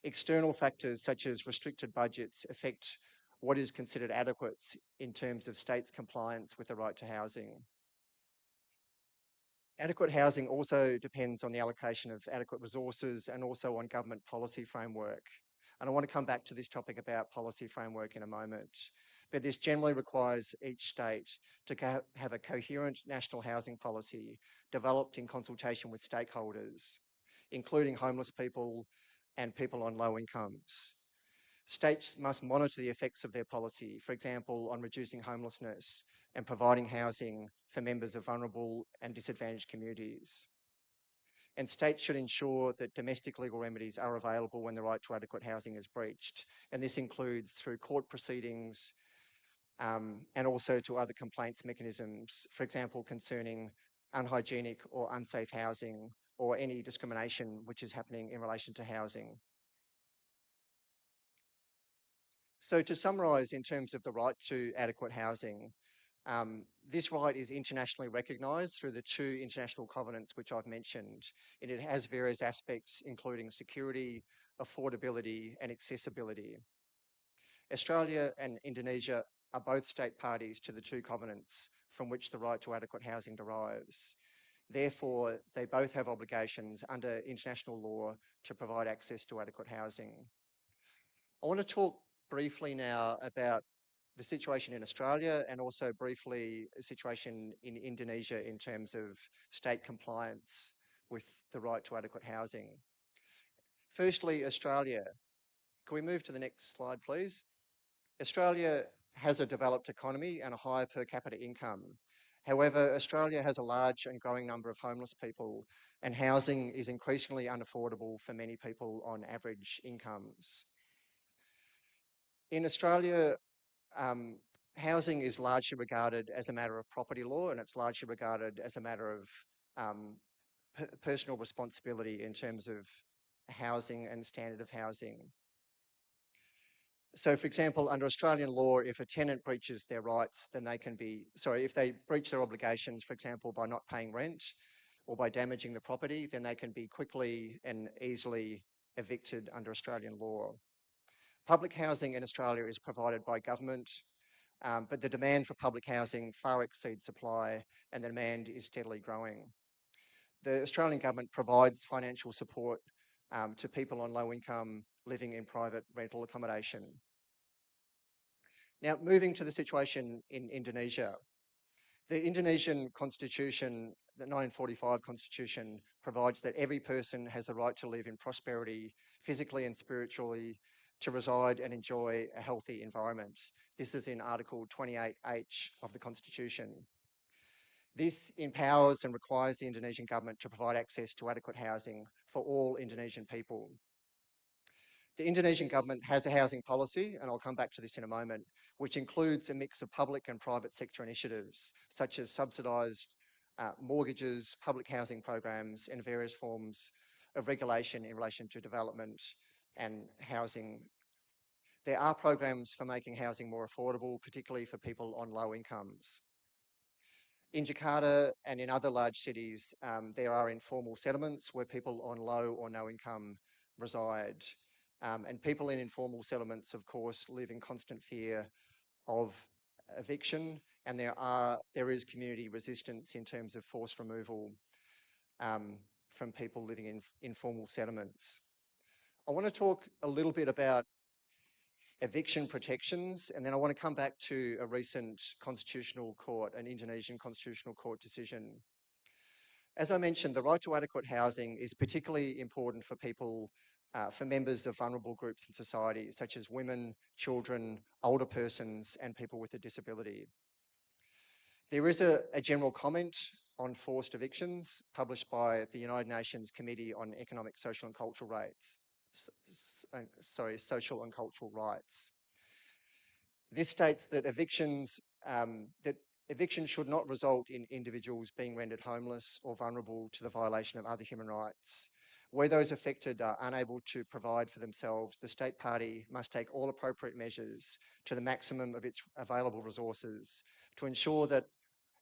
External factors such as restricted budgets affect what is considered adequate in terms of states' compliance with the right to housing. Adequate housing also depends on the allocation of adequate resources and also on government policy framework. And I want to come back to this topic about policy framework in a moment. But this generally requires each state to have a coherent national housing policy developed in consultation with stakeholders, including homeless people and people on low incomes. States must monitor the effects of their policy, for example, on reducing homelessness and providing housing for members of vulnerable and disadvantaged communities. And states should ensure that domestic legal remedies are available when the right to adequate housing is breached. And this includes through court proceedings and also to other complaints mechanisms, for example, concerning unhygienic or unsafe housing or any discrimination which is happening in relation to housing. So to summarise in terms of the right to adequate housing, This right is internationally recognised through the 2 international covenants which I've mentioned, and it has various aspects including security, affordability and accessibility. Australia and Indonesia are both state parties to the 2 covenants from which the right to adequate housing derives. Therefore, they both have obligations under international law to provide access to adequate housing. I want to talk briefly now about the situation in Australia and also briefly the situation in Indonesia in terms of state compliance with the right to adequate housing. Firstly, Australia. Can we move to the next slide, please? Australia has a developed economy and a higher per capita income. However, Australia has a large and growing number of homeless people, and housing is increasingly unaffordable for many people on average incomes. In Australia, housing is largely regarded as a matter of property law, and it's largely regarded as a matter of personal responsibility in terms of housing and standard of housing. So, for example, under Australian law, if a tenant breaches their rights, then they can be, if they breach their obligations, for example, by not paying rent or by damaging the property, then they can be quickly and easily evicted under Australian law. Public housing in Australia is provided by government, but the demand for public housing far exceeds supply and the demand is steadily growing. The Australian government provides financial support to people on low income living in private rental accommodation. Now, moving to the situation in Indonesia. The Indonesian constitution, the 1945 constitution, provides that every person has the right to live in prosperity, physically and spiritually, to reside and enjoy a healthy environment. This is in Article 28H of the Constitution. This empowers and requires the Indonesian government to provide access to adequate housing for all Indonesian people. The Indonesian government has a housing policy, and I'll come back to this in a moment, which includes a mix of public and private sector initiatives, such as subsidised mortgages, public housing programs, and various forms of regulation in relation to development and housing. There are programs for making housing more affordable, particularly for people on low incomes. In Jakarta and in other large cities, there are informal settlements where people on low or no income reside. And people in informal settlements, of course, live in constant fear of eviction, and there is community resistance in terms of forced removal from people living in informal settlements. I want to talk a little bit about eviction protections, and then I want to come back to a recent constitutional court, an Indonesian constitutional court decision. As I mentioned, the right to adequate housing is particularly important for people, for members of vulnerable groups in society, such as women, children, older persons, and people with a disability. There is a general comment on forced evictions published by the United Nations Committee on Economic, Social and Cultural Rights. Social and Cultural Rights. This states that evictions should not result in individuals being rendered homeless or vulnerable to the violation of other human rights. Where those affected are unable to provide for themselves, the state party must take all appropriate measures to the maximum of its available resources to ensure that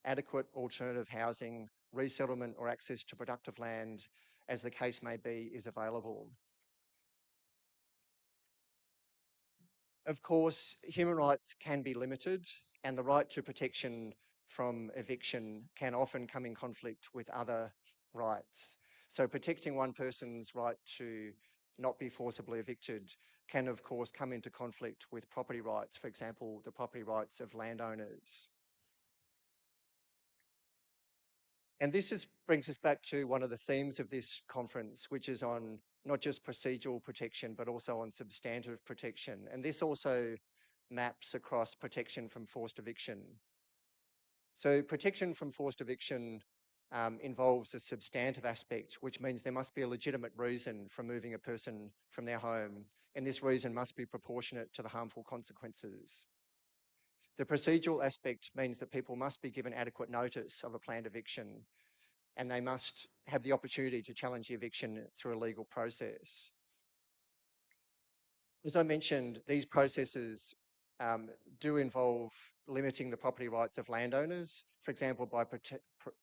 adequate alternative housing, resettlement or access to productive land, as the case may be, is available. Of course, human rights can be limited, and the right to protection from eviction can often come in conflict with other rights. So protecting one person's right to not be forcibly evicted can, of course, come into conflict with property rights, for example, the property rights of landowners. And this brings us back to one of the themes of this conference, which is on not just procedural protection, but also on substantive protection. And this also maps across protection from forced eviction. So protection from forced eviction involves a substantive aspect, which means there must be a legitimate reason for moving a person from their home, and this reason must be proportionate to the harmful consequences. The procedural aspect means that people must be given adequate notice of a planned eviction, and they must have the opportunity to challenge the eviction through a legal process. As I mentioned, these processes do involve limiting the property rights of landowners, for example, by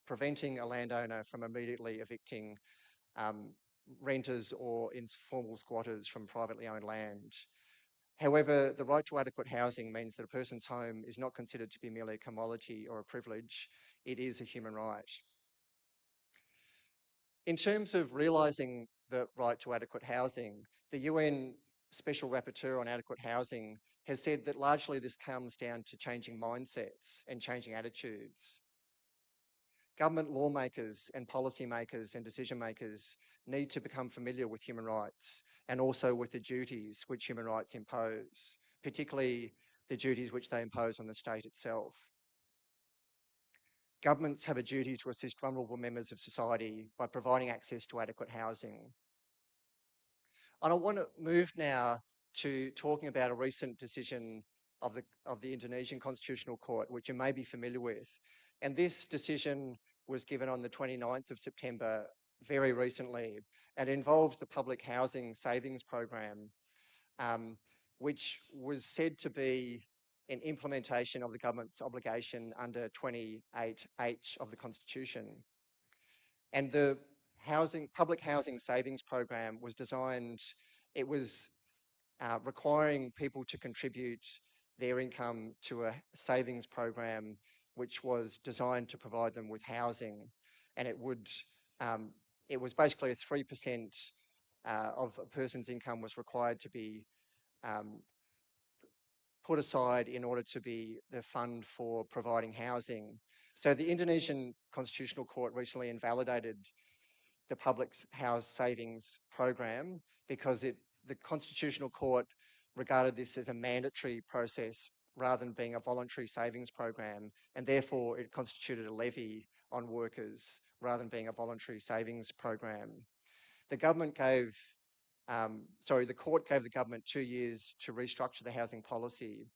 preventing a landowner from immediately evicting renters or informal squatters from privately owned land. However, the right to adequate housing means that a person's home is not considered to be merely a commodity or a privilege, it is a human right. In terms of realising the right to adequate housing, the UN Special Rapporteur on Adequate Housing has said that largely this comes down to changing mindsets and changing attitudes. Government lawmakers and policymakers and decision makers need to become familiar with human rights and also with the duties which human rights impose, particularly the duties which they impose on the state itself. Governments have a duty to assist vulnerable members of society by providing access to adequate housing. And I want to move now to talking about a recent decision of the Indonesian Constitutional Court, which you may be familiar with. And this decision was given on the 29th of September, very recently, and involves the Public Housing Savings Program, which was said to be an implementation of the government's obligation under 28H of the Constitution. And the Public Housing Savings Program was designed, it was requiring people to contribute their income to a savings program which was designed to provide them with housing. And it was basically a 3% of a person's income was required to be put aside in order to be the fund for providing housing. So the Indonesian Constitutional Court recently invalidated the Public House Savings Program because the Constitutional Court regarded this as a mandatory process rather than being a voluntary savings program, and therefore it constituted a levy on workers rather than being a voluntary savings program. The government gave, the court gave the government 2 years to restructure the housing policy.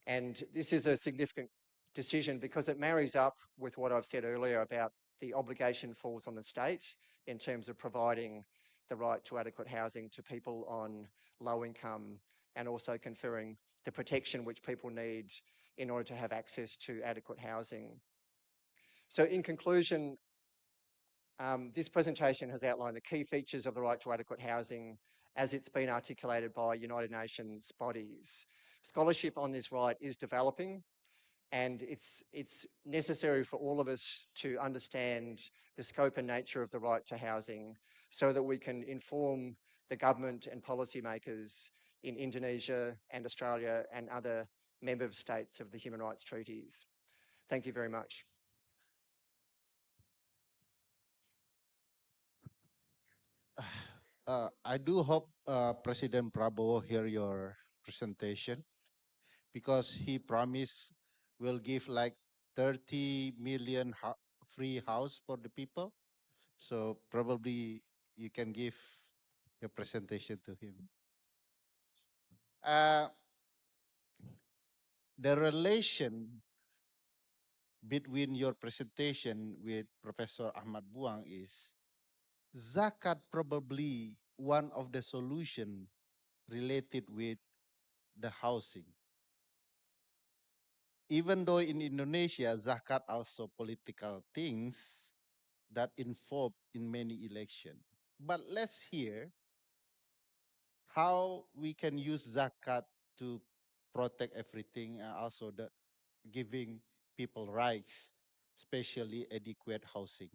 And this is a significant decision because it marries up with what I've said earlier about the obligation falls on the state in terms of providing the right to adequate housing to people on low income and also conferring the protection which people need in order to have access to adequate housing. So in conclusion, this presentation has outlined the key features of the right to adequate housing as it's been articulated by United Nations bodies. Scholarship on this right is developing, and it's necessary for all of us to understand the scope and nature of the right to housing so that we can inform the government and policymakers in Indonesia and Australia and other member states of the human rights treaties. Thank you very much. I do hope President Prabowo hear your presentation because he promised will give like 30 million free house for the people. So probably you can give your presentation to him. The relation between your presentation with Professor Ahmad Buang is zakat probably one of the solution related with the housing. Even though in Indonesia, zakat also political things that involved in many election. But let's hear how we can use zakat to protect everything and also the giving people rights, especially adequate housing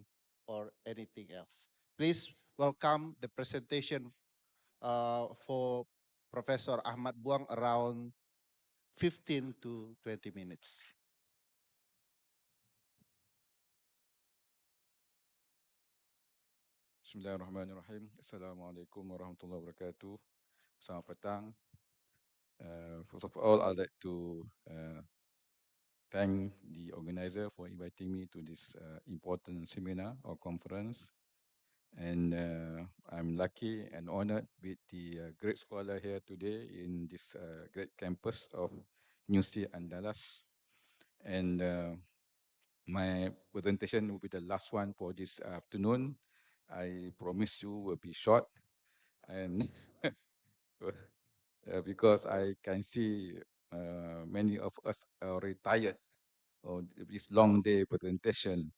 or anything else. Please welcome the presentation for Professor Ahmad Buang around 15 to 20 minutes. Bismillahirrahmanirrahim. Assalamualaikum warahmatullahi wabarakatuh. Selamat petang. First of all, I'd like to thank the organizer for inviting me to this important seminar or conference. And I'm lucky and honored with the great scholar here today in this great campus of University Andalas. And my presentation will be the last one for this afternoon. I promise you will be short. And because I can see many of us are retired or this long day presentation.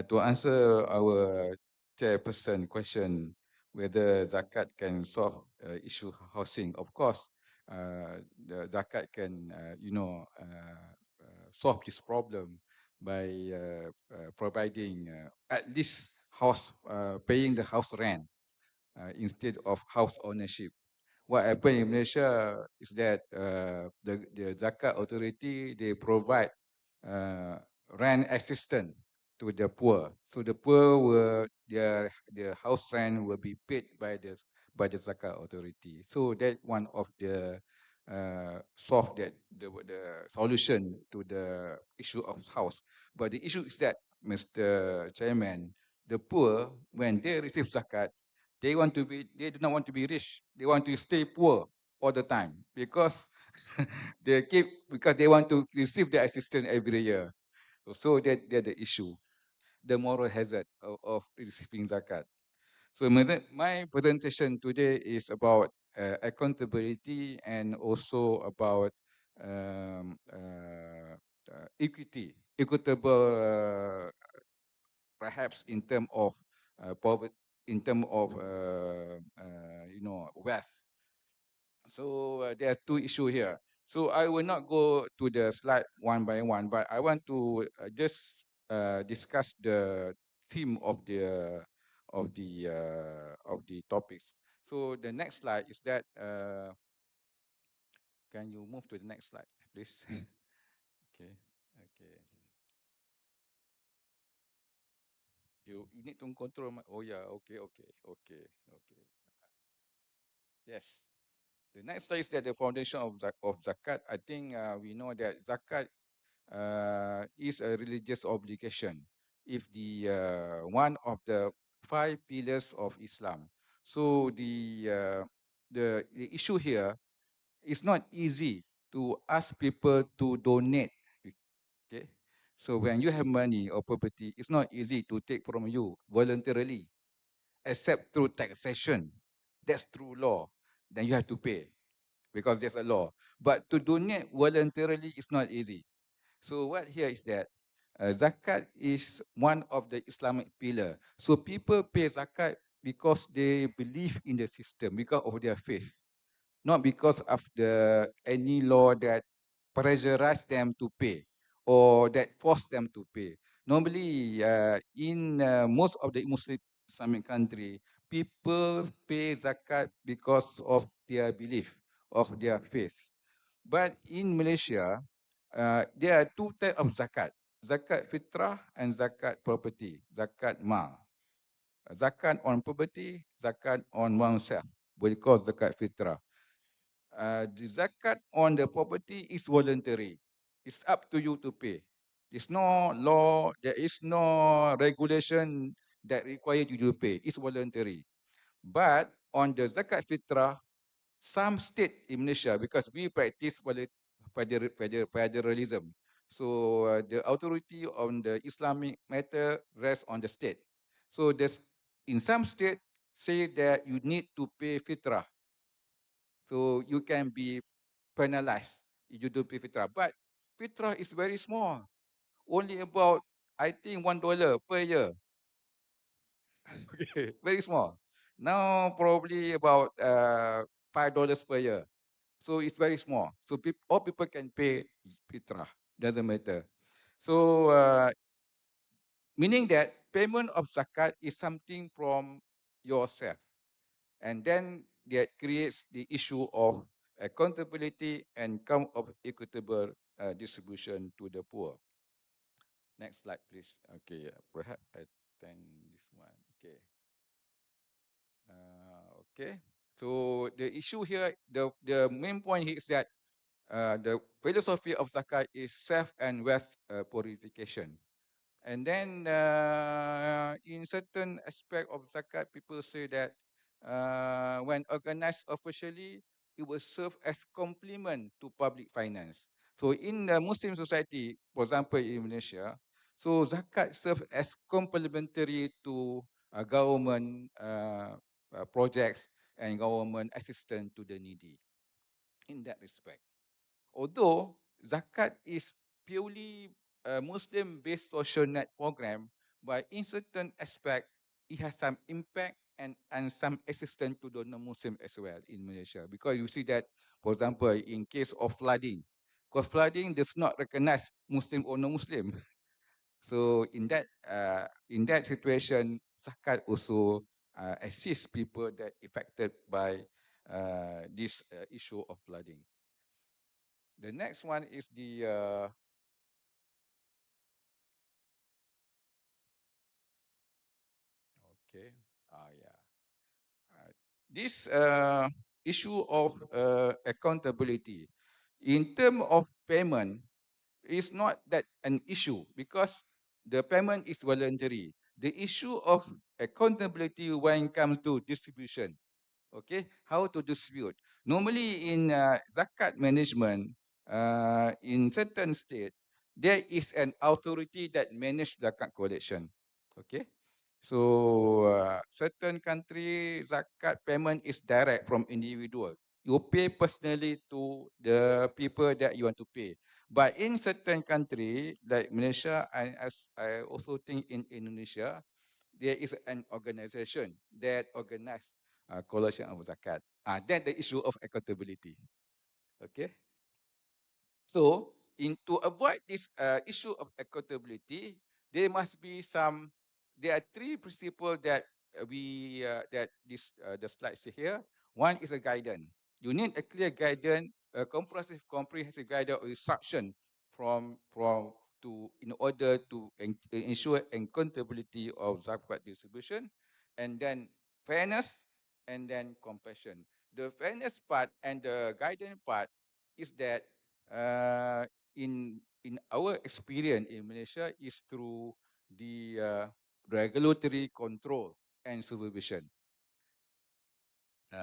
To answer our chairperson question whether zakat can solve issue housing, of course, the zakat can, solve this problem by providing at least paying the house rent instead of house ownership. What happened in Malaysia is that the zakat authority, they provide uh, rent assistance to the poor. So the poor will their house rent will be paid by the zakat authority. So that one of the solve that the solution to the issue of house. But the issue is that, Mr. Chairman, the poor, when they receive zakat, they do not want to be rich. They want to stay poor all the time because because they want to receive the assistance every year. So that's the issue, the moral hazard of receiving zakat. So my presentation today is about accountability and also about equitable, perhaps in term of poverty, in term of wealth. So there are two issues here. So I will not go to the slide one by one, but I want to just discuss the theme of the topics. So the next slide is that. Can you move to the next slide, please? Okay. Okay. You need to control my. Oh yeah. Okay. Okay. Okay. Okay. Yes. The next slide is that the foundation of zakat. I think we know that zakat is a religious obligation. If the one of the five pillars of Islam. So the issue here is not easy to ask people to donate. Okay, so when you have money or property, it's not easy to take from you voluntarily, except through taxation. That's through law. Then you have to pay because there's a law. But to donate voluntarily is not easy. So what here is that zakat is one of the Islamic pillar. So people pay zakat because they believe in the system, because of their faith, not because of any law that pressurize them to pay or that force them to pay. Normally, in most of the Muslim Islamic country, people pay zakat because of their belief, of their faith. But in Malaysia, there are two types of zakat: zakat fitrah and zakat property, zakat mal. Zakat on property, zakat on oneself, we call zakat fitrah. The zakat on the property is voluntary. It's up to you to pay. There's no law, there is no regulation that require you to pay. It's voluntary. But on the zakat fitrah, some state in Malaysia, because we practice federalism, so the authority on the Islamic matter rests on the state. So there's in some state say that you need to pay fitrah. So you can be penalized if you don't pay fitrah. But fitrah is very small, only about, I think, $1 per year. Okay, very small. Now probably about $5 per year. So it's very small. So all people can pay fitrah, doesn't matter. So meaning that payment of zakat is something from yourself. And then that creates the issue of accountability and come of equitable distribution to the poor. Next slide, please. Okay, perhaps I think this one. Okay. Okay. So the issue here, the main point here is that the philosophy of zakat is self and wealth purification. And then in certain aspect of zakat, people say that when organized officially, it will serve as complement to public finance. So in the Muslim society, for example, in Malaysia, so zakat serves as complementary to government projects and government assistance to the needy in that respect. although zakat is purely a Muslim-based social net program, but in certain aspect, it has some impact and some assistance to the non-Muslim as well in Malaysia. Because you see that, for example, in case of flooding, because flooding does not recognize Muslim or non-Muslim. So in that situation, zakat also assist people that affected by this issue of flooding. The next one is the okay, yeah, this issue of accountability in terms of payment is not that an issue because the payment is voluntary. The issue of accountability when it comes to distribution. Okay, how to distribute. Normally in zakat management, in certain state, there is an authority that manage zakat collection. Okay, so certain country zakat payment is direct from individual. You pay personally to the people that you want to pay. But in certain country like Malaysia, and as I also think in Indonesia, there is an organization that organize collection of zakat. Then the issue of accountability. Okay. So, to avoid this issue of accountability, there must be some. There are three principles that that this the slides here. One is a guidance. You need a clear guidance, a comprehensive guidance or instruction from to in order to ensure accountability of zakat distribution, and then fairness, and then compassion. The fairness part and the guidance part is that uh, in our experience in Malaysia is through the regulatory control and supervision.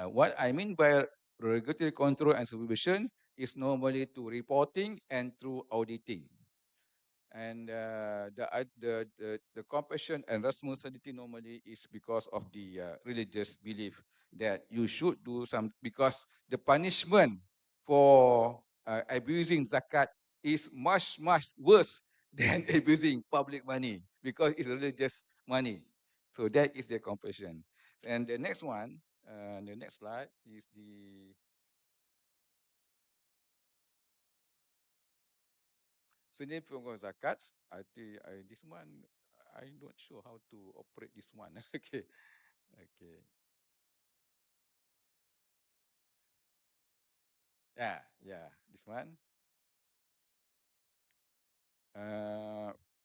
What I mean by regulatory control and supervision is normally to reporting and through auditing. And the compassion and responsibility normally is because of the religious belief that you should do some, because the punishment for abusing zakat is much worse than abusing public money because it's religious money. So that is the compassion. And the next one, the next slide is the significant zakat. I think this one I'm not sure how to operate this one. Okay, okay. Yeah, yeah. This one.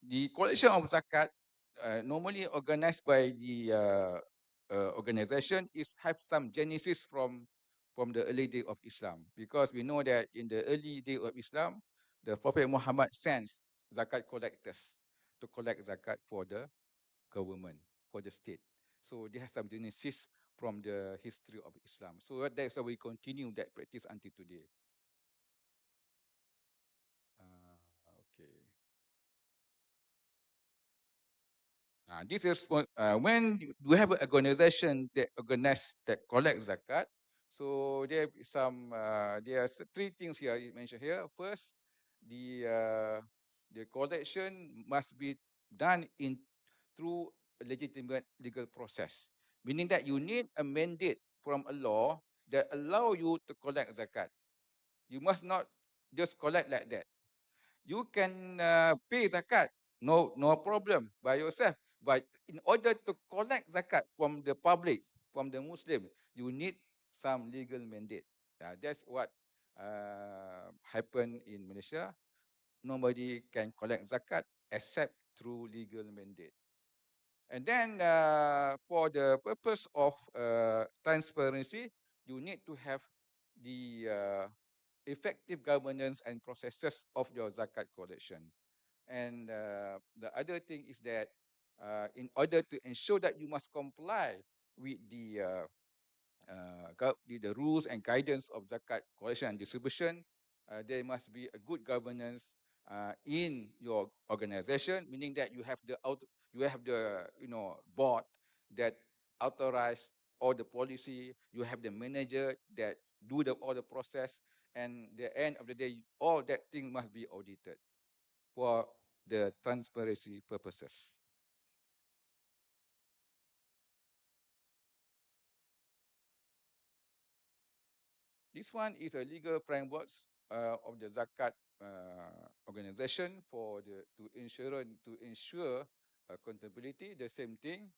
The collection of zakat normally organized by the organization is have some genesis from the early day of Islam, because we know that in the early day of Islam, the Prophet Muhammad sends zakat collectors to collect zakat for the government, for the state. So they have some genesis from the history of Islam. So that's why we continue that practice until today. Okay. This is when we have an organization that organize that collect zakat. So there are three things here you mentioned here. First, the collection must be done in through a legitimate legal process, meaning that you need a mandate from a law that allow you to collect zakat. You must not just collect like that. You can pay zakat, no problem by yourself. But in order to collect zakat from the public, from the Muslim, you need some legal mandate. That's what happened in Malaysia. Nobody can collect zakat except through legal mandate. And then for the purpose of transparency, you need to have the effective governance and processes of your zakat collection. And the other thing is that in order to ensure that you must comply with the rules and guidance of zakat collection and distribution, there must be a good governance in your organization, meaning that you have the board that authorize all the policy. You have the manager that do all the process, and the end of the day, all that thing must be audited for the transparency purposes. This one is a legal framework of the zakat organization for the to ensure accountability. The same thing.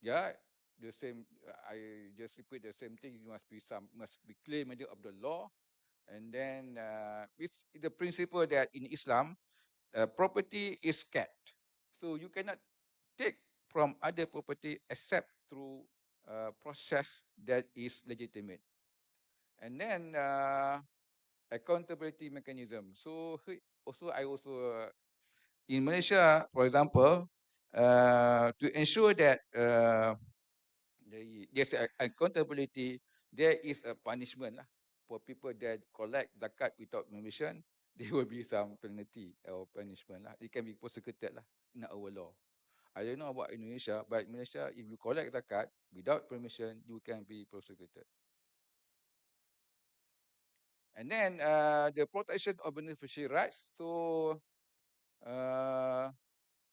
Yeah, the same. I just repeat the same thing. It must be clear meaning of the law, and then it's the principle that in Islam, property is kept, so you cannot take from other property except through process that is legitimate. And then accountability mechanism. So in Malaysia, for example, to ensure that there's accountability, there is a punishment lah for people that collect zakat without permission. There will be some penalty or punishment lah. It can be prosecuted lah in our law. I don't know about Indonesia, but in Malaysia, if you collect zakat without permission, you can be prosecuted. And then the protection of beneficiary rights. So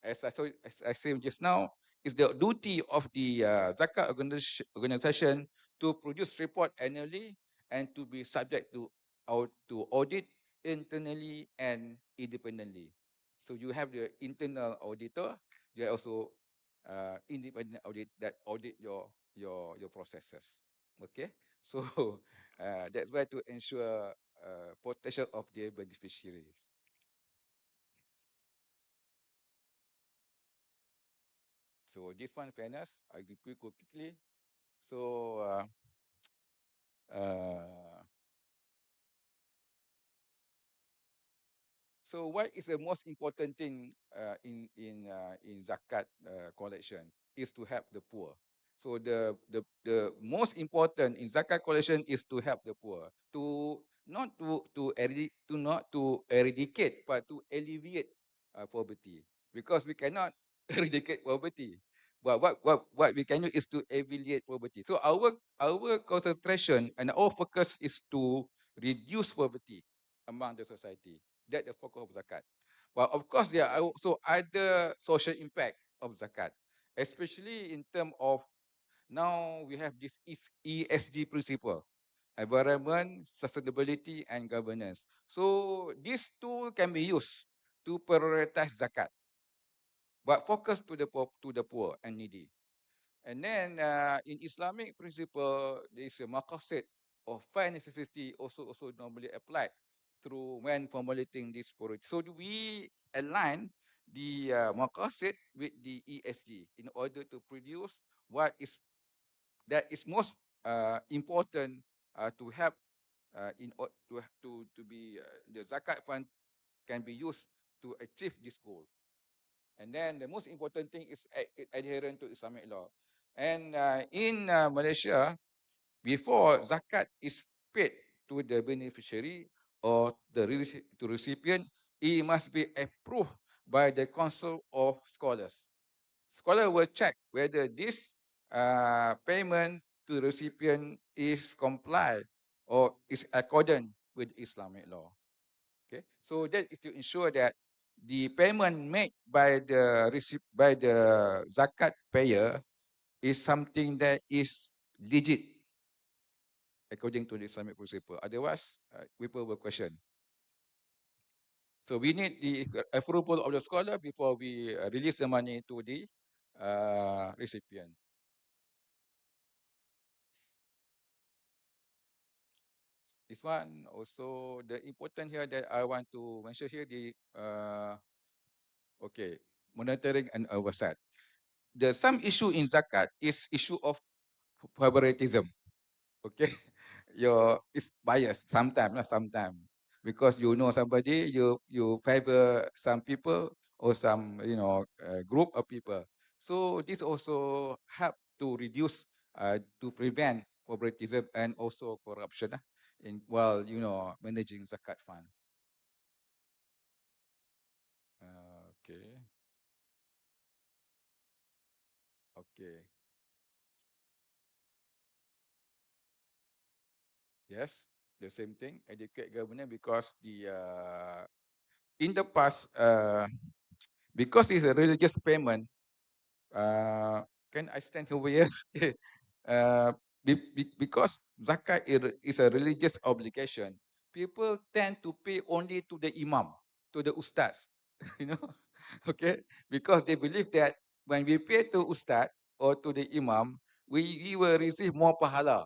as I said just now, it's the duty of the zakat organization to produce report annually and to be subject to audit internally and independently. So you have the internal auditor, you have also independent audit that audit your processes. Okay, so that's why to ensure protection of the beneficiaries. So this one fairness, I will go quickly. So uh, so what is the most important thing in zakat collection is to help the poor. So the most important in zakat collection is to help the poor, to not to eradicate, but to alleviate poverty, because we cannot eradicate poverty. But what we can do is to alleviate poverty. So our concentration and our focus is to reduce poverty among the society. That the focus of zakat. Well, of course, there are also other social impact of zakat, especially in terms of now we have this ESG principle, environment, sustainability, and governance. So these two can be used to prioritize zakat, but focus to the poor and needy. And then in Islamic principle, there is a maqasid or fair necessity also normally applied through when formulating this priority. So we align the maqasid with the ESG in order to produce what is that is most important to help to be the zakat fund can be used to achieve this goal. And then the most important thing is adherent to Islamic law. And in Malaysia, before zakat is paid to the beneficiary or to recipient, it must be approved by the Council of Scholars. Scholar will check whether this payment to the recipient is complied or is accordant with Islamic law. Okay, so that is to ensure that the payment made by the zakat payer is something that is legit according to the Islamic principle. Otherwise, people will question. So we need the approval of the scholar before we release the money to the recipient. This one also the important here that I want to mention here the okay, monitoring and oversight. The some issue in zakat is issue of favoritism. Okay, your is bias sometimes because you know somebody you favor some people or some group of people. So this also help to reduce to prevent favoritism and also corruption in while managing zakat fund. Okay. Okay. Yes, the same thing, educate government, because in the past, because it's a religious payment, can I stand over here? uh, because zakat is a religious obligation, people tend to pay only to the imam, to the ustaz, you know, okay, because they believe that when we pay to ustaz or to the imam, we will receive more pahala,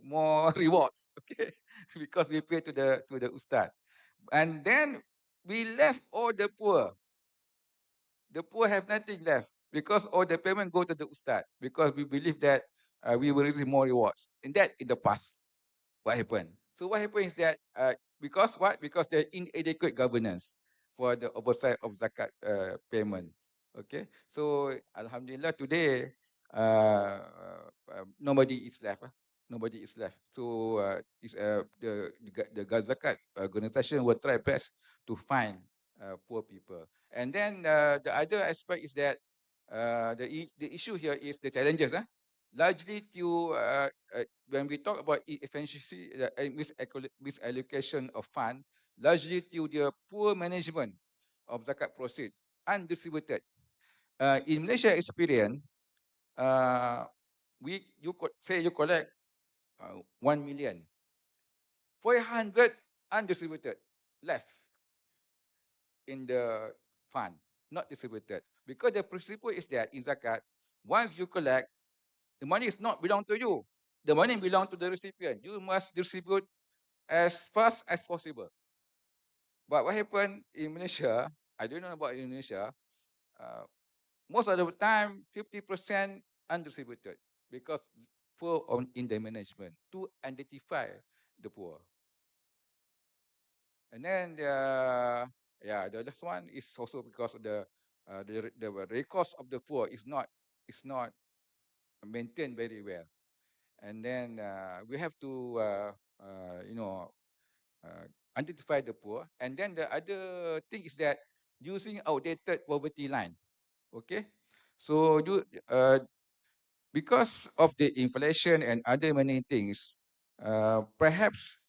more rewards, okay, because we pay to the ustaz, and then we left all the poor. The poor have nothing left because all the payment go to the ustad, because we believe that we will receive more rewards. In that, in the past, what happened? So what happened is that because what? Because the inadequate governance for the oversight of zakat payment. Okay, so Alhamdulillah today nobody is left. Nobody is left. So the zakat organization will try best to find poor people. And then the other aspect is that the issue here is the challenges. Largely to when we talk about efficiency, misallocation of fund, largely to the poor management of zakat proceed undistributed. In Malaysia experience, uh, you could say you collect 1 million, 400 undistributed left in the fund, not distributed. Because the principle is that in zakat, once you collect, the money is not belong to you. The money belong to the recipient. You must distribute as fast as possible. But what happened in Malaysia, I don't know about Indonesia, uh, most of the time, 50% undistributed because poor in the management to identify the poor. And then the last one is also because of the records of the poor is not maintained very well. And then we have to identify the poor. And then the other thing is that using outdated poverty line. Okay, so because of the inflation and other many things, perhaps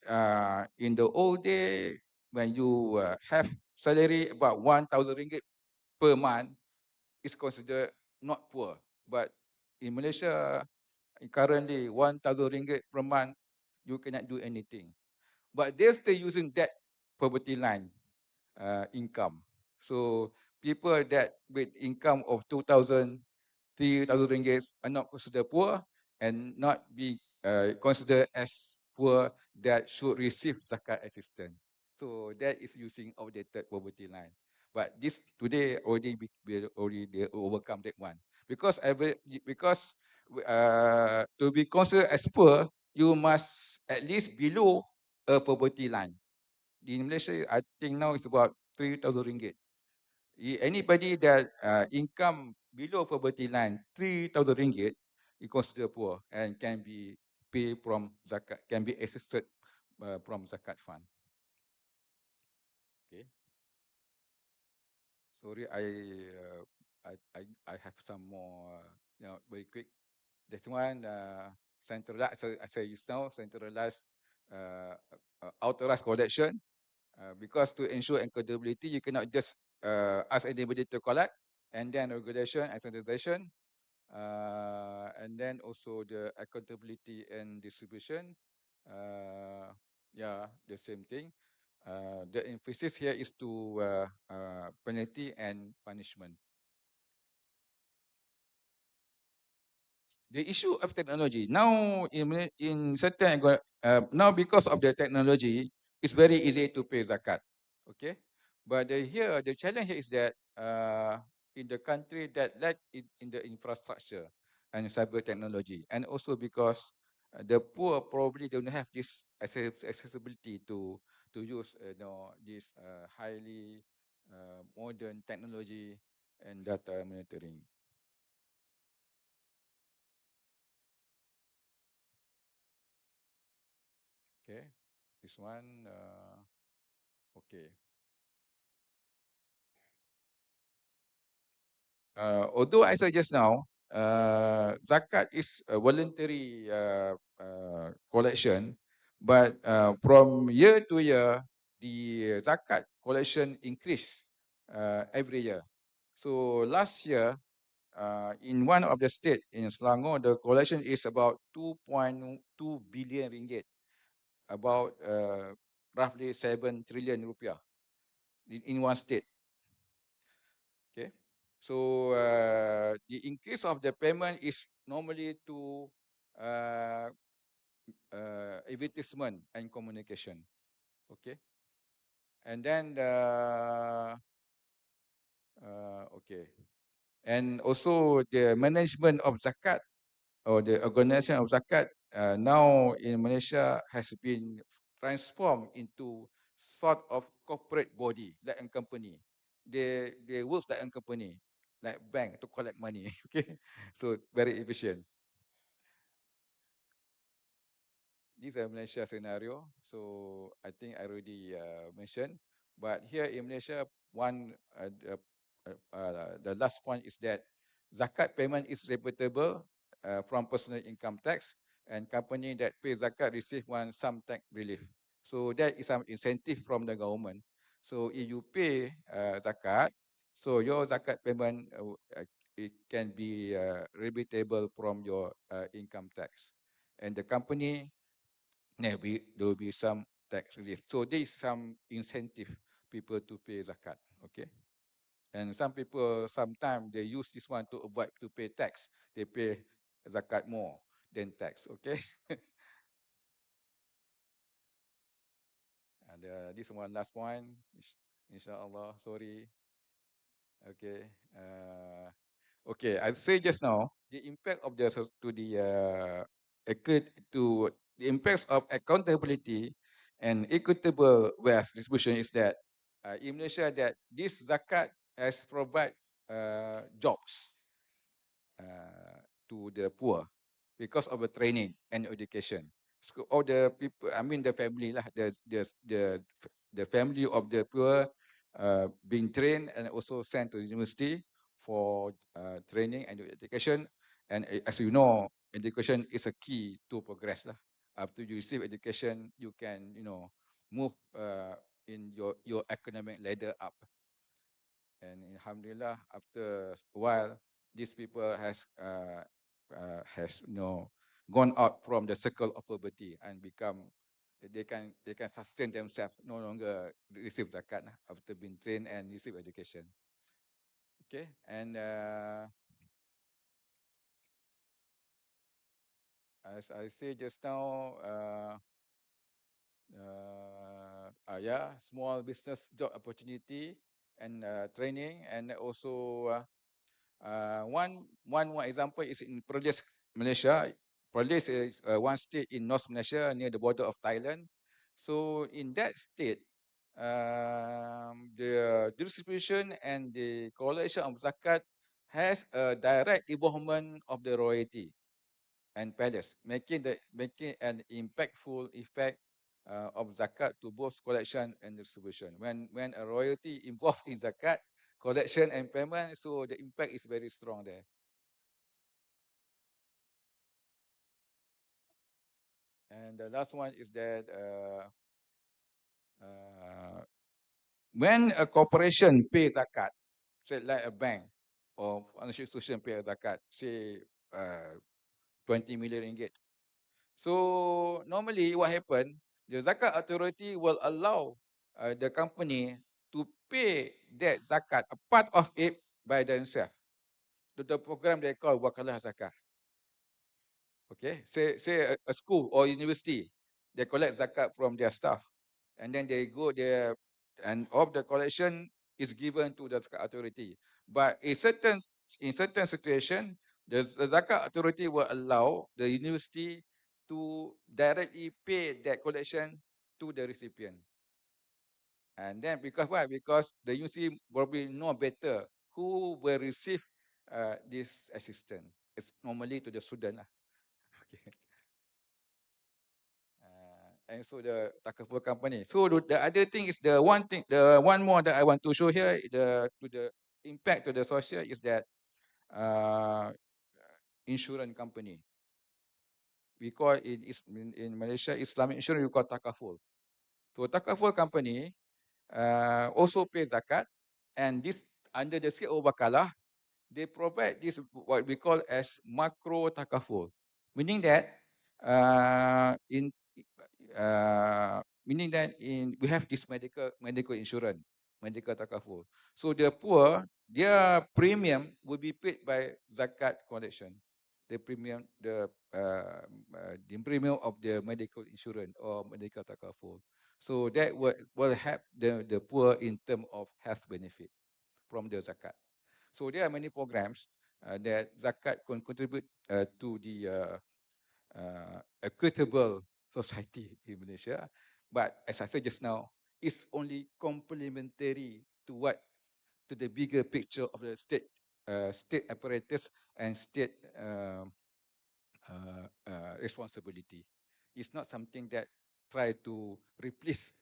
in the old day when you have salary about 1,000 ringgit per month, is considered not poor. But in Malaysia, currently 1,000 ringgit per month, you cannot do anything. But they're still using that poverty line income. So people that with income of 2,000, 3,000 ringgit are not considered poor and not be considered as poor that should receive zakat assistance. So that is using outdated poverty line. But this today already already they overcome that one because to be considered as poor, you must at least below a poverty line. In Malaysia, I think now it's about 3,000 ringgit. Anybody that income below poverty line, 3,000 ringgit, is considered poor and can be paid from zakat, can be assisted from zakat fund. Okay. Sorry, I have some more, very quick. That one centralized, so as I use now, centralized authorized collection. Because to ensure accountability, you cannot just ask anybody to collect, and then regulation and standardization, and then also the accountability and distribution. Yeah, the same thing. The emphasis here is to penalty and punishment. The issue of technology now in certain now because of the technology, it's very easy to pay zakat. Okay, but here the challenge here is that in the country that lack in the infrastructure and cyber technology, and also because the poor probably don't have this accessibility to use this highly modern technology and data monitoring. Okay, this one, okay. Although I said just now, zakat is a voluntary collection, But from year to year, the zakat collection increase every year. So last year, in one of the state in Selangor, the collection is about 2.2 billion ringgit, about roughly 7 trillion rupiah in one state. Okay, so the increase of the payment is normally to advertisement and communication. Okay, and then okay, and also the management of zakat or the organization of zakat now in Malaysia has been transformed into sort of corporate body like a company. They work like a company, like bank to collect money. Okay, so very efficient. This is a Malaysia scenario, so I think I already mentioned. But here in Malaysia, the last point is that zakat payment is reputable from personal income tax, and company that pay zakat receive some tax relief. So that is some incentive from the government. So if you pay zakat, so your zakat payment it can be reputable from your income tax, and the company there will be some tax relief. So there is some incentive people to pay zakat. Okay, and some people sometimes they use this one to avoid to pay tax. They pay zakat more than tax. Okay, and this one last point. Inshallah. Sorry. Okay. Okay, I say just now the impact of to the to the impacts of accountability and equitable wealth distribution is that in Malaysia that this zakat has provide jobs to the poor because of the training and education. So all the people, I mean the family lah, the family of the poor being trained and also sent to the university for training and education. And as you know, education is a key to progress lah. After you receive education, you can move in your academic ladder up. And alhamdulillah, after a while, these people has gone out from the circle of poverty and become they can sustain themselves, no longer receive zakat after being trained and receive education. Okay, and as I say just now, yeah, small business job opportunity and training, and also one more example is in Perlis, Malaysia. Perlis is one state in North Malaysia near the border of Thailand. So in that state, the distribution and the collection of zakat has a direct involvement of the royalty and palace, making an impactful effect of zakat to both collection and distribution. When a royalty involved in zakat, collection and payment, so the impact is very strong there. And the last one is that when a corporation pays zakat, say like a bank or financial institution pay a zakat, say 20 million ringgit. So normally what happen, the zakat authority will allow the company to pay that zakat, a part of it by themselves. To the program they call wakalah zakat. Okay, say a school or university, they collect zakat from their staff, and then they go there, and all the collection is given to the zakat authority. But in certain situation, the zakat authority will allow the university to directly pay that collection to the recipient. And then because why? Because the university probably know better who will receive this assistance. It's normally to the student lah. Okay. And so the takaful company. So the other thing is the one more that I want to show here, to the impact to the social is that insurance company. we call in Malaysia Islamic insurance, we call takaful. So takaful company also pay zakat, and this under the scheme of wakalah, they provide this what we call as macro takaful, meaning that in we have this medical insurance, medical takaful. So the poor, their premium will be paid by zakat collection. The premium, the premium of the medical insurance or medical takaful. So that will help the poor in terms of health benefit from the zakat. So there are many programs that zakat can contribute to the equitable society in Malaysia. But as I said just now, it's only complementary to the bigger picture of the state apparatus and state responsibility. It's not something that try to replace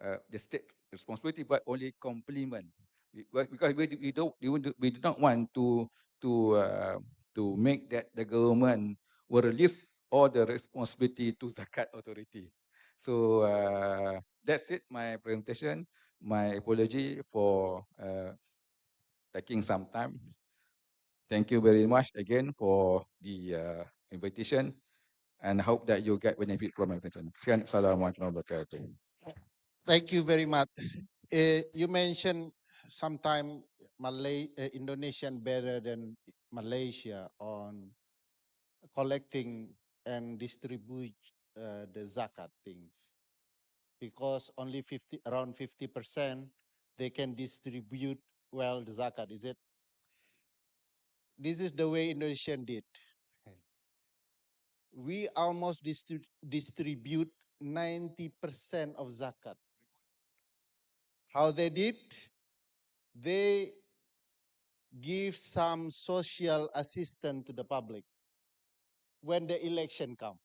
the state responsibility, but only complement. Because we do not want to make that the government will release all the responsibility to zakat authority. So that's it. My presentation. My apology for taking some time. Thank you very much again for the invitation, and hope that you get benefit from my presentation. Sekian, Assalamualaikum warahmatullahi wabarakatuh. Thank you very much. You mentioned sometime Indonesian better than Malaysia on collecting and distribute the zakat things, because only around 50% they can distribute well the zakat. Is it? This is the way Indonesian did. We almost distribute 90% of zakat. How they did? They give some social assistance to the public when the election come.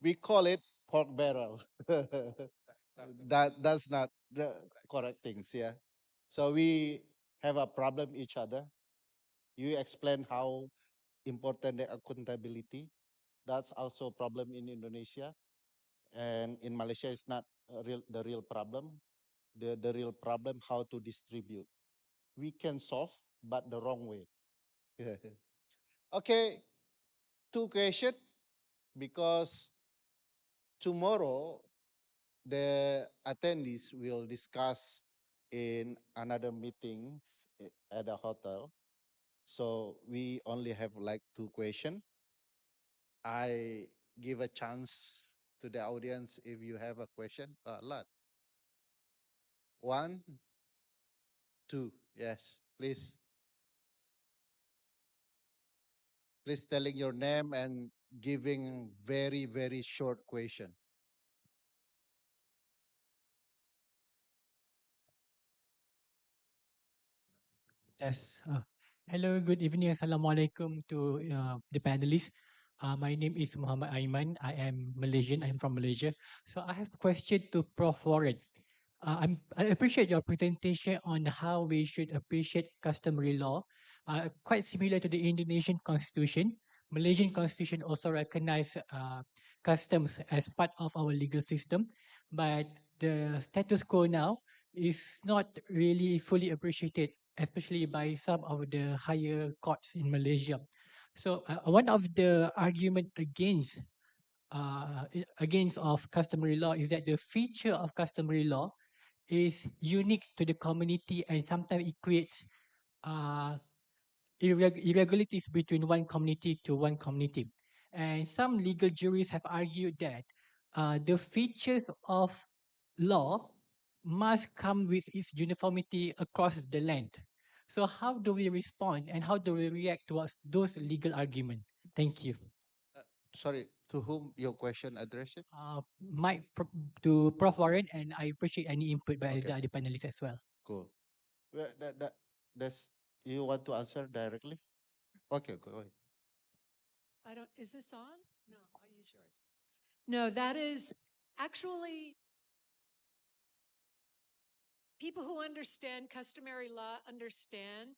We call it pork barrel. That's not the correct things, yeah. So we have a problem each other. You explain how important the accountability. That's also a problem in Indonesia, and in Malaysia it's not the real problem. The real problem how to distribute. We can solve, but the wrong way. Okay, 2 questions, because tomorrow the attendees will discuss in another meetings at a hotel. So we only have like 2 questions. I give a chance to the audience if you have a question. A lot. 1, 2, yes, please. Please telling your name and giving very, very short question. Yes. Hello, good evening. Assalamualaikum to the panelists. My name is Muhammad Aiman. I am Malaysian. I'm from Malaysia. So I have a question to Prof. Warren. I appreciate your presentation on how we should appreciate customary law. Quite similar to the Indonesian constitution, Malaysian constitution also recognize customs as part of our legal system, but the status quo now is not really fully appreciated, especially by some of the higher courts in Malaysia. So one of the argument against of customary law is that the feature of customary law is unique to the community, and sometimes it creates uh, irregularities between one community to one community. And some legal jurists have argued that the features of law must come with its uniformity across the land. So how do we respond and how do we react towards those legal arguments? Thank you. Sorry, to whom your question addressed? To Prof. Warren, and I appreciate any input by the other panelists as well. Cool. Well, that's, you want to answer directly? Okay, go ahead. Is this on? No, I'll use yours. No, that is actually people who understand customary law understand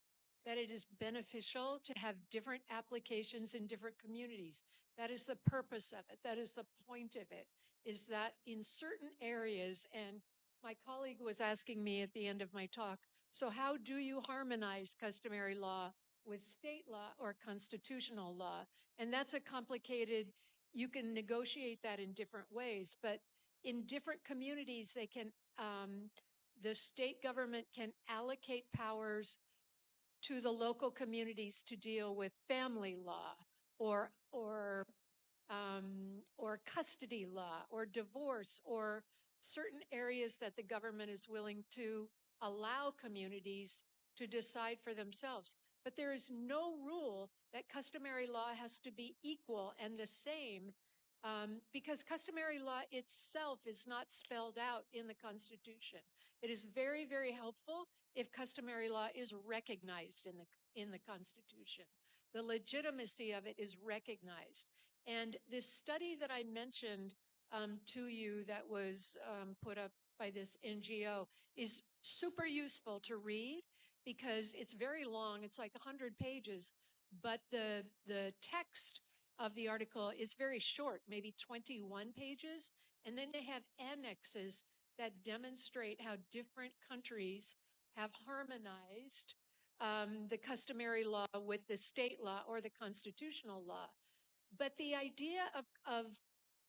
that it is beneficial to have different applications in different communities. That is the purpose of it. That is the point of it, is that in certain areas, and my colleague was asking me at the end of my talk, so how do you harmonize customary law with state law or constitutional law? And that's a complicated, you can negotiate that in different ways, but in different communities, they can, the state government can allocate powers to the local communities to deal with family law or custody law or divorce or certain areas that the government is willing to allow communities to decide for themselves. But there is no rule that customary law has to be equal and the same, because customary law itself is not spelled out in the Constitution. It is very, very helpful if customary law is recognized in the Constitution. The legitimacy of it is recognized. And this study that I mentioned to you that was put up by this NGO is super useful to read because it's very long. It's like 100 pages, but the text of the article is very short, maybe 21 pages. And then they have annexes that demonstrate how different countries have harmonized the customary law with the state law or the constitutional law. But the idea of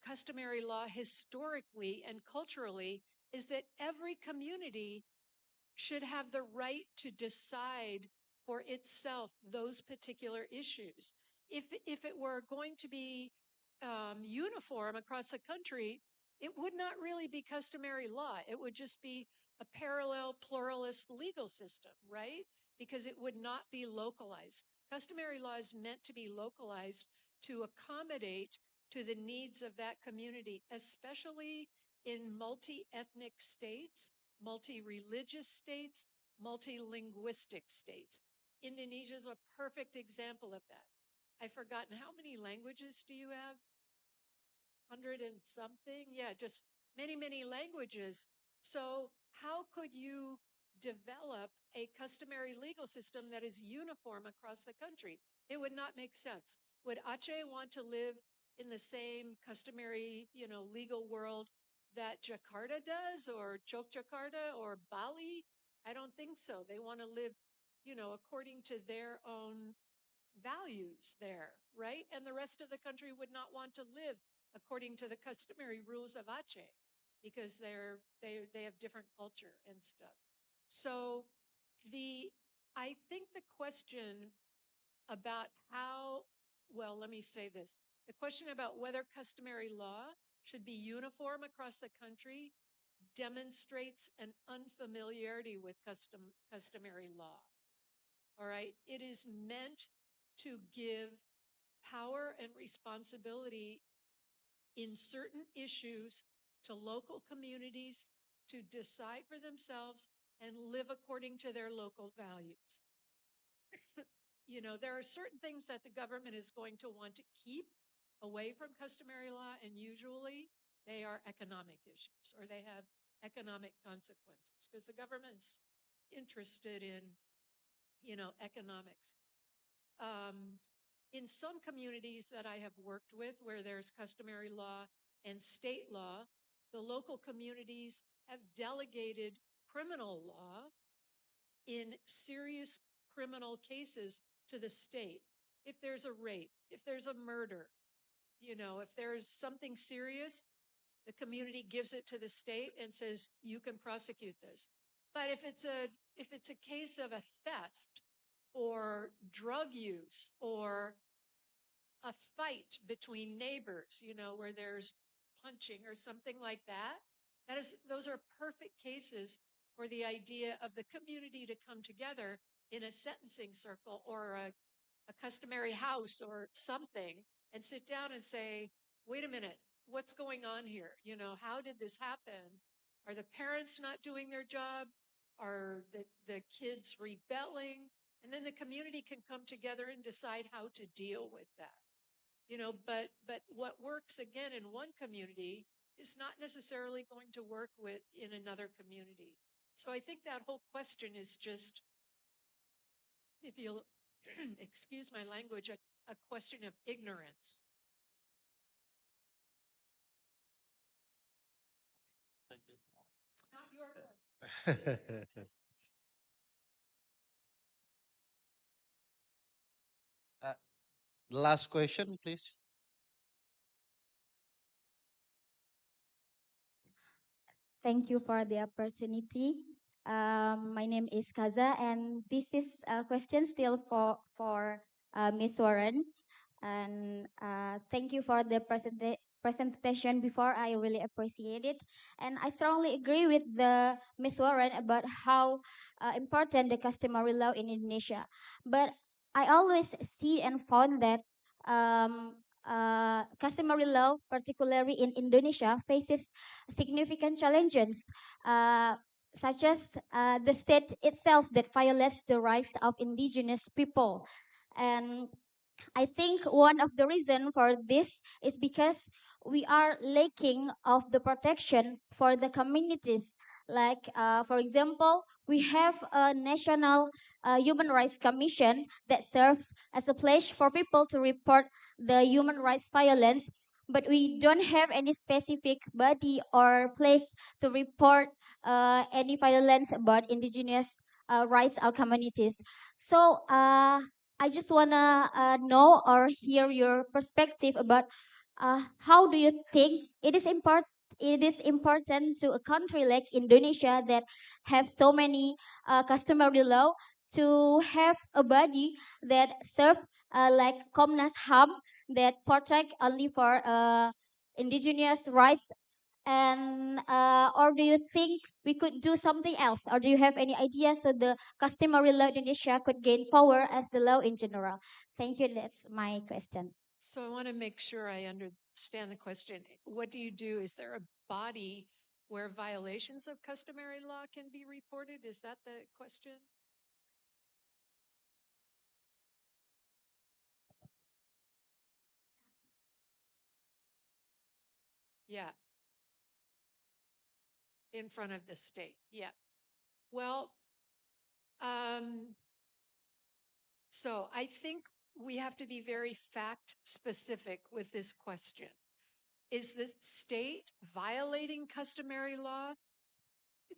customary law historically and culturally is that every community should have the right to decide for itself those particular issues. If it were going to be uniform across the country, it would not really be customary law. It would just be a parallel pluralist legal system, right? Because it would not be localized. Customary law is meant to be localized to accommodate to the needs of that community, especially in multi-ethnic states, multi-religious states, multi-linguistic states. Indonesia is a perfect example of that. I've forgotten, how many languages do you have? 100 and something? Yeah, just many, many languages. So how could you develop a customary legal system that is uniform across the country? It would not make sense. Would Aceh want to live in the same customary, legal world that Jakarta does, or Yogyakarta or Bali? I don't think so. They want to live, according to their own values there, right? And the rest of the country would not want to live according to the customary rules of Aceh because they have different culture and stuff. So I think the question about let me say this. The question about whether customary law should be uniform across the country demonstrates an unfamiliarity with customary law. All right. It is meant to give power and responsibility in certain issues to local communities to decide for themselves and live according to their local values. There are certain things that the government is going to want to keep away from customary law, and usually they are economic issues or they have economic consequences because the government's interested in economics. In some communities that I have worked with where there's customary law and state law, the local communities have delegated criminal law in serious criminal cases to the state. If there's a rape, if there's a murder, if there's something serious, the community gives it to the state and says, you can prosecute this. But if it's a case of a theft or drug use or a fight between neighbors, where there's punching or something like that, those are perfect cases for the idea of the community to come together in a sentencing circle or a customary house or something and sit down and say, wait a minute, what's going on here? How did this happen? Are the parents not doing their job? Are the kids rebelling? And then the community can come together and decide how to deal with that. But what works again in one community is not necessarily going to work in another community. So I think that whole question is just if you'll excuse my language, a question of ignorance. Thank you. Not your question. Last question, please. Thank you for the opportunity. My name is Kaza, and this is a question still for Miss Warren. And thank you for the presentation before. I really appreciate it, and I strongly agree with the Miss Warren about how important the customary law in Indonesia. But I always see and found that customary law, particularly in Indonesia, faces significant challenges, uh, such as the state itself that violates the rights of indigenous people. And I think one of the reasons for this is because we are lacking of the protection for the communities. Like, for example, we have a national human rights commission that serves as a place for people to report the human rights violence, but we don't have any specific body or place to report any violence about indigenous rights or communities. So I just wanna know or hear your perspective about how do you think it is important to a country like Indonesia that have so many customary law to have a body that serve like Komnas HAM that protect only for indigenous rights, and or do you think we could do something else, or do you have any ideas so the customary law in Indonesia could gain power as the law in general? Thank you. That's my question. So I want to make sure I understand the question. What do you do? Is there a body where violations of customary law can be reported? Is that the question? Yeah. In front of the state. Yeah. Well, so I think we have to be very fact specific with this question. Is the state violating customary law?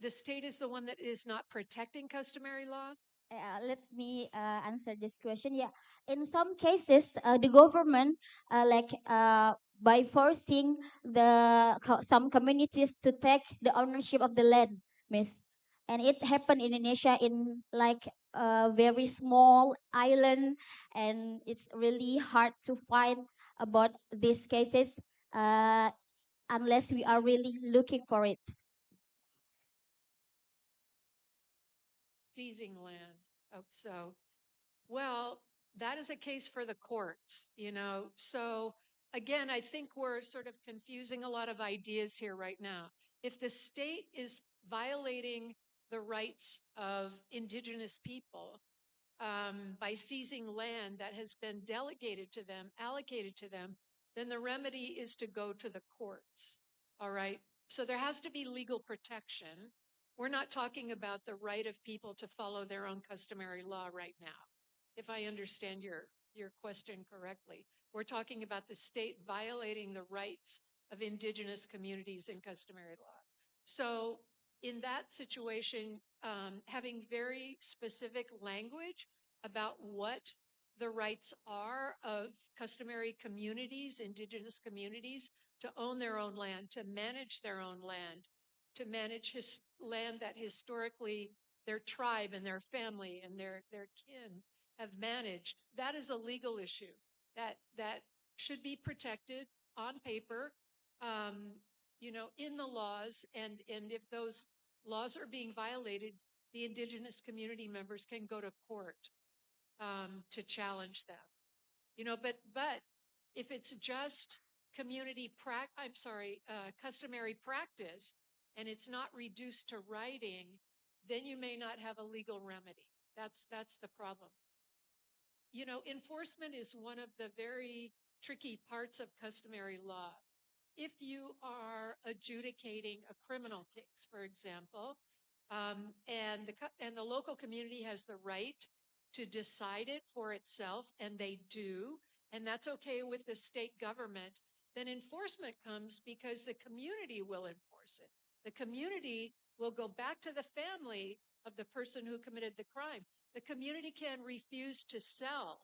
The state is the one that is not protecting customary law? Let me answer this question. Yeah, in some cases, the government, by forcing some communities to take the ownership of the land, miss, and it happened in Indonesia in like a very small island, and it's really hard to find about these cases unless we are really looking for it. Seizing land. Oh, so, well, that is a case for the courts, you know. So, again, I think we're sort of confusing a lot of ideas here right now. If the state is violating the rights of indigenous people by seizing land that has been delegated to them, allocated to them, then the remedy is to go to the courts. All right. So there has to be legal protection. We're not talking about the right of people to follow their own customary law right now, if I understand your question correctly. We're talking about the state violating the rights of indigenous communities in customary law. So in that situation, having very specific language about what the rights are of customary communities, indigenous communities, to own their own land, to manage their own land, to manage land that historically their tribe and their family and their kin have managed. That is a legal issue that should be protected on paper, you know, in the laws. And if those laws are being violated, the indigenous community members can go to court to challenge them. You know, but if it's just customary practice, and it's not reduced to writing, then you may not have a legal remedy. That's the problem. You know, enforcement is one of the very tricky parts of customary law. If you are adjudicating a criminal case, for example, and the local community has the right to decide it for itself, and they do, and that's okay with the state government, then enforcement comes because the community will enforce it. The community will go back to the family of the person who committed the crime. The community can refuse to sell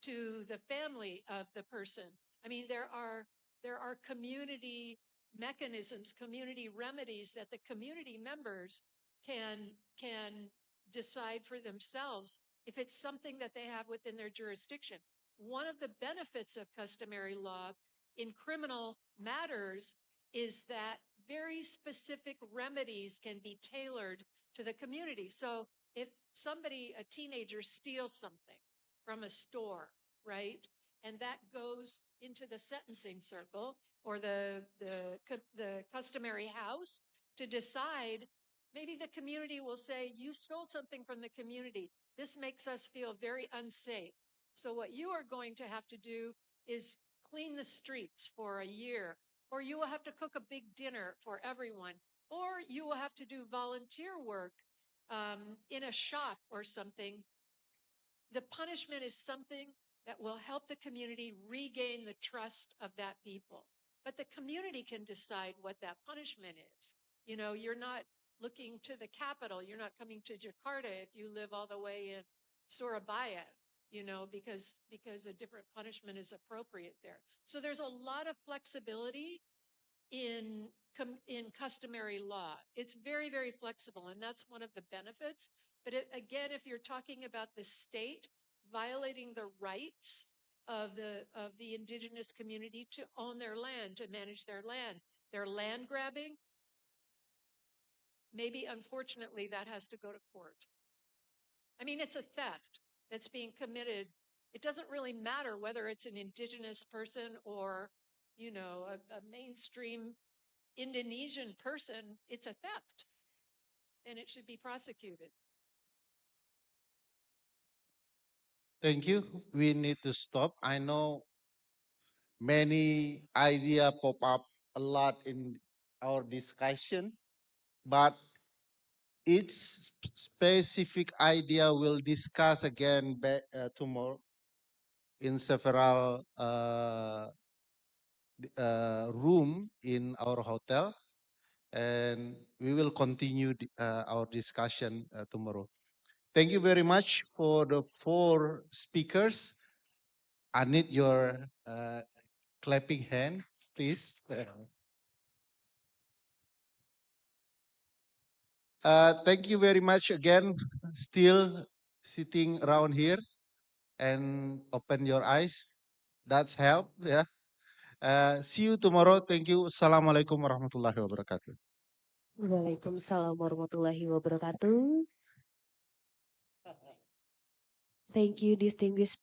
to the family of the person. I mean, there are community mechanisms, community remedies that the community members can decide for themselves if it's something that they have within their jurisdiction. One of the benefits of customary law in criminal matters is that very specific remedies can be tailored to the community. So if somebody, a teenager, steals something from a store, right? And that goes into the sentencing circle or the customary house to decide. Maybe the community will say, you stole something from the community. This makes us feel very unsafe. So what you are going to have to do is clean the streets for a year, or you will have to cook a big dinner for everyone, or you will have to do volunteer work in a shop or something. The punishment is something that will help the community regain the trust of that people. But the community can decide what that punishment is. You know, you're not looking to the capital. You're not coming to Jakarta if you live all the way in Surabaya, you know, because a different punishment is appropriate there. So there's a lot of flexibility in customary law. It's very, very flexible, and that's one of the benefits. But again, if you're talking about the state violating the rights of the indigenous community to own their land, to manage their land grabbing, maybe unfortunately that has to go to court. I mean, it's a theft that's being committed. It doesn't really matter whether it's an indigenous person or, you know, a mainstream Indonesian person. It's a theft, and it should be prosecuted. Thank you. We need to stop. I know many ideas pop up a lot in our discussion, but each specific idea we'll discuss again tomorrow in several room in our hotel, and we will continue our discussion tomorrow. Thank you very much for the 4 speakers. I need your clapping hand, please. Thank you very much again, still sitting around here and open your eyes. That's help, yeah. See you tomorrow. Thank you. Assalamualaikum warahmatullahi wabarakatuh. Waalaikumsalam warahmatullahi wabarakatuh. Thank you, distinguished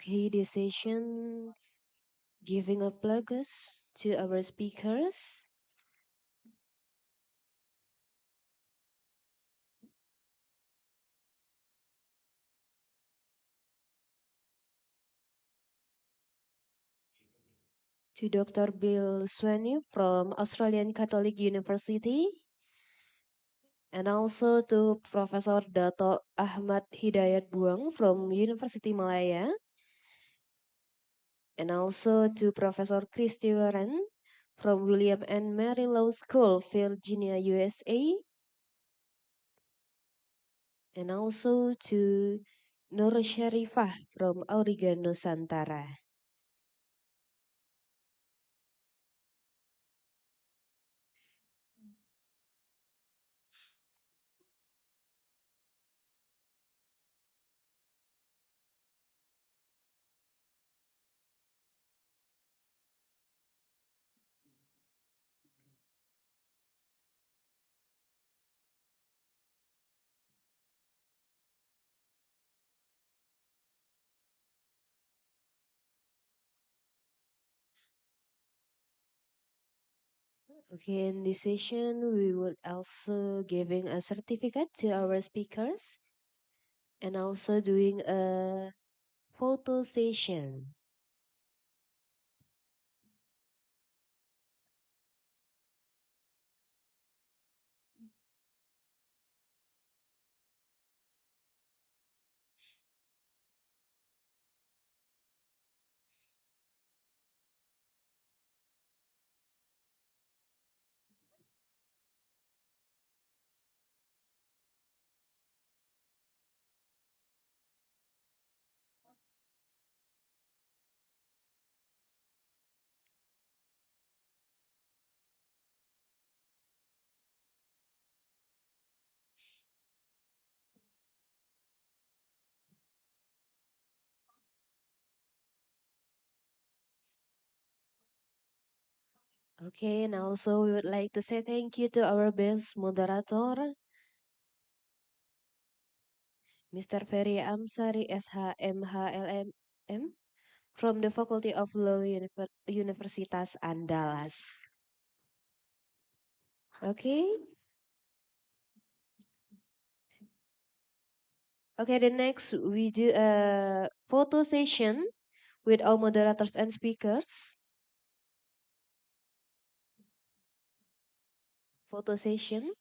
Okay, this session giving applause to our speakers. To Dr. Bill Swaney from Australian Catholic University, and also to Professor Dato Ahmad Hidayat Buang from University Malaya, and also to Professor Christy Warren from William and Mary Law School, Virginia, USA, and also to Nur Sharifah from Oregon, Nusantara. Okay, in this session, we will also giving a certificate to our speakers and also doing a photo session. Okay, and also we would like to say thank you to our best moderator, Mr. Ferry Amsari, SHMHLM, from the Faculty of Law, Universitas Andalas. Okay. Okay, the next we do a photo session with all moderators and speakers. Photo session.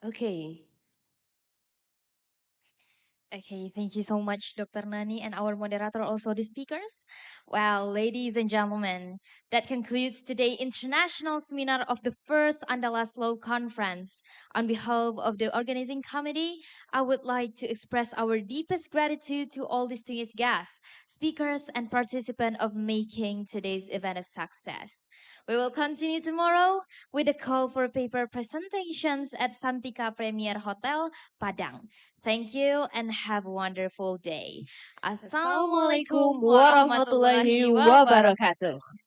Okay. Okay, thank you so much, Dr. Nani, and our moderator, also the speakers. Well, ladies and gentlemen, that concludes today's international seminar of the first Andalas Law Conference. On behalf of the organizing committee, I would like to express our deepest gratitude to all distinguished guests, speakers, and participants of making today's event a success. We will continue tomorrow with a call for paper presentations at Santika Premier Hotel, Padang. Thank you and have a wonderful day. Assalamualaikum Assalamualaikum warahmatullahi warahmatullahi wabarakatuh. wabarakatuh.